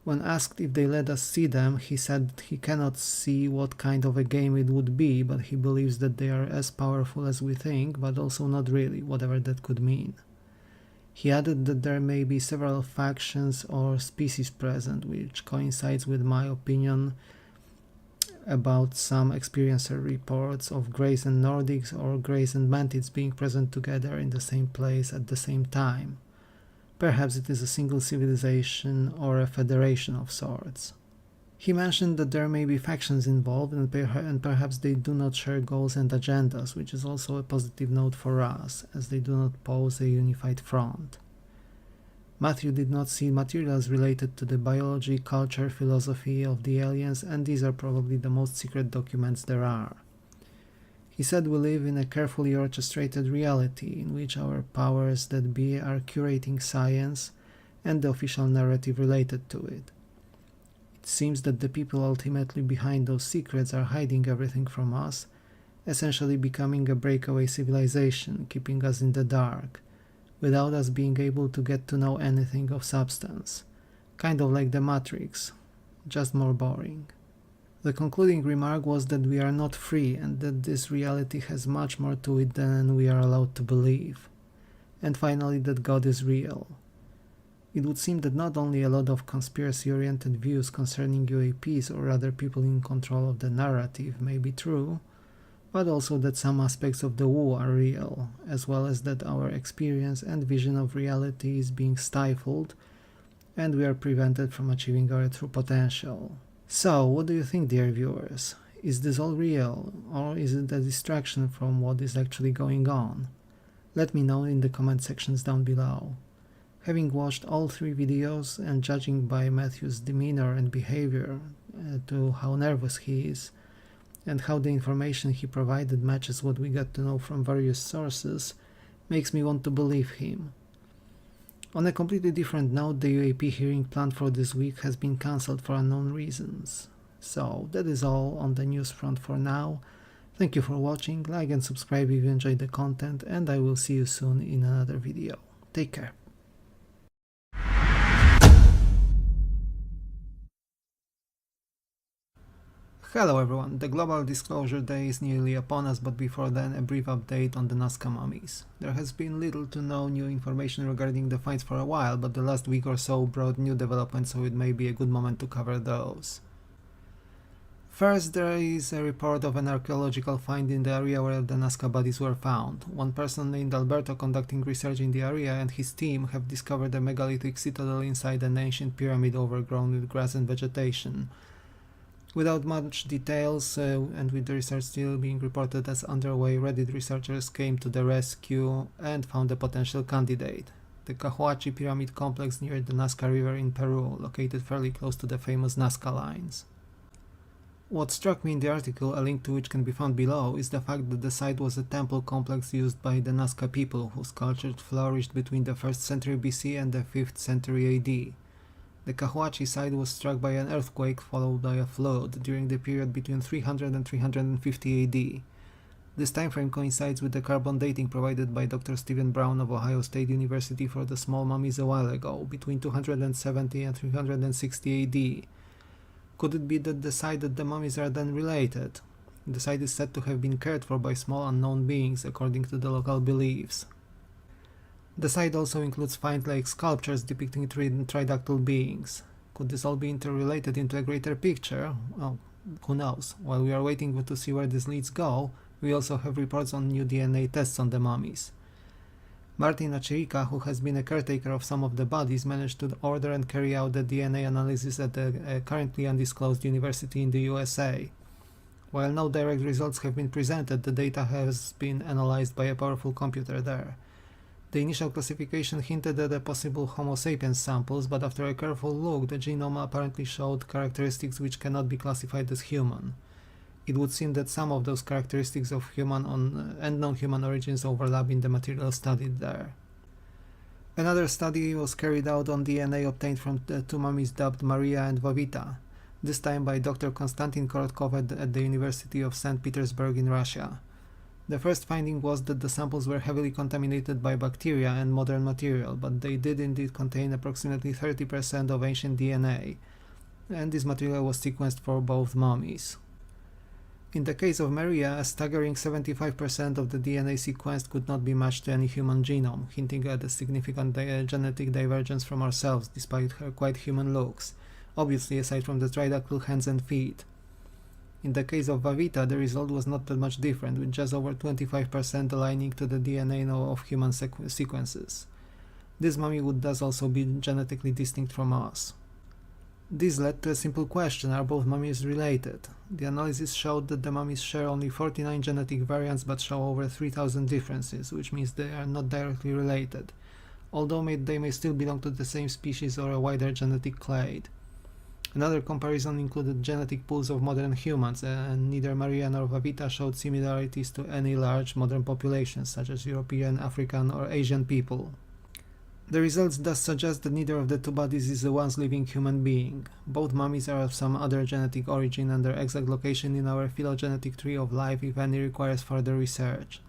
When asked if they let us see them, he said he cannot see what kind of a game it would be, but he believes that they are as powerful as we think, but also not really, whatever that could mean. He added that there may be several factions or species present, which coincides with my opinion about some experiencer reports of Greys and Nordics or Greys and Mantids being present together in the same place at the same time. Perhaps it is a single civilization or a federation of sorts. He mentioned that there may be factions involved and perhaps they do not share goals and agendas, which is also a positive note for us, as they do not pose a unified front. Matthew did not see materials related to the biology, culture, philosophy of the aliens, and these are probably the most secret documents there are. He said we live in a carefully orchestrated reality in which our powers that be are curating science and the official narrative related to it. It seems that the people ultimately behind those secrets are hiding everything from us, essentially becoming a breakaway civilization, keeping us in the dark, without us being able to get to know anything of substance, kind of like the Matrix, just more boring. The concluding remark was that we are not free and that this reality has much more to it than we are allowed to believe. And finally, that God is real. It would seem that not only a lot of conspiracy-oriented views concerning UAPs or other people in control of the narrative may be true, but also that some aspects of the woo are real, as well as that our experience and vision of reality is being stifled and we are prevented from achieving our true potential. So, what do you think, dear viewers? Is this all real, or is it a distraction from what is actually going on? Let me know in the comment sections down below. Having watched all 3 videos and judging by Matthew's demeanor and behavior to how nervous he is, and how the information he provided matches what we got to know from various sources, makes me want to believe him. On a completely different note, the UAP hearing planned for this week has been cancelled for unknown reasons. So, that is all on the news front for now. Thank you for watching, like and subscribe if you enjoyed the content, and I will see you soon in another video. Take care. Hello everyone, the Global Disclosure Day is nearly upon us, but before then a brief update on the Nazca mummies. There has been little to no new information regarding the finds for a while, but the last week or so brought new developments, so it may be a good moment to cover those. First, there is a report of an archaeological find in the area where the Nazca bodies were found. One person named Alberto, conducting research in the area, and his team have discovered a megalithic citadel inside an ancient pyramid overgrown with grass and vegetation. Without much details, and with the research still being reported as underway, Reddit researchers came to the rescue and found a potential candidate. The Cahuachi Pyramid complex near the Nazca River in Peru, located fairly close to the famous Nazca lines. What struck me in the article, a link to which can be found below, is the fact that the site was a temple complex used by the Nazca people, whose culture flourished between the 1st century BC and the 5th century AD. The Cahuachi site was struck by an earthquake followed by a flood during the period between 300 and 350 AD. This timeframe coincides with the carbon dating provided by Dr. Stephen Brown of Ohio State University for the small mummies a while ago, between 270 and 360 AD. Could it be that the site that the mummies are then related? The site is said to have been cared for by small unknown beings, according to the local beliefs. The site also includes find-like sculptures depicting tridactyl beings. Could this all be interrelated into a greater picture? Well, who knows. While we are waiting to see where these leads go, we also have reports on new DNA tests on the mummies. Martin Achirika, who has been a caretaker of some of the bodies, managed to order and carry out the DNA analysis at a currently undisclosed university in the USA. While no direct results have been presented, the data has been analyzed by a powerful computer there. The initial classification hinted at a possible Homo sapiens samples, but after a careful look, the genome apparently showed characteristics which cannot be classified as human. It would seem that some of those characteristics of human and non-human origins overlap in the material studied there. Another study was carried out on DNA obtained from the two mummies dubbed Maria and Vavita, this time by Dr. Konstantin Korotkov at the University of St. Petersburg in Russia. The first finding was that the samples were heavily contaminated by bacteria and modern material, but they did indeed contain approximately 30% of ancient DNA, and this material was sequenced for both mummies. In the case of Maria, a staggering 75% of the DNA sequenced could not be matched to any human genome, hinting at a significant genetic divergence from ourselves despite her quite human looks, obviously aside from the tridactyl hands and feet. In the case of Vavita, the result was not that much different, with just over 25% aligning to the DNA of human sequences. This mummy would thus also be genetically distinct from us. This led to a simple question: are both mummies related? The analysis showed that the mummies share only 49 genetic variants but show over 3,000 differences, which means they are not directly related, although they may still belong to the same species or a wider genetic clade. Another comparison included genetic pools of modern humans, and neither Maria nor Vavita showed similarities to any large modern populations, such as European, African, or Asian people. The results thus suggest that neither of the two bodies is a once living human being. Both mummies are of some other genetic origin, and their exact location in our phylogenetic tree of life, if any, requires further research.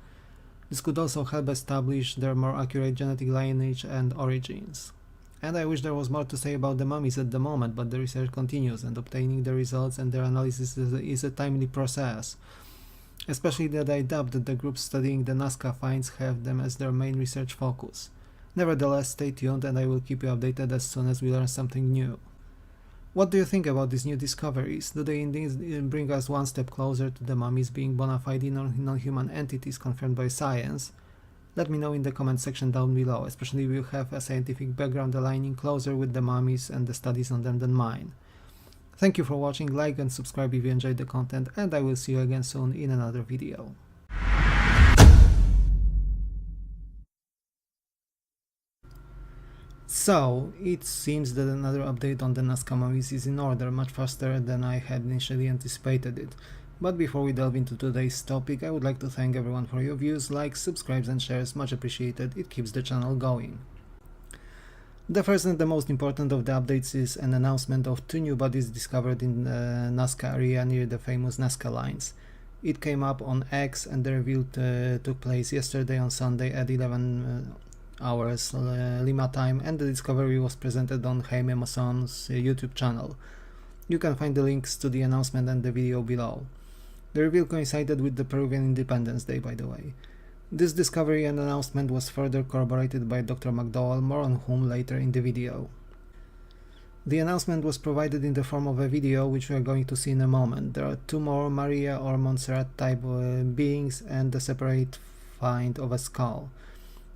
This could also help establish their more accurate genetic lineage and origins. And I wish there was more to say about the mummies at the moment, but the research continues, and obtaining the results and their analysis is a timely process. Especially that I doubt that the groups studying the Nazca finds have them as their main research focus. Nevertheless, stay tuned and I will keep you updated as soon as we learn something new. What do you think about these new discoveries? Do they indeed bring us one step closer to the mummies being bona fide non-human entities confirmed by science? Let me know in the comment section down below, especially if you have a scientific background aligning closer with the mummies and the studies on them than mine. Thank you for watching, like and subscribe if you enjoyed the content, and I will see you again soon in another video. So, it seems that another update on the Nazca mummies is in order, much faster than I had initially anticipated it. But before we delve into today's topic, I would like to thank everyone for your views, likes, subscribes and shares, much appreciated, it keeps the channel going. The first and the most important of the updates is an announcement of two new bodies discovered in the Nazca area near the famous Nazca lines. It came up on X, and the reveal took place yesterday on Sunday at 11 hours Lima time, and the discovery was presented on Jaime Maussan's YouTube channel. You can find the links to the announcement and the video below. The reveal coincided with the Peruvian Independence Day, by the way. This discovery and announcement was further corroborated by Dr. McDowell, more on whom later in the video. The announcement was provided in the form of a video, which we are going to see in a moment. There are two more Maria or Montserrat type beings and a separate find of a skull.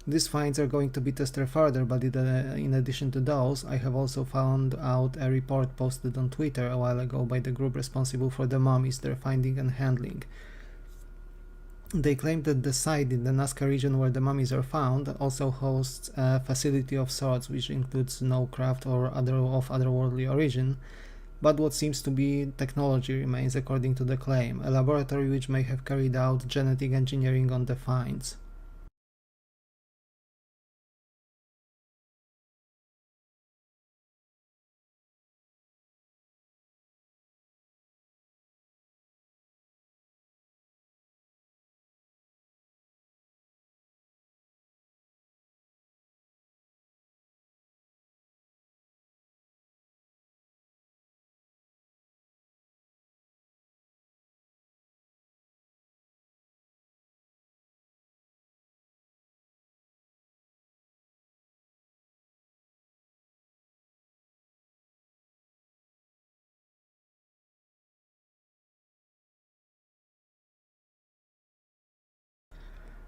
These finds are going to be tested further, but in addition to those, I have also found out a report posted on Twitter a while ago by the group responsible for the mummies, their finding and handling. They claim that the site in the Nazca region where the mummies are found also hosts a facility of sorts, which includes no craft or of otherworldly origin, but what seems to be technology remains, according to the claim, a laboratory which may have carried out genetic engineering on the finds.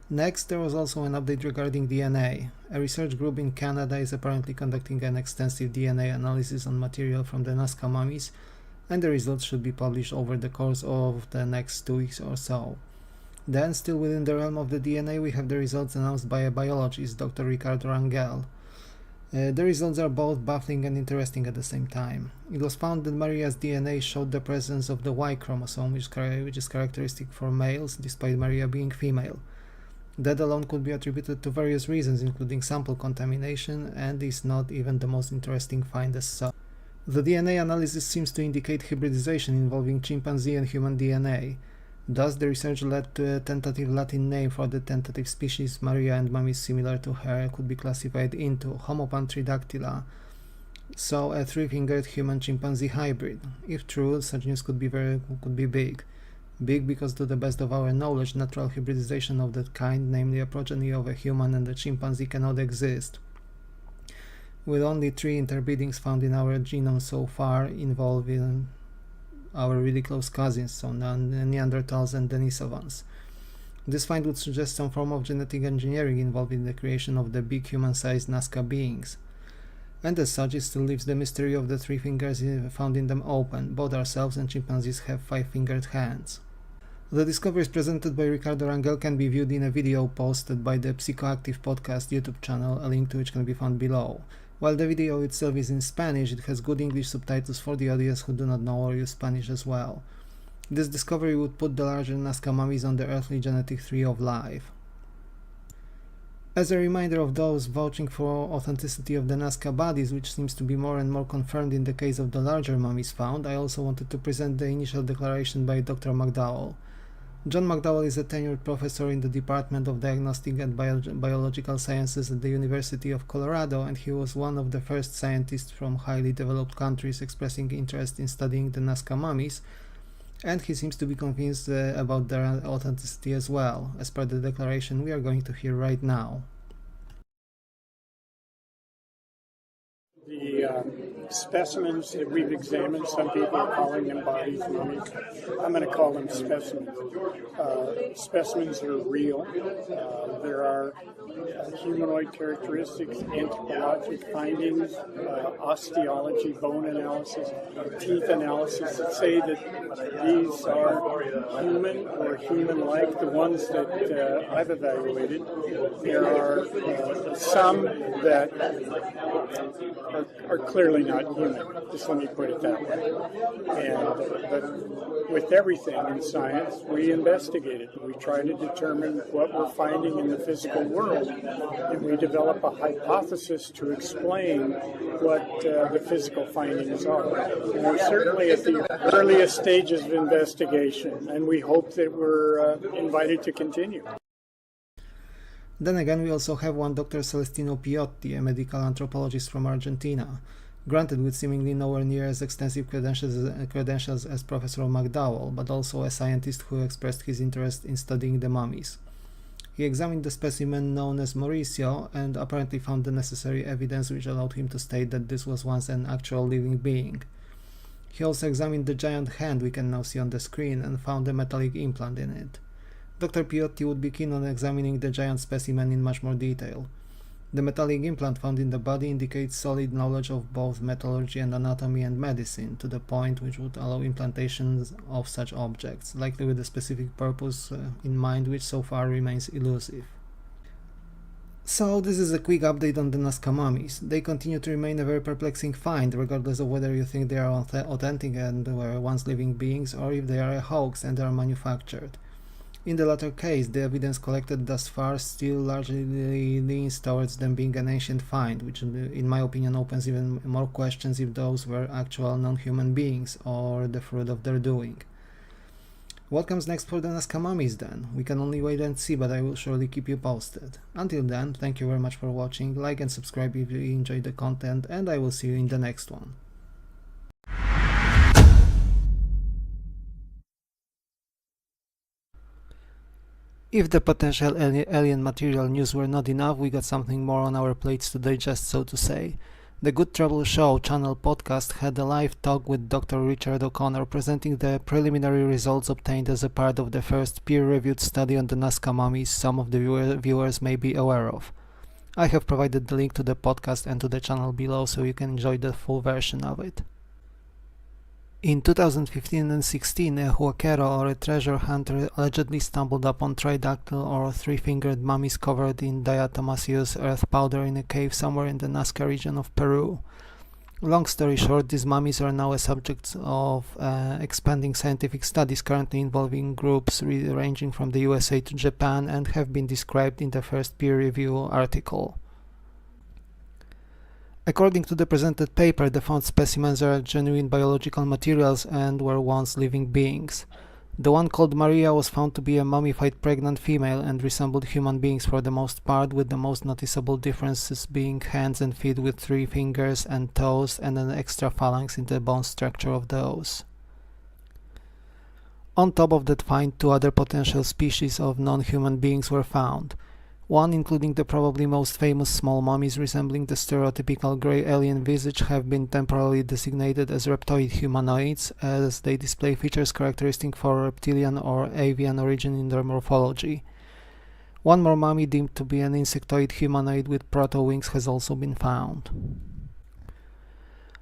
Next, there was also an update regarding DNA. A research group in Canada is apparently conducting an extensive DNA analysis on material from the Nazca mummies, and the results should be published over the course of the next 2 weeks or so. Then, still within the realm of the DNA, we have the results announced by a biologist, Dr. Ricardo Rangel. The results are both baffling and interesting at the same time. It was found that Maria's DNA showed the presence of the Y chromosome, which is characteristic for males, despite Maria being female. That alone could be attributed to various reasons, including sample contamination, and is not even the most interesting find as such. The DNA analysis seems to indicate hybridization involving chimpanzee and human DNA. Thus, the research led to a tentative Latin name for the tentative species Maria and mummies similar to her could be classified into Homo pantridactyla, so a three-fingered human-chimpanzee hybrid. If true, such news could be big. Big because, to the best of our knowledge, natural hybridization of that kind, namely a progeny of a human and a chimpanzee, cannot exist, with only 3 interbreedings found in our genome so far involving our really close cousins, so Neanderthals and Denisovans. This find would suggest some form of genetic engineering involved in the creation of the big human-sized Nazca beings. And as such, it still leaves the mystery of the 3 fingers found in them open. Both ourselves and chimpanzees have 5-fingered hands. The discoveries presented by Ricardo Rangel can be viewed in a video posted by the Psychoactive Podcast YouTube channel, a link to which can be found below. While the video itself is in Spanish, it has good English subtitles for the audience who do not know or use Spanish as well. This discovery would put the larger Nazca mummies on the earthly genetic tree of life. As a reminder of those vouching for authenticity of the Nazca bodies, which seems to be more and more confirmed in the case of the larger mummies found, I also wanted to present the initial declaration by Dr. McDowell. John McDowell is a tenured professor in the Department of Diagnostic and Biological Sciences at the University of Colorado, and he was one of the first scientists from highly developed countries expressing interest in studying the Nazca mummies, and he seems to be convinced about their authenticity as well, as per the declaration we are going to hear right now. The specimens that we've examined, some people are calling them bodies, mummies. I'm going to call them specimens. Specimens are real. There are humanoid characteristics, anthropologic findings, osteology, bone analysis, teeth analysis that say that these are human or human-like, the ones that I've evaluated. There are some that are clearly not human. Just let me put it that way. But with everything in science, we investigate it. We try to determine what we're finding in the physical world, and we develop a hypothesis to explain what the physical findings are. And we're certainly at the earliest stages of investigation, and we hope that we're invited to continue. Then again, we also have one Dr. Celestino Piotti, a medical anthropologist from Argentina, granted with seemingly nowhere near as extensive credentials as Professor McDowell, but also a scientist who expressed his interest in studying the mummies. He examined the specimen known as Mauricio and apparently found the necessary evidence which allowed him to state that this was once an actual living being. He also examined the giant hand we can now see on the screen and found a metallic implant in it. Dr. Piotti would be keen on examining the giant specimen in much more detail. The metallic implant found in the body indicates solid knowledge of both metallurgy and anatomy and medicine, to the point which would allow implantations of such objects, likely with a specific purpose in mind which so far remains elusive. So this is a quick update on the Nazca mummies. They continue to remain a very perplexing find, regardless of whether you think they are authentic and were once living beings, or if they are a hoax and are manufactured. In the latter case, the evidence collected thus far still largely leans towards them being an ancient find, which in my opinion opens even more questions if those were actual non-human beings or the fruit of their doing. What comes next for the Nazca mummies then? We can only wait and see, but I will surely keep you posted. Until then, thank you very much for watching, like and subscribe if you enjoyed the content, and I will see you in the next one. If the potential alien material news were not enough, we got something more on our plates to digest, so to say. The Good Trouble Show channel podcast had a live talk with Dr. Richard O'Connor presenting the preliminary results obtained as a part of the first peer-reviewed study on the Nazca mummies some of the viewers may be aware of. I have provided the link to the podcast and to the channel below so you can enjoy the full version of it. In 2015 and 16, a huaquero or a treasure hunter allegedly stumbled upon tridactyl or three-fingered mummies covered in diatomaceous earth powder in a cave somewhere in the Nazca region of Peru. Long story short, these mummies are now a subject of expanding scientific studies currently involving groups ranging from the USA to Japan and have been described in the first peer review article. According to the presented paper, the found specimens are genuine biological materials and were once living beings. The one called Maria was found to be a mummified pregnant female and resembled human beings for the most part, with the most noticeable differences being hands and feet with 3 fingers and toes and an extra phalanx in the bone structure of those. On top of that find, 2 other potential species of non-human beings were found. One, including the probably most famous small mummies resembling the stereotypical grey alien visage, have been temporarily designated as reptoid humanoids, as they display features characteristic for reptilian or avian origin in their morphology. One more mummy, deemed to be an insectoid humanoid with proto-wings, has also been found.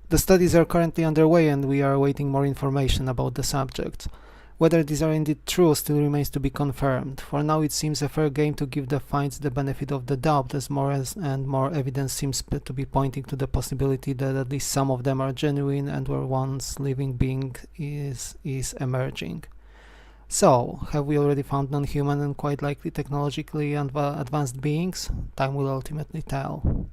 The studies are currently underway and we are awaiting more information about the subject. Whether these are indeed true still remains to be confirmed. For now it seems a fair game to give the finds the benefit of the doubt, as more and more evidence seems to be pointing to the possibility that at least some of them are genuine and were once living being is emerging. So, have we already found non-human and quite likely technologically advanced beings? Time will ultimately tell.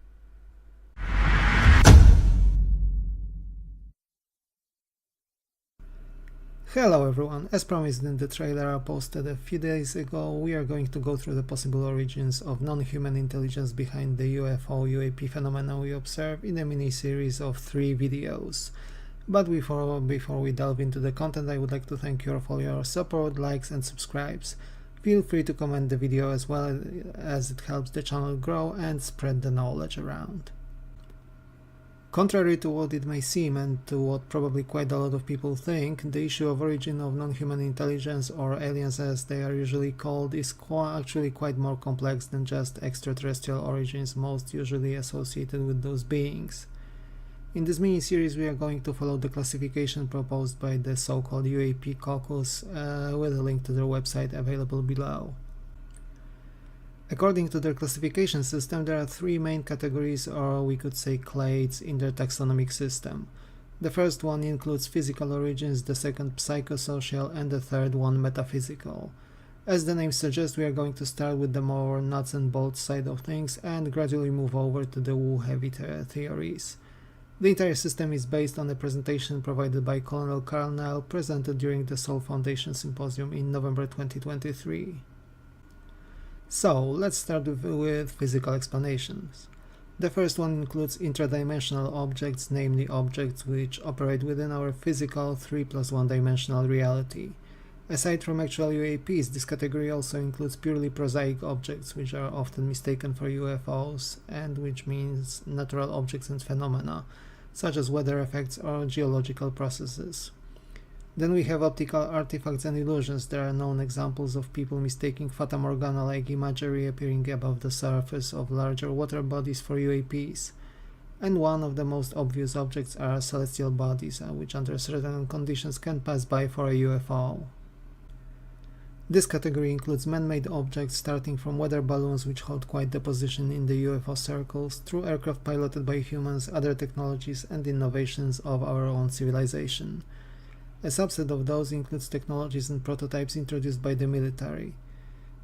Hello everyone, as promised in the trailer I posted a few days ago, we are going to go through the possible origins of non-human intelligence behind the UFO UAP phenomena we observe in a mini-series of 3 videos. But before we delve into the content, I would like to thank you for your support, likes and subscribes. Feel free to comment the video as well, as it helps the channel grow and spread the knowledge around. Contrary to what it may seem and to what probably quite a lot of people think, the issue of origin of non-human intelligence, or aliens as they are usually called, is actually quite more complex than just extraterrestrial origins most usually associated with those beings. In this mini-series we are going to follow the classification proposed by the so-called UAP caucus, with a link to their website available below. According to their classification system, there are three main categories, or we could say clades, in their taxonomic system. The first one includes physical origins, the second psychosocial, and the third one metaphysical. As the name suggests, we are going to start with the more nuts and bolts side of things and gradually move over to the woo-heavy theories. The entire system is based on a presentation provided by Colonel Carnell, presented during the Soul Foundation Symposium in November 2023. So, let's start with physical explanations. The first one includes intradimensional objects, namely objects which operate within our physical 3+1 dimensional reality. Aside from actual UAPs, this category also includes purely prosaic objects, which are often mistaken for UFOs, and which means natural objects and phenomena, such as weather effects or geological processes. Then we have optical artifacts and illusions. There are known examples of people mistaking Fata Morgana-like imagery appearing above the surface of larger water bodies for UAPs. And one of the most obvious objects are celestial bodies, which under certain conditions can pass by for a UFO. This category includes man-made objects, starting from weather balloons, which hold quite the position in the UFO circles, through aircraft piloted by humans, other technologies and innovations of our own civilization. A subset of those includes technologies and prototypes introduced by the military.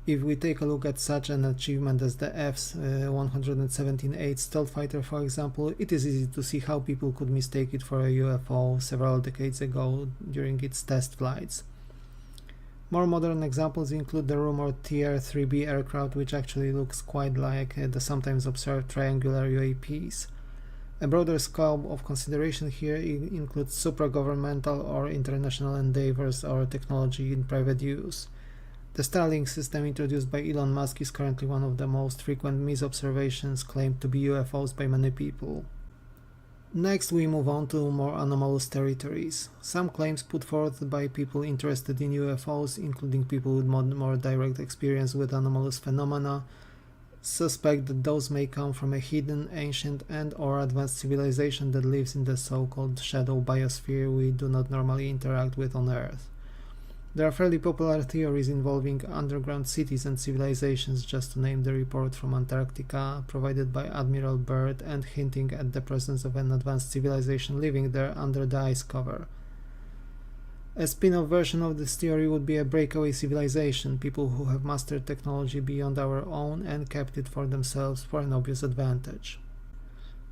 If we take a look at such an achievement as the F-117A stealth fighter, for example, it is easy to see how people could mistake it for a UFO several decades ago during its test flights. More modern examples include the rumored TR-3B aircraft, which actually looks quite like the sometimes observed triangular UAPs. A broader scope of consideration here includes supragovernmental or international endeavors or technology in private use. The Starlink system introduced by Elon Musk is currently one of the most frequent misobservations claimed to be UFOs by many people. Next, we move on to more anomalous territories. Some claims put forth by people interested in UFOs, including people with more direct experience with anomalous phenomena, suspect that those may come from a hidden, ancient and/or advanced civilization that lives in the so-called shadow biosphere we do not normally interact with on Earth. There are fairly popular theories involving underground cities and civilizations, just to name the report from Antarctica provided by Admiral Byrd and hinting at the presence of an advanced civilization living there under the ice cover. A spin-off version of this theory would be a breakaway civilization, people who have mastered technology beyond our own and kept it for themselves for an obvious advantage.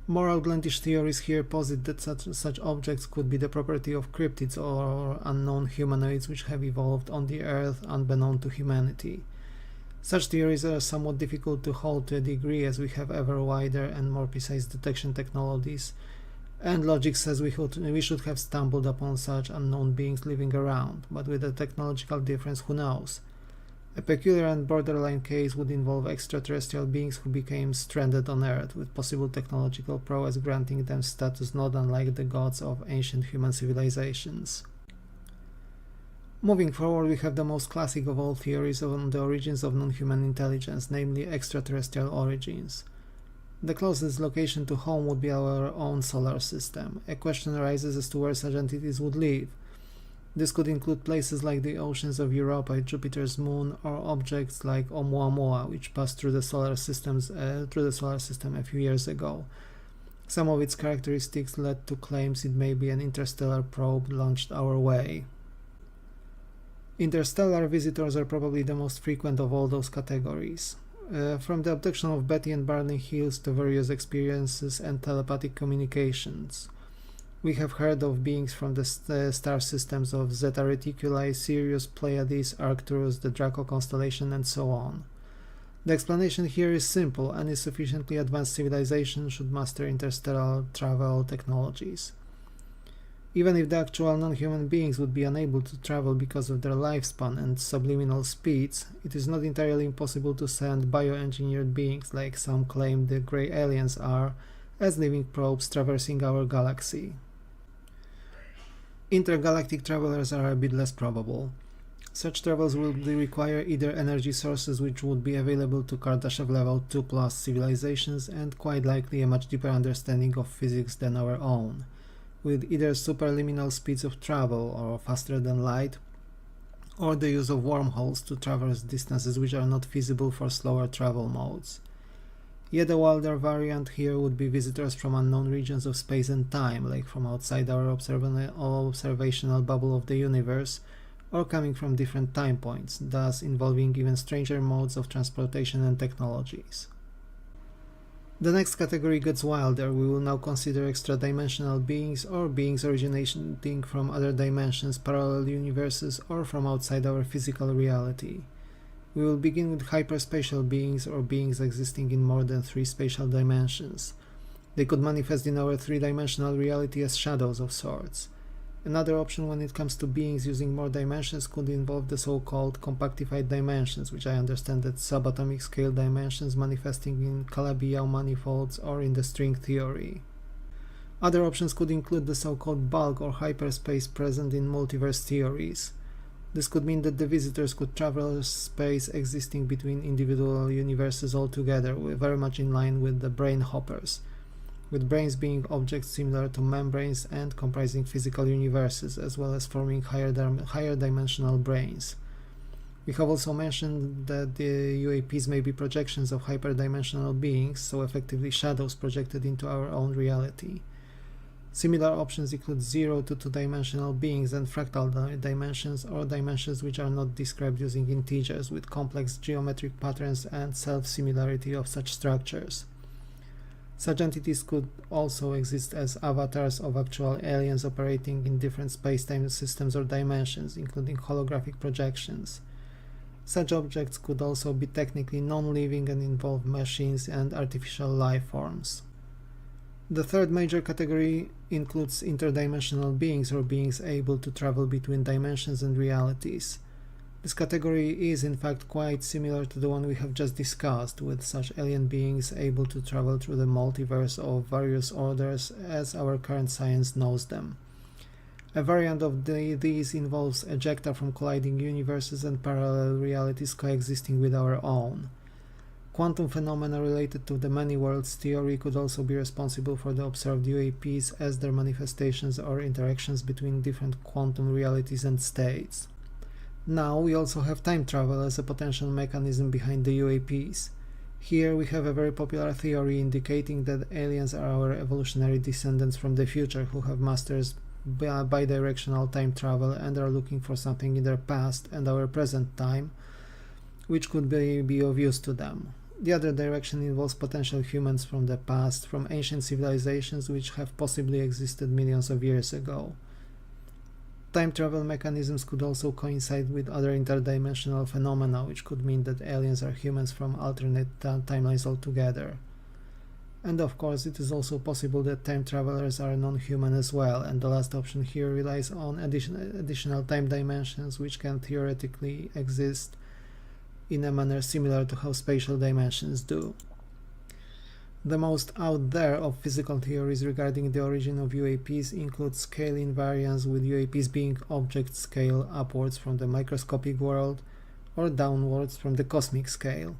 More outlandish theories here posit that such objects could be the property of cryptids or unknown humanoids which have evolved on the Earth unbeknown to humanity. Such theories are somewhat difficult to hold to a degree, as we have ever wider and more precise detection technologies, and logic says we should have stumbled upon such unknown beings living around, but with a technological difference, who knows? A peculiar and borderline case would involve extraterrestrial beings who became stranded on Earth, with possible technological prowess granting them status not unlike the gods of ancient human civilizations. Moving forward, we have the most classic of all theories on the origins of non-human intelligence, namely extraterrestrial origins. The closest location to home would be our own solar system. A question arises as to where such entities would live. This could include places like the oceans of Europa, Jupiter's moon, or objects like Oumuamua, which passed through the solar system a few years ago. Some of its characteristics led to claims it may be an interstellar probe launched our way. Interstellar visitors are probably the most frequent of all those categories. From the abduction of Betty and Barney Hills to various experiences and telepathic communications. We have heard of beings from the star systems of Zeta Reticuli, Sirius, Pleiades, Arcturus, the Draco constellation, and so on. The explanation here is simple. Any sufficiently advanced civilization should master interstellar travel technologies. Even if the actual non-human beings would be unable to travel because of their lifespan and subliminal speeds, it is not entirely impossible to send bioengineered beings, like some claim the grey aliens are, as living probes traversing our galaxy. Intergalactic travelers are a bit less probable. Such travels would require either energy sources which would be available to Kardashev level 2+ civilizations, and quite likely a much deeper understanding of physics than our own, with either superliminal speeds of travel or faster than light, or the use of wormholes to traverse distances which are not feasible for slower travel modes. Yet a wilder variant here would be visitors from unknown regions of space and time, like from outside our observational bubble of the universe, or coming from different time points, thus involving even stranger modes of transportation and technologies. The next category gets wilder. We will now consider extra-dimensional beings or beings originating from other dimensions, parallel universes, or from outside our physical reality. We will begin with hyperspatial beings or beings existing in more than 3 spatial dimensions. They could manifest in our 3-dimensional reality as shadows of sorts. Another option when it comes to beings using more dimensions could involve the so-called compactified dimensions, which I understand as subatomic scale dimensions manifesting in Calabi-Yau manifolds or in the string theory. Other options could include the so-called bulk or hyperspace present in multiverse theories. This could mean that the visitors could travel space existing between individual universes altogether, very much in line with the brain hoppers, with brains being objects similar to membranes and comprising physical universes, as well as forming higher dimensional brains. We have also mentioned that the UAPs may be projections of hyperdimensional beings, so effectively shadows projected into our own reality. Similar options include 0 to 2-dimensional beings and fractal dimensions, or dimensions which are not described using integers, with complex geometric patterns and self-similarity of such structures. Such entities could also exist as avatars of actual aliens operating in different space-time systems or dimensions, including holographic projections. Such objects could also be technically non-living and involve machines and artificial life forms. The third major category includes interdimensional beings or beings able to travel between dimensions and realities. This category is in fact quite similar to the one we have just discussed, with such alien beings able to travel through the multiverse of various orders as our current science knows them. A variant of these involves ejecta from colliding universes and parallel realities coexisting with our own. Quantum phenomena related to the many worlds theory could also be responsible for the observed UAPs as their manifestations or interactions between different quantum realities and states. Now we also have time travel as a potential mechanism behind the UAPs. Here we have a very popular theory indicating that aliens are our evolutionary descendants from the future who have mastered bidirectional time travel and are looking for something in their past and our present time, which could be of use to them. The other direction involves potential humans from the past, from ancient civilizations which have possibly existed millions of years ago. Time travel mechanisms could also coincide with other interdimensional phenomena, which could mean that aliens are humans from alternate timelines altogether. And of course, it is also possible that time travelers are non-human as well, and the last option here relies on additional time dimensions which can theoretically exist in a manner similar to how spatial dimensions do. The most out there of physical theories regarding the origin of UAPs include scale invariance, with UAPs being object scale upwards from the microscopic world or downwards from the cosmic scale.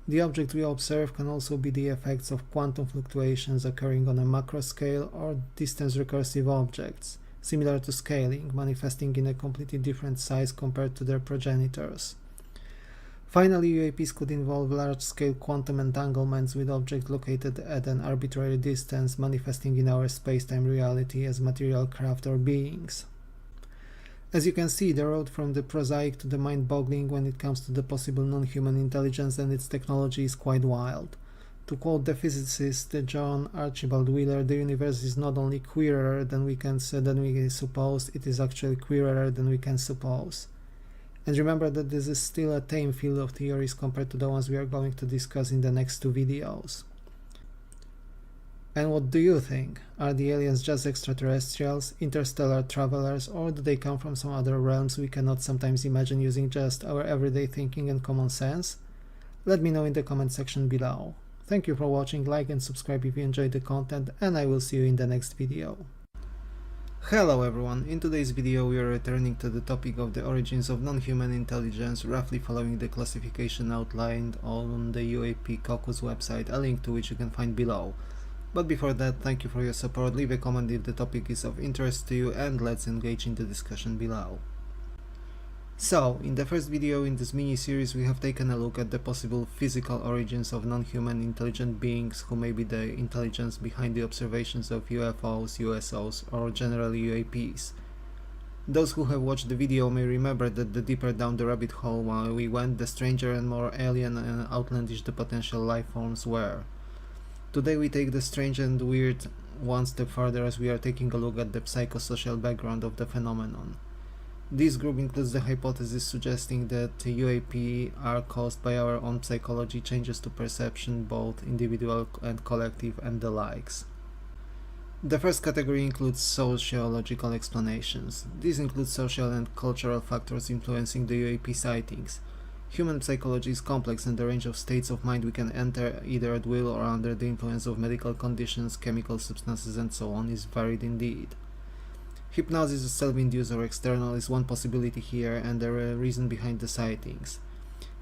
The object we observe can also be the effects of quantum fluctuations occurring on a macro scale or distance recursive objects, similar to scaling, manifesting in a completely different size compared to their progenitors. Finally, UAPs could involve large-scale quantum entanglements with objects located at an arbitrary distance, manifesting in our space-time reality as material craft or beings. As you can see, the road from the prosaic to the mind-boggling when it comes to the possible non-human intelligence and its technology is quite wild. To quote the physicist John Archibald Wheeler, the universe is not only queerer than we suppose, it is actually queerer than we can suppose. And remember that this is still a tame field of theories compared to the ones we are going to discuss in the next 2 videos. And what do you think? Are the aliens just extraterrestrials, interstellar travelers, or do they come from some other realms we cannot sometimes imagine using just our everyday thinking and common sense? Let me know in the comment section below. Thank you for watching, like and subscribe if you enjoyed the content, and I will see you in the next video. Hello everyone, in today's video we are returning to the topic of the origins of non-human intelligence, roughly following the classification outlined on the UAP Caucus website, a link to which you can find below. But before that, thank you for your support, leave a comment if the topic is of interest to you, and let's engage in the discussion below. So, in the first video in this mini-series we have taken a look at the possible physical origins of non-human intelligent beings who may be the intelligence behind the observations of UFOs, USOs, or generally UAPs. Those who have watched the video may remember that the deeper down the rabbit hole we went, the stranger and more alien and outlandish the potential life forms were. Today we take the strange and weird one step further as we are taking a look at the psychosocial background of the phenomenon. This group includes the hypothesis suggesting that UAP are caused by our own psychology, changes to perception, both individual and collective, and the likes. The first category includes sociological explanations. These include social and cultural factors influencing the UAP sightings. Human psychology is complex, and the range of states of mind we can enter, either at will or under the influence of medical conditions, chemical substances, and so on, is varied indeed. Hypnosis, self-induced or external, is one possibility here and the reason behind the sightings.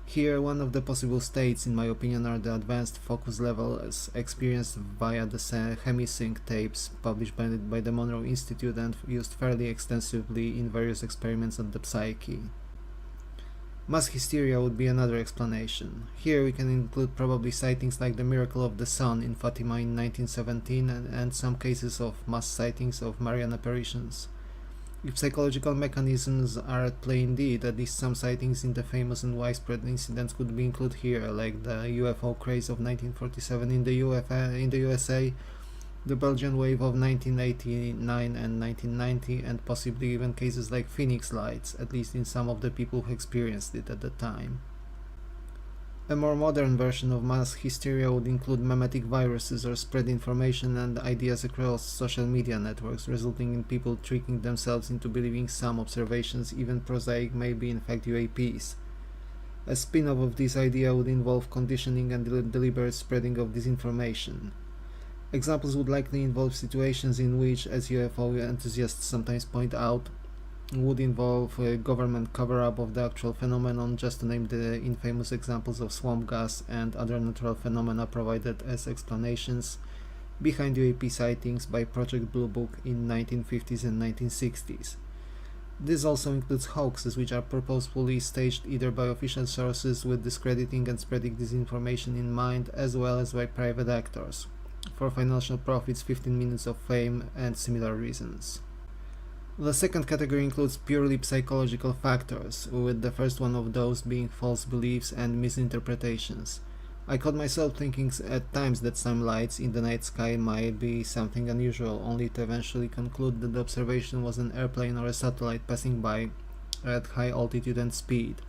Here, one of the possible states, in my opinion, are the advanced focus levels experienced via the hemisync tapes published by the Monroe Institute and used fairly extensively in various experiments on the psyche. Mass hysteria would be another explanation. Here we can include probably sightings like the miracle of the sun in Fatima in 1917 and some cases of mass sightings of Marian apparitions. If psychological mechanisms are at play indeed, at least some sightings in the famous and widespread incidents could be included here, like the UFO craze of 1947 in the USA, the Belgian wave of 1989 and 1990, and possibly even cases like Phoenix Lights, at least in some of the people who experienced it at the time. A more modern version of mass hysteria would include memetic viruses or spread information and ideas across social media networks, resulting in people tricking themselves into believing some observations, even prosaic, may be in fact UAPs. A spin-off of this idea would involve conditioning and deliberate spreading of disinformation. Examples would likely involve situations in which, as UFO enthusiasts sometimes point out, would involve a government cover-up of the actual phenomenon, just to name the infamous examples of swamp gas and other natural phenomena provided as explanations behind UAP sightings by Project Blue Book in 1950s and 1960s. This also includes hoaxes, which are purposefully staged either by official sources with discrediting and spreading disinformation in mind, as well as by private actors, for financial profits, 15 minutes of fame, and similar reasons. The second category includes purely psychological factors, with the first one of those being false beliefs and misinterpretations. I caught myself thinking at times that some lights in the night sky might be something unusual, only to eventually conclude that the observation was an airplane or a satellite passing by at high altitude and speed.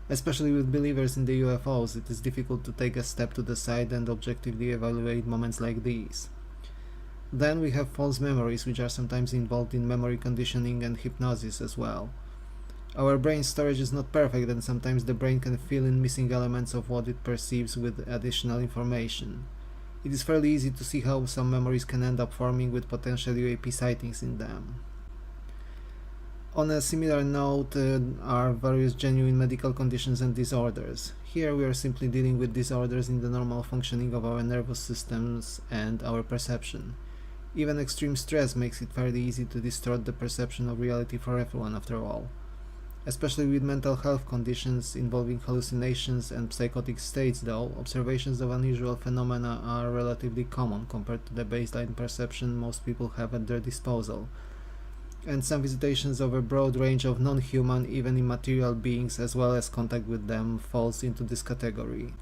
Especially with believers in the UFOs, it is difficult to take a step to the side and objectively evaluate moments like these. Then we have false memories, which are sometimes involved in memory conditioning and hypnosis as well. Our brain storage is not perfect, and sometimes the brain can fill in missing elements of what it perceives with additional information. It is fairly easy to see how some memories can end up forming with potential UAP sightings in them. On a similar note are various genuine medical conditions and disorders. Here we are simply dealing with disorders in the normal functioning of our nervous systems and our perception. Even extreme stress makes it fairly easy to distort the perception of reality for everyone after all. Especially with mental health conditions involving hallucinations and psychotic states, though, observations of unusual phenomena are relatively common compared to the baseline perception most people have at their disposal, and some visitations of a broad range of non-human, even immaterial beings, as well as contact with them, falls into this category.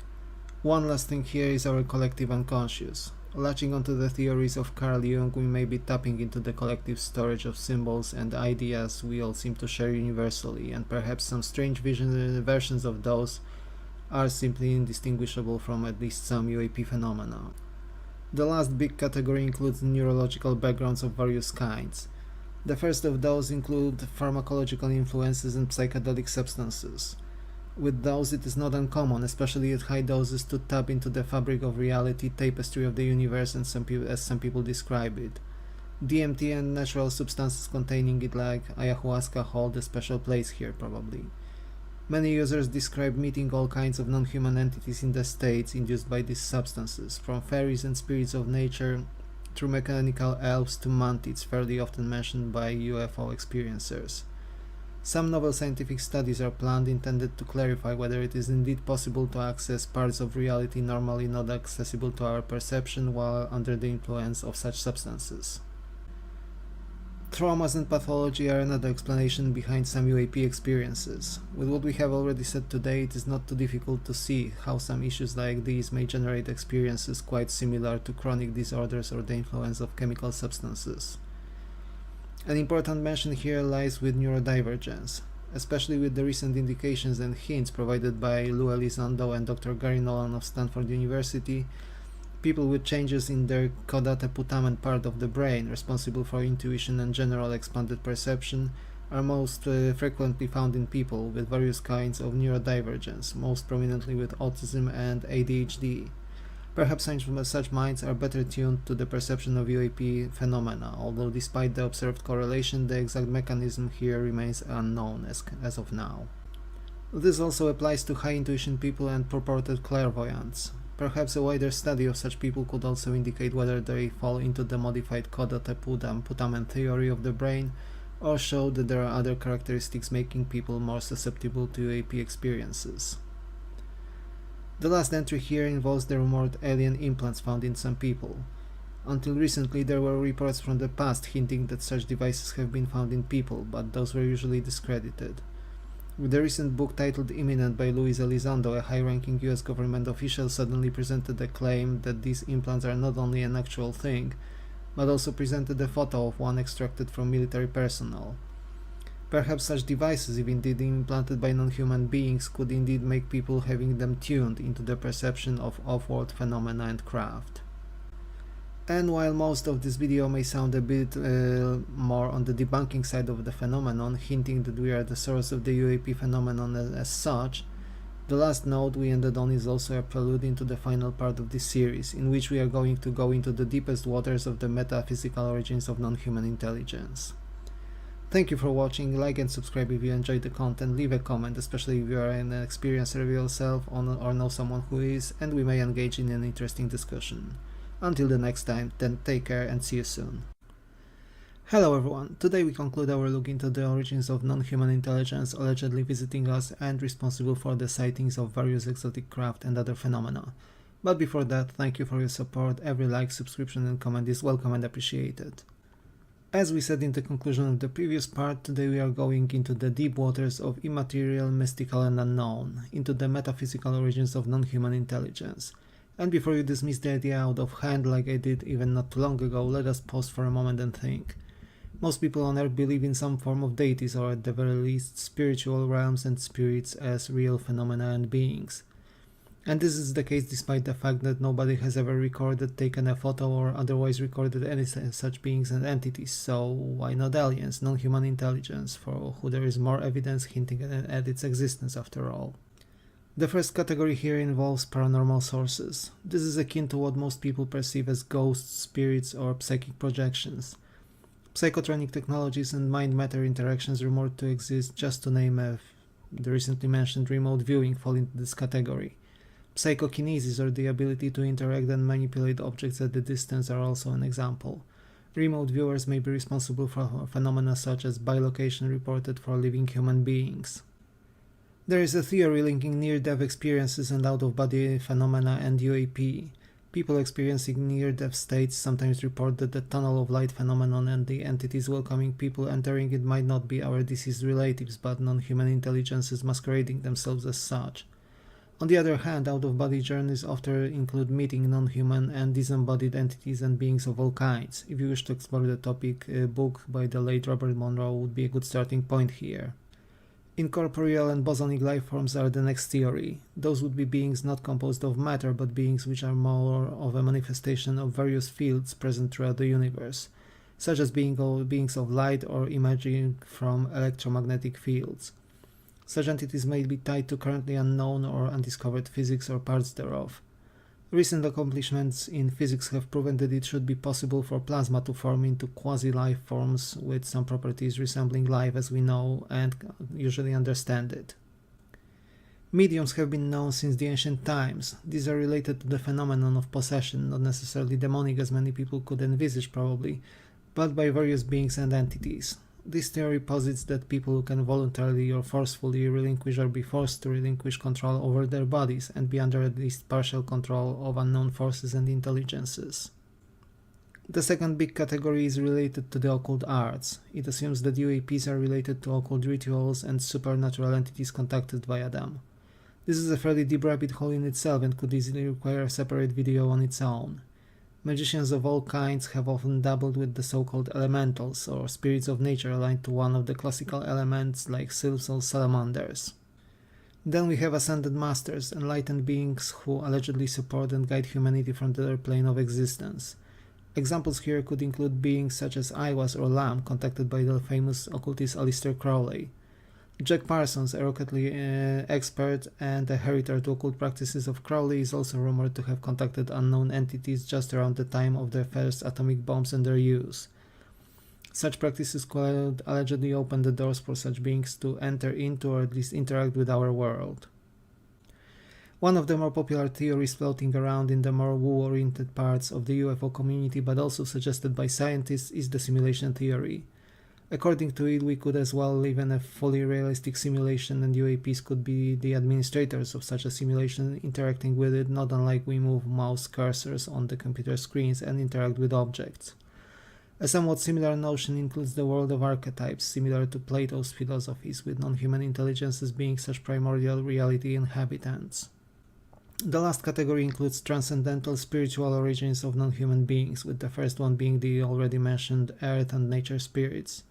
One last thing here is our collective unconscious. Latching onto the theories of Carl Jung, we may be tapping into the collective storage of symbols and ideas we all seem to share universally, and perhaps some strange versions of those are simply indistinguishable from at least some UAP phenomena. The last big category includes neurological backgrounds of various kinds. The first of those include pharmacological influences and psychedelic substances. With those, it is not uncommon, especially at high doses, to tap into the fabric of reality, tapestry of the universe, and as some people describe it. DMT and natural substances containing it like ayahuasca hold a special place here, probably. Many users describe meeting all kinds of non-human entities in the states induced by these substances, from fairies and spirits of nature through mechanical elves to mantids, fairly often mentioned by UFO experiencers. Some novel scientific studies are planned intended to clarify whether it is indeed possible to access parts of reality normally not accessible to our perception while under the influence of such substances. Traumas and pathology are another explanation behind some UAP experiences. With what we have already said today, it is not too difficult to see how some issues like these may generate experiences quite similar to chronic disorders or the influence of chemical substances. An important mention here lies with neurodivergence, especially with the recent indications and hints provided by Lou Elizondo and Dr. Gary Nolan of Stanford University. People with changes in their caudate putamen part of the brain, responsible for intuition and general expanded perception, are most frequently found in people with various kinds of neurodivergence, most prominently with autism and ADHD. Perhaps such minds are better tuned to the perception of UAP phenomena, although despite the observed correlation, the exact mechanism here remains unknown as of now. This also applies to high intuition people and purported clairvoyants. Perhaps a wider study of such people could also indicate whether they fall into the modified caudate putamen theory of the brain, or show that there are other characteristics making people more susceptible to UAP experiences. The last entry here involves the rumored alien implants found in some people. Until recently, there were reports from the past hinting that such devices have been found in people, but those were usually discredited. With the recent book titled Imminent by Luis Elizondo, a high-ranking US government official suddenly presented a claim that these implants are not only an actual thing, but also presented a photo of one extracted from military personnel. Perhaps such devices, if indeed implanted by non-human beings, could indeed make people having them tuned into the perception of off-world phenomena and craft. And while most of this video may sound a bit more on the debunking side of the phenomenon, hinting that we are the source of the UAP phenomenon as such, the last note we ended on is also a prelude into the final part of this series, in which we are going to go into the deepest waters of the metaphysical origins of non-human intelligence. Thank you for watching, like and subscribe if you enjoyed the content, leave a comment, especially if you are an experiencer yourself or know someone who is, and we may engage in an interesting discussion. Until the next time, then take care and see you soon. Hello everyone, today we conclude our look into the origins of non-human intelligence allegedly visiting us and responsible for the sightings of various exotic craft and other phenomena. But before that, thank you for your support. Every like, subscription and comment is welcome and appreciated. As we said in the conclusion of the previous part, today we are going into the deep waters of immaterial, mystical and unknown, into the metaphysical origins of non-human intelligence. And before you dismiss the idea out of hand like I did even not too long ago, let us pause for a moment and think. Most people on Earth believe in some form of deities or at the very least spiritual realms and spirits as real phenomena and beings. And this is the case despite the fact that nobody has ever recorded, taken a photo or otherwise recorded any such beings and entities, so why not aliens, non-human intelligence, for who there is more evidence hinting at its existence after all. The first category here involves paranormal sources. This is akin to what most people perceive as ghosts, spirits, or psychic projections. Psychotronic technologies and mind-matter interactions rumored to exist, just to name the recently mentioned remote viewing fall into this category. Psychokinesis, or the ability to interact and manipulate objects at a distance, are also an example. Remote viewers may be responsible for phenomena such as bilocation reported for living human beings. There is a theory linking near-death experiences and out-of-body phenomena and UAP. People experiencing near-death states sometimes report that the tunnel of light phenomenon and the entities welcoming people entering it might not be our deceased relatives, but non-human intelligences masquerading themselves as such. On the other hand, out-of-body journeys often include meeting non-human and disembodied entities and beings of all kinds. If you wish to explore the topic, a book by the late Robert Monroe would be a good starting point here. Incorporeal and bosonic life forms are the next theory. Those would be beings not composed of matter, but beings which are more of a manifestation of various fields present throughout the universe, such as beings of light or emerging from electromagnetic fields. Such entities may be tied to currently unknown or undiscovered physics or parts thereof. Recent accomplishments in physics have proven that it should be possible for plasma to form into quasi-life forms with some properties resembling life as we know and usually understand it. Mediums have been known since the ancient times. These are related to the phenomenon of possession, not necessarily demonic as many people could envisage probably, but by various beings and entities. This theory posits that people who can voluntarily or forcefully relinquish or be forced to relinquish control over their bodies and be under at least partial control of unknown forces and intelligences. The second big category is related to the occult arts. It assumes that UAPs are related to occult rituals and supernatural entities contacted via them. This is a fairly deep rabbit hole in itself and could easily require a separate video on its own. Magicians of all kinds have often dabbled with the so-called elementals, or spirits of nature aligned to one of the classical elements like sylphs or salamanders. Then we have ascended masters, enlightened beings who allegedly support and guide humanity from their plane of existence. Examples here could include beings such as Aiwas or Lamb, contacted by the famous occultist Aleister Crowley. Jack Parsons, a rocketry expert and a heritor to occult practices of Crowley, is also rumored to have contacted unknown entities just around the time of the first atomic bombs and their use. Such practices could allegedly open the doors for such beings to enter into or at least interact with our world. One of the more popular theories floating around in the more woo-oriented parts of the UFO community, but also suggested by scientists, is the simulation theory. According to it, we could as well live in a fully realistic simulation, and UAPs could be the administrators of such a simulation, interacting with it not unlike we move mouse cursors on the computer screens and interact with objects. A somewhat similar notion includes the world of archetypes, similar to Plato's philosophies, with non-human intelligences being such primordial reality inhabitants. The last category includes transcendental spiritual origins of non-human beings, with the first one being the already mentioned earth and nature spirits.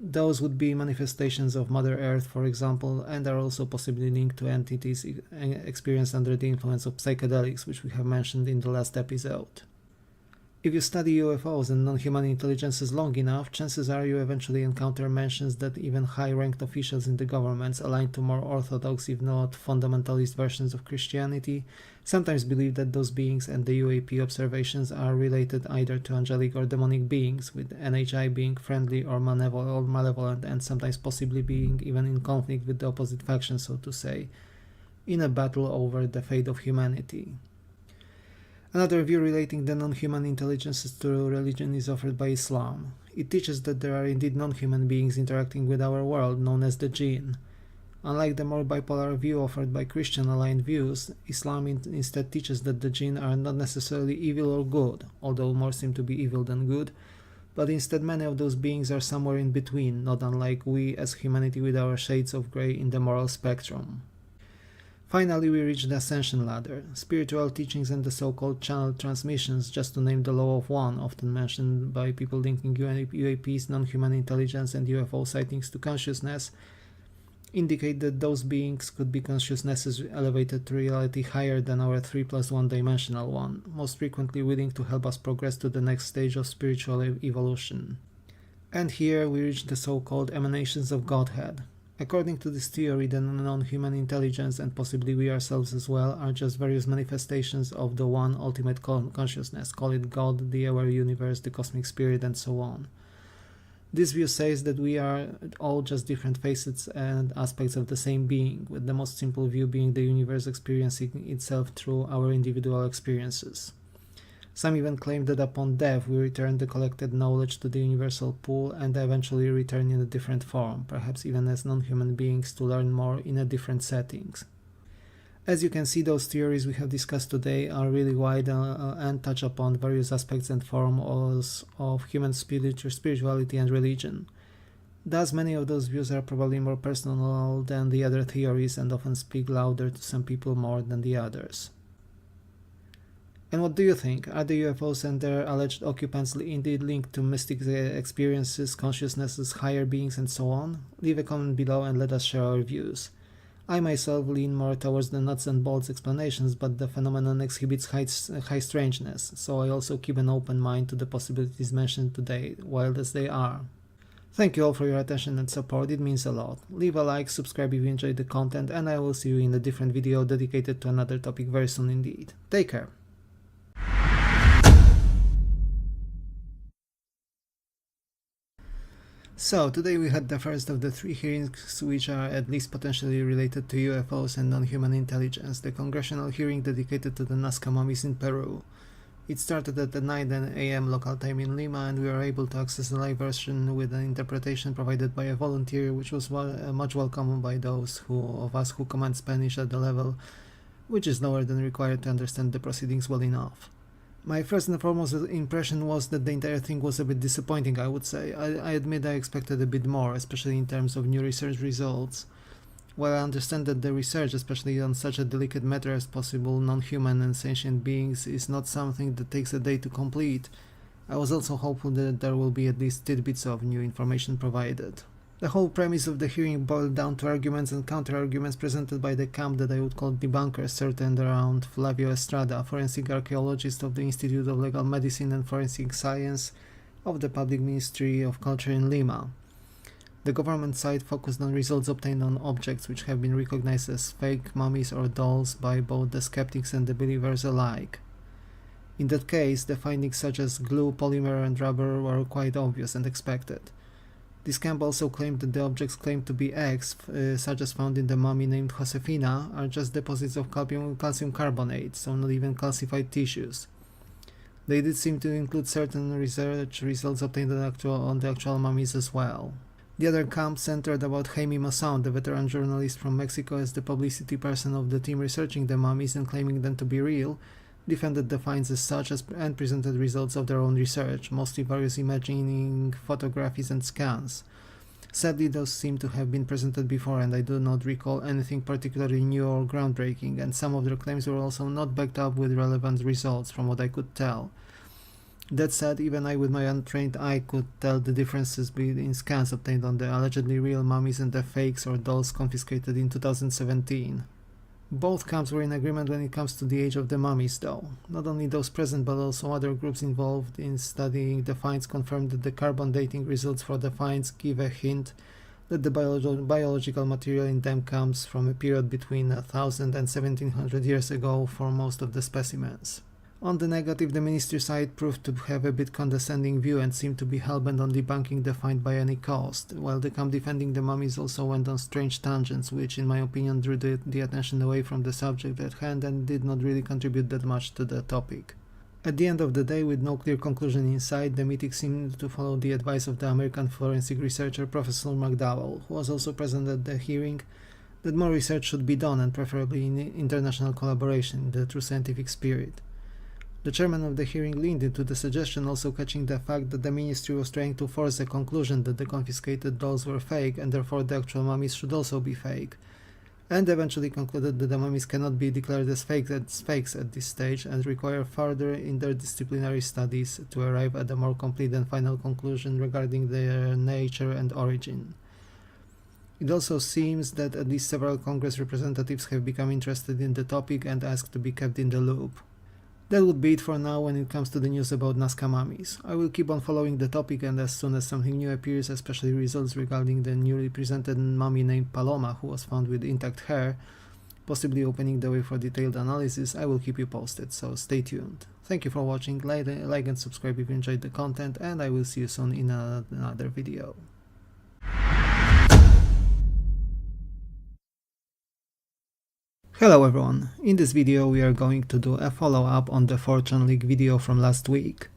Those would be manifestations of Mother Earth, for example, and are also possibly linked to entities experienced under the influence of psychedelics, which we have mentioned in the last episode. If you study UFOs and non-human intelligences long enough, chances are you eventually encounter mentions that even high-ranked officials in the governments aligned to more orthodox, if not fundamentalist versions of Christianity, sometimes believe that those beings and the UAP observations are related either to angelic or demonic beings, with NHI being friendly or malevolent and sometimes possibly being even in conflict with the opposite faction, so to say, in a battle over the fate of humanity. Another view relating the non-human intelligences to religion is offered by Islam. It teaches that there are indeed non-human beings interacting with our world, known as the jinn. Unlike the more bipolar view offered by Christian-aligned views, Islam instead teaches that the jinn are not necessarily evil or good, although more seem to be evil than good, but instead many of those beings are somewhere in between, not unlike we as humanity with our shades of grey in the moral spectrum. Finally, we reach the ascension ladder, spiritual teachings and the so-called channel transmissions, just to name the law of one, often mentioned by people linking UAPs, non-human intelligence and UFO sightings to consciousness, indicate that those beings could be consciousnesses elevated to reality higher than our 3+1 dimensional one, most frequently willing to help us progress to the next stage of spiritual evolution. And here we reach the so-called emanations of Godhead. According to this theory, the non-human intelligence, and possibly we ourselves as well, are just various manifestations of the one ultimate consciousness, call it God, the aware universe, the cosmic spirit, and so on. This view says that we are all just different facets and aspects of the same being, with the most simple view being the universe experiencing itself through our individual experiences. Some even claim that upon death we return the collected knowledge to the universal pool and eventually return in a different form, perhaps even as non-human beings, to learn more in a different settings. As you can see, those theories we have discussed today are really wide and touch upon various aspects and forms of human spirituality and religion. Thus, many of those views are probably more personal than the other theories and often speak louder to some people more than the others. And what do you think? Are the UFOs and their alleged occupants indeed linked to mystic experiences, consciousnesses, higher beings, and so on? Leave a comment below and let us share our views. I myself lean more towards the nuts and bolts explanations, but the phenomenon exhibits high strangeness, so I also keep an open mind to the possibilities mentioned today, wild as they are. Thank you all for your attention and support, it means a lot. Leave a like, subscribe if you enjoyed the content, and I will see you in a different video dedicated to another topic very soon indeed. Take care! So, today we had the first of the 3 hearings which are at least potentially related to UFOs and non-human intelligence, the congressional hearing dedicated to the Nazca mummies in Peru. It started at the 9 a.m. local time in Lima, and we were able to access the live version with an interpretation provided by a volunteer, which was much welcomed by those of us who command Spanish at the level which is lower than required to understand the proceedings well enough. My first and foremost impression was that the entire thing was a bit disappointing, I would say. I admit I expected a bit more, especially in terms of new research results. While I understand that the research, especially on such a delicate matter as possible non-human and sentient beings, is not something that takes a day to complete, I was also hopeful that there will be at least tidbits of new information provided. The whole premise of the hearing boiled down to arguments and counter-arguments presented by the camp that I would call debunkers centered around Flavio Estrada, forensic archaeologist of the Institute of Legal Medicine and Forensic Science of the Public Ministry of Culture in Lima. The government side focused on results obtained on objects which have been recognized as fake mummies or dolls by both the skeptics and the believers alike. In that case, the findings such as glue, polymer and rubber were quite obvious and expected. This camp also claimed that the objects claimed to be eggs, such as found in the mummy named Josefina, are just deposits of calcium carbonate, so not even calcified tissues. They did seem to include certain research results obtained on the actual mummies as well. The other camp centered about Jaime Maussan, the veteran journalist from Mexico, as the publicity person of the team researching the mummies and claiming them to be real, defended the finds as such and presented results of their own research, mostly various imaging, photographies and scans. Sadly, those seem to have been presented before, and I do not recall anything particularly new or groundbreaking, and some of their claims were also not backed up with relevant results, from what I could tell. That said, even I with my untrained eye could tell the differences between scans obtained on the allegedly real mummies and the fakes or dolls confiscated in 2017. Both camps were in agreement when it comes to the age of the mummies though. Not only those present but also other groups involved in studying the finds confirmed that the carbon dating results for the finds give a hint that the biological material in them comes from a period between 1000 and 1700 years ago for most of the specimens. On the negative, the ministry side proved to have a bit condescending view and seemed to be hellbent on debunking the find by any cost, while the camp defending the mummies also went on strange tangents, which in my opinion drew the attention away from the subject at hand and did not really contribute that much to the topic. At the end of the day, with no clear conclusion in sight, the meeting seemed to follow the advice of the American forensic researcher Professor McDowell, who was also present at the hearing, that more research should be done and preferably in international collaboration in the true scientific spirit. The chairman of the hearing leaned into the suggestion, also catching the fact that the ministry was trying to force a conclusion that the confiscated dolls were fake and therefore the actual mummies should also be fake, and eventually concluded that the mummies cannot be declared as fakes at this stage and require further interdisciplinary studies to arrive at a more complete and final conclusion regarding their nature and origin. It also seems that at least several Congress representatives have become interested in the topic and asked to be kept in the loop. That would be it for now when it comes to the news about Nazca mummies. I will keep on following the topic, and as soon as something new appears, especially results regarding the newly presented mummy named Paloma who was found with intact hair, possibly opening the way for detailed analysis, I will keep you posted, so stay tuned. Thank you for watching, like and subscribe if you enjoyed the content, and I will see you soon in another video. Hello everyone, in this video we are going to do a follow-up on the 4chan leak video from last week.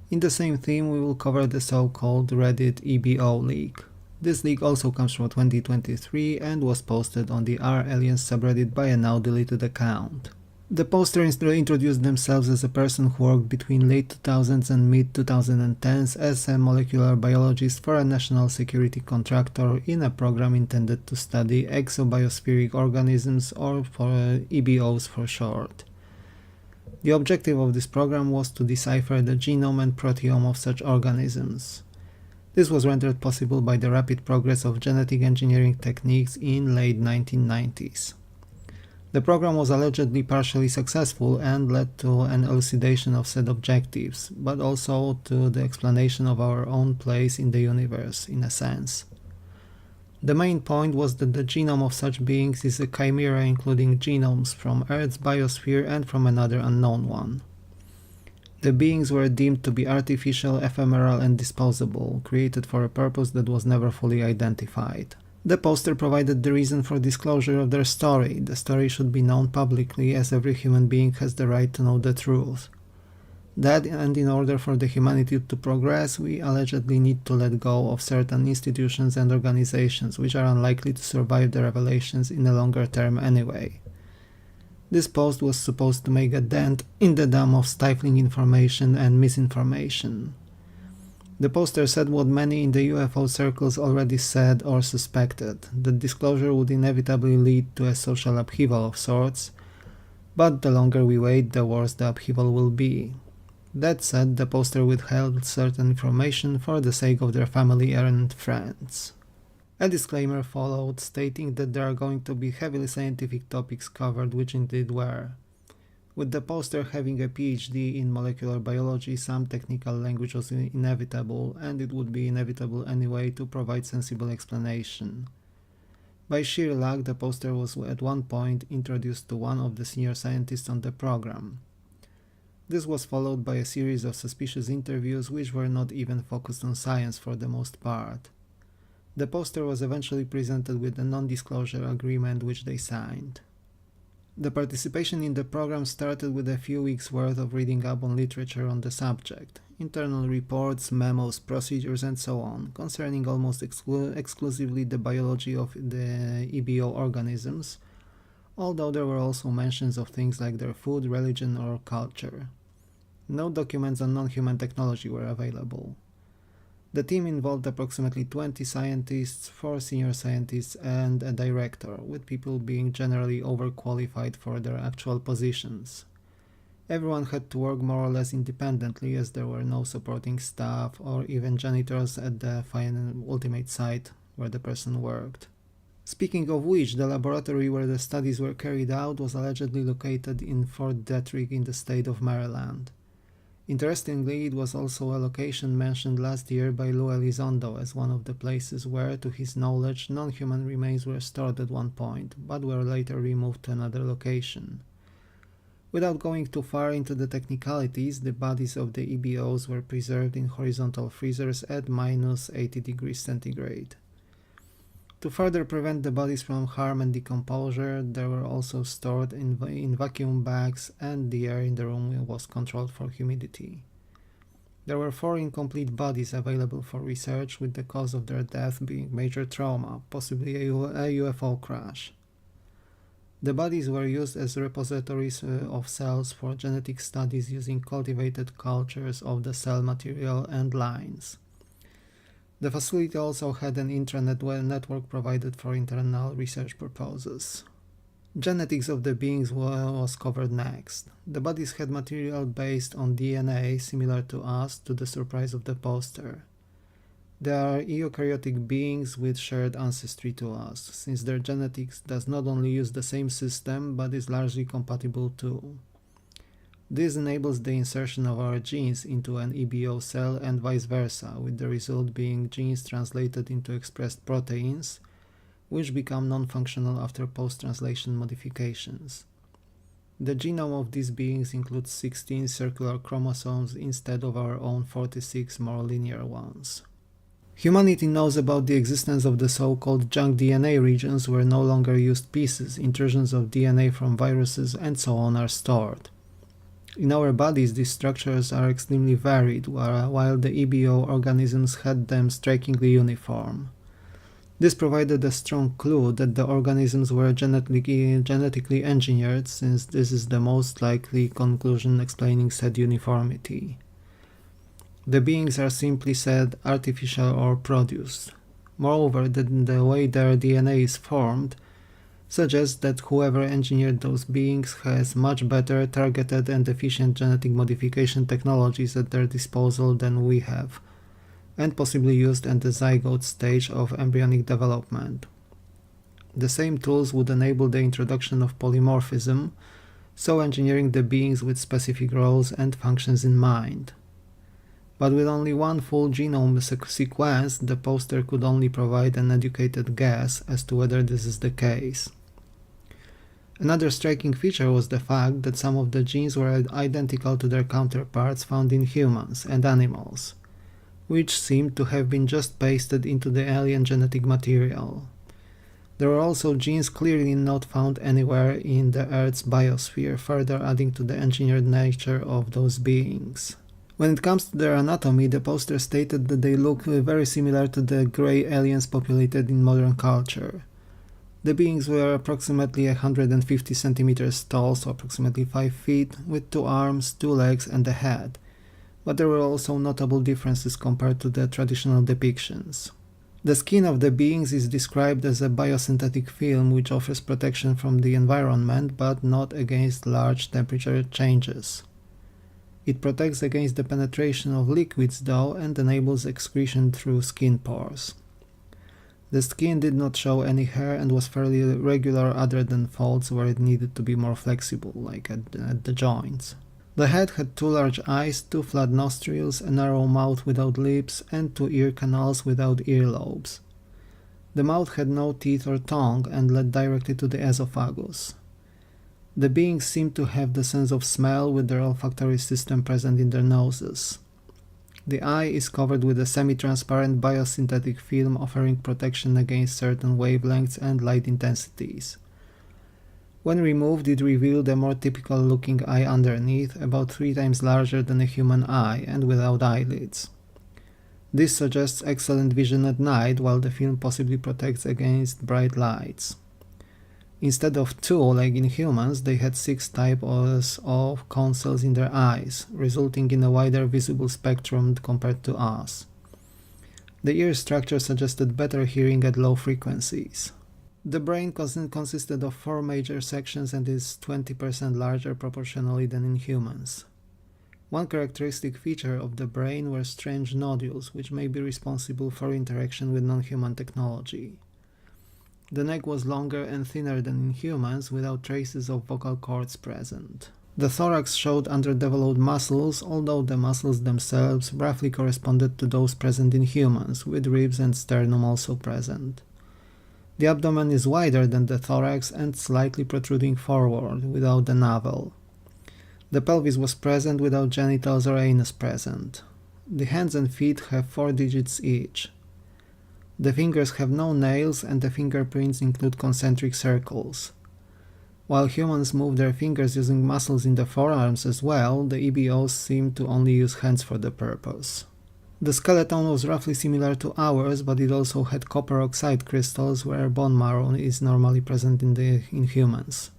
In the same theme we will cover the so-called Reddit EBO leak. This leak also comes from 2023 and was posted on the R-Aliens subreddit by a now deleted account. The poster introduced themselves as a person who worked between late 2000s and mid 2010s as a molecular biologist for a national security contractor in a program intended to study exobiospheric organisms, or for EBOs for short. The objective of this program was to decipher the genome and proteome of such organisms. This was rendered possible by the rapid progress of genetic engineering techniques in late 1990s. The program was allegedly partially successful and led to an elucidation of said objectives, but also to the explanation of our own place in the universe, in a sense. The main point was that the genome of such beings is a chimera including genomes from Earth's biosphere and from another unknown one. The beings were deemed to be artificial, ephemeral and disposable, created for a purpose that was never fully identified. The poster provided the reason for disclosure of their story. The story should be known publicly, as every human being has the right to know the truth. That, and in order for the humanity to progress, we allegedly need to let go of certain institutions and organizations which are unlikely to survive the revelations in the longer term anyway. This post was supposed to make a dent in the dam of stifling information and misinformation. The poster said what many in the UFO circles already said or suspected, that disclosure would inevitably lead to a social upheaval of sorts, but the longer we wait, the worse the upheaval will be. That said, the poster withheld certain information for the sake of their family and friends. A disclaimer followed, stating that there are going to be heavily scientific topics covered, which indeed were. With the poster having a PhD in molecular biology, some technical language was inevitable, and it would be inevitable anyway to provide sensible explanation. By sheer luck, the poster was at one point introduced to one of the senior scientists on the program. This was followed by a series of suspicious interviews which were not even focused on science for the most part. The poster was eventually presented with a non-disclosure agreement which they signed. The participation in the program started with a few weeks' worth of reading up on literature on the subject, internal reports, memos, procedures and so on, concerning almost exclusively the biology of the EBO organisms, although there were also mentions of things like their food, religion or culture. No documents on non-human technology were available. The team involved approximately 20 scientists, 4 senior scientists and a director, with people being generally overqualified for their actual positions. Everyone had to work more or less independently, as there were no supporting staff or even janitors at the ultimate site where the person worked. Speaking of which, the laboratory where the studies were carried out was allegedly located in Fort Detrick in the state of Maryland. Interestingly, it was also a location mentioned last year by Lou Elizondo as one of the places where, to his knowledge, non-human remains were stored at one point, but were later removed to another location. Without going too far into the technicalities, the bodies of the EBOs were preserved in horizontal freezers at minus 80 degrees centigrade. To further prevent the bodies from harm and decomposure, they were also stored in vacuum bags, and the air in the room was controlled for humidity. There were 4 incomplete bodies available for research, with the cause of their death being major trauma, possibly a UFO crash. The bodies were used as repositories of cells for genetic studies using cultivated cultures of the cell material and lines. The facility also had an intranet network provided for internal research purposes. Genetics of the beings was covered next. The bodies had material based on DNA similar to us, to the surprise of the poster. They are eukaryotic beings with shared ancestry to us, since their genetics does not only use the same system but is largely compatible too. This enables the insertion of our genes into an EBO cell and vice versa, with the result being genes translated into expressed proteins, which become non-functional after post-translation modifications. The genome of these beings includes 16 circular chromosomes instead of our own 46 more linear ones. Humanity knows about the existence of the so-called junk DNA regions where no longer used pieces, intrusions of DNA from viruses and so on are stored. In our bodies, these structures are extremely varied, while the EBO organisms had them strikingly uniform. This provided a strong clue that the organisms were genetically engineered, since this is the most likely conclusion explaining said uniformity. The beings are simply said artificial or produced. Moreover, the way their DNA is formed suggests that whoever engineered those beings has much better targeted and efficient genetic modification technologies at their disposal than we have, and possibly used at the zygote stage of embryonic development. The same tools would enable the introduction of polymorphism, so engineering the beings with specific roles and functions in mind. But with only one full genome sequence, the poster could only provide an educated guess as to whether this is the case. Another striking feature was the fact that some of the genes were identical to their counterparts found in humans and animals, which seemed to have been just pasted into the alien genetic material. There were also genes clearly not found anywhere in the Earth's biosphere, further adding to the engineered nature of those beings. When it comes to their anatomy, the poster stated that they look very similar to the grey aliens populated in modern culture. The beings were approximately 150 centimeters tall, so approximately 5 feet, with 2 arms, 2 legs and a head. But there were also notable differences compared to the traditional depictions. The skin of the beings is described as a biosynthetic film which offers protection from the environment but not against large temperature changes. It protects against the penetration of liquids though and enables excretion through skin pores. The skin did not show any hair and was fairly regular other than folds where it needed to be more flexible, like at the joints. The head had 2 large eyes, 2 flat nostrils, a narrow mouth without lips, and 2 ear canals without earlobes. The mouth had no teeth or tongue and led directly to the esophagus. The beings seemed to have the sense of smell with their olfactory system present in their noses. The eye is covered with a semi-transparent biosynthetic film offering protection against certain wavelengths and light intensities. When removed, it revealed a more typical looking eye underneath, about 3 times larger than a human eye and without eyelids. This suggests excellent vision at night, while the film possibly protects against bright lights. Instead of 2, like in humans, they had 6 types of cone cells in their eyes, resulting in a wider visible spectrum compared to us. The ear structure suggested better hearing at low frequencies. The brain consisted of 4 major sections and is 20% larger proportionally than in humans. One characteristic feature of the brain were strange nodules, which may be responsible for interaction with non-human technology. The neck was longer and thinner than in humans, without traces of vocal cords present. The thorax showed underdeveloped muscles, although the muscles themselves roughly corresponded to those present in humans, with ribs and sternum also present. The abdomen is wider than the thorax and slightly protruding forward, without the navel. The pelvis was present without genitals or anus present. The hands and feet have 4 digits each. The fingers have no nails and the fingerprints include concentric circles. While humans move their fingers using muscles in the forearms as well, the EBOs seem to only use hands for the purpose. The skeleton was roughly similar to ours, but it also had copper oxide crystals, where bone marrow is normally present in humans.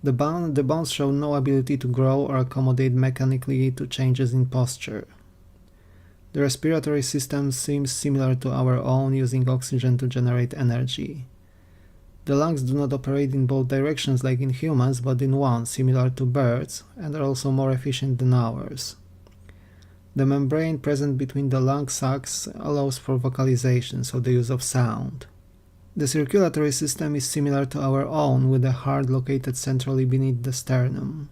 The bones show no ability to grow or accommodate mechanically to changes in posture. The respiratory system seems similar to our own, using oxygen to generate energy. The lungs do not operate in both directions like in humans, but in one, similar to birds, and are also more efficient than ours. The membrane present between the lung sacs allows for vocalization, so the use of sound. The circulatory system is similar to our own, with a heart located centrally beneath the sternum.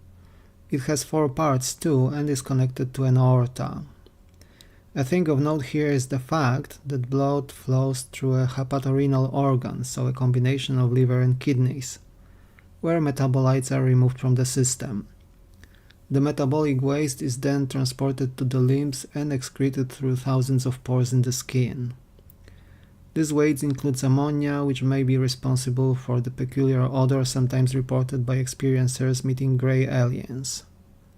It has 4 parts too and is connected to an aorta. A thing of note here is the fact that blood flows through a hepatorenal organ, so a combination of liver and kidneys, where metabolites are removed from the system. The metabolic waste is then transported to the limbs and excreted through thousands of pores in the skin. This waste includes ammonia, which may be responsible for the peculiar odor sometimes reported by experiencers meeting grey aliens.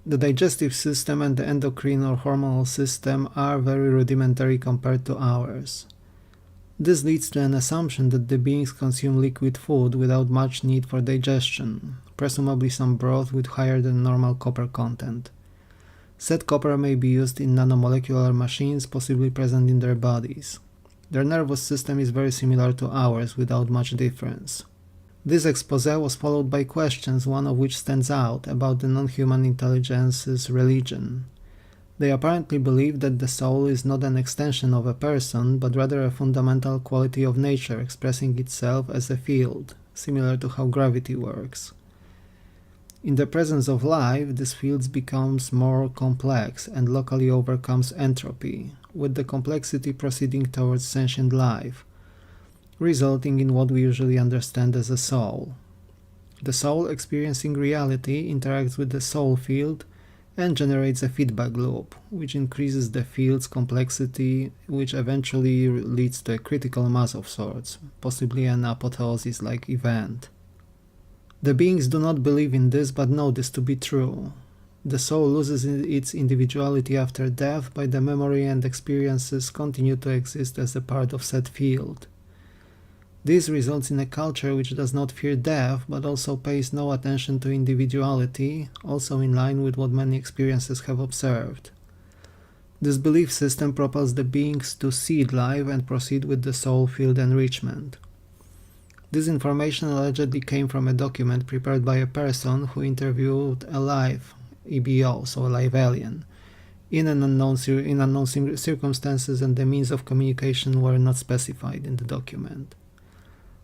The digestive system and the endocrine or hormonal system are very rudimentary compared to ours. This leads to an assumption that the beings consume liquid food without much need for digestion, presumably some broth with higher than normal copper content. Said copper may be used in nanomolecular machines possibly present in their bodies. Their nervous system is very similar to ours without much difference. This exposé was followed by questions, one of which stands out, about the non-human intelligence's religion. They apparently believe that the soul is not an extension of a person, but rather a fundamental quality of nature expressing itself as a field, similar to how gravity works. In the presence of life, this field becomes more complex and locally overcomes entropy, with the complexity proceeding towards sentient life, resulting in what we usually understand as a soul. The soul experiencing reality interacts with the soul field and generates a feedback loop, which increases the field's complexity, which eventually leads to a critical mass of sorts, possibly an apotheosis-like event. The beings do not believe in this but know this to be true. The soul loses its individuality after death, but the memory and experiences continue to exist as a part of said field. This results in a culture which does not fear death, but also pays no attention to individuality, also in line with what many experiences have observed. This belief system propels the beings to seed life and proceed with the soul field enrichment. This information allegedly came from a document prepared by a person who interviewed a live EBO, so a live alien, in unknown circumstances, and the means of communication were not specified in the document.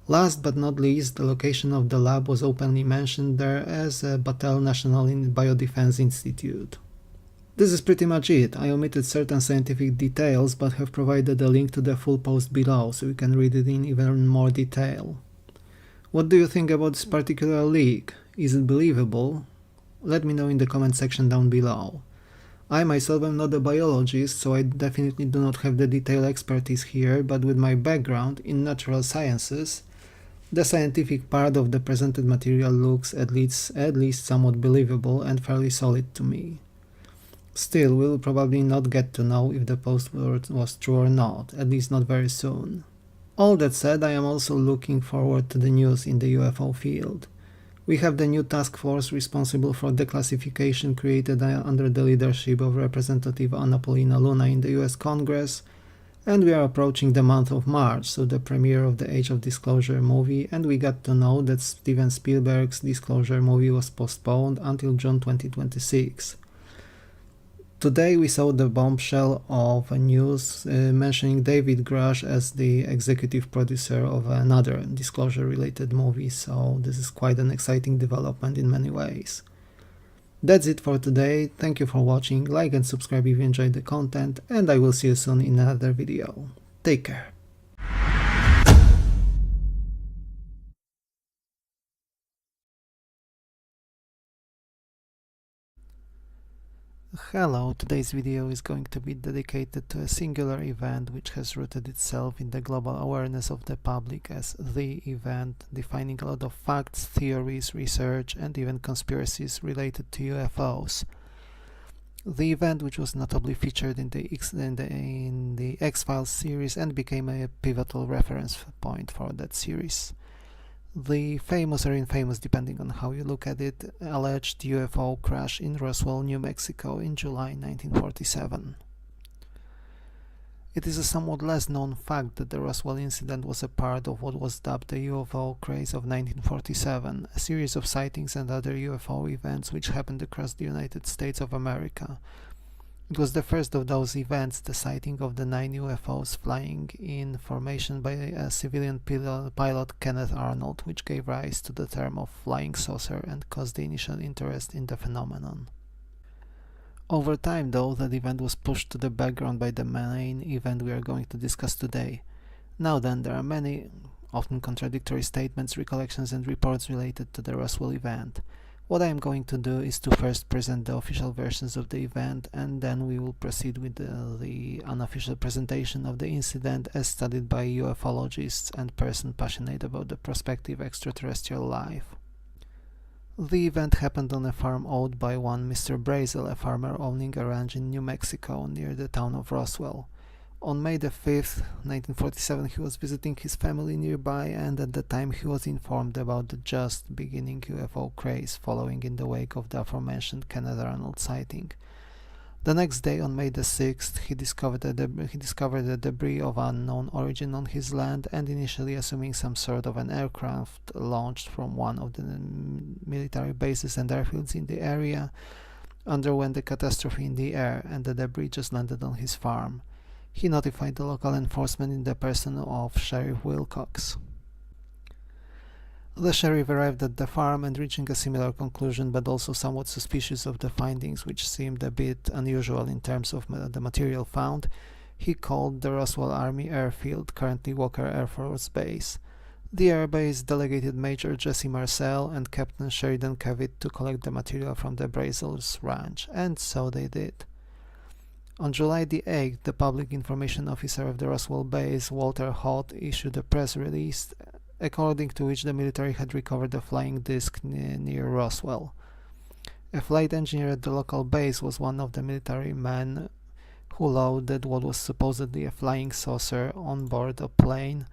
Last but not least, the location of the lab was openly mentioned there as a Battelle National Biodefense Institute. This is pretty much it. I omitted certain scientific details but have provided a link to the full post below so you can read it in even more detail. What do you think about this particular leak? Is it believable? Let me know in the comment section down below. I myself am not a biologist, so I definitely do not have the detailed expertise here, but with my background in natural sciences, the scientific part of the presented material looks at least somewhat believable and fairly solid to me. Still, we'll probably not get to know if the post was true or not, at least not very soon. All that said, I am also looking forward to the news in the UFO field. We have the new task force responsible for declassification created under the leadership of Representative Anna Paulina Luna in the US Congress, and we are approaching the month of March, so the premiere of the Age of Disclosure movie, and we got to know that Steven Spielberg's Disclosure movie was postponed until June 2026. Today we saw the bombshell of a news mentioning David Grush as the executive producer of another Disclosure-related movie, so this is quite an exciting development in many ways. That's it for today. Thank you for watching, like and subscribe if you enjoyed the content, and I will see you soon in another video. Take care. Hello, today's video is going to be dedicated to a singular event which has rooted itself in the global awareness of the public as the event, defining a lot of facts, theories, research, and even conspiracies related to UFOs. The event, which was notably featured in the X-Files series and became a pivotal reference point for that series. The famous or infamous, depending on how you look at it, alleged UFO crash in Roswell, New Mexico in July 1947. It is a somewhat less known fact that the Roswell incident was a part of what was dubbed the UFO craze of 1947, a series of sightings and other UFO events which happened across the United States of America. It was the first of those events, the sighting of the 9 UFOs flying in formation by a civilian pilot, Kenneth Arnold, which gave rise to the term of flying saucer and caused the initial interest in the phenomenon. Over time, though, that event was pushed to the background by the main event we are going to discuss today. Now then, there are many, often contradictory statements, recollections and reports related to the Roswell event. What I am going to do is to first present the official versions of the event, and then we will proceed with the unofficial presentation of the incident as studied by ufologists and persons passionate about the prospective extraterrestrial life. The event happened on a farm owned by one Mr. Brazel, a farmer owning a ranch in New Mexico near the town of Roswell. On May the 5th, 1947, he was visiting his family nearby, and at the time he was informed about the just beginning UFO craze following in the wake of the aforementioned Kenneth Arnold sighting. The next day, on May the 6th, he discovered a debris of unknown origin on his land, and initially assuming some sort of an aircraft launched from one of the military bases and airfields in the area, underwent a catastrophe in the air, and the debris just landed on his farm. He notified the local enforcement in the person of Sheriff Wilcox. The sheriff arrived at the farm and, reaching a similar conclusion but also somewhat suspicious of the findings, which seemed a bit unusual in terms of the material found, he called the Roswell Army Airfield, currently Walker Air Force Base. The airbase delegated Major Jesse Marcel and Captain Sheridan Cavitt to collect the material from the Brazils ranch, and so they did. On July the 8th, the public information officer of the Roswell base, Walter Hoth, issued a press release according to which the military had recovered a flying disc near Roswell. A flight engineer at the local base was one of the military men who loaded what was supposedly a flying saucer on board a plane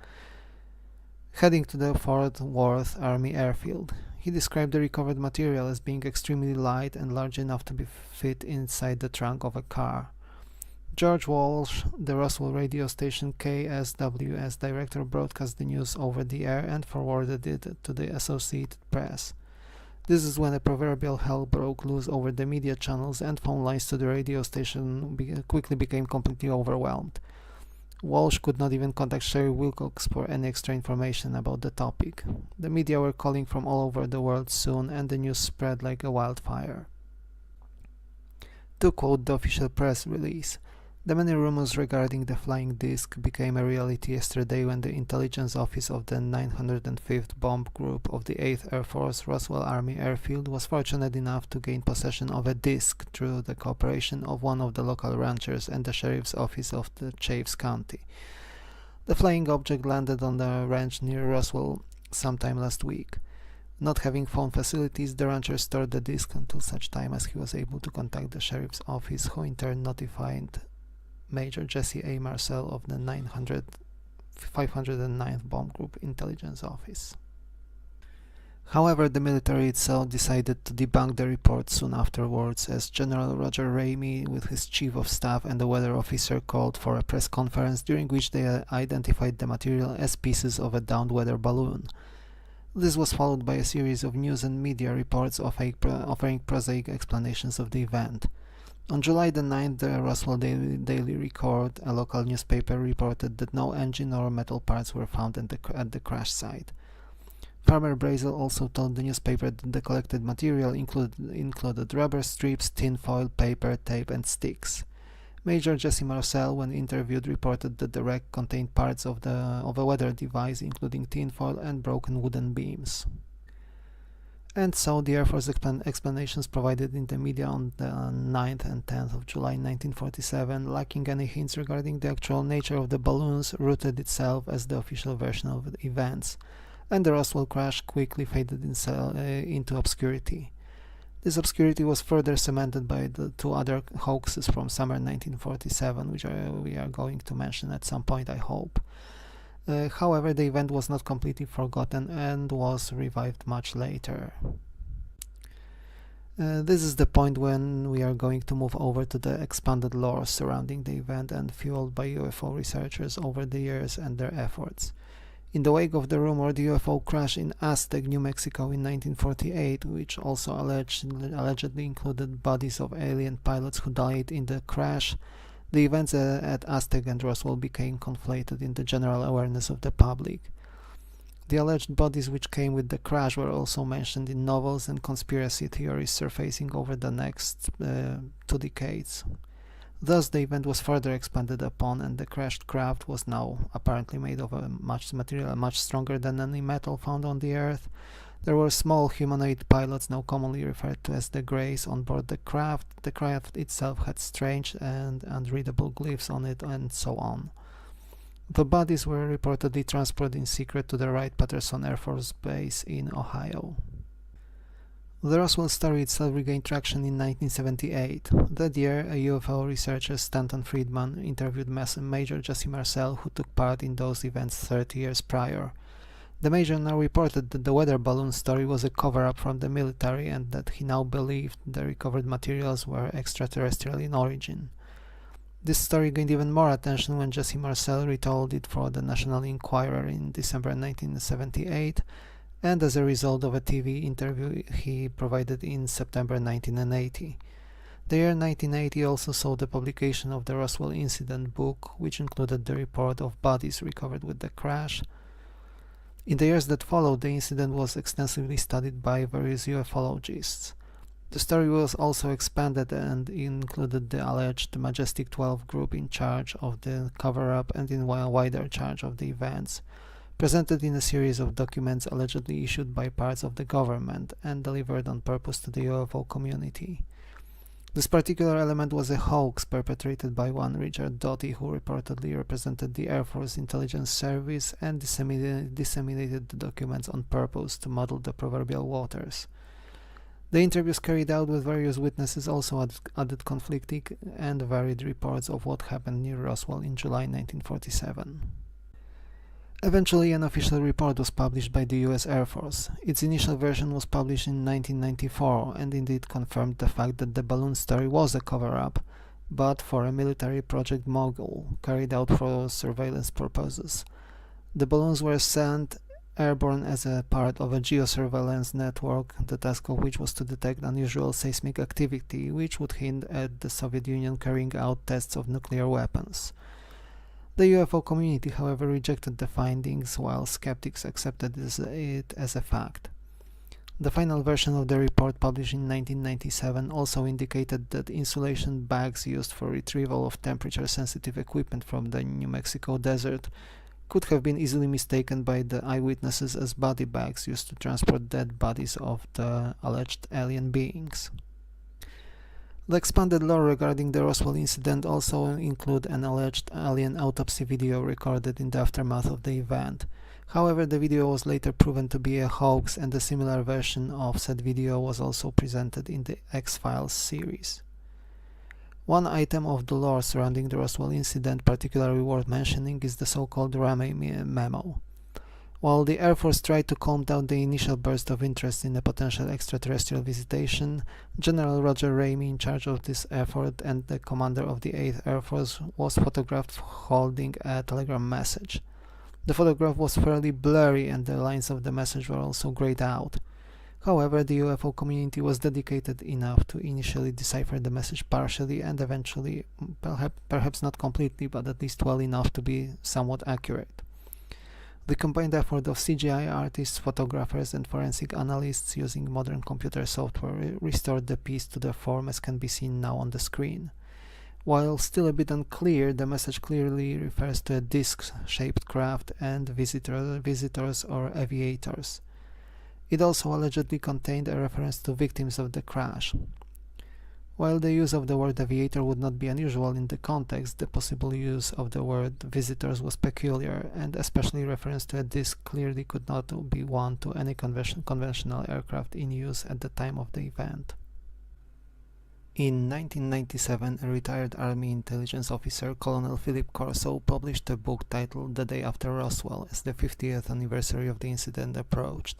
heading to the Fort Worth Army Airfield. He described the recovered material as being extremely light and large enough to be fit inside the trunk of a car. George Walsh, the Roswell radio station KSWS director, broadcast the news over the air and forwarded it to the Associated Press. This is when a proverbial hell broke loose over the media channels, and phone lines to the radio station quickly became completely overwhelmed. Walsh could not even contact Sherry Wilcox for any extra information about the topic. The media were calling from all over the world soon, and the news spread like a wildfire. To quote the official press release, the many rumors regarding the flying disc became a reality yesterday when the intelligence office of the 905th Bomb Group of the 8th Air Force Roswell Army Airfield was fortunate enough to gain possession of a disc through the cooperation of one of the local ranchers and the sheriff's office of the Chaves County. The flying object landed on the ranch near Roswell sometime last week. Not having phone facilities, the rancher stored the disc until such time as he was able to contact the sheriff's office, who in turn notified Major Jesse A. Marcel of the 509th Bomb Group Intelligence Office. However, the military itself decided to debunk the report soon afterwards, as General Roger Ramey, with his chief of staff and the weather officer, called for a press conference during which they identified the material as pieces of a downed weather balloon. This was followed by a series of news and media reports offering prosaic explanations of the event. On July the 9th, the Roswell Daily Record, a local newspaper, reported that no engine or metal parts were found at the crash site. Farmer Brazel also told the newspaper that the collected material included rubber strips, tinfoil, paper, tape, and sticks. Major Jesse Marcel, when interviewed, reported that the wreck contained parts of a weather device, including tinfoil and broken wooden beams. And so the Air Force explanations provided in the media on the 9th and 10th of July 1947, lacking any hints regarding the actual nature of the balloons, rooted itself as the official version of the events, and the Roswell crash quickly faded into obscurity. This obscurity was further cemented by the two other hoaxes from summer 1947, which we are going to mention at some point, I hope. However, the event was not completely forgotten and was revived much later. This is the point when we are going to move over to the expanded lore surrounding the event and fueled by UFO researchers over the years and their efforts. In the wake of the rumored UFO crash in Aztec, New Mexico in 1948, which also allegedly included bodies of alien pilots who died in the crash, the events at Aztec and Roswell became conflated in the general awareness of the public. The alleged bodies which came with the crash were also mentioned in novels and conspiracy theories surfacing over the next 2 decades. Thus, the event was further expanded upon, and the crashed craft was now apparently made of a material much stronger than any metal found on the Earth. There were small humanoid pilots, now commonly referred to as the Greys, on board the craft. The craft itself had strange and unreadable glyphs on it, and so on. The bodies were reportedly transported in secret to the Wright-Patterson Air Force Base in Ohio. The Roswell story itself regained traction in 1978. That year, a UFO researcher, Stanton Friedman, interviewed Major Jesse Marcel, who took part in those events 30 years prior. The Major now reported that the weather balloon story was a cover-up from the military and that he now believed the recovered materials were extraterrestrial in origin. This story gained even more attention when Jesse Marcel retold it for the National Enquirer in December 1978, and as a result of a TV interview he provided in September 1980. The year 1980 also saw the publication of the Roswell Incident book, which included the report of bodies recovered with the crash. In the years that followed, the incident was extensively studied by various ufologists. The story was also expanded and included the alleged Majestic 12 group in charge of the cover-up and in wider charge of the events, presented in a series of documents allegedly issued by parts of the government and delivered on purpose to the UFO community. This particular element was a hoax perpetrated by one Richard Doty, who reportedly represented the Air Force Intelligence Service and disseminated the documents on purpose to muddle the proverbial waters. The interviews carried out with various witnesses also added conflicting and varied reports of what happened near Roswell in July 1947. Eventually, an official report was published by the US Air Force. Its initial version was published in 1994 and indeed confirmed the fact that the balloon story was a cover-up, but for a military project mogul, carried out for surveillance purposes. The balloons were sent airborne as a part of a geosurveillance network, the task of which was to detect unusual seismic activity, which would hint at the Soviet Union carrying out tests of nuclear weapons. The UFO community, however, rejected the findings, while skeptics accepted it as a fact. The final version of the report, published in 1997, also indicated that insulation bags used for retrieval of temperature-sensitive equipment from the New Mexico desert could have been easily mistaken by the eyewitnesses as body bags used to transport dead bodies of the alleged alien beings. The expanded lore regarding the Roswell incident also include an alleged alien autopsy video recorded in the aftermath of the event. However, the video was later proven to be a hoax, and a similar version of said video was also presented in the X-Files series. One item of the lore surrounding the Roswell incident particularly worth mentioning is the so-called Ramey memo. While the Air Force tried to calm down the initial burst of interest in a potential extraterrestrial visitation, General Roger Ramey, in charge of this effort and the commander of the 8th Air Force, was photographed holding a telegram message. The photograph was fairly blurry and the lines of the message were also grayed out. However, the UFO community was dedicated enough to initially decipher the message partially and eventually, perhaps not completely, but at least well enough to be somewhat accurate. The combined effort of CGI artists, photographers, and forensic analysts using modern computer software restored the piece to the form as can be seen now on the screen. While still a bit unclear, the message clearly refers to a disc-shaped craft and visitors or aviators. It also allegedly contained a reference to victims of the crash. While the use of the word aviator would not be unusual in the context, the possible use of the word visitors was peculiar, and especially reference to a disc clearly could not be one to any conventional aircraft in use at the time of the event. In 1997, a retired Army intelligence officer, Colonel Philip Corso, published a book titled The Day After Roswell as the 50th anniversary of the incident approached.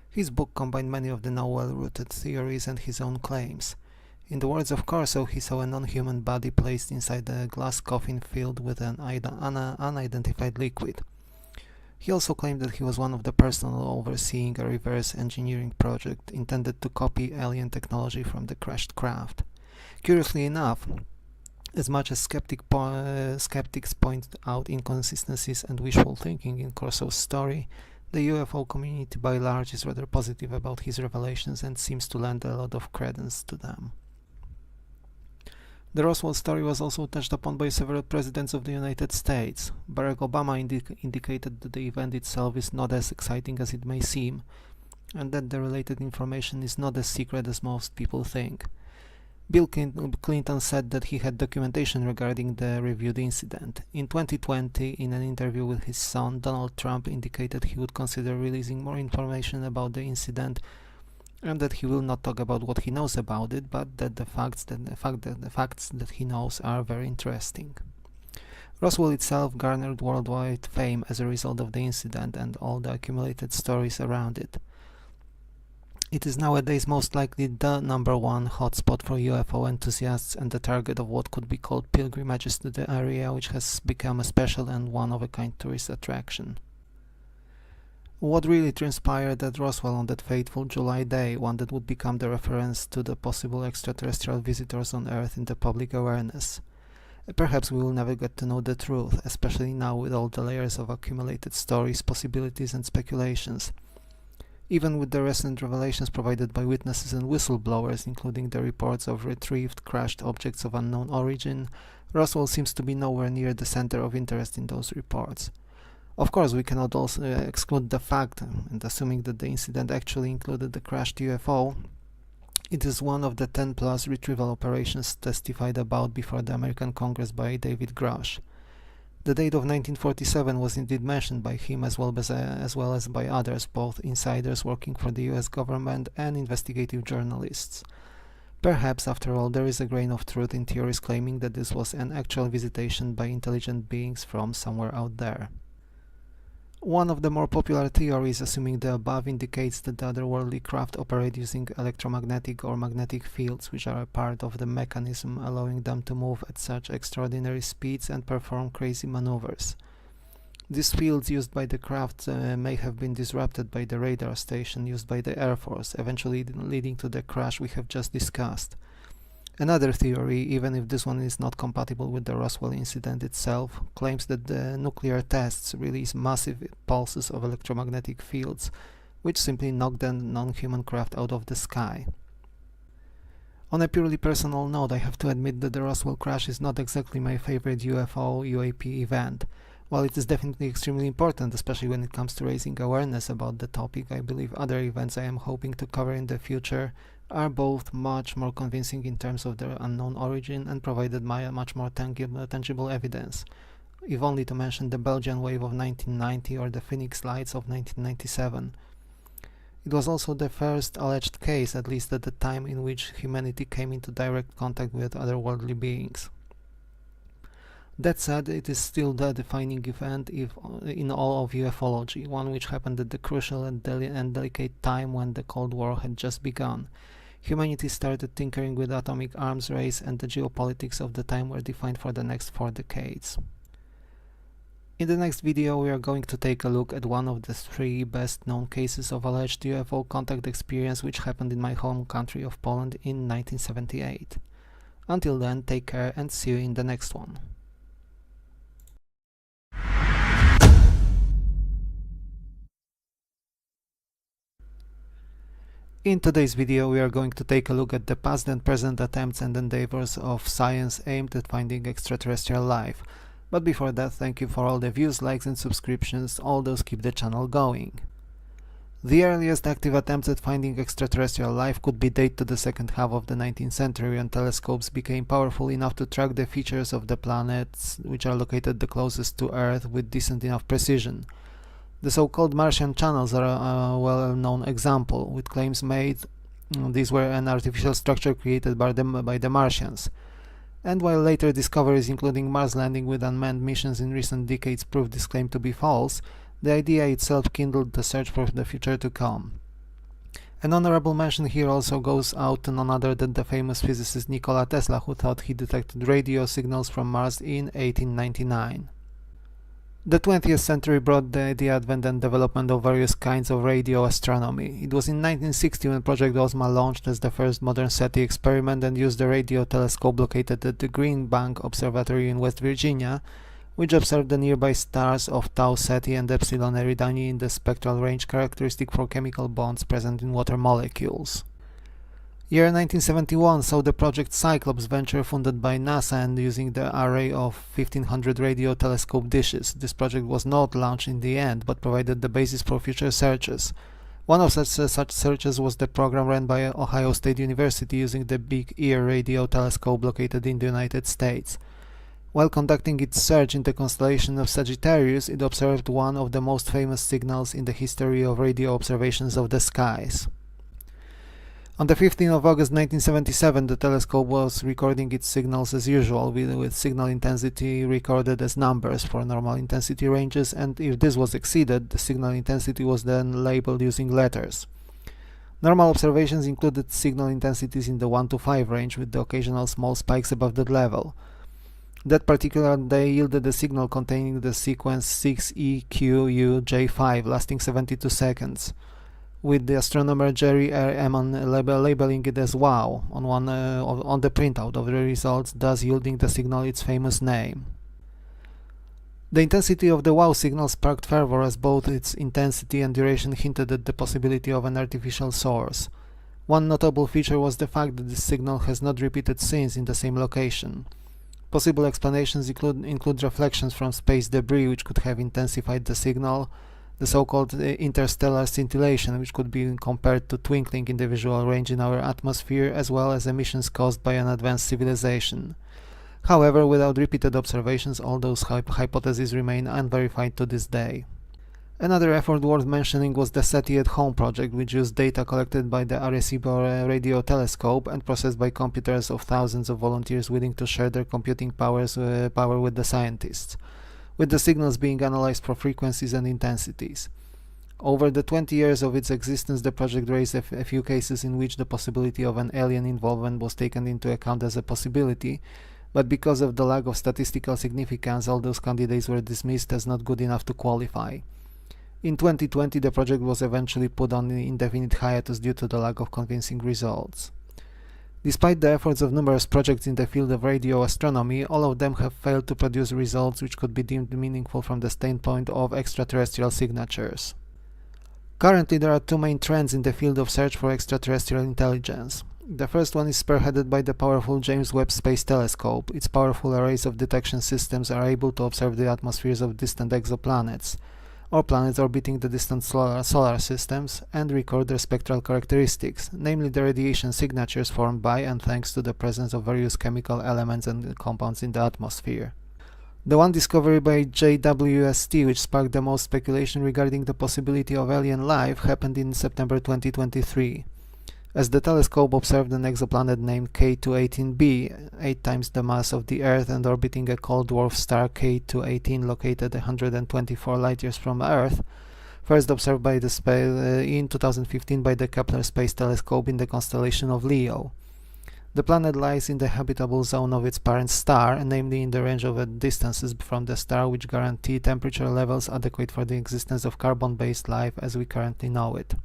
His book combined many of the now well-rooted theories and his own claims. In the words of Corso, he saw a non-human body placed inside a glass coffin filled with an unidentified liquid. He also claimed that he was one of the personnel overseeing a reverse engineering project intended to copy alien technology from the crashed craft. Curiously enough, as much as skeptics point out inconsistencies and wishful thinking in Corso's story, the UFO community by large is rather positive about his revelations and seems to lend a lot of credence to them. The Roswell story was also touched upon by several presidents of the United States. Barack Obama indicated that the event itself is not as exciting as it may seem, and that the related information is not as secret as most people think. Bill Clinton said that he had documentation regarding the reviewed incident. In 2020, in an interview with his son, Donald Trump indicated he would consider releasing more information about the incident, and that he will not talk about what he knows about it, but that the facts that he knows are very interesting. Roswell itself garnered worldwide fame as a result of the incident and all the accumulated stories around it. It is nowadays most likely the #1 hotspot for UFO enthusiasts and the target of what could be called pilgrimages to the area, which has become a special and one-of-a-kind tourist attraction. What really transpired at Roswell on that fateful July day, one that would become the reference to the possible extraterrestrial visitors on Earth in the public awareness? Perhaps we will never get to know the truth, especially now with all the layers of accumulated stories, possibilities and speculations. Even with the recent revelations provided by witnesses and whistleblowers, including the reports of retrieved crashed objects of unknown origin, Roswell seems to be nowhere near the center of interest in those reports. Of course, we cannot also exclude the fact, and assuming that the incident actually included the crashed UFO, it is one of the 10+ retrieval operations testified about before the American Congress by David Grush. The date of 1947 was indeed mentioned by him as well as by others, both insiders working for the US government and investigative journalists. Perhaps, after all, there is a grain of truth in theories claiming that this was an actual visitation by intelligent beings from somewhere out there. One of the more popular theories assuming the above indicates that the otherworldly craft operate using electromagnetic or magnetic fields, which are a part of the mechanism allowing them to move at such extraordinary speeds and perform crazy maneuvers. These fields used by the craft may have been disrupted by the radar station used by the Air Force, eventually leading to the crash we have just discussed. Another theory, even if this one is not compatible with the Roswell incident itself, claims that the nuclear tests release massive pulses of electromagnetic fields, which simply knock the non-human craft out of the sky. On a purely personal note, I have to admit that the Roswell crash is not exactly my favorite UFO UAP event. While it is definitely extremely important, especially when it comes to raising awareness about the topic, I believe other events I am hoping to cover in the future are both much more convincing in terms of their unknown origin and provided much more tangible evidence, if only to mention the Belgian wave of 1990 or the Phoenix Lights of 1997. It was also the first alleged case, at least at the time, in which humanity came into direct contact with otherworldly beings. That said, it is still the defining event in all of ufology, one which happened at the crucial and delicate time when the Cold War had just begun. Humanity started tinkering with atomic arms race, and the geopolitics of the time were defined for the next 4 decades. In the next video we are going to take a look at one of the 3 best known cases of alleged UFO contact experience which happened in my home country of Poland in 1978. Until then, take care and see you in the next one. In today's video we are going to take a look at the past and present attempts and endeavors of science aimed at finding extraterrestrial life. But before that, thank you for all the views, likes and subscriptions, all those keep the channel going. The earliest active attempts at finding extraterrestrial life could be dated to the second half of the 19th century, when telescopes became powerful enough to track the features of the planets which are located the closest to Earth with decent enough precision. The so-called Martian channels are a well-known example, with claims made these were an artificial structure created by the Martians. And while later discoveries, including Mars landing with unmanned missions in recent decades, proved this claim to be false, the idea itself kindled the search for the future to come. An honorable mention here also goes out to none other than the famous physicist Nikola Tesla, who thought he detected radio signals from Mars in 1899. The 20th century brought the advent and development of various kinds of radio astronomy. It was in 1960 when Project Ozma launched as the first modern SETI experiment and used a radio telescope located at the Green Bank Observatory in West Virginia, which observed the nearby stars of Tau Ceti and Epsilon Eridani in the spectral range characteristic for chemical bonds present in water molecules. Year 1971 saw the Project Cyclops venture funded by NASA and using the array of 1500 radio telescope dishes. This project was not launched in the end, but provided the basis for future searches. One of such searches was the program run by Ohio State University using the Big Ear radio telescope located in the United States. While conducting its search in the constellation of Sagittarius, it observed one of the most famous signals in the history of radio observations of the skies. On the 15th of August 1977, the telescope was recording its signals as usual, with signal intensity recorded as numbers for normal intensity ranges, and if this was exceeded, the signal intensity was then labeled using letters. Normal observations included signal intensities in the 1 to 5 range, with the occasional small spikes above that level. That particular day yielded a signal containing the sequence 6EQUJ5, lasting 72 seconds. With the astronomer Jerry R. Emmon labeling it as WOW on the printout of the results, thus yielding the signal its famous name. The intensity of the WOW signal sparked fervor, as both its intensity and duration hinted at the possibility of an artificial source. One notable feature was the fact that this signal has not repeated since in the same location. Possible explanations include reflections from space debris, which could have intensified the signal, the so-called interstellar scintillation, which could be compared to twinkling in the visual range in our atmosphere, as well as emissions caused by an advanced civilization. However, without repeated observations, all those hypotheses remain unverified to this day. Another effort worth mentioning was the SETI at Home project, which used data collected by the Arecibo radio telescope and processed by computers of thousands of volunteers willing to share their computing power with the scientists, with the signals being analyzed for frequencies and intensities. Over the 20 years of its existence, the project raised a few cases in which the possibility of an alien involvement was taken into account as a possibility, but because of the lack of statistical significance, all those candidates were dismissed as not good enough to qualify. In 2020, the project was eventually put on indefinite hiatus due to the lack of convincing results. Despite the efforts of numerous projects in the field of radio astronomy, all of them have failed to produce results which could be deemed meaningful from the standpoint of extraterrestrial signatures. Currently, there are two main trends in the field of search for extraterrestrial intelligence. The first one is spearheaded by the powerful James Webb Space Telescope. Its powerful arrays of detection systems are able to observe the atmospheres of distant exoplanets, or planets orbiting the distant solar systems, and record their spectral characteristics, namely the radiation signatures formed by and thanks to the presence of various chemical elements and compounds in the atmosphere. The one discovery by JWST, which sparked the most speculation regarding the possibility of alien life, happened in September 2023. As the telescope observed an exoplanet named K218b, 8 times the mass of the Earth and orbiting a cold dwarf star K218 located 124 light-years from Earth, first observed by in 2015 by the Kepler Space Telescope in the constellation of Leo. The planet lies in the habitable zone of its parent star, namely in the range of distances from the star which guarantee temperature levels adequate for the existence of carbon-based life as we currently know it.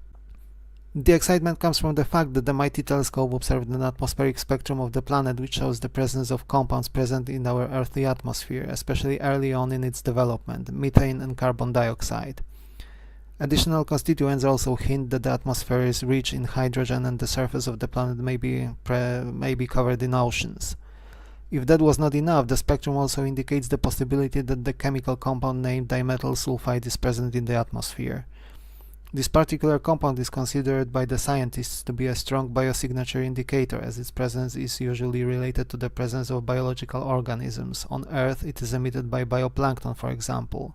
The excitement comes from the fact that the mighty telescope observed an atmospheric spectrum of the planet which shows the presence of compounds present in our earthly atmosphere, especially early on in its development, methane and carbon dioxide. Additional constituents also hint that the atmosphere is rich in hydrogen and the surface of the planet may be covered in oceans. If that was not enough, the spectrum also indicates the possibility that the chemical compound named dimethyl sulfide is present in the atmosphere. This particular compound is considered by the scientists to be a strong biosignature indicator, as its presence is usually related to the presence of biological organisms. On Earth, it is emitted by bioplankton, for example.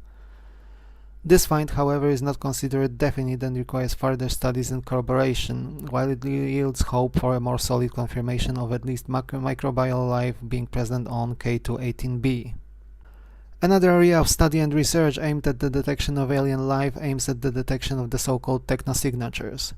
This find, however, is not considered definite and requires further studies and corroboration, while it yields hope for a more solid confirmation of at least microbial life being present on K218b. Another area of study and research aimed at the detection of alien life aims at the detection of the so-called technosignatures.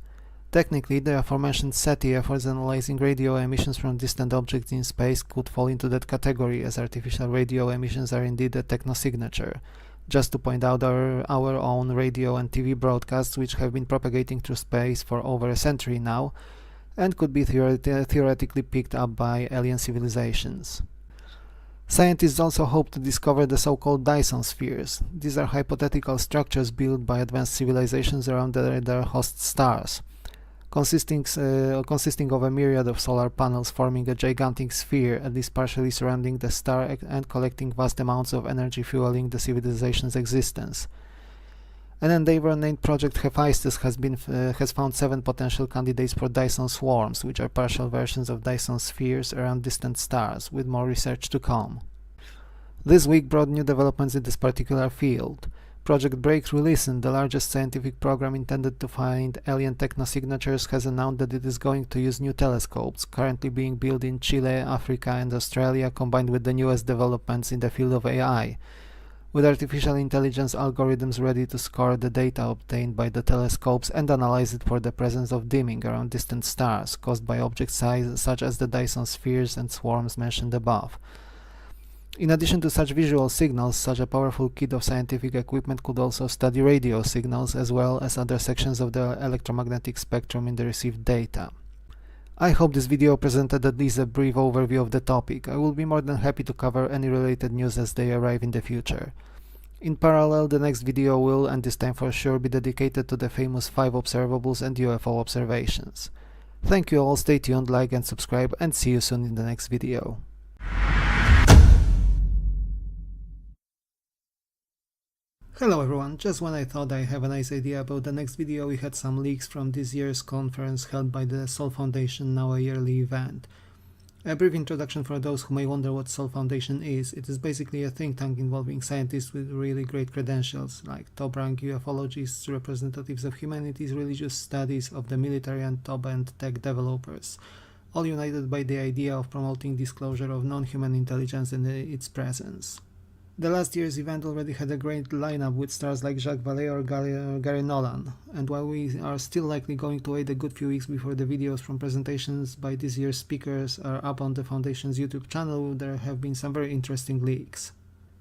Technically, the aforementioned SETI efforts analyzing radio emissions from distant objects in space could fall into that category, as artificial radio emissions are indeed a technosignature. Just to point out our own radio and TV broadcasts, which have been propagating through space for over a century now, and could be theoretically picked up by alien civilizations. Scientists also hope to discover the so-called Dyson spheres. These are hypothetical structures built by advanced civilizations around their host stars, consisting of a myriad of solar panels forming a gigantic sphere, at least partially surrounding the star and collecting vast amounts of energy fueling the civilization's existence. An endeavor named Project Hephaestus has found 7 potential candidates for Dyson swarms, which are partial versions of Dyson spheres around distant stars, with more research to come. This week brought new developments in this particular field. Project Breakthrough Listen, the largest scientific program intended to find alien technosignatures, has announced that it is going to use new telescopes, currently being built in Chile, Africa and Australia, combined with the newest developments in the field of AI, with artificial intelligence algorithms ready to score the data obtained by the telescopes and analyze it for the presence of dimming around distant stars caused by objects such as the Dyson spheres and swarms mentioned above. In addition to such visual signals, such a powerful kit of scientific equipment could also study radio signals as well as other sections of the electromagnetic spectrum in the received data. I hope this video presented at least a brief overview of the topic. I will be more than happy to cover any related news as they arrive in the future. In parallel, the next video will, and this time for sure, be dedicated to the famous 5 observables and UFO observations. Thank you all, stay tuned, like and subscribe, and see you soon in the next video. Hello everyone, just when I thought I have a nice idea about the next video, we had some leaks from this year's conference held by the Sol Foundation, now a yearly event. A brief introduction for those who may wonder what Sol Foundation is. It is basically a think tank involving scientists with really great credentials, like top-rank ufologists, representatives of humanities, religious studies, of the military and top-end tech developers, all united by the idea of promoting disclosure of non-human intelligence and its presence. The last year's event already had a great lineup with stars like Jacques Vallée or Gary Nolan, and while we are still likely going to wait a good few weeks before the videos from presentations by this year's speakers are up on the Foundation's YouTube channel, there have been some very interesting leaks.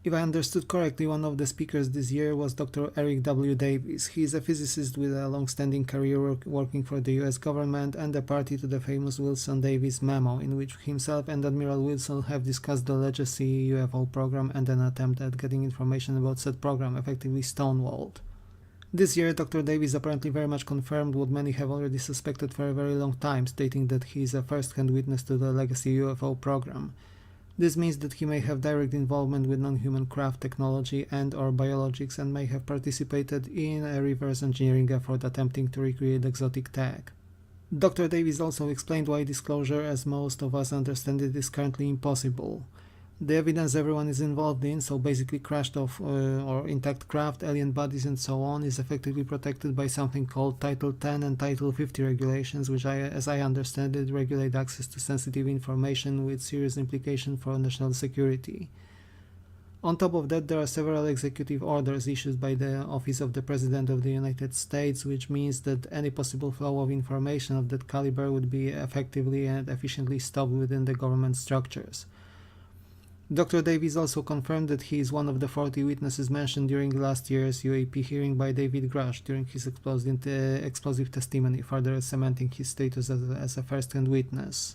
If I understood correctly, one of the speakers this year was Dr. Eric W. Davis. He is a physicist with a long-standing career working for the US government and a party to the famous Wilson-Davis memo, in which himself and Admiral Wilson have discussed the legacy UFO program and an attempt at getting information about said program effectively stonewalled. This year, Dr. Davis apparently very much confirmed what many have already suspected for a very long time, stating that he is a first-hand witness to the legacy UFO program. This means that he may have direct involvement with non-human craft technology and/or biologics and may have participated in a reverse engineering effort attempting to recreate exotic tech. Dr. Davis also explained why disclosure, as most of us understand it, is currently impossible. The evidence everyone is involved in, so basically crashed off or intact craft, alien bodies and so on, is effectively protected by something called Title 10 and Title 50 regulations, which, as I understand it, regulate access to sensitive information with serious implication for national security. On top of that, there are several executive orders issued by the Office of the President of the United States, which means that any possible flow of information of that caliber would be effectively and efficiently stopped within the government structures. Dr. Davis also confirmed that he is one of the 40 witnesses mentioned during last year's UAP hearing by David Grush during his explosive testimony, further cementing his status as a first-hand witness.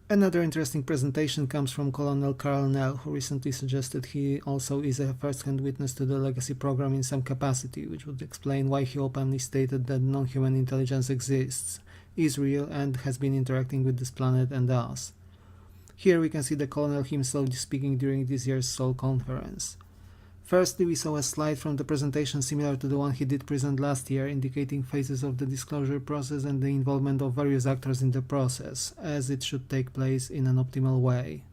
Another interesting presentation comes from Colonel Carl Nell, who recently suggested he also is a first-hand witness to the legacy program in some capacity, which would explain why he openly stated that non-human intelligence exists, is real, and has been interacting with this planet and us. Here we can see the colonel himself speaking during this year's Sol conference. Firstly, we saw a slide from the presentation similar to the one he did present last year, indicating phases of the disclosure process and the involvement of various actors in the process, as it should take place in an optimal way.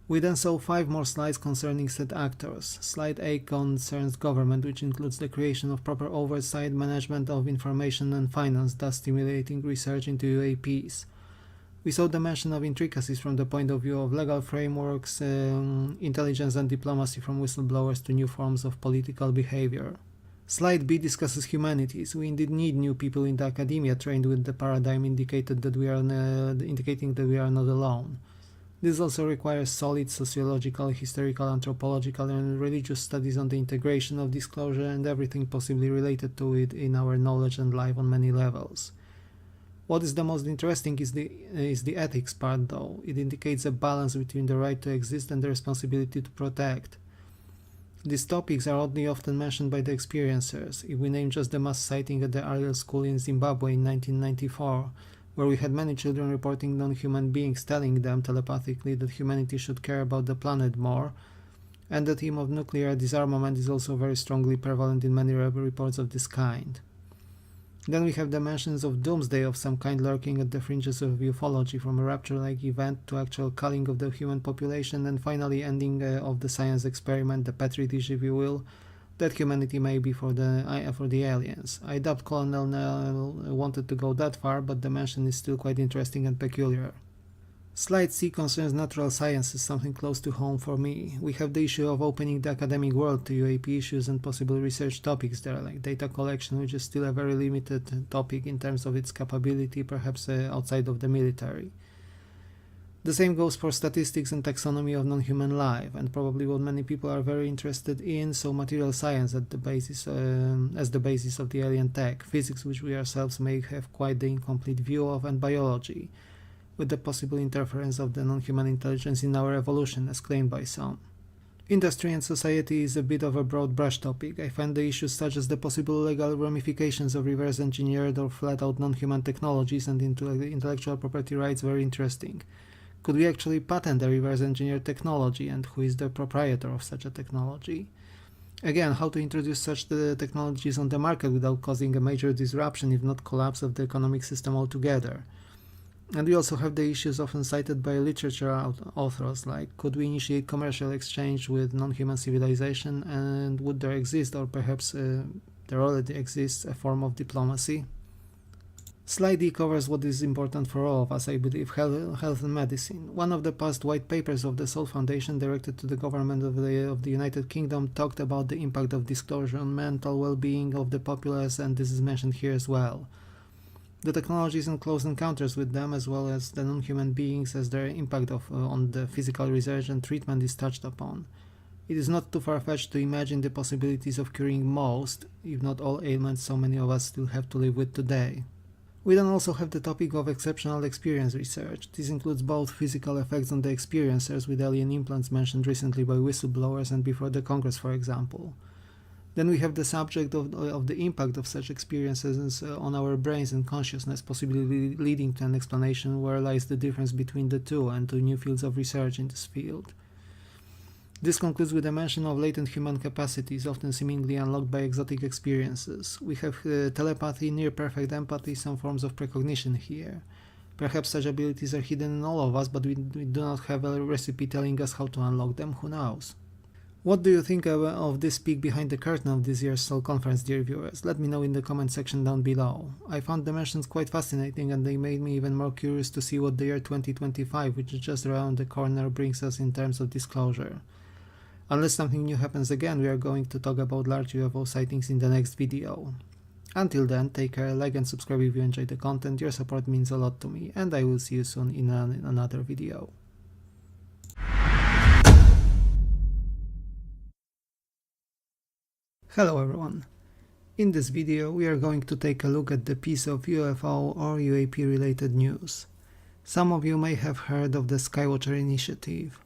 We then saw 5 more slides concerning said actors. Slide 8 concerns government, which includes the creation of proper oversight, management of information and finance, thus stimulating research into UAPs. We saw the mention of intricacies from the point of view of legal frameworks, intelligence and diplomacy, from whistleblowers to new forms of political behavior. Slide B discusses humanities. We indeed need new people in the academia trained with the paradigm indicating that we are not alone. This also requires solid sociological, historical, anthropological and religious studies on the integration of disclosure and everything possibly related to it in our knowledge and life on many levels. What is the most interesting is the ethics part, though. It indicates a balance between the right to exist and the responsibility to protect. These topics are oddly often mentioned by the experiencers. If we name just the mass sighting at the Ariel School in Zimbabwe in 1994, where we had many children reporting non-human beings telling them telepathically that humanity should care about the planet more, and the theme of nuclear disarmament is also very strongly prevalent in many reports of this kind. Then we have the mentions of doomsday of some kind lurking at the fringes of ufology, from a rapture-like event to actual culling of the human population, and finally ending of the science experiment, the petri dish if you will, that humanity may be for the aliens. I doubt Colonel Nell wanted to go that far, but the mention is still quite interesting and peculiar. Slide C concerns natural sciences, something close to home for me. We have the issue of opening the academic world to UAP issues and possible research topics there, like data collection, which is still a very limited topic in terms of its capability, perhaps outside of the military. The same goes for statistics and taxonomy of non-human life, and probably what many people are very interested in, so material science as the basis of the alien tech, physics, which we ourselves may have quite the incomplete view of, and biology, with the possible interference of the non-human intelligence in our evolution, as claimed by some. Industry and society is a bit of a broad brush topic. I find the issues such as the possible legal ramifications of reverse engineered or flat-out non-human technologies and intellectual property rights very interesting. Could we actually patent a reverse engineered technology, and who is the proprietor of such a technology? Again, how to introduce such technologies on the market without causing a major disruption, if not collapse of the economic system altogether. And we also have the issues often cited by literature authors, like could we initiate commercial exchange with non-human civilization, and would there exist, or perhaps there already exists, a form of diplomacy? Slide D covers what is important for all of us, I believe, health and medicine. One of the past white papers of the Soul Foundation, directed to the government of the United Kingdom, talked about the impact of disclosure on mental well-being of the populace, and this is mentioned here as well. The technologies and close encounters with them, as well as the non-human beings, as their impact on the physical research and treatment is touched upon. It is not too far-fetched to imagine the possibilities of curing most, if not all, ailments so many of us still have to live with today. We then also have the topic of exceptional experience research. This includes both physical effects on the experiencers, with alien implants mentioned recently by whistleblowers and before the Congress, for example. Then we have the subject of the impact of such experiences on our brains and consciousness, possibly leading to an explanation where lies the difference between the two and to new fields of research in this field. This concludes with a mention of latent human capacities, often seemingly unlocked by exotic experiences. We have telepathy, near-perfect empathy, some forms of precognition here. Perhaps such abilities are hidden in all of us, but we do not have a recipe telling us how to unlock them, who knows? What do you think of this peek behind the curtain of this year's Soul Conference, dear viewers? Let me know in the comment section down below. I found the mentions quite fascinating, and they made me even more curious to see what the year 2025, which is just around the corner, brings us in terms of disclosure. Unless something new happens again, we are going to talk about large UFO sightings in the next video. Until then, take care, like and subscribe if you enjoyed the content, your support means a lot to me, and I will see you soon in another video. Hello everyone. In this video we are going to take a look at the piece of UFO or UAP related news. Some of you may have heard of the Skywatcher Initiative.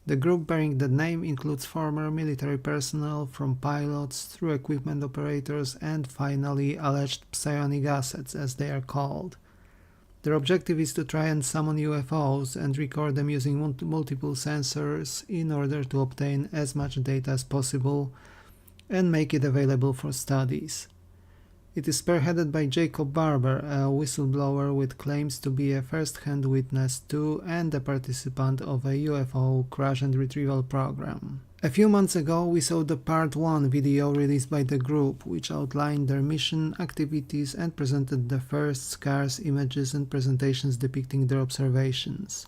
The group bearing that name includes former military personnel, from pilots through equipment operators and finally alleged psionic assets, as they are called. Their objective is to try and summon UFOs and record them using multiple sensors in order to obtain as much data as possible and make it available for studies. It is spearheaded by Jacob Barber, a whistleblower with claims to be a first-hand witness to and a participant of a UFO crash and retrieval program. A few months ago we saw the Part 1 video released by the group, which outlined their mission, activities and presented the first scarce images and presentations depicting their observations.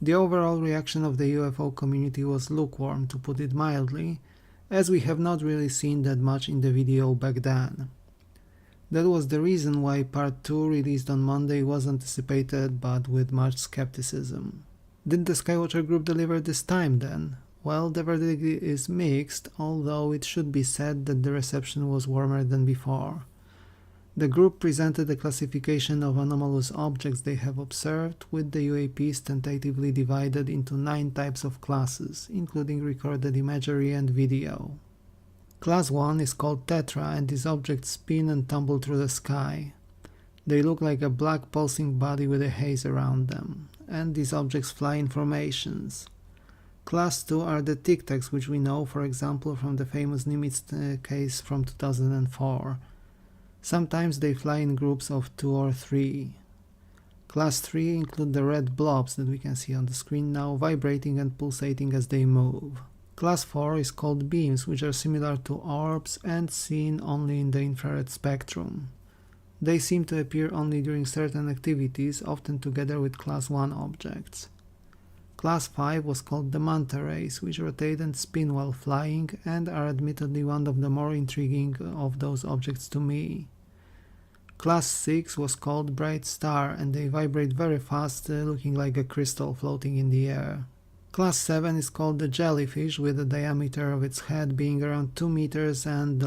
The overall reaction of the UFO community was lukewarm, to put it mildly, as we have not really seen that much in the video back then. That was the reason why Part 2, released on Monday, was anticipated, but with much skepticism. Did the Skywatcher group deliver this time then? Well, the verdict is mixed, although it should be said that the reception was warmer than before. The group presented a classification of anomalous objects they have observed, with the UAPs tentatively divided into 9 types of classes, including recorded imagery and video. Class 1 is called Tetra, and these objects spin and tumble through the sky. They look like a black pulsing body with a haze around them, and these objects fly in formations. Class 2 are the Tic Tacs, which we know, for example, from the famous Nimitz case from 2004. Sometimes they fly in groups of 2 or 3. Class 3 include the red blobs that we can see on the screen now, vibrating and pulsating as they move. Class 4 is called beams, which are similar to orbs and seen only in the infrared spectrum. They seem to appear only during certain activities, often together with Class 1 objects. Class 5 was called the manta rays, which rotate and spin while flying and are admittedly one of the more intriguing of those objects to me. Class 6 was called bright star, and they vibrate very fast, looking like a crystal floating in the air. Class 7 is called the jellyfish, with the diameter of its head being around 2 meters and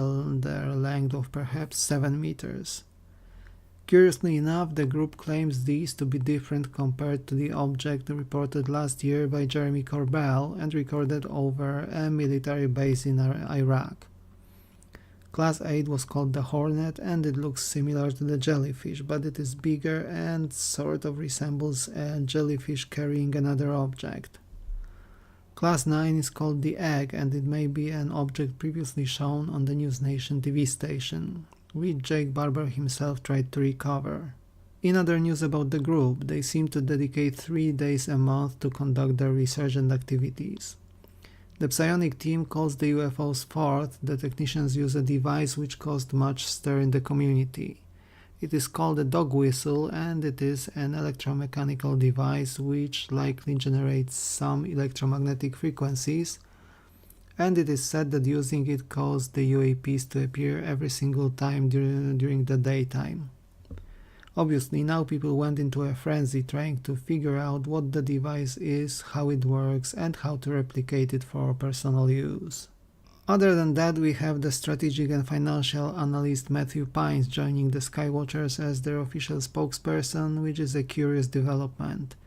their length of perhaps 7 meters. Curiously enough, the group claims these to be different compared to the object reported last year by Jeremy Corbell and recorded over a military base in Iraq. Class 8 was called the Hornet, and it looks similar to the jellyfish, but it is bigger and sort of resembles a jellyfish carrying another object. Class 9 is called the Egg, and it may be an object previously shown on the News Nation TV station, which Jake Barber himself tried to recover. In other news about the group, they seem to dedicate 3 days a month to conduct their research and activities. The psionic team calls the UFOs forth. The technicians use a device which caused much stir in the community. It is called a dog whistle, and it is an electromechanical device which likely generates some electromagnetic frequencies, and it is said that using it caused the UAPs to appear every single time during the daytime. Obviously, now people went into a frenzy trying to figure out what the device is, how it works, and how to replicate it for personal use. Other than that, we have the strategic and financial analyst Matthew Pines joining the Skywatchers as their official spokesperson, which is a curious development.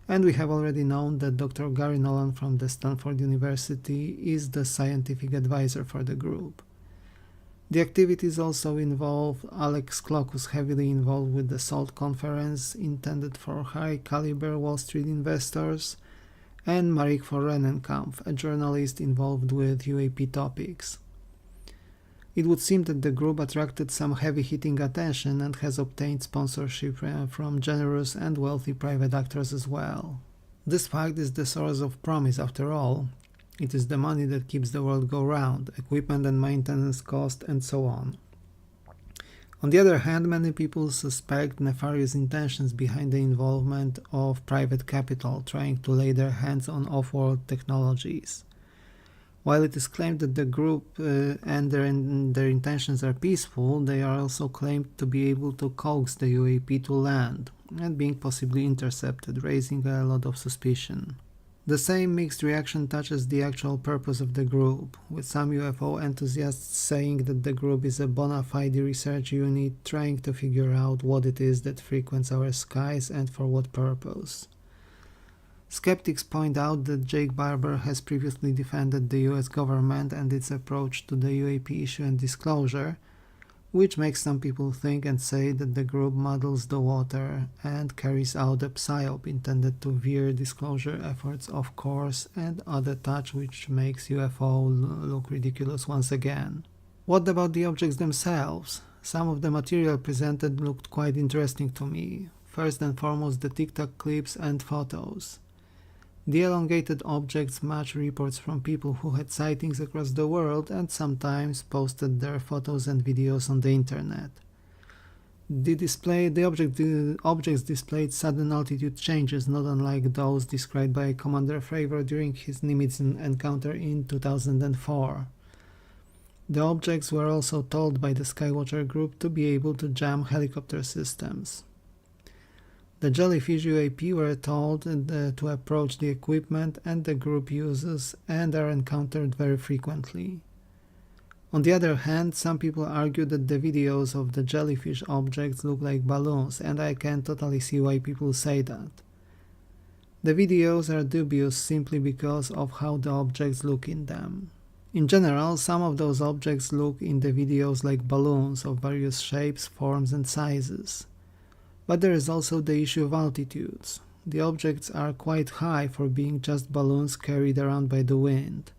And we have already known that Dr. Gary Nolan from the Stanford University is the scientific advisor for the group. The activities also involve Alex Klokus, heavily involved with the SALT conference intended for high-caliber Wall Street investors, and Marik von Rennenkampf, a journalist involved with UAP topics. It would seem that the group attracted some heavy-hitting attention and has obtained sponsorship from generous and wealthy private actors as well. This fact is the source of promise after all. It is the money that keeps the world go round, equipment and maintenance cost, and so on. On the other hand, many people suspect nefarious intentions behind the involvement of private capital trying to lay their hands on off-world technologies. While it is claimed that the group and their intentions are peaceful, they are also claimed to be able to coax the UAP to land and being possibly intercepted, raising a lot of suspicion. The same mixed reaction touches the actual purpose of the group, with some UFO enthusiasts saying that the group is a bona fide research unit trying to figure out what it is that frequents our skies and for what purpose. Skeptics point out that Jake Barber has previously defended the US government and its approach to the UAP issue and disclosure, which makes some people think and say that the group muddles the water and carries out a psyop intended to veer disclosure efforts off course and add a touch which makes UFO look ridiculous once again. What about the objects themselves? Some of the material presented looked quite interesting to me. First and foremost, the TikTok clips and photos. The elongated objects match reports from people who had sightings across the world and sometimes posted their photos and videos on the internet. The objects displayed sudden altitude changes, not unlike those described by Commander Fravor during his Nimitz encounter in 2004. The objects were also told by the Skywatcher group to be able to jam helicopter systems. The jellyfish UAP were told to approach the equipment and the group uses and are encountered very frequently. On the other hand, some people argue that the videos of the jellyfish objects look like balloons, and I can totally see why people say that. The videos are dubious simply because of how the objects look in them. In general, some of those objects look in the videos like balloons of various shapes, forms and sizes. But there is also the issue of altitudes. The objects are quite high for being just balloons carried around by the wind.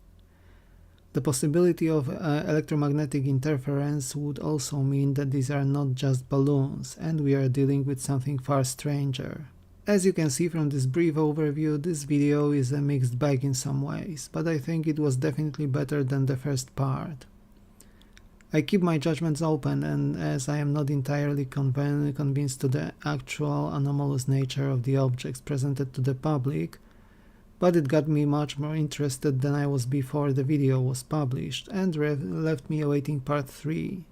The possibility of electromagnetic interference would also mean that these are not just balloons, and we are dealing with something far stranger. As you can see from this brief overview, this video is a mixed bag in some ways, but I think it was definitely better than the first part. I keep my judgments open, and as I am not entirely convinced to the actual anomalous nature of the objects presented to the public, but it got me much more interested than I was before the video was published, and left me awaiting part 3.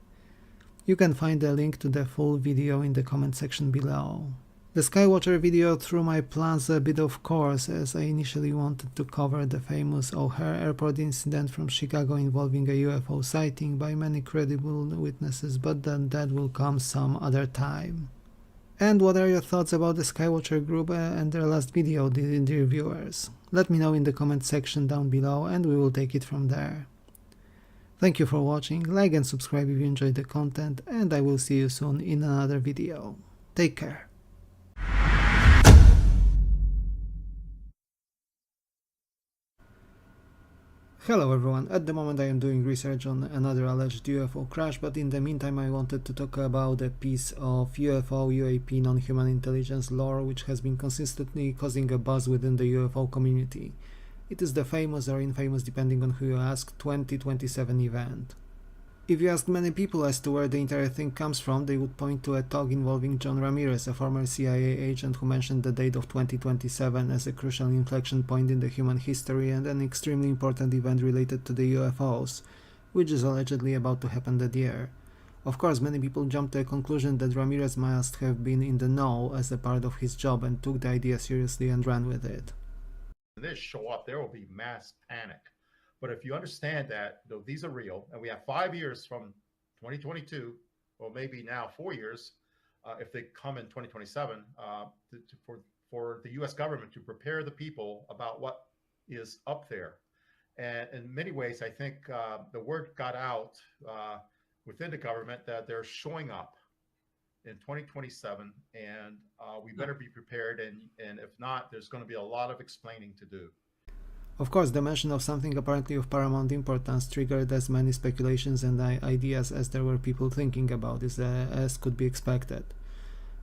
You can find a link to the full video in the comment section below. The Skywatcher video threw my plans a bit off course, as I initially wanted to cover the famous O'Hare Airport incident from Chicago involving a UFO sighting by many credible witnesses, but then that will come some other time. And what are your thoughts about the Skywatcher group and their last video, dear viewers? Let me know in the comment section down below and we will take it from there. Thank you for watching, like and subscribe if you enjoyed the content, and I will see you soon in another video. Take care. Hello everyone, at the moment I am doing research on another alleged UFO crash, but in the meantime I wanted to talk about a piece of UFO UAP non-human intelligence lore which has been consistently causing a buzz within the UFO community. It is the famous or infamous, depending on who you ask, 2027 event. If you ask many people as to where the entire thing comes from, they would point to a talk involving John Ramirez, a former CIA agent who mentioned the date of 2027 as a crucial inflection point in the human history and an extremely important event related to the UFOs, which is allegedly about to happen that year. Of course, many people jumped to a conclusion that Ramirez must have been in the know as a part of his job and took the idea seriously and ran with it. When they show up, there will be mass panic. But if you understand that these are real, and we have 5 years from 2022, or maybe now 4 years, if they come in 2027, for the U.S. government to prepare the people about what is up there. And in many ways, I think the word got out within the government that they're showing up in 2027, and we better be prepared. And if not, there's going to be a lot of explaining to do. Of course, the mention of something apparently of paramount importance triggered as many speculations and ideas as there were people thinking about this, as could be expected.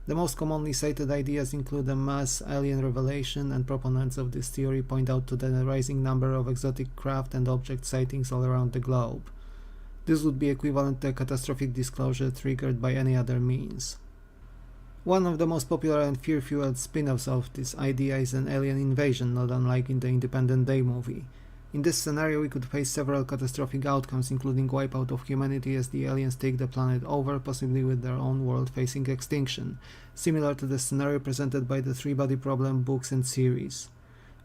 The most commonly cited ideas include a mass alien revelation, and proponents of this theory point out to the rising number of exotic craft and object sightings all around the globe. This would be equivalent to a catastrophic disclosure triggered by any other means. One of the most popular and fear-fueled spin-offs of this idea is an alien invasion, not unlike in the Independence Day movie. In this scenario, we could face several catastrophic outcomes, including wipeout of humanity as the aliens take the planet over, possibly with their own world facing extinction, similar to the scenario presented by the Three-Body Problem books and series.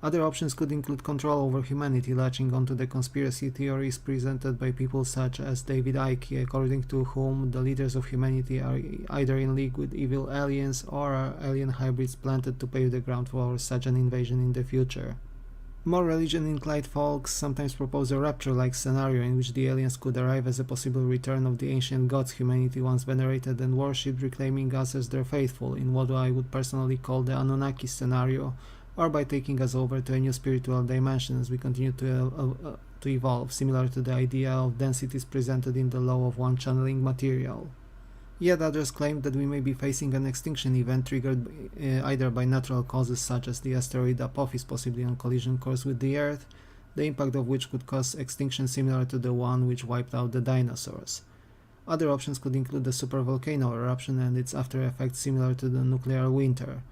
Other options could include control over humanity, latching onto the conspiracy theories presented by people such as David Icke, according to whom the leaders of humanity are either in league with evil aliens or are alien hybrids planted to pave the ground for such an invasion in the future. More religion-inclined folks sometimes propose a rapture-like scenario in which the aliens could arrive as a possible return of the ancient gods humanity once venerated and worshipped, reclaiming us as their faithful, in what I would personally call the Anunnaki scenario, or by taking us over to a new spiritual dimension as we continue to evolve, similar to the idea of densities presented in the Law of One channeling material. Yet others claim that we may be facing an extinction event triggered either by natural causes such as the asteroid Apophis possibly on collision course with the Earth, the impact of which could cause extinction similar to the one which wiped out the dinosaurs. Other options could include the supervolcano eruption and its after effects similar to the nuclear winter.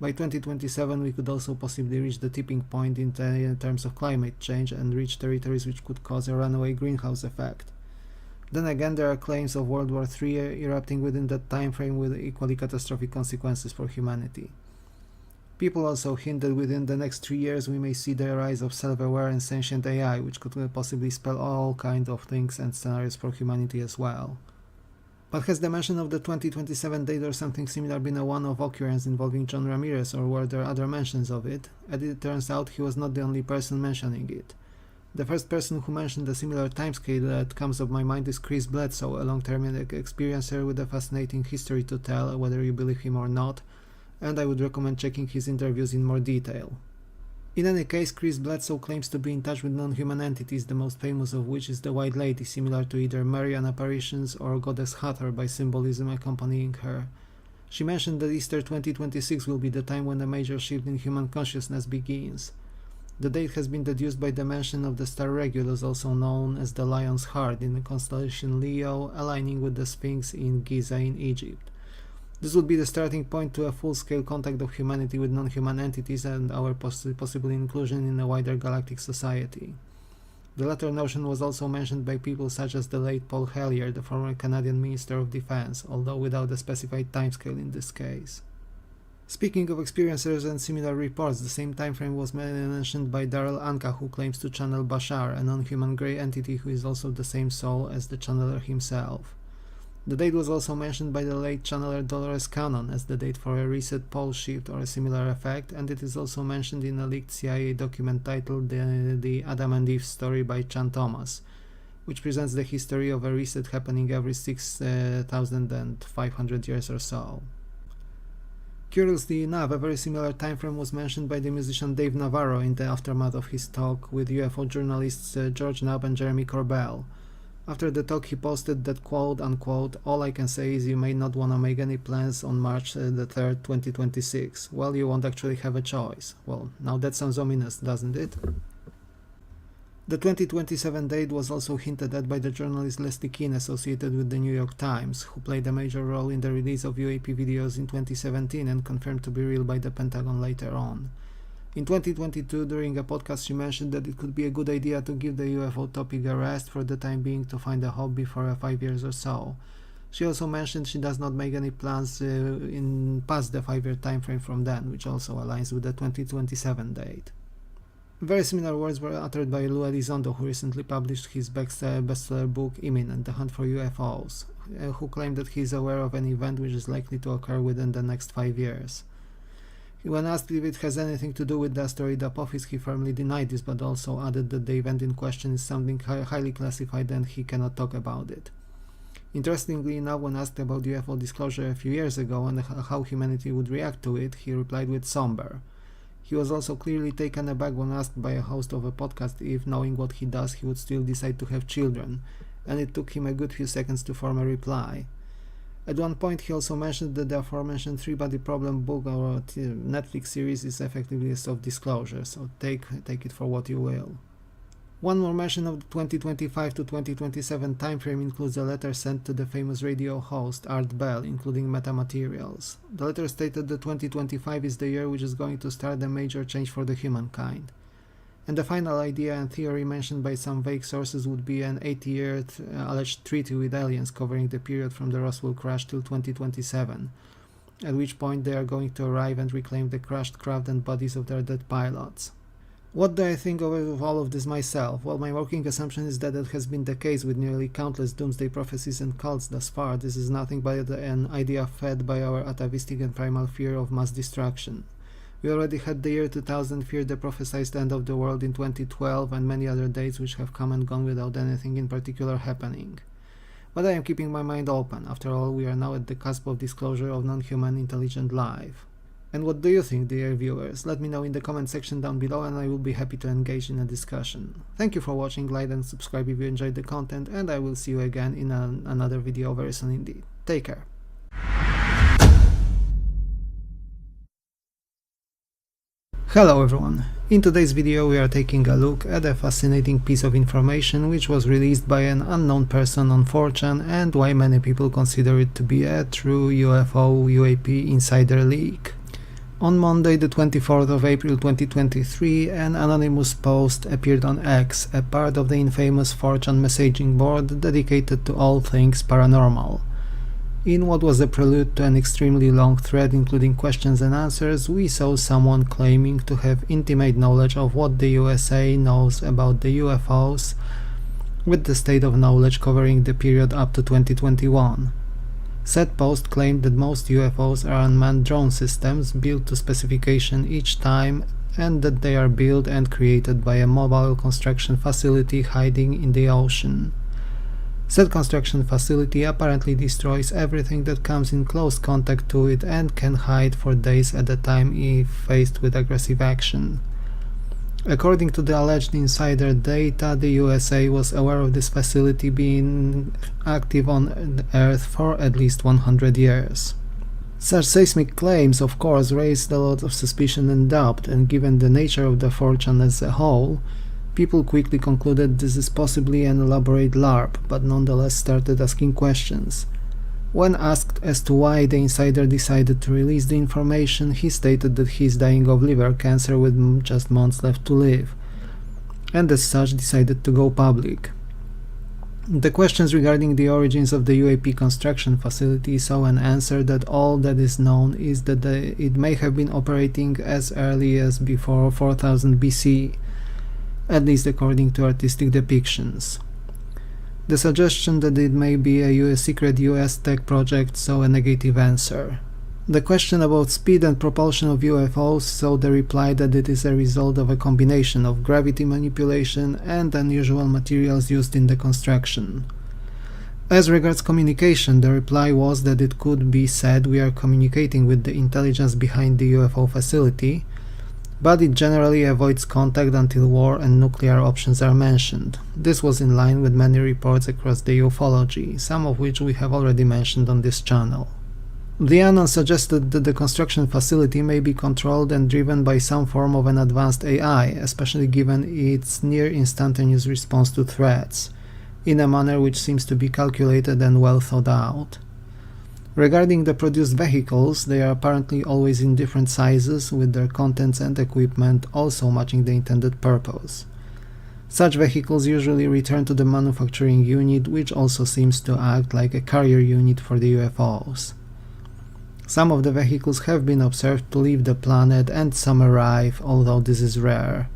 By 2027, we could also possibly reach the tipping point in terms of climate change and reach territories which could cause a runaway greenhouse effect. Then again, there are claims of World War III erupting within that time frame with equally catastrophic consequences for humanity. People also hint that within the next 3 years we may see the rise of self-aware and sentient AI, which could possibly spell all kinds of things and scenarios for humanity as well. But has the mention of the 2027 date or something similar been a one-off occurrence involving John Ramirez, or were there other mentions of it? As it turns out, he was not the only person mentioning it. The first person who mentioned a similar timescale that comes to my mind is Chris Bledsoe, a long-term experiencer with a fascinating history to tell, whether you believe him or not, and I would recommend checking his interviews in more detail. In any case, Chris Bledsoe claims to be in touch with non-human entities, the most famous of which is the White Lady, similar to either Marian apparitions or Goddess Hathor by symbolism accompanying her. She mentioned that Easter 2026 will be the time when a major shift in human consciousness begins. The date has been deduced by the mention of the star Regulus, also known as the Lion's Heart, in the constellation Leo, aligning with the Sphinx in Giza in Egypt. This would be the starting point to a full-scale contact of humanity with non-human entities and our possible inclusion in a wider galactic society. The latter notion was also mentioned by people such as the late Paul Hellyer, the former Canadian Minister of Defense, although without a specified timescale in this case. Speaking of experiencers and similar reports, the same timeframe was mentioned by Daryl Anka, who claims to channel Bashar, a non-human grey entity who is also the same soul as the channeler himself. The date was also mentioned by the late channeler Dolores Cannon as the date for a reset pole shift or a similar effect, and it is also mentioned in a leaked CIA document titled The Adam and Eve Story by Chan Thomas, which presents the history of a reset happening every 6,500 years or so. Curiously enough, a very similar time frame was mentioned by the musician Dave Navarro in the aftermath of his talk with UFO journalists George Knapp and Jeremy Corbell. After the talk he posted that quote unquote, "All I can say is you may not want to make any plans on March the 3rd, 2026. Well, you won't actually have a choice." Well, now that sounds ominous, doesn't it? The 2027 date was also hinted at by the journalist Leslie Keane associated with the New York Times, who played a major role in the release of UAP videos in 2017 and confirmed to be real by the Pentagon later on. In 2022, during a podcast, she mentioned that it could be a good idea to give the UFO topic a rest for the time being to find a hobby for 5 years or so. She also mentioned she does not make any plans in past the 5-year time frame from then, which also aligns with the 2027 date. Very similar words were uttered by Lou Elizondo, who recently published his bestseller book Imminent, The Hunt for UFOs, who claimed that he is aware of an event which is likely to occur within the next 5 years. When asked if it has anything to do with the asteroid Apophis, he firmly denied this, but also added that the event in question is something highly classified and he cannot talk about it. Interestingly enough, when asked about UFO disclosure a few years ago and how humanity would react to it, he replied with somber. He was also clearly taken aback when asked by a host of a podcast if, knowing what he does, he would still decide to have children, and it took him a good few seconds to form a reply. At one point he also mentioned that the aforementioned Three-Body Problem book or Netflix series is effectively a self-disclosure, so take it for what you will. One more mention of the 2025 to 2027 timeframe includes a letter sent to the famous radio host Art Bell, including metamaterials. The letter stated that 2025 is the year which is going to start a major change for the humankind. And the final idea and theory mentioned by some vague sources would be an 80-year alleged treaty with aliens covering the period from the Roswell crash till 2027, at which point they are going to arrive and reclaim the crashed craft and bodies of their dead pilots. What do I think of all of this myself? Well, my working assumption is that has been the case with nearly countless doomsday prophecies and cults thus far. This is nothing but an idea fed by our atavistic and primal fear of mass destruction. We already had the year 2000, feared the prophesied end of the world in 2012, and many other dates which have come and gone without anything in particular happening. But I am keeping my mind open. After all, we are now at the cusp of disclosure of non-human intelligent life. And what do you think, dear viewers? Let me know in the comment section down below and I will be happy to engage in a discussion. Thank you for watching, like and subscribe if you enjoyed the content, and I will see you again in another video very soon indeed. Take care. Hello everyone. In today's video we are taking a look at a fascinating piece of information which was released by an unknown person on 4chan and why many people consider it to be a true UFO UAP insider leak. On Monday, the 24th of April 2023, an anonymous post appeared on X, a part of the infamous 4chan messaging board dedicated to all things paranormal. In what was a prelude to an extremely long thread including questions and answers, we saw someone claiming to have intimate knowledge of what the USA knows about the UFOs, with the state of knowledge covering the period up to 2021. Said post claimed that most UFOs are unmanned drone systems built to specification each time, and that they are built and created by a mobile construction facility hiding in the ocean. Said construction facility apparently destroys everything that comes in close contact to it and can hide for days at a time if faced with aggressive action. According to the alleged insider data, the USA was aware of this facility being active on Earth for at least 100 years. Such seismic claims, of course, raised a lot of suspicion and doubt, and given the nature of the 4chan as a whole, people quickly concluded this is possibly an elaborate LARP, but nonetheless started asking questions. When asked as to why the insider decided to release the information, he stated that he is dying of liver cancer with just months left to live, and as such decided to go public. The questions regarding the origins of the UAP construction facility saw an answer that all that is known is that it may have been operating as early as before 4000 BC, at least according to artistic depictions. The suggestion that it may be a secret US tech project saw a negative answer. The question about speed and propulsion of UFOs saw the reply that it is a result of a combination of gravity manipulation and unusual materials used in the construction. As regards communication, the reply was that it could be said we are communicating with the intelligence behind the UFO facility, but it generally avoids contact until war and nuclear options are mentioned. This was in line with many reports across the ufology, some of which we have already mentioned on this channel. The Anon suggested that the construction facility may be controlled and driven by some form of an advanced AI, especially given its near-instantaneous response to threats, in a manner which seems to be calculated and well thought out. Regarding the produced vehicles, they are apparently always in different sizes, with their contents and equipment also matching the intended purpose. Such vehicles usually return to the manufacturing unit, which also seems to act like a carrier unit for the UFOs. Some of the vehicles have been observed to leave the planet and some arrive, although this is rare.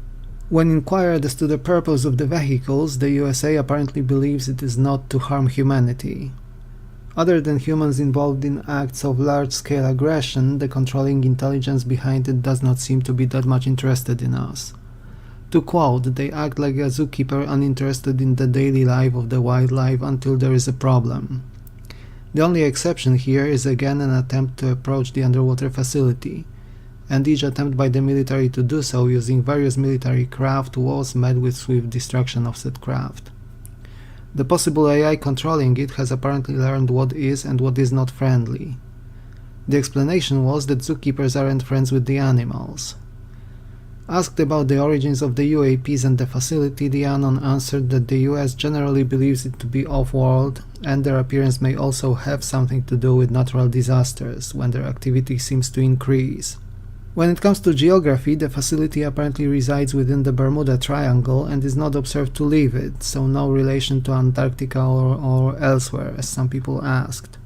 When inquired as to the purpose of the vehicles, the USA apparently believes it is not to harm humanity. Other than humans involved in acts of large-scale aggression, the controlling intelligence behind it does not seem to be that much interested in us. To quote, they act like a zookeeper uninterested in the daily life of the wildlife until there is a problem. The only exception here is again an attempt to approach the underwater facility, and each attempt by the military to do so using various military craft was met with swift destruction of said craft. The possible AI controlling it has apparently learned what is and what is not friendly. The explanation was that zookeepers aren't friends with the animals. Asked about the origins of the UAPs and the facility, the Anon answered that the US generally believes it to be off-world, and their appearance may also have something to do with natural disasters, when their activity seems to increase. When it comes to geography, the facility apparently resides within the Bermuda Triangle and is not observed to leave it, so no relation to Antarctica or elsewhere, as some people asked.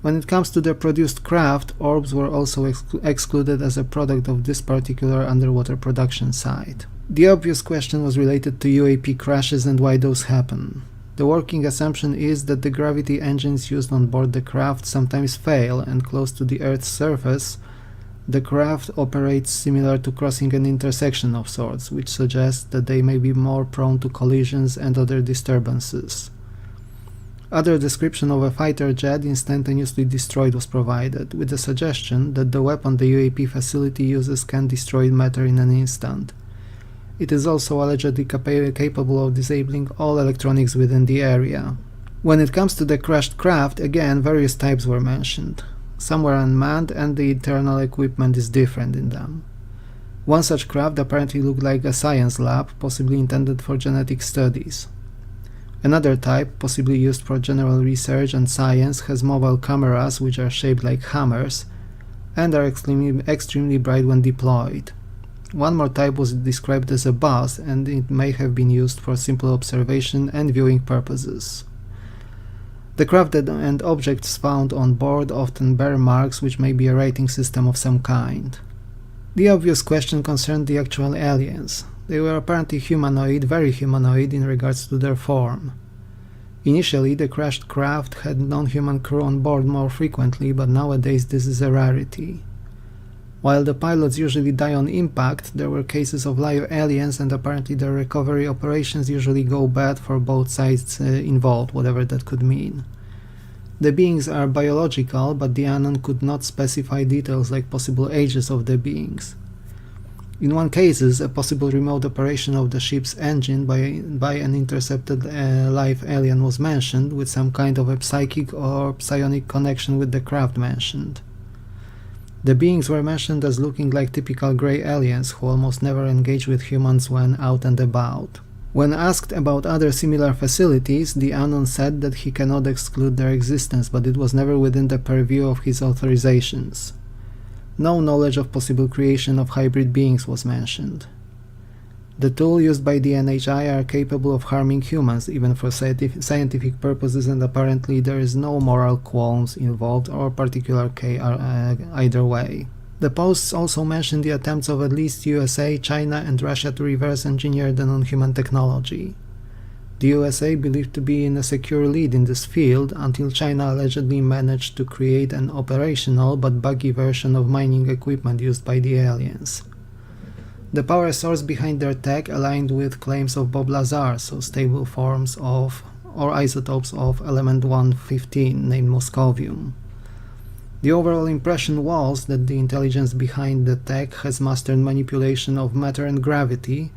When it comes to the produced craft, orbs were also excluded as a product of this particular underwater production site. The obvious question was related to UAP crashes and why those happen. The working assumption is that the gravity engines used on board the craft sometimes fail, and close to the Earth's surface, the craft operates similar to crossing an intersection of sorts, which suggests that they may be more prone to collisions and other disturbances. Other description of a fighter jet instantaneously destroyed was provided, with the suggestion that the weapon the UAP facility uses can destroy matter in an instant. It is also allegedly capable of disabling all electronics within the area. When it comes to the crashed craft, again various types were mentioned. Some were unmanned and the internal equipment is different in them. One such craft apparently looked like a science lab, possibly intended for genetic studies. Another type, possibly used for general research and science, has mobile cameras which are shaped like hammers and are extremely bright when deployed. One more type was described as a bus, and it may have been used for simple observation and viewing purposes. The craft and objects found on board often bear marks which may be a rating system of some kind. The obvious question concerned the actual aliens. They were apparently humanoid, very humanoid in regards to their form. Initially, the crashed craft had non-human crew on board more frequently, but nowadays this is a rarity. While the pilots usually die on impact, there were cases of live aliens, and apparently the recovery operations usually go bad for both sides involved, whatever that could mean. The beings are biological, but the Anon could not specify details like possible ages of the beings. In one case, a possible remote operation of the ship's engine by an intercepted live alien was mentioned, with some kind of a psychic or psionic connection with the craft mentioned. The beings were mentioned as looking like typical grey aliens who almost never engage with humans when out and about. When asked about other similar facilities, the Anon said that he cannot exclude their existence, but it was never within the purview of his authorizations. No knowledge of possible creation of hybrid beings was mentioned. The tools used by the NHI are capable of harming humans, even for scientific purposes, and apparently there is no moral qualms involved or particular care either way. The posts also mentioned the attempts of at least USA, China and Russia to reverse engineer the non-human technology. The USA believed to be in a secure lead in this field until China allegedly managed to create an operational but buggy version of mining equipment used by the aliens. The power source behind their tech aligned with claims of Bob Lazar, so stable forms of or isotopes of element 115 named moscovium. The overall impression was that the intelligence behind the tech has mastered manipulation of matter and gravity,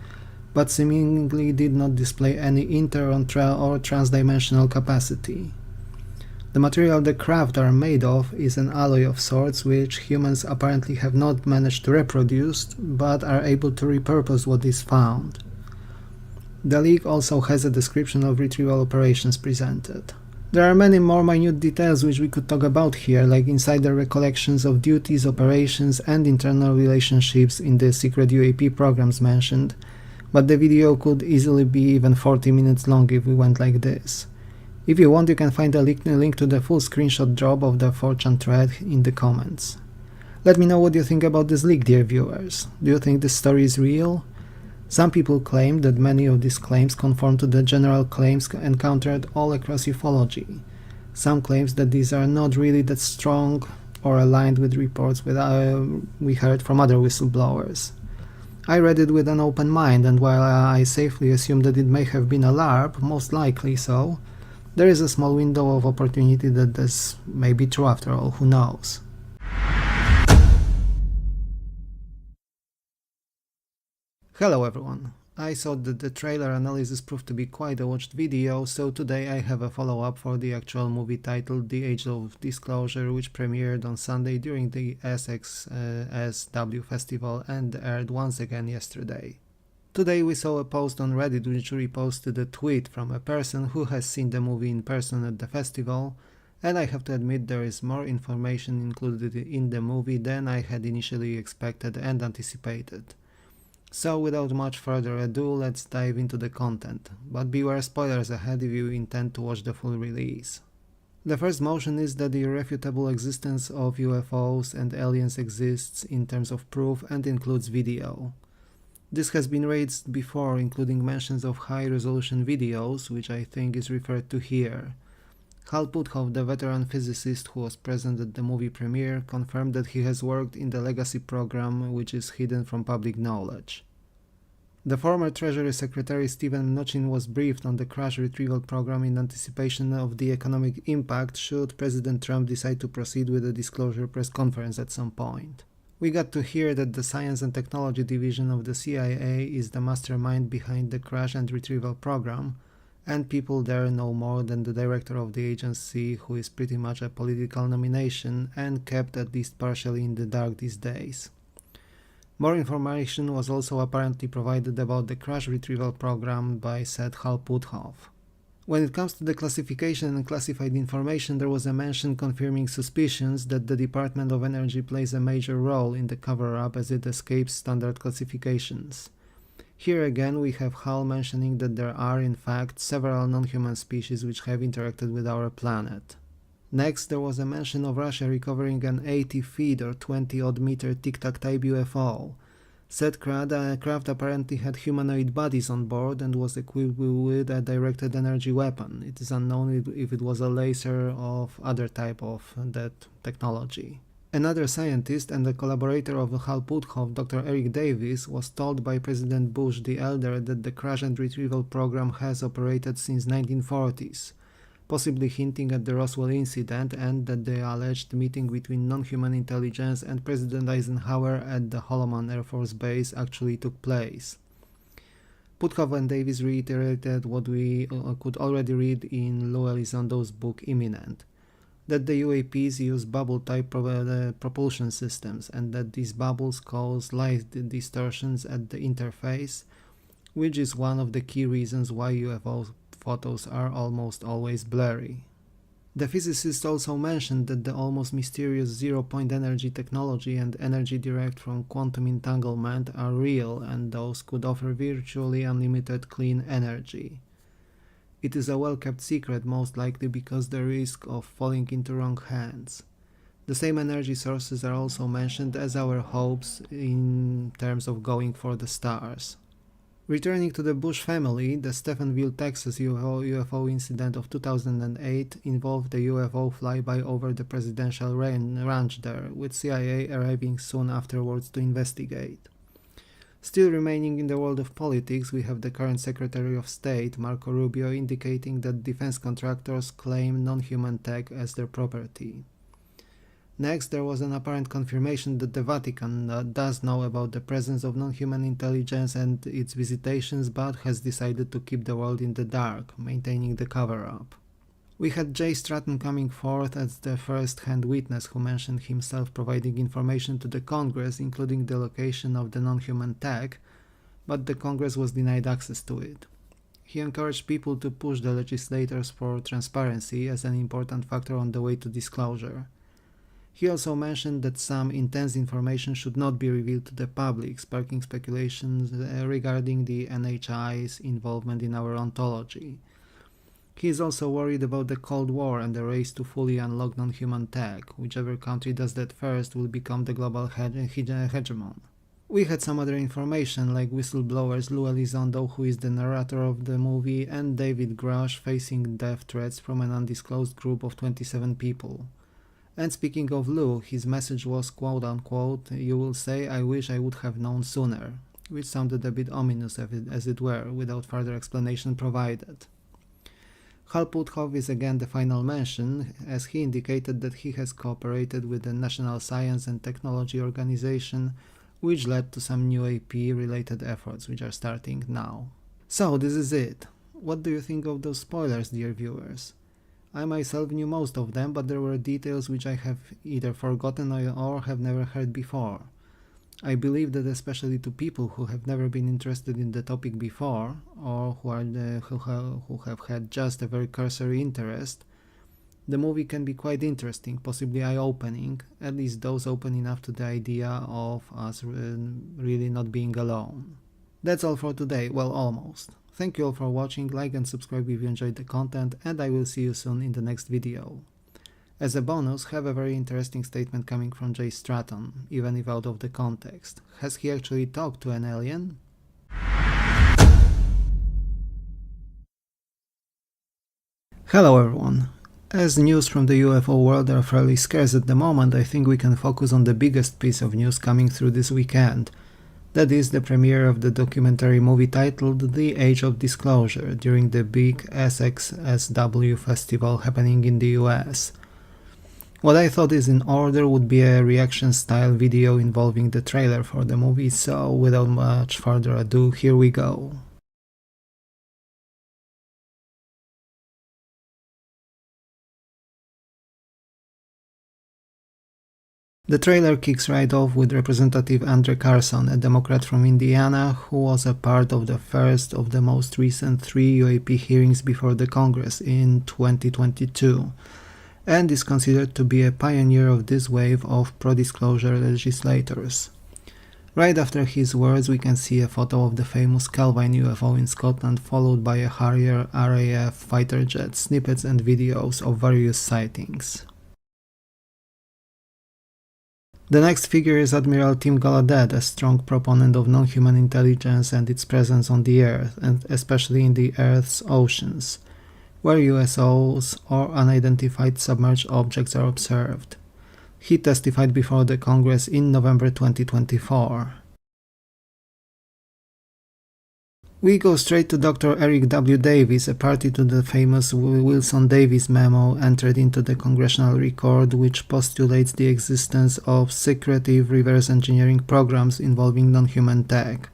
but seemingly did not display any inter- or transdimensional capacity. The material the craft are made of is an alloy of sorts which humans apparently have not managed to reproduce, but are able to repurpose what is found. The leak also has a description of retrieval operations presented. There are many more minute details which we could talk about here, like insider recollections of duties, operations, and internal relationships in the secret UAP programs mentioned, but the video could easily be even 40 minutes long if we went like this. If you want, you can find a link to the full screenshot drop of the 4chan thread in the comments. Let me know what you think about this leak, dear viewers. Do you think this story is real? Some people claim that many of these claims conform to the general claims encountered all across ufology. Some claims that these are not really that strong or aligned with reports we heard from other whistleblowers. I read it with an open mind, and while I safely assume that it may have been a LARP, most likely so, there is a small window of opportunity that this may be true after all, who knows. Hello everyone. I thought that the trailer analysis proved to be quite a watched video, so today I have a follow-up for the actual movie titled The Age of Disclosure, which premiered on Sunday during the SXSW festival and aired once again yesterday. Today we saw a post on Reddit which reposted a tweet from a person who has seen the movie in person at the festival, and I have to admit there is more information included in the movie than I had initially expected and anticipated. So without much further ado, let's dive into the content, but beware spoilers ahead if you intend to watch the full release. The first motion is that the irrefutable existence of UFOs and aliens exists in terms of proof and includes video. This has been raised before, including mentions of high-resolution videos, which I think is referred to here. Hal Puthoff, the veteran physicist who was present at the movie premiere, confirmed that he has worked in the Legacy program, which is hidden from public knowledge. The former Treasury Secretary Steven Mnuchin was briefed on the crash retrieval program in anticipation of the economic impact should President Trump decide to proceed with a disclosure press conference at some point. We got to hear that the Science and Technology Division of the CIA is the mastermind behind the crash and retrieval program, and people there know more than the director of the agency, who is pretty much a political nomination and kept at least partially in the dark these days. More information was also apparently provided about the crash retrieval program by said Hal Puthoff. When it comes to the classification and classified information, there was a mention confirming suspicions that the Department of Energy plays a major role in the cover-up as it escapes standard classifications. Here again we have Hal mentioning that there are in fact several non-human species which have interacted with our planet. Next, there was a mention of Russia recovering an 80 feet or 20 odd meter Tic Tac type UFO. Said craft apparently had humanoid bodies on board and was equipped with a directed energy weapon. It is unknown if it was a laser or other type of that technology. Another scientist and a collaborator of Hal Puthoff, Dr. Eric Davis, was told by President Bush the Elder that the crash and retrieval program has operated since 1940s, possibly hinting at the Roswell incident and that the alleged meeting between non-human intelligence and President Eisenhower at the Holloman Air Force Base actually took place. Puthoff and Davis reiterated what we could already read in Lou Elizondo's book Imminent, that the UAPs use bubble-type propulsion systems and that these bubbles cause light distortions at the interface, which is one of the key reasons why UFO photos are almost always blurry. The physicist also mentioned that the almost mysterious zero-point energy technology and energy derived from quantum entanglement are real, and those could offer virtually unlimited clean energy. It is a well-kept secret, most likely because the risk of falling into wrong hands. The same energy sources are also mentioned as our hopes in terms of going for the stars. Returning to the Bush family, the Stephenville, Texas UFO incident of 2008 involved a UFO flyby over the presidential ranch there, with CIA arriving soon afterwards to investigate. Still remaining in the world of politics, we have the current Secretary of State, Marco Rubio, indicating that defense contractors claim non-human tech as their property. Next, there was an apparent confirmation that the Vatican does know about the presence of non-human intelligence and its visitations, but has decided to keep the world in the dark, maintaining the cover-up. We had Jay Stratton coming forth as the first-hand witness who mentioned himself providing information to the Congress, including the location of the non-human tech, but the Congress was denied access to it. He encouraged people to push the legislators for transparency as an important factor on the way to disclosure. He also mentioned that some intense information should not be revealed to the public, sparking speculations regarding the NHI's involvement in our ontology. He is also worried about the Cold War and the race to fully unlock non-human tech. Whichever country does that first will become the global hegemon. We had some other information, like whistleblowers Lou Elizondo, who is the narrator of the movie, and David Grush facing death threats from an undisclosed group of 27 people. And speaking of Lou, his message was quote-unquote, "You will say I wish I would have known sooner," which sounded a bit ominous as it were, without further explanation provided. Hal Puthoff is again the final mention, as he indicated that he has cooperated with the National Science and Technology Organization, which led to some new UAP-related efforts which are starting now. So this is it. What do you think of those spoilers, dear viewers? I myself knew most of them, but there were details which I have either forgotten or have never heard before. I believe that especially to people who have never been interested in the topic before, or who have had just a very cursory interest, the movie can be quite interesting, possibly eye-opening, at least those open enough to the idea of us really not being alone. That's all for today, well, almost. Thank you all for watching, like and subscribe if you enjoyed the content, and I will see you soon in the next video. As a bonus, have a very interesting statement coming from Jay Stratton, even if out of the context. Has he actually talked to an alien? Hello everyone. As news from the UFO world are fairly scarce at the moment, I think we can focus on the biggest piece of news coming through this weekend. That is the premiere of the documentary movie titled The Age of Disclosure during the big SXSW festival happening in the US. What I thought is in order would be a reaction-style video involving the trailer for the movie, so without much further ado, here we go. The trailer kicks right off with Representative Andre Carson, a Democrat from Indiana, who was a part of the first of the most recent 3 UAP hearings before the Congress in 2022, and is considered to be a pioneer of this wave of pro-disclosure legislators. Right after his words, we can see a photo of the famous Kelvin UFO in Scotland, followed by a Harrier RAF fighter jet, snippets and videos of various sightings. The next figure is Admiral Tim Gallaudet, a strong proponent of non-human intelligence and its presence on the Earth, and especially in the Earth's oceans, where USOs or unidentified submerged objects are observed. He testified before the Congress in November 2024. We go straight to Dr. Eric W. Davis, a party to the famous Wilson-Davis memo entered into the congressional record, which postulates the existence of secretive reverse engineering programs involving non-human tech.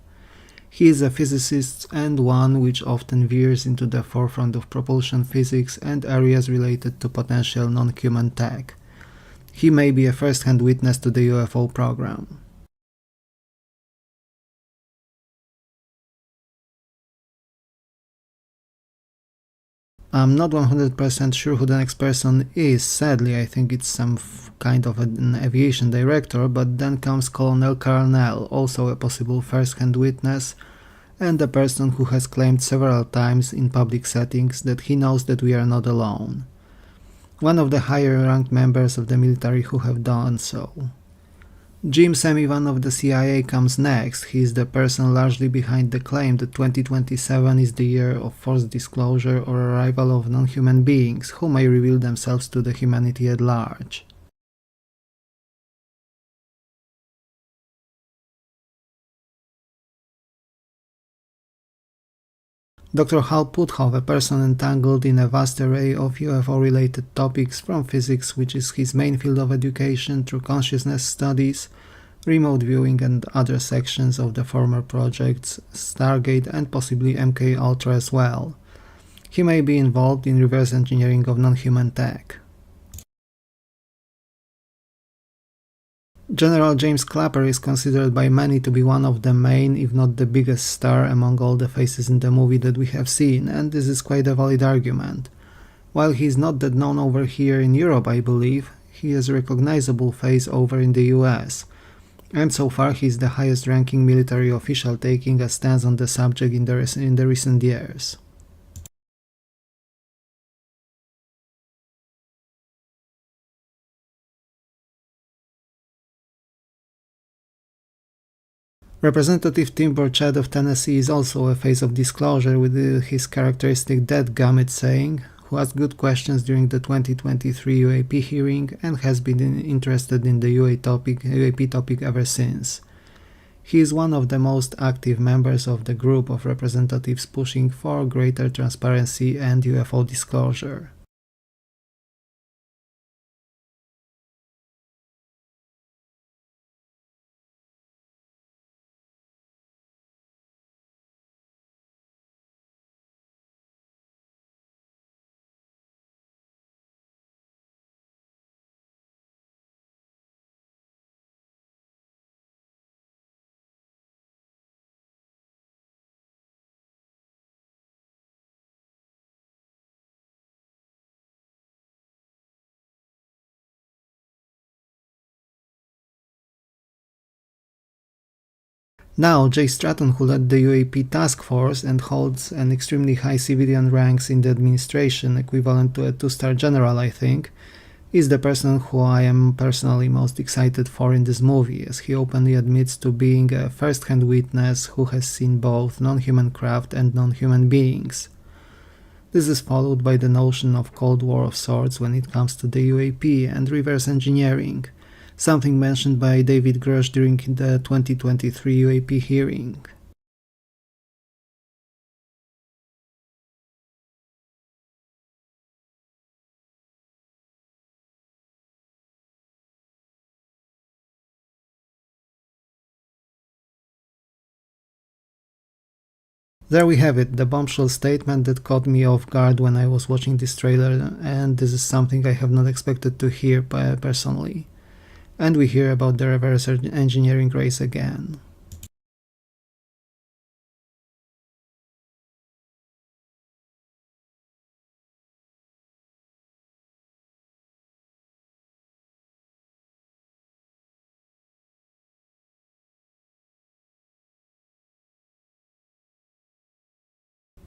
He is a physicist and one which often veers into the forefront of propulsion physics and areas related to potential non-human tech. He may be a first-hand witness to the UFO program. I'm not 100% sure who the next person is. Sadly, I think it's some kind of an aviation director, but then comes Colonel Carnell, also a possible first-hand witness, and a person who has claimed several times in public settings that he knows that we are not alone. One of the higher-ranked members of the military who have done so. Jim Semivan of the CIA comes next. He is the person largely behind the claim that 2027 is the year of forced disclosure or arrival of non-human beings who may reveal themselves to the humanity at large. Dr. Hal Puthoff, a person entangled in a vast array of UFO-related topics, from physics, which is his main field of education, through consciousness studies, remote viewing and other sections of the former projects, Stargate and possibly MK Ultra as well. He may be involved in reverse engineering of non-human tech. General James Clapper is considered by many to be one of the main, if not the biggest star among all the faces in the movie that we have seen, and this is quite a valid argument. While he is not that known over here in Europe, I believe, he is a recognizable face over in the US, and so far he is the highest ranking military official taking a stance on the subject in the recent years. Representative Tim Burchett of Tennessee is also a face of disclosure with his characteristic dadgummit saying, who asked good questions during the 2023 UAP hearing and has been interested in the UAP topic ever since. He is one of the most active members of the group of representatives pushing for greater transparency and UFO disclosure. Now, Jay Stratton, who led the UAP task force and holds an extremely high civilian ranks in the administration, equivalent to a 2-star general, I think, is the person who I am personally most excited for in this movie, as he openly admits to being a first-hand witness who has seen both non-human craft and non-human beings. This is followed by the notion of Cold War of sorts when it comes to the UAP and reverse engineering, something mentioned by David Grush during the 2023 UAP hearing. There we have it, the bombshell statement that caught me off guard when I was watching this trailer, and this is something I have not expected to hear personally. And we hear about the reverse engineering race again.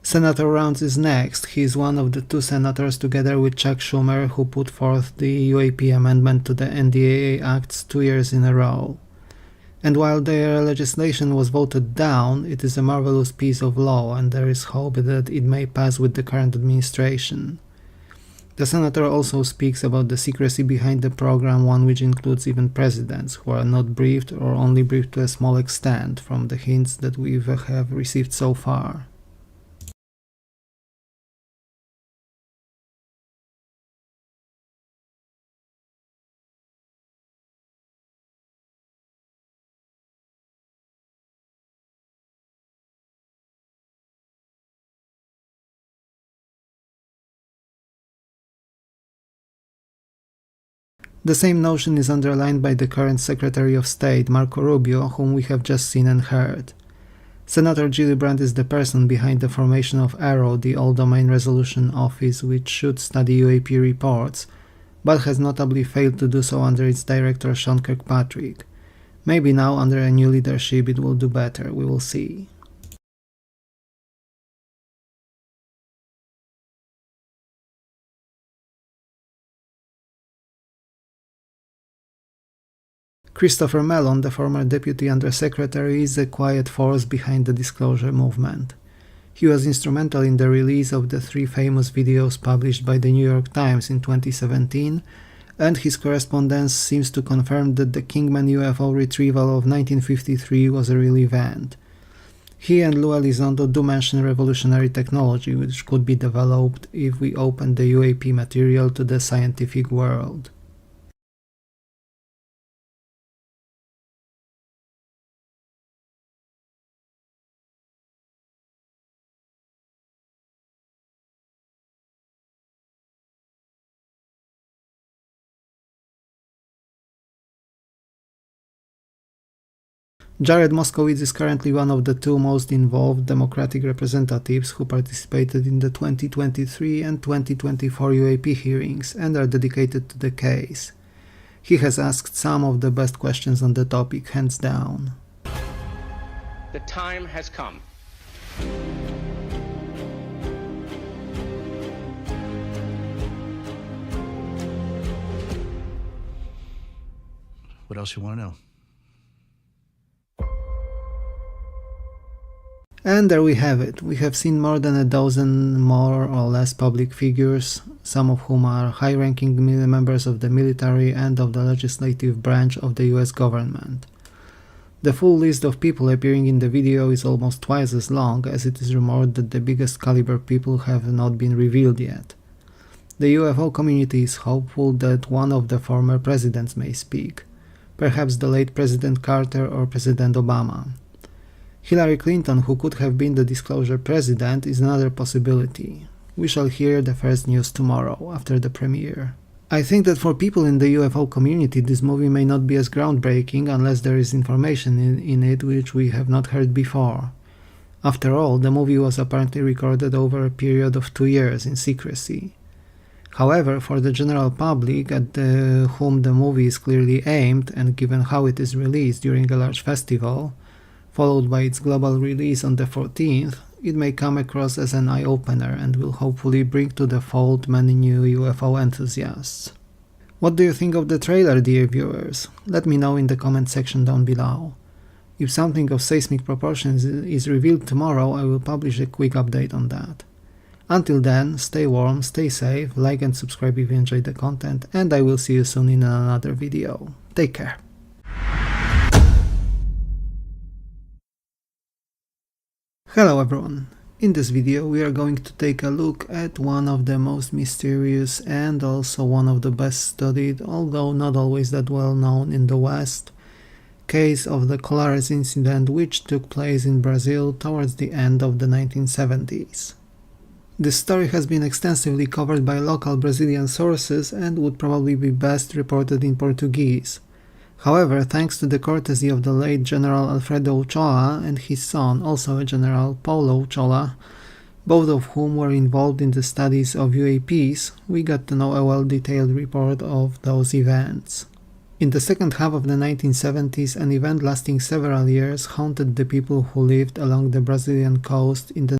Senator Rounds is next. He is one of the 2 senators together with Chuck Schumer who put forth the UAP amendment to the NDAA Acts 2 years in a row. And while their legislation was voted down, it is a marvelous piece of law and there is hope that it may pass with the current administration. The senator also speaks about the secrecy behind the program, one which includes even presidents, who are not briefed or only briefed to a small extent from the hints that we have received so far. The same notion is underlined by the current Secretary of State, Marco Rubio, whom we have just seen and heard. Senator Gillibrand is the person behind the formation of ARROW, the All-Domain Resolution Office, which should study UAP reports, but has notably failed to do so under its director Sean Kirkpatrick. Maybe now, under a new leadership, it will do better, we will see. Christopher Mellon, the former Deputy Undersecretary, is a quiet force behind the disclosure movement. He was instrumental in the release of the 3 famous videos published by the New York Times in 2017, and his correspondence seems to confirm that the Kingman UFO retrieval of 1953 was a real event. He and Lou Elizondo do mention revolutionary technology which could be developed if we open the UAP material to the scientific world. Jared Moskowitz is currently one of the two most involved Democratic representatives who participated in the 2023 and 2024 UAP hearings and are dedicated to the case. He has asked some of the best questions on the topic, hands down. The time has come. What else you want to know? And there we have it. We have seen more than a dozen more or less public figures, some of whom are high-ranking members of the military and of the legislative branch of the US government. The full list of people appearing in the video is almost twice as long, as it is rumored that the biggest caliber people have not been revealed yet. The UFO community is hopeful that one of the former presidents may speak, perhaps the late President Carter or President Obama. Hillary Clinton, who could have been the disclosure president, is another possibility. We shall hear the first news tomorrow, after the premiere. I think that for people in the UFO community this movie may not be as groundbreaking unless there is information in it which we have not heard before. After all, the movie was apparently recorded over a period of 2 years in secrecy. However, for the general public, at whom the movie is clearly aimed, and given how it is released during a large festival, followed by its global release on the 14th, it may come across as an eye-opener and will hopefully bring to the fold many new UFO enthusiasts. What do you think of the trailer, dear viewers? Let me know in the comment section down below. If something of seismic proportions is revealed tomorrow, I will publish a quick update on that. Until then, stay warm, stay safe, like and subscribe if you enjoyed the content, and I will see you soon in another video. Take care. Hello everyone! In this video we are going to take a look at one of the most mysterious and also one of the best studied, although not always that well known in the West, case of the Colares incident which took place in Brazil towards the end of the 1970s. This story has been extensively covered by local Brazilian sources and would probably be best reported in Portuguese. However, thanks to the courtesy of the late General Alfredo Uchoa and his son, also a General Paulo Uchoa, both of whom were involved in the studies of UAPs, we got to know a well-detailed report of those events. In the second half of the 1970s, an event lasting several years haunted the people who lived along the Brazilian coast in the